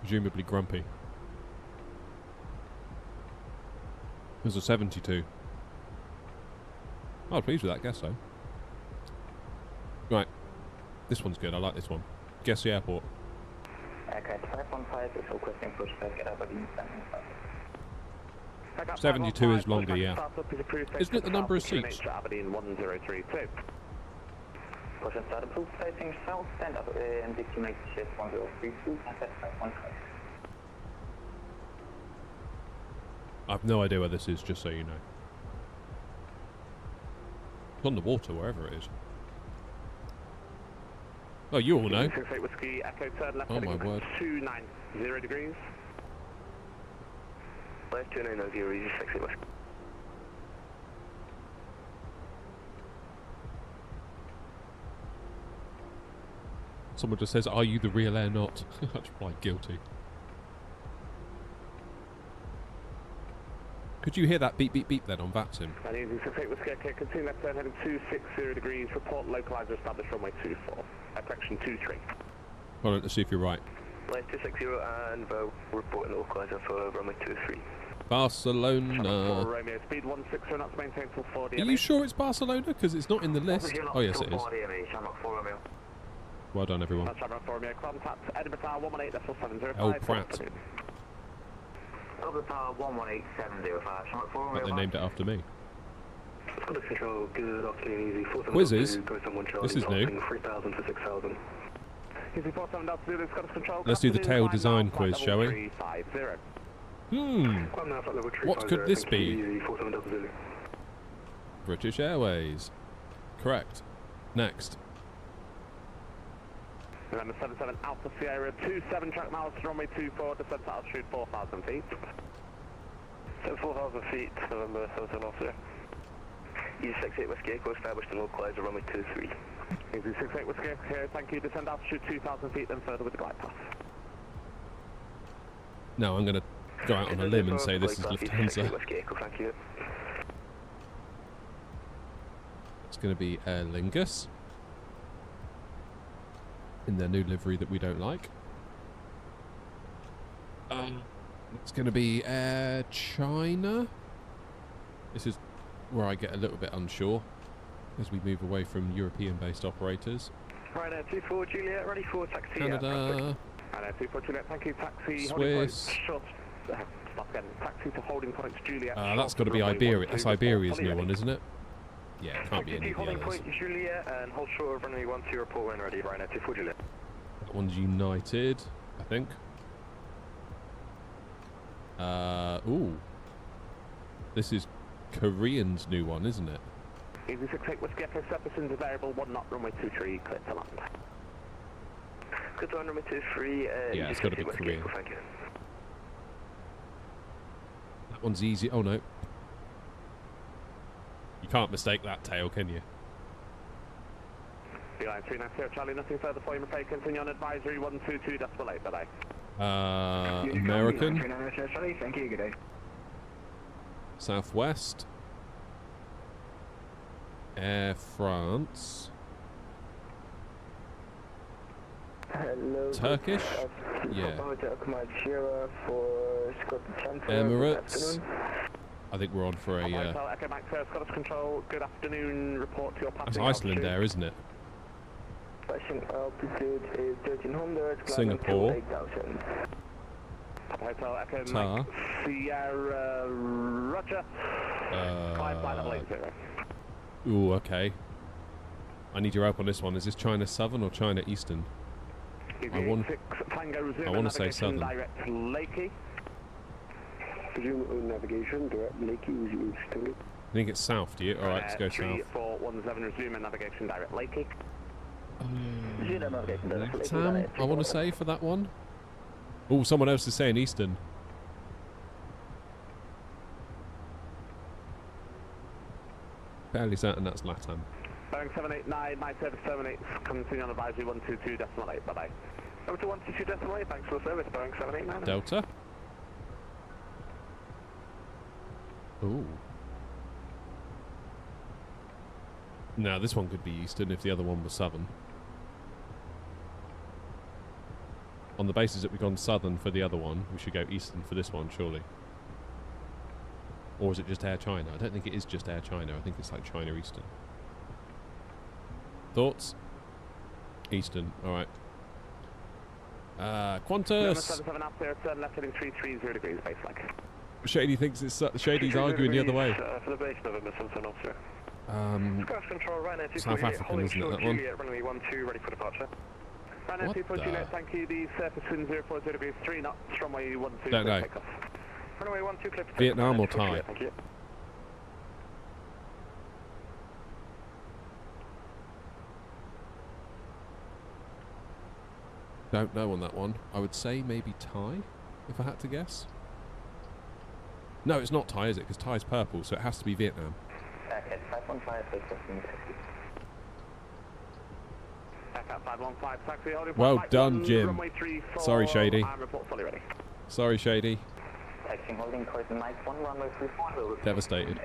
Presumably grumpy. There's a 72. Oh, pleased with that guess though. Right. This one's good, I like this one. Guess the airport. Okay, 515 is requesting pushback at Aberdeen. 72 is longer, yeah. Isn't it the number of seats? Aberdeen 1032. Pushing start approved, facing south, stand up and decimate shift 1032, and set 515. I've no idea where this is, just so you know. It's on the water, wherever it is. Oh, you all know. Whiskey Echo, turn left oh my word. 290 degrees. Left 290, Easy 68 Whiskey. Someone just says, are you the real aeronaut? I reply, guilty. Could you hear that beep beep beep then on VATSIM? And Easy 68 Whiskey Echo, continue left turn heading 260 degrees, report localizer established runway 24. Correction 23. Hold on, let's see if you're right. Left 260 and reporting localizer for runway 23. Barcelona. Romeo, speed 160 knots, maintain till 4 DME. Are you sure it's Barcelona? Because it's not in the list. Oh yes it is. Well done everyone. Shamrock 4 Romeo, contact Edinburgh Tower 118.705. El Prat. Edinburgh Tower 118.705. Shamrock 4 Romeo. But they named it after me. Scottish Control, good afternoon, Easy 47. Quizzes? This is new. 3,000 to 6,000. Easy 47 Delta Zulu, Scottish Control. Let's do the tail design quiz, shall we? 350. What could this be? British Airways. Correct. Next. November 77 Alpha Sierra 27 track miles to runway 24, descent altitude 4,000 feet. So 4,000 feet, November 77 officer. Easy 68 Whiskey Echo established and localized at runway 23. Easy 68 Whiskey Echo here, thank you. Descend altitude 2,000 feet, then further with the glide path. No, I'm going to go out on a limb and say this is Lufthansa. Whiskey Echo, thank you. It's going to be Aer Lingus in their new livery that we don't like. It's going to be Air China. This is where I get a little bit unsure as we move away from European-based operators. Ryanair 24 Juliet, ready for taxi. Canada. Ryanair 24 Juliet, thank you. Taxi. Swiss. Stop again. Taxi to holding points Juliet. That's got to be Iberia. That's Iberia's new one, isn't it? Yeah, it can't be any of the holding others. point Juliet and hold short of runway 12 report when ready. Ryanair 24 Juliet. That one's United, I think. Ooh. This is Korean's new one, isn't it? Easy 68 Whiskey Echo, Sepperson's variable 1 knot, runway 23, clear to land. Good to land, runway 23. Yeah, it's got to be Korean. Echo, thank you. That one's easy. Oh no. You can't mistake that tail, can you? Beeline 390 Charlie, nothing further for you, McKay. Continue on advisory 122.8, bye-bye. American. Thank you, good day. Southwest. Air France. Hello. Turkish? Yeah. Emirates. I think we're on for a... Echo Mike First, Scottish Control, good afternoon, report to your That's passing Iceland there, isn't it? Passing altitude is 1300. Singapore. 8000. Hotel Echo Tar. Mike Sierra Roger. 580. Ooh, okay. I need your help on this one. Is this China Southern or China Eastern? I want to say Southern. Direct Lakey. Presume navigation, direct Lakey, I think it's south, do you? Alright, let's go south. 3417, resume and navigation direct Lakey. Latam, I want to say for that one. Oh, someone else is saying Eastern. Fairly certain that's Latam. Boeing 789, my service terminates, continue on advisory 122.8, bye-bye. Over to 122.8, thanks for the service, Boeing 789. Delta. Ooh. Now this one could be Eastern if the other one was Southern. On the basis that we've gone Southern for the other one, we should go Eastern for this one, surely. Or is it just Air China? I don't think it is just Air China. I think it's like China Eastern. Thoughts? Eastern, alright. Qantas! 77 up there, turn left heading 330 degrees, base flag. Shady thinks it's... Shady's arguing the other way. For the base, November 77 officer. South African, isn't it, that one? Juliet, runway 12, ready for departure. Ryanair 24 Juliet, thank you. The surface wind 040 degrees, 3 knots, runway 12, Don't know. take off. Runway 12, clear for takeoff. Vietnam or Thai? Thank you. Don't know on that one. I would say maybe Thai, if I had to guess. No, it's not Thai, is it? Because Thai's purple, so it has to be Vietnam. Okay, 515, Well done, Jim. Sorry, Shady. Sorry, Shady. Taxing holding course Mike 1, runway 34. Devastated.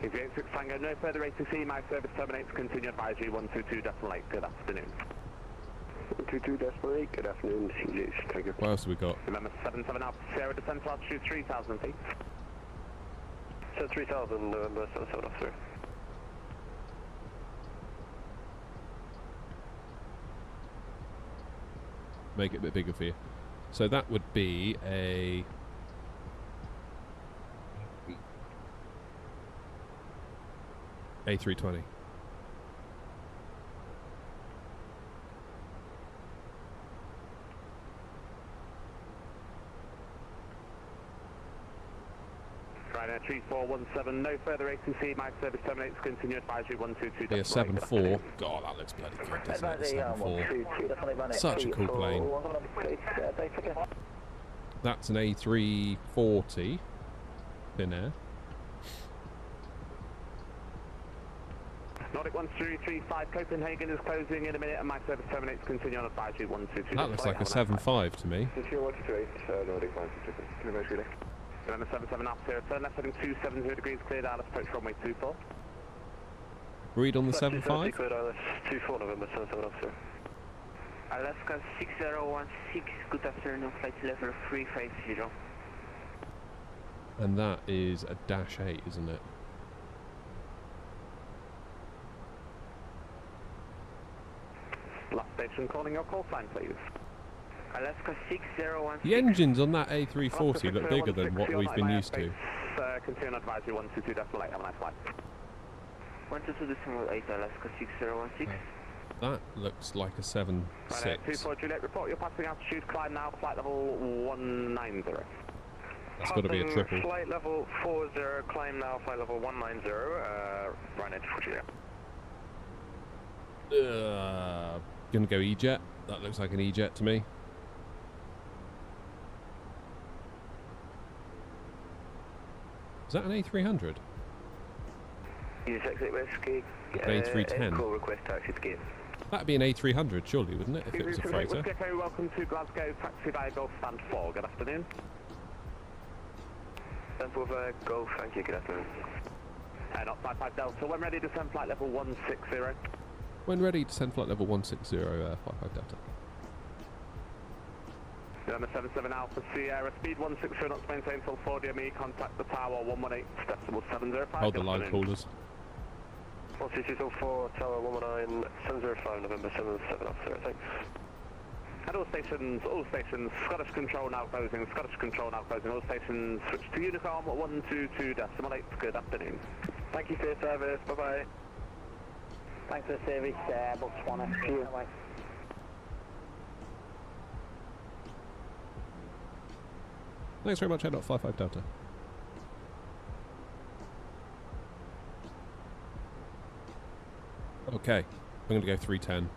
If you 86 Tango, no further ATC, my service terminates, continue advisory 122.8, good afternoon. 122.8, good afternoon, What else have we got? Remember 77 up, Sierra descent altitude 3,000 feet. So 3,000, November 77 officer. Make it a bit bigger for you. So that would be a... A320. Ryanair 3417, no further ATC, my service terminates, continue advisory 122.8. Yeah, 74. God, that looks bloody good, doesn't it? 74. Such a cool plane. That's an A340. Thin Air. Nordic 1335, Copenhagen is closing in a minute and my service terminates. Continue on advisory 122. That looks like a 7.5 to me. Nordic 128, Nordic 122. November 77 up here, turn left heading 270 degrees, cleared Alice, approach runway 24. Agreed on the 7.5? Cleared Alice 24, November 77 up here. Alaska 6016, good afternoon, flight level 350. And that is a -8, isn't it? Last station calling your call sign, please. Alaska 6016. The engines on that A340 look bigger than what we've been used to. Continue on advisory 122.8, have a nice flight. 122.8, Alaska 6016. That looks like a 7.6. Right, 24 Juliet, report your passing altitude, climb now, flight level 190. That's got to be a triple. Flight level 40, climb now, flight level 190, Ryanair 24 Juliet. Gonna go E-Jet. That looks like an E-Jet to me. Is that an A300? Use exit Whiskey. A310. Call request taxi to gate. That'd be an A300, surely, wouldn't it? If it was a freighter. Echo, welcome to Glasgow, taxi by Golf Stand 4. Good afternoon. Stand 4 via Golf, thank you, good afternoon. Not 55 Delta, when ready, descend flight level 160. When ready, descend flight level 160, 55 Delta. November 77 Alpha Sierra, speed 160 knots, maintain till 4 DME, contact the tower 118.705. Hold the line callers. 160 till 4, tower 119.705, November 77 up there, thanks. And all stations, Scottish control now closing, all stations switch to Unicom 122.8, good afternoon. Thank you for your service, bye-bye. Thanks for the service, Botswana. Bye-bye. Thanks very much, Head 55 Delta. Okay, I'm going to go 310.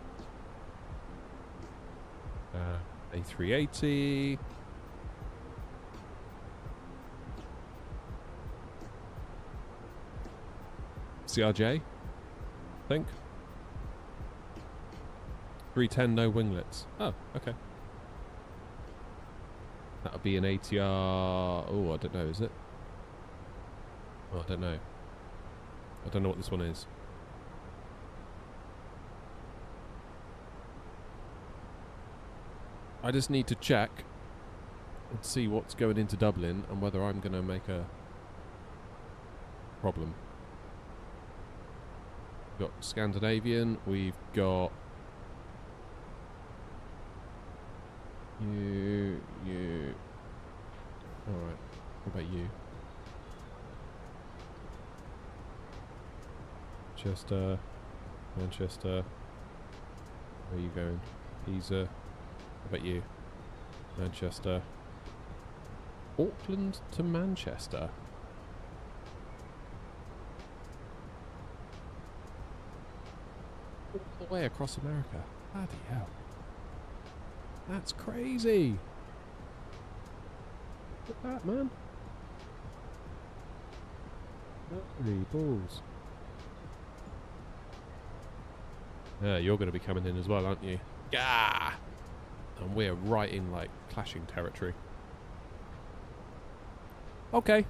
A380. CRJ, I think. 310, no winglets. Oh, okay. That'll be an ATR. Oh, I don't know, is it? Oh, I don't know. I don't know what this one is. I just need to check and see what's going into Dublin and whether I'm going to make a problem. We've got Scandinavian, we've got you. Alright, what about you? Manchester. Where are you going? Pisa. What about you? Manchester. Auckland to Manchester. All the way across America. Bloody hell. That's crazy. Look at that, man. Holy balls. Yeah, you're going to be coming in as well, aren't you? Gah! And we're right in, like, clashing territory. Okay.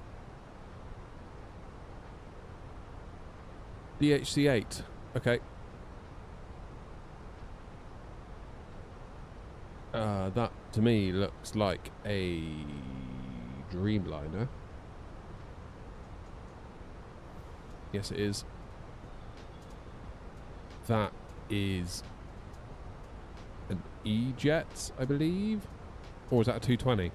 DHC-8. Okay. That, to me, looks like a Dreamliner. Yes, it is. That is an E-Jet, I believe? Or is that a 220?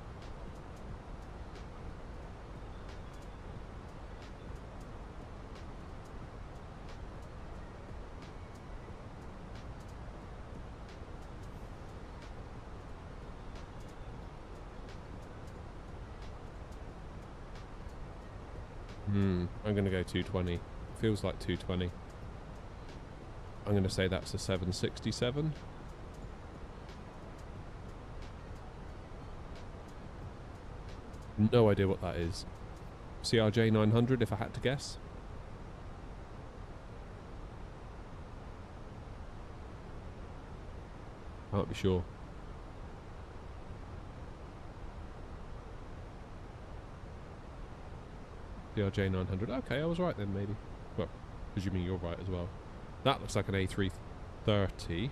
I'm going to go 220. Feels like 220. I'm going to say that's a 767. No idea what that is. CRJ 900 if I had to guess. Can't be sure. DRJ 900. Okay, I was right then, maybe. Well, presuming you're right as well. That looks like an A330.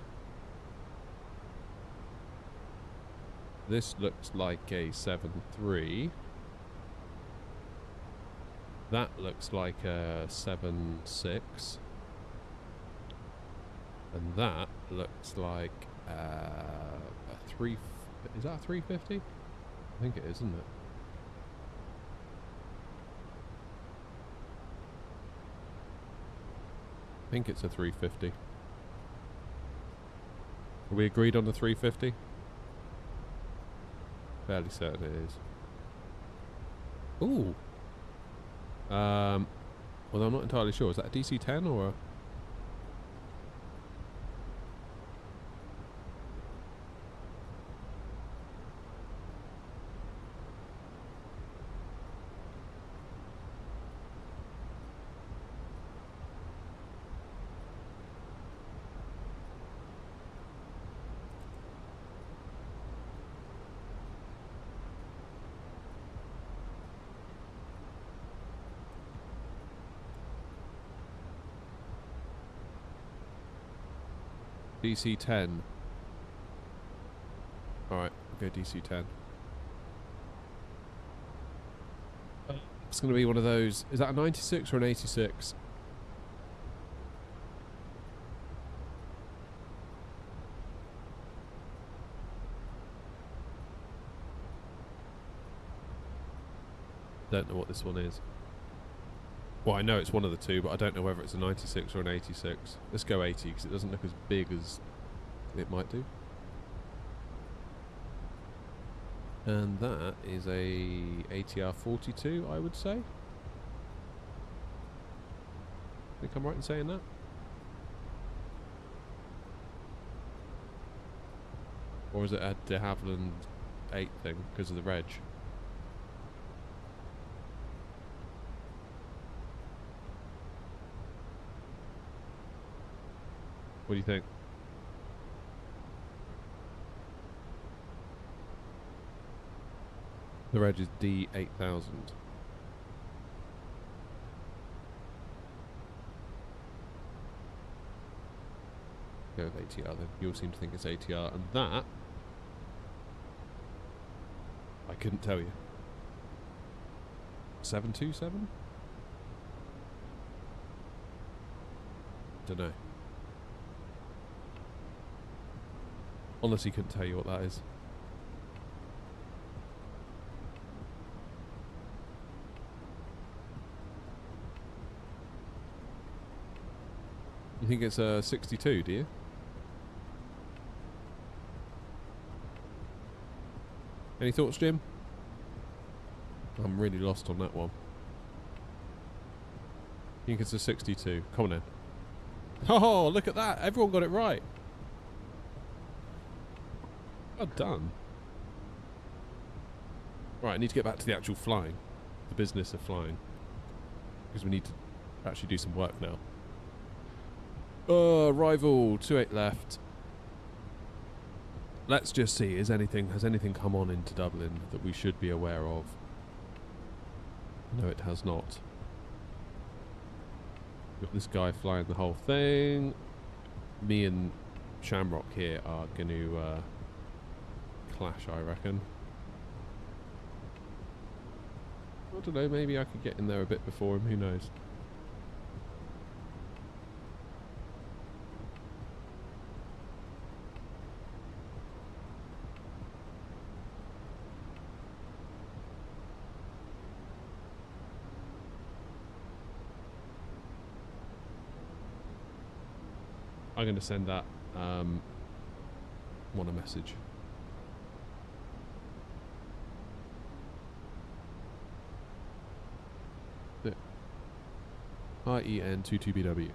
This looks like a 7.3. That looks like a 7.6. And that looks like a 3... Is that a 350? I think it is, isn't it? I think it's a 350. Are we agreed on the 350? Fairly certain it is. Ooh. Well, I'm not entirely sure. Is that a DC-10 or a... DC-10. Alright, we'll go DC-10. It's going to be one of those... Is that a 96 or an 86? Don't know what this one is. Well, I know it's one of the two, but I don't know whether it's a 96 or an 86. Let's go 80, because it doesn't look as big as it might do. And that is a ATR 42, I would say. I think I'm right in saying that. Or is it a de Havilland 8 thing, because of the reg? What do you think? The reg is D8000. Go with ATR then. You all seem to think it's ATR. And that... I couldn't tell you. 727? Don't know. Honestly couldn't tell you what that is. You think it's a 62, do you? Any thoughts, Jim? I'm really lost on that one. You think it's a 62? Come on in. Oh, look at that! Everyone got it right! Well done. Right, I need to get back to the actual flying. The business of flying. Because we need to actually do some work now. Arrival, 28 left. Let's just see, has anything come on into Dublin that we should be aware of? No, it has not. Got this guy flying the whole thing. Me and Shamrock here are going to clash, I reckon. I don't know, maybe I could get in there a bit before him, who knows. I'm going to send that one a message. IEN22BW.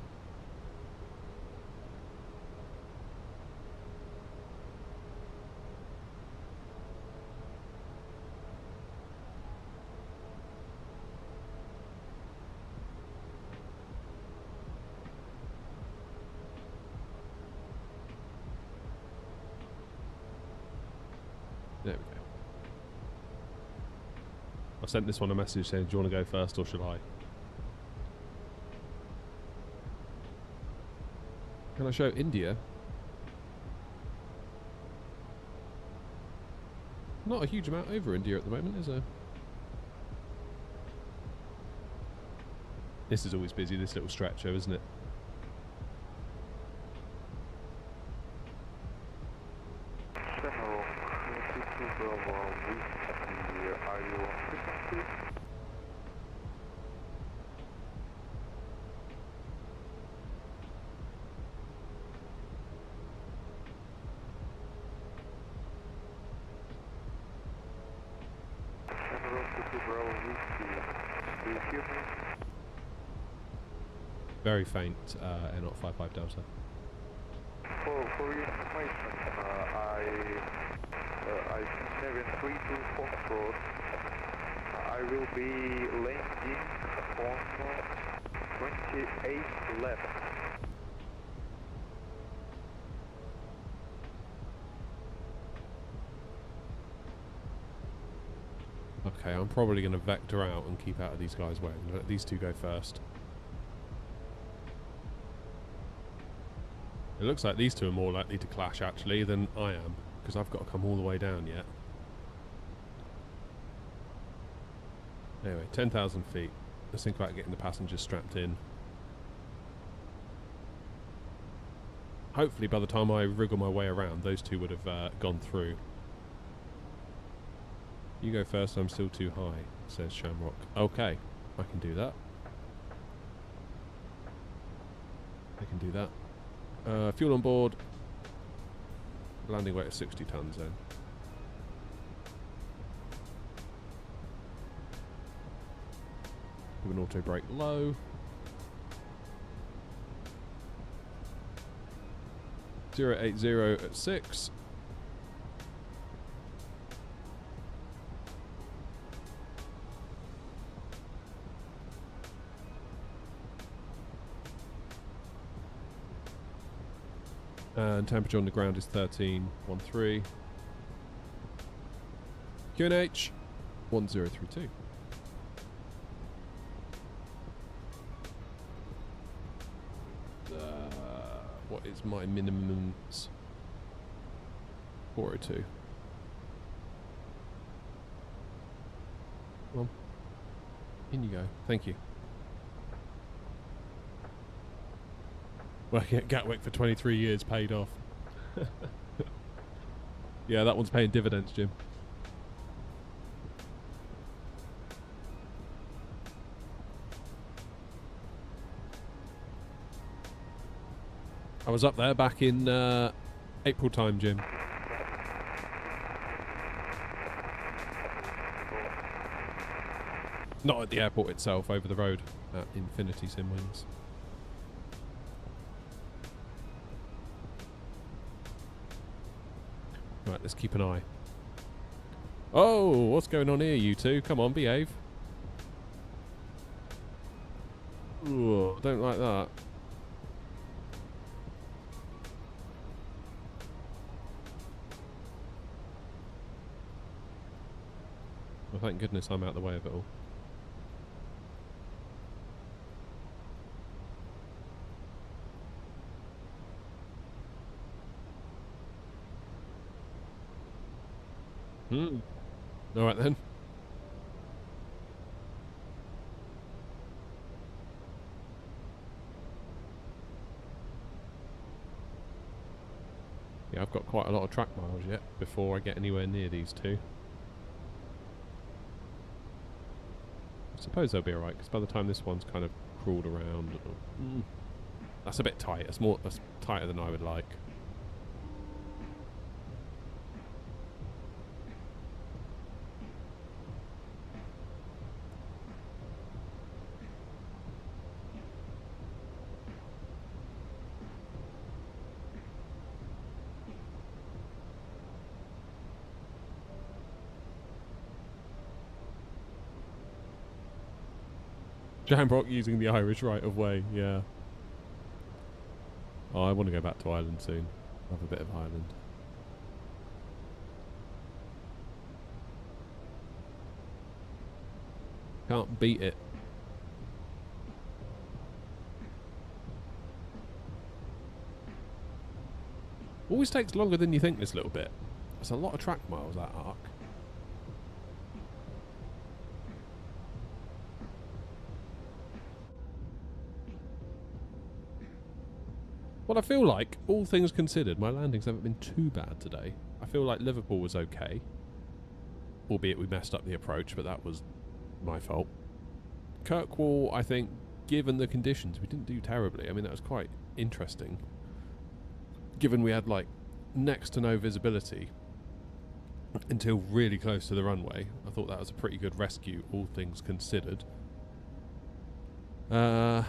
There we go. I sent this one a message saying, do you want to go first or should I? Can I show India? Not a huge amount over India at the moment, is there? This is always busy, this little stretcher, isn't it? General, are you on frequency? General, Bravo, Whiskey, do you hear me? Very faint, N0 55 Delta. For your information, I Navian 32 Foxtrot. I will be landing on 28 left. Okay, I'm probably going to vector out and keep out of these guys' way. I'm going to let these two go first. It looks like these two are more likely to clash actually than I am, because I've got to come all the way down yet. Anyway, 10,000 feet. Let's think about getting the passengers strapped in. Hopefully by the time I wriggle my way around, those two would have gone through. You go first, I'm still too high, says Shamrock. Okay, I can do that. I can do that. Fuel on board. Landing weight of 60 tons then. Give an auto brake low. 080 at 6. And temperature on the ground is 13.13. QNH 1032. What is my minimums? 402. Come on. In you go. Thank you. Working at Gatwick for 23 years paid off. Yeah, that one's paying dividends, Jim. I was up there back in April time, Jim. Not at the airport itself, over the road at Infinity Sim Wings. Right, let's keep an eye. Oh, what's going on here, you two? Come on, behave. Ooh, don't like that. Well, thank goodness I'm out the way of it all. Alright then. Yeah, I've got quite a lot of track miles yet before I get anywhere near these two. I suppose they'll be alright, because by the time this one's kind of crawled around... That's a bit tight. That's tighter than I would like. Jambrock using the Irish right of way, yeah. Oh, I want to go back to Ireland soon. Have a bit of Ireland. Can't beat it. Always takes longer than you think, this little bit. It's a lot of track miles, that arc. Well, I feel like, all things considered, my landings haven't been too bad today. I feel like Liverpool was okay. Albeit we messed up the approach, but that was my fault. Kirkwall, I think, given the conditions, we didn't do terribly. I mean, that was quite interesting. Given we had, like, next to no visibility until really close to the runway. I thought that was a pretty good rescue, all things considered. And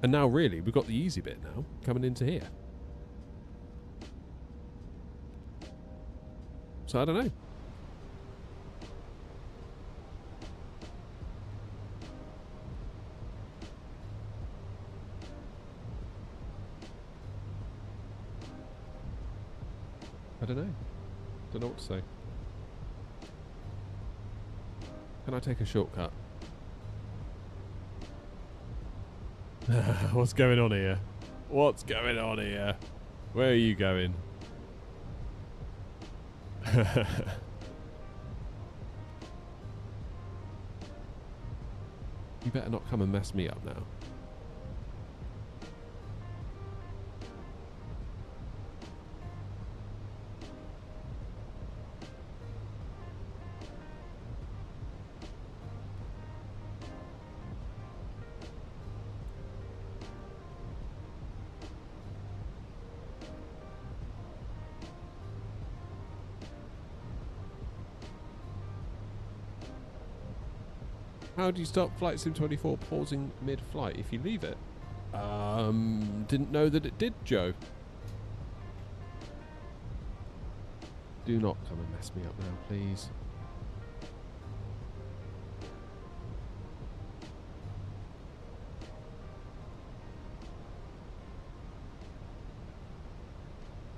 now, really, we've got the easy bit now, coming into here. So, I don't know. I don't know. Don't know what to say. Can I take a shortcut? What's going on here? What's going on here? Where are you going? You better not come and mess me up now. How do you stop Flight Sim 24 pausing mid-flight if you leave it? Didn't know that it did, Joe. Do not come and mess me up now, please.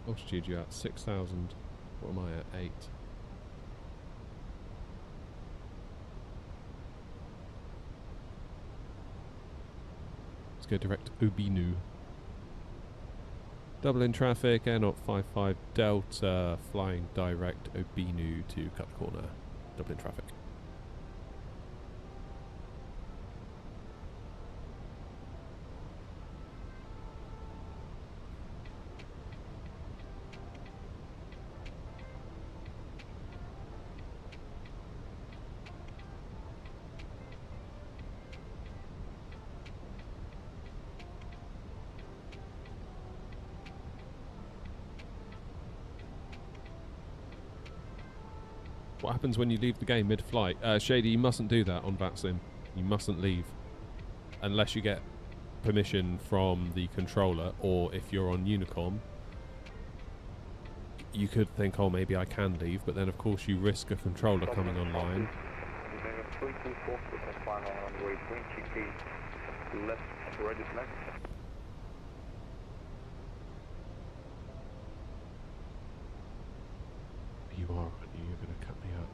Altitude you at 6,000. What am I at? 8. Let's go direct Obinu. Dublin traffic, Air 055 Delta, flying direct Obinu to cut the corner. Dublin traffic. What happens when you leave the game mid-flight? Shady, you mustn't do that on VATSIM. You mustn't leave. Unless you get permission from the controller, or if you're on Unicom, you could think, oh, maybe I can leave, but then of course you risk a controller coming online. You are, aren't you? You're going to cut me up.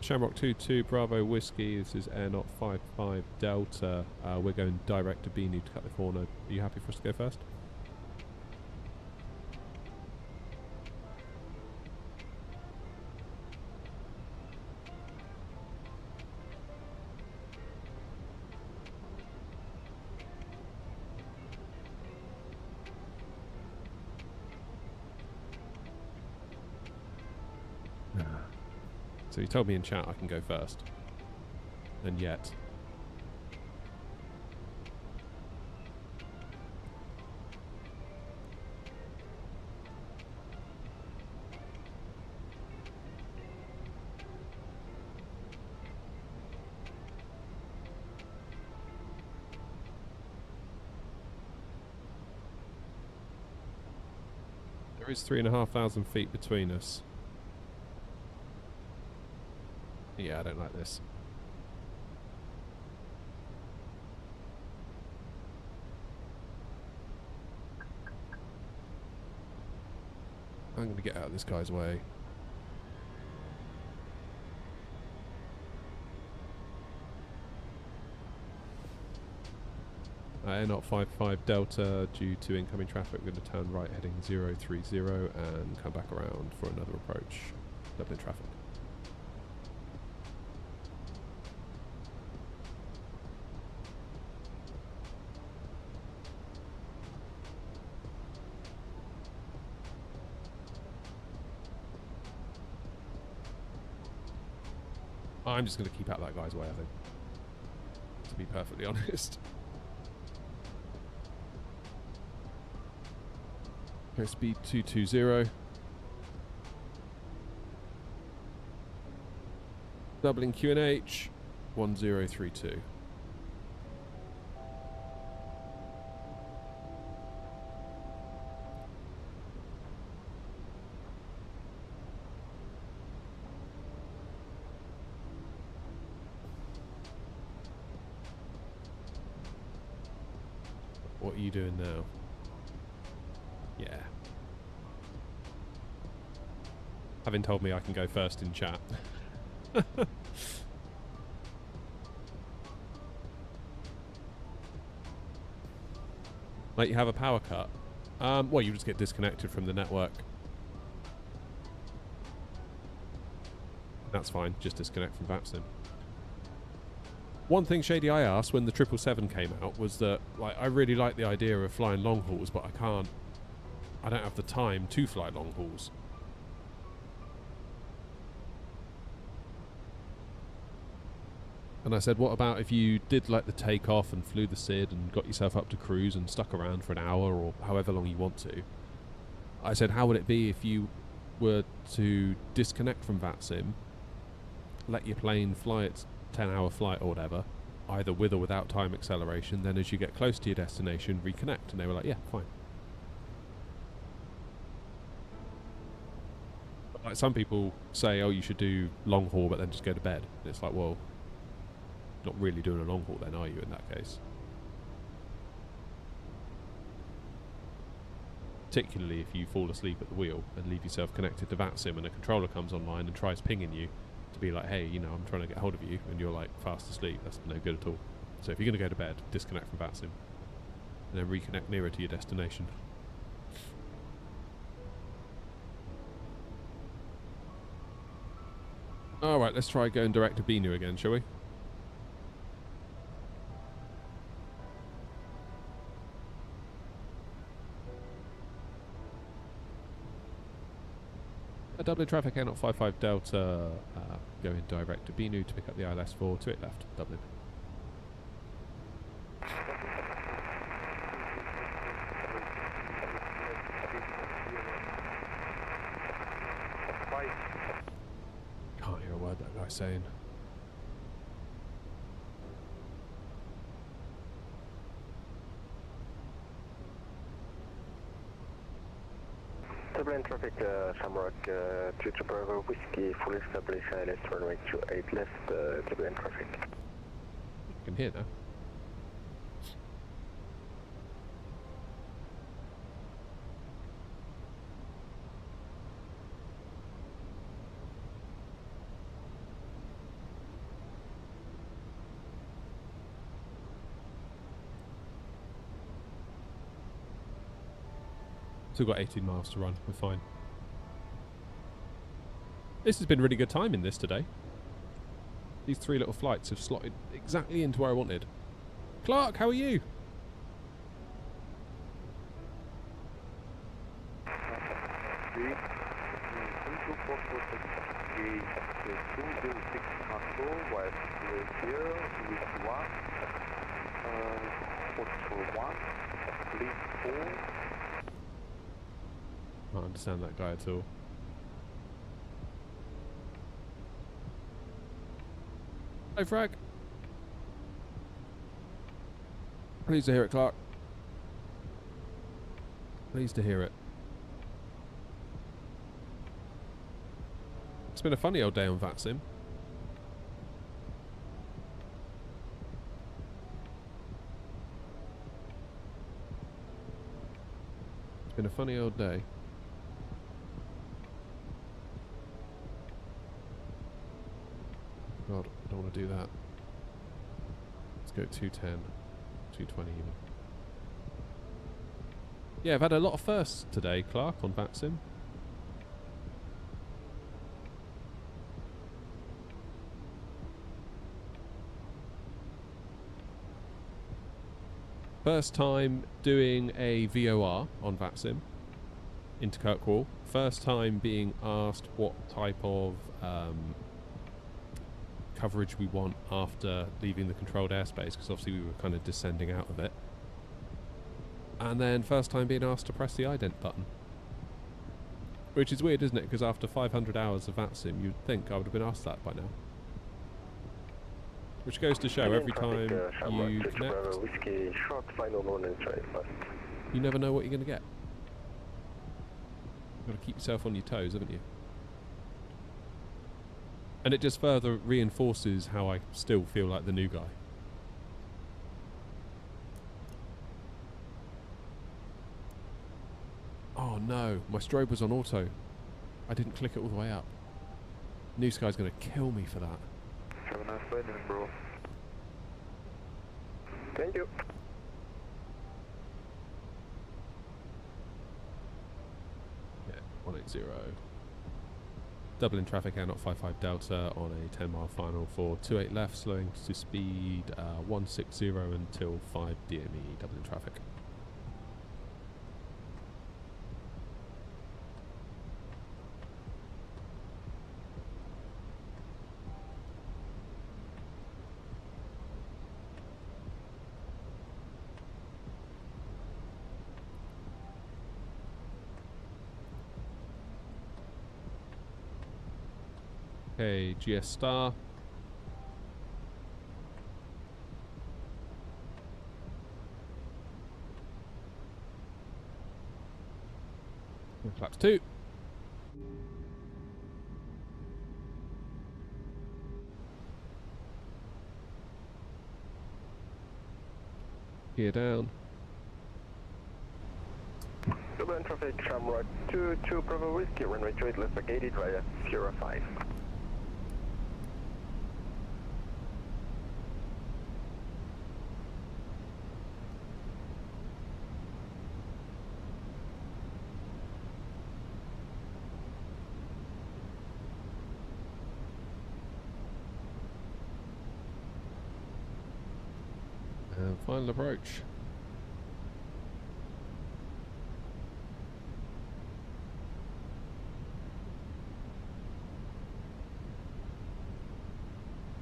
Shamrock 22 Bravo Whiskey. This is Air 055 Delta. We're going direct to Binu to cut the corner. Are you happy for us to go first? So he told me in chat I can go first. And yet. There is 3,500 feet between us. Yeah, I don't like this. I'm going to get out of this guy's way. Air 055 Delta, due to incoming traffic, we're going to turn right heading 030 and come back around for another approach. Dublin traffic. I'm just going to keep out that guy's way, I think. To be perfectly honest. Okay, speed 220. Doubling QNH 1032. What are you doing now? Yeah. Having told me I can go first in chat. Like you have a power cut. Well, you just get disconnected from the network. That's fine, just disconnect from VAPSIM. One thing, Shady, I asked when the 777 came out was that, like, I really like the idea of flying long hauls, but I don't have the time to fly long hauls. And I said, what about if you did like the takeoff and flew the SID and got yourself up to cruise and stuck around for an hour or however long you want to? I said, how would it be if you were to disconnect from VATSIM, let your plane fly its 10-hour flight or whatever, either with or without time acceleration, then as you get close to your destination, reconnect? And they were like, yeah, fine. But like some people say, oh, you should do long haul but then just go to bed. And it's like, well, not really doing a long haul then, are you, in that case? Particularly if you fall asleep at the wheel and leave yourself connected to VATSIM and a controller comes online and tries pinging you to be like, hey, you know, I'm trying to get hold of you, and you're like fast asleep. That's no good at all. So if you're going to go to bed, disconnect from VATSIM and then reconnect nearer to your destination. Alright, let's try going direct to Binu again, shall we? Dublin traffic, Air 055 Delta, going direct to Binu to pick up the ILS4, to it left, Dublin. Can't hear a word that guy's saying. Dublin traffic, Shamrock, 3 Bravo, Whiskey, fully established, ILS runway 28 left, Dublin traffic. You can hear now. Still got 18 miles to run, we're fine. This has been really good timing this today. These 3 little flights have slotted exactly into where I wanted. Clark, how are you? I don't understand that guy at all. Hey, Frag. Pleased to hear it, Clark. Pleased to hear it. It's been a funny old day on VATSIM. It's been a funny old day. do that. Let's go 210, 220 even. Yeah, I've had a lot of firsts today, Clark, on VATSIM. First time doing a VOR on VATSIM into Kirkwall. First time being asked what type of coverage we want after leaving the controlled airspace, because obviously we were kind of descending out of it. And then first time being asked to press the ident button. Which is weird, isn't it? Because after 500 hours of VATSIM, you'd think I would have been asked that by now. Which goes to show every time you connect, you never know what you're going to get. You've got to keep yourself on your toes, haven't you? And it just further reinforces how I still feel like the new guy. Oh no, my strobe was on auto. I didn't click it all the way up. New Sky's going to kill me for that. Have a nice landing, bro. Thank you. Yeah, 180. Doubling traffic out 55 Delta on a 10-mile final for 28 left, slowing to speed 160 until 5 DME, doubling traffic. Okay, GS star. Flaps 2. Gear down. Dublin traffic, Shamrock 22 Bravo Whiskey, runway 28 left, gated via 05. And final approach.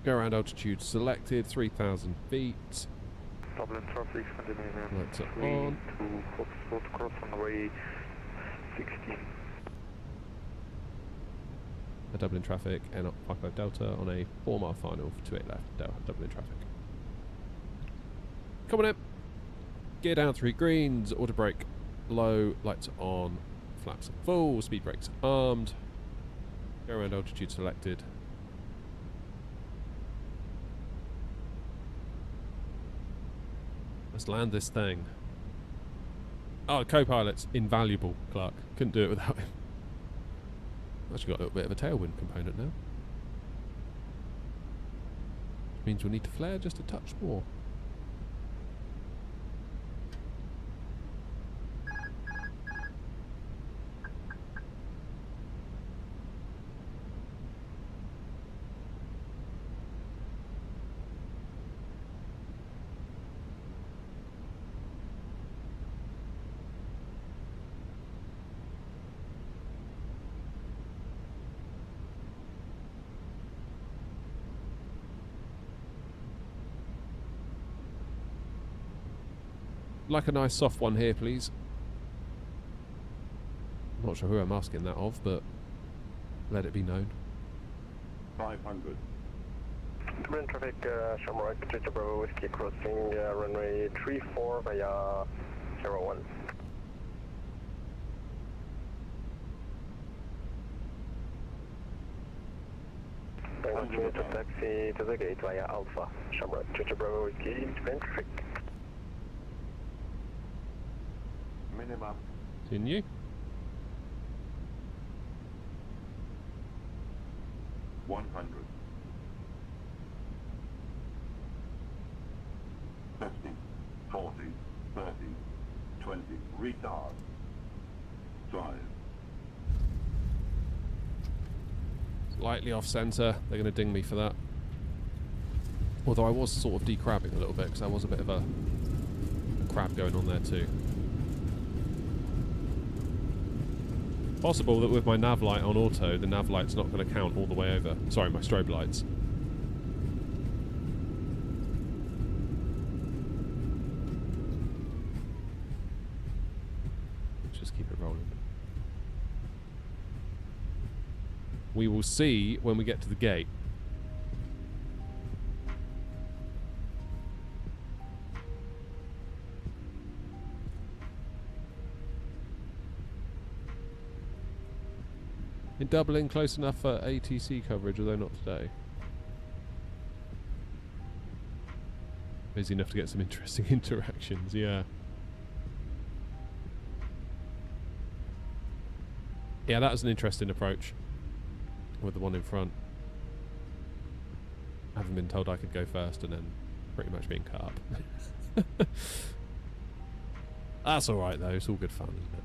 Go around altitude selected, 3,000 feet. Dublin traffic, Lights are on. To hotspot cross on the way 16. A Dublin traffic and up 55 Delta on a 4-mile final for 28 left, Dublin traffic. Coming in. Gear down 3 greens, auto brake low, lights are on, flaps are full, speed brakes armed. Go around altitude selected. Let's land this thing. Oh, co-pilot's invaluable, Clark. Couldn't do it without him. Actually got a little bit of a tailwind component now. Which means we'll need to flare just a touch more. Like a nice soft one here, please. I'm not sure who I'm asking that of, but let it be known. 500. Dublin traffic, Shamrock 22 Bravo Whiskey, crossing runway 34 via 01. Continue to taxi to the gate via Alpha, Shamrock 22 Bravo Whiskey, Dublin traffic. Minimum. Continue. 50, 40, 30, 20, retard, drive. Slightly off centre. They're going to ding me for that. Although I was sort of decrabbing a little bit because there was a bit of a crab going on there too. Possible that with my nav light on auto, the nav light's not going to count all the way over. Sorry, my strobe lights. Let's just keep it rolling. We will see when we get to the gate. In Dublin, close enough for ATC coverage, although not today. Busy enough to get some interesting interactions, yeah. Yeah, that was an interesting approach with the one in front. Having been told I could go first and then pretty much being cut up. That's alright though, it's all good fun, isn't it?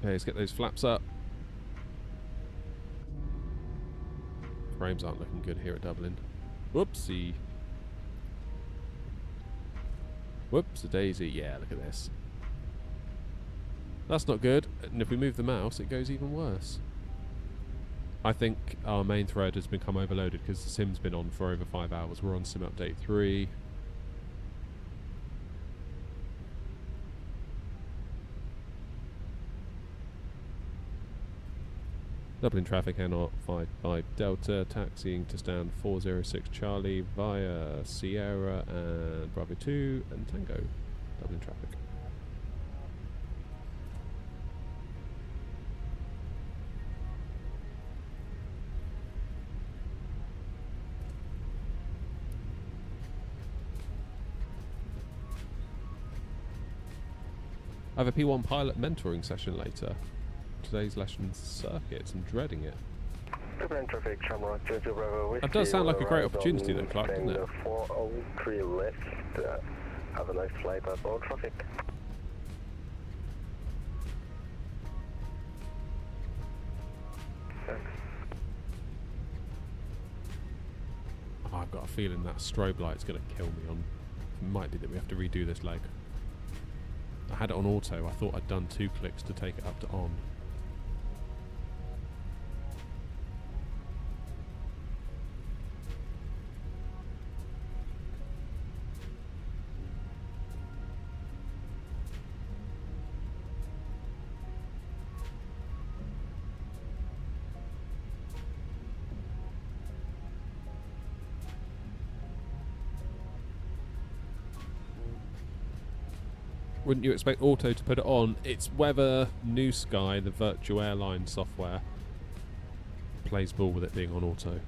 Okay, let's get those flaps up. Frames aren't looking good here at Dublin. Whoopsie. Whoops, a daisy. Yeah, look at this. That's not good. And if we move the mouse, it goes even worse. I think our main thread has become overloaded because the sim's been on for over 5 hours. We're on sim update 3. Dublin traffic N55 Delta, taxiing to stand 406 Charlie via Sierra and Bravo 2 and Tango. Dublin traffic. I have a P1 pilot mentoring session later. Today's lesson circuits. I'm dreading it. That does sound like a great opportunity though, Clark, doesn't it? 403 left. Have a nice flight at all traffic. Thanks. Oh, I've got a feeling that strobe light's going to kill me on... It might be that we have to redo this leg. I had it on auto. I thought I'd done 2 clicks to take it up to on. Wouldn't you expect auto to put it on? It's whether New Sky, the virtual airline software, plays ball with it being on auto.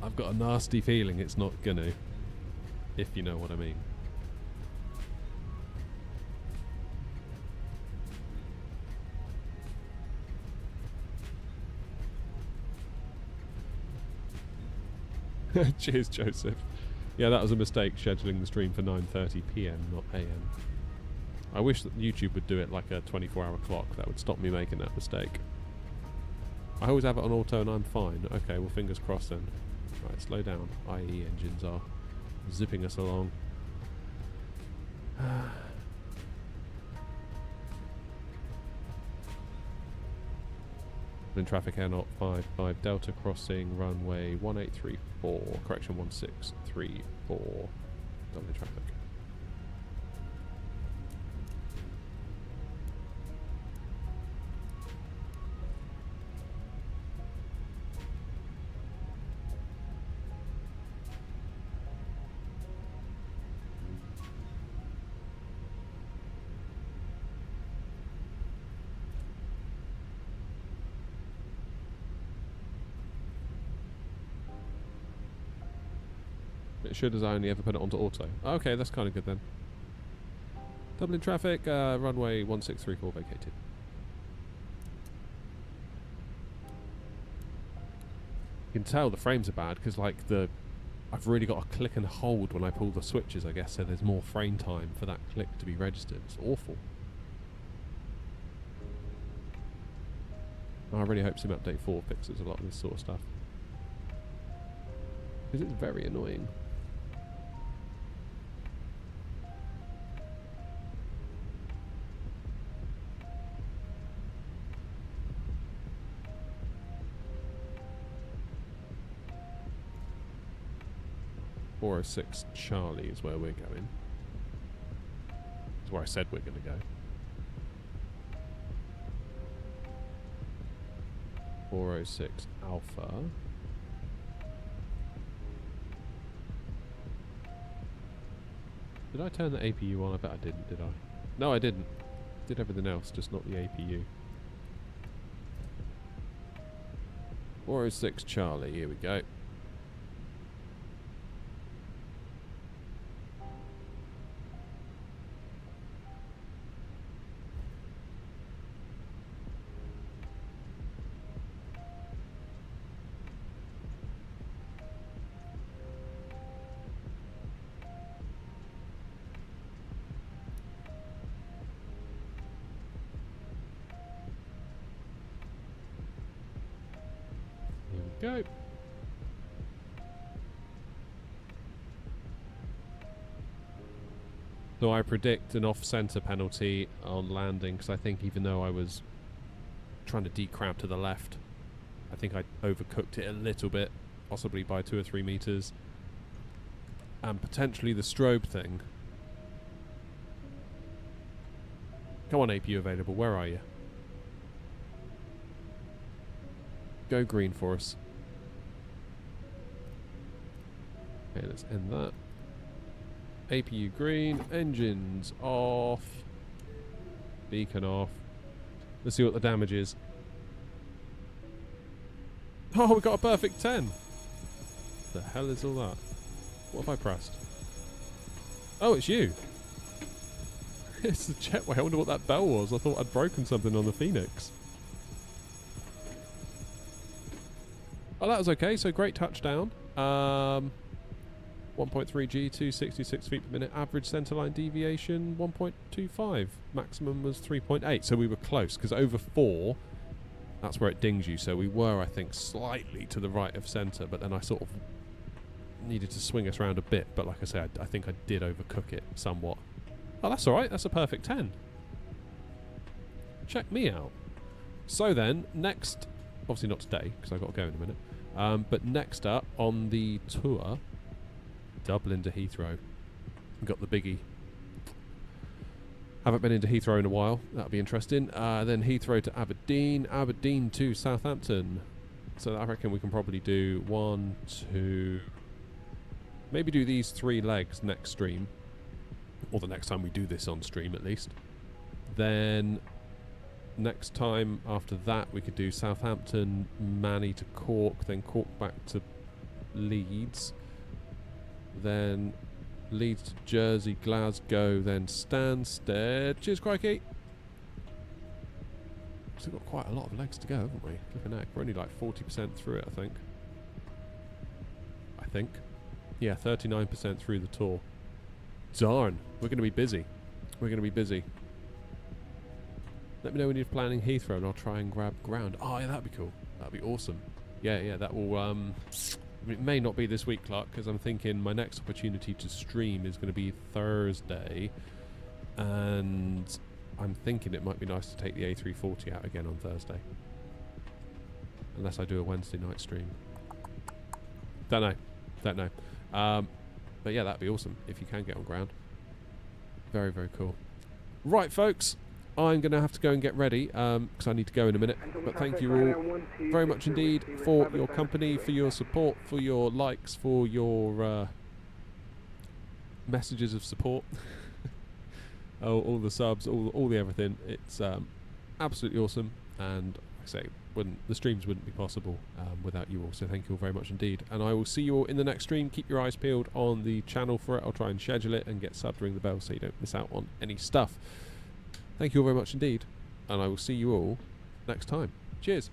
I've got a nasty feeling it's not gonna, if you know what I mean. Cheers, Joseph. Yeah, that was a mistake, scheduling the stream for 9:30 PM, not AM. I wish that YouTube would do it like a 24-hour clock. That would stop me making that mistake. I always have it on auto and I'm fine. Okay, well, fingers crossed then. Right, slow down. IE engines are zipping us along. In traffic air not 55 Delta crossing runway 1834, correction 1634. Dublin traffic. It should, as I only ever put it onto auto. Okay, that's kind of good then. Dublin traffic, runway 1634 vacated. can tell the frames are bad because like I've really got to click and hold when I pull the switches, I guess, so there's more frame time for that click to be registered. It's awful. I really hope Sim Update 4 fixes a lot of this sort of stuff, because it's very annoying. .406 Charlie is where we're going. That's where I said we're going to go. 406 Alpha. Did I turn the APU on? I bet I didn't, did I? No, I didn't. Did everything else, just not the APU. 406 Charlie, here we go. Go. So I predict an off-centre penalty on landing, because I think even though I was trying to decrab to the left, I think I overcooked it a little bit, possibly by 2 or 3 meters. And potentially the strobe thing. Come on, APU available, where are you? Go green for us. Okay, let's end that. APU green, engines off, beacon off. Let's see what the damage is. Oh, we got a perfect 10. The hell is all that? What have I pressed? Oh, it's you. It's the jetway. I wonder what that bell was. I thought I'd broken something on the Phoenix. Oh, that was okay. So great touchdown. 1.3 G, 266 feet per minute. Average centerline deviation 1.25. Maximum was 3.8. So we were close, because over 4, that's where it dings you. So we were, I think, slightly to the right of center, but then I sort of needed to swing us around a bit. But like I said, I think I did overcook it somewhat. Oh, that's all right. That's a perfect 10. Check me out. So then, next, obviously not today, because I've got to go in a minute. But next up on the tour, Dublin to Heathrow. We've got the biggie. Haven't been into Heathrow in a while. That'll be interesting. Then Heathrow to Aberdeen. Aberdeen to Southampton. So I reckon we can probably do 1, 2... Maybe do these 3 legs next stream. Or the next time we do this on stream, at least. Then next time after that we could do Southampton, Manny to Cork, then Cork back to Leeds, then Leeds to Jersey, Glasgow, then Stansted. Cheers, crikey. Still got quite a lot of legs to go, haven't we? Flipping heck. We're only like 40% through it, I think. Yeah, 39% through the tour. Darn, we're going to be busy. We're going to be busy. Let me know when you're planning Heathrow and I'll try and grab ground. Oh, yeah, that'd be cool. That'd be awesome. Yeah, that will... it may not be this week, Clark, because I'm thinking my next opportunity to stream is going to be Thursday. And I'm thinking it might be nice to take the A340 out again on Thursday. Unless I do a Wednesday night stream. Don't know. But yeah, that'd be awesome if you can get on ground. Very, very cool. Right, folks. I'm going to have to go and get ready because I need to go in a minute. But thank you all very much indeed for your company, for your support, for your likes, for your messages of support. All the subs, all the everything. It's absolutely awesome. And like I say, the streams wouldn't be possible without you all. So thank you all very much indeed. And I will see you all in the next stream. Keep your eyes peeled on the channel for it. I'll try and schedule it and get subbed, ring the bell so you don't miss out on any stuff. Thank you all very much indeed, and I will see you all next time. Cheers.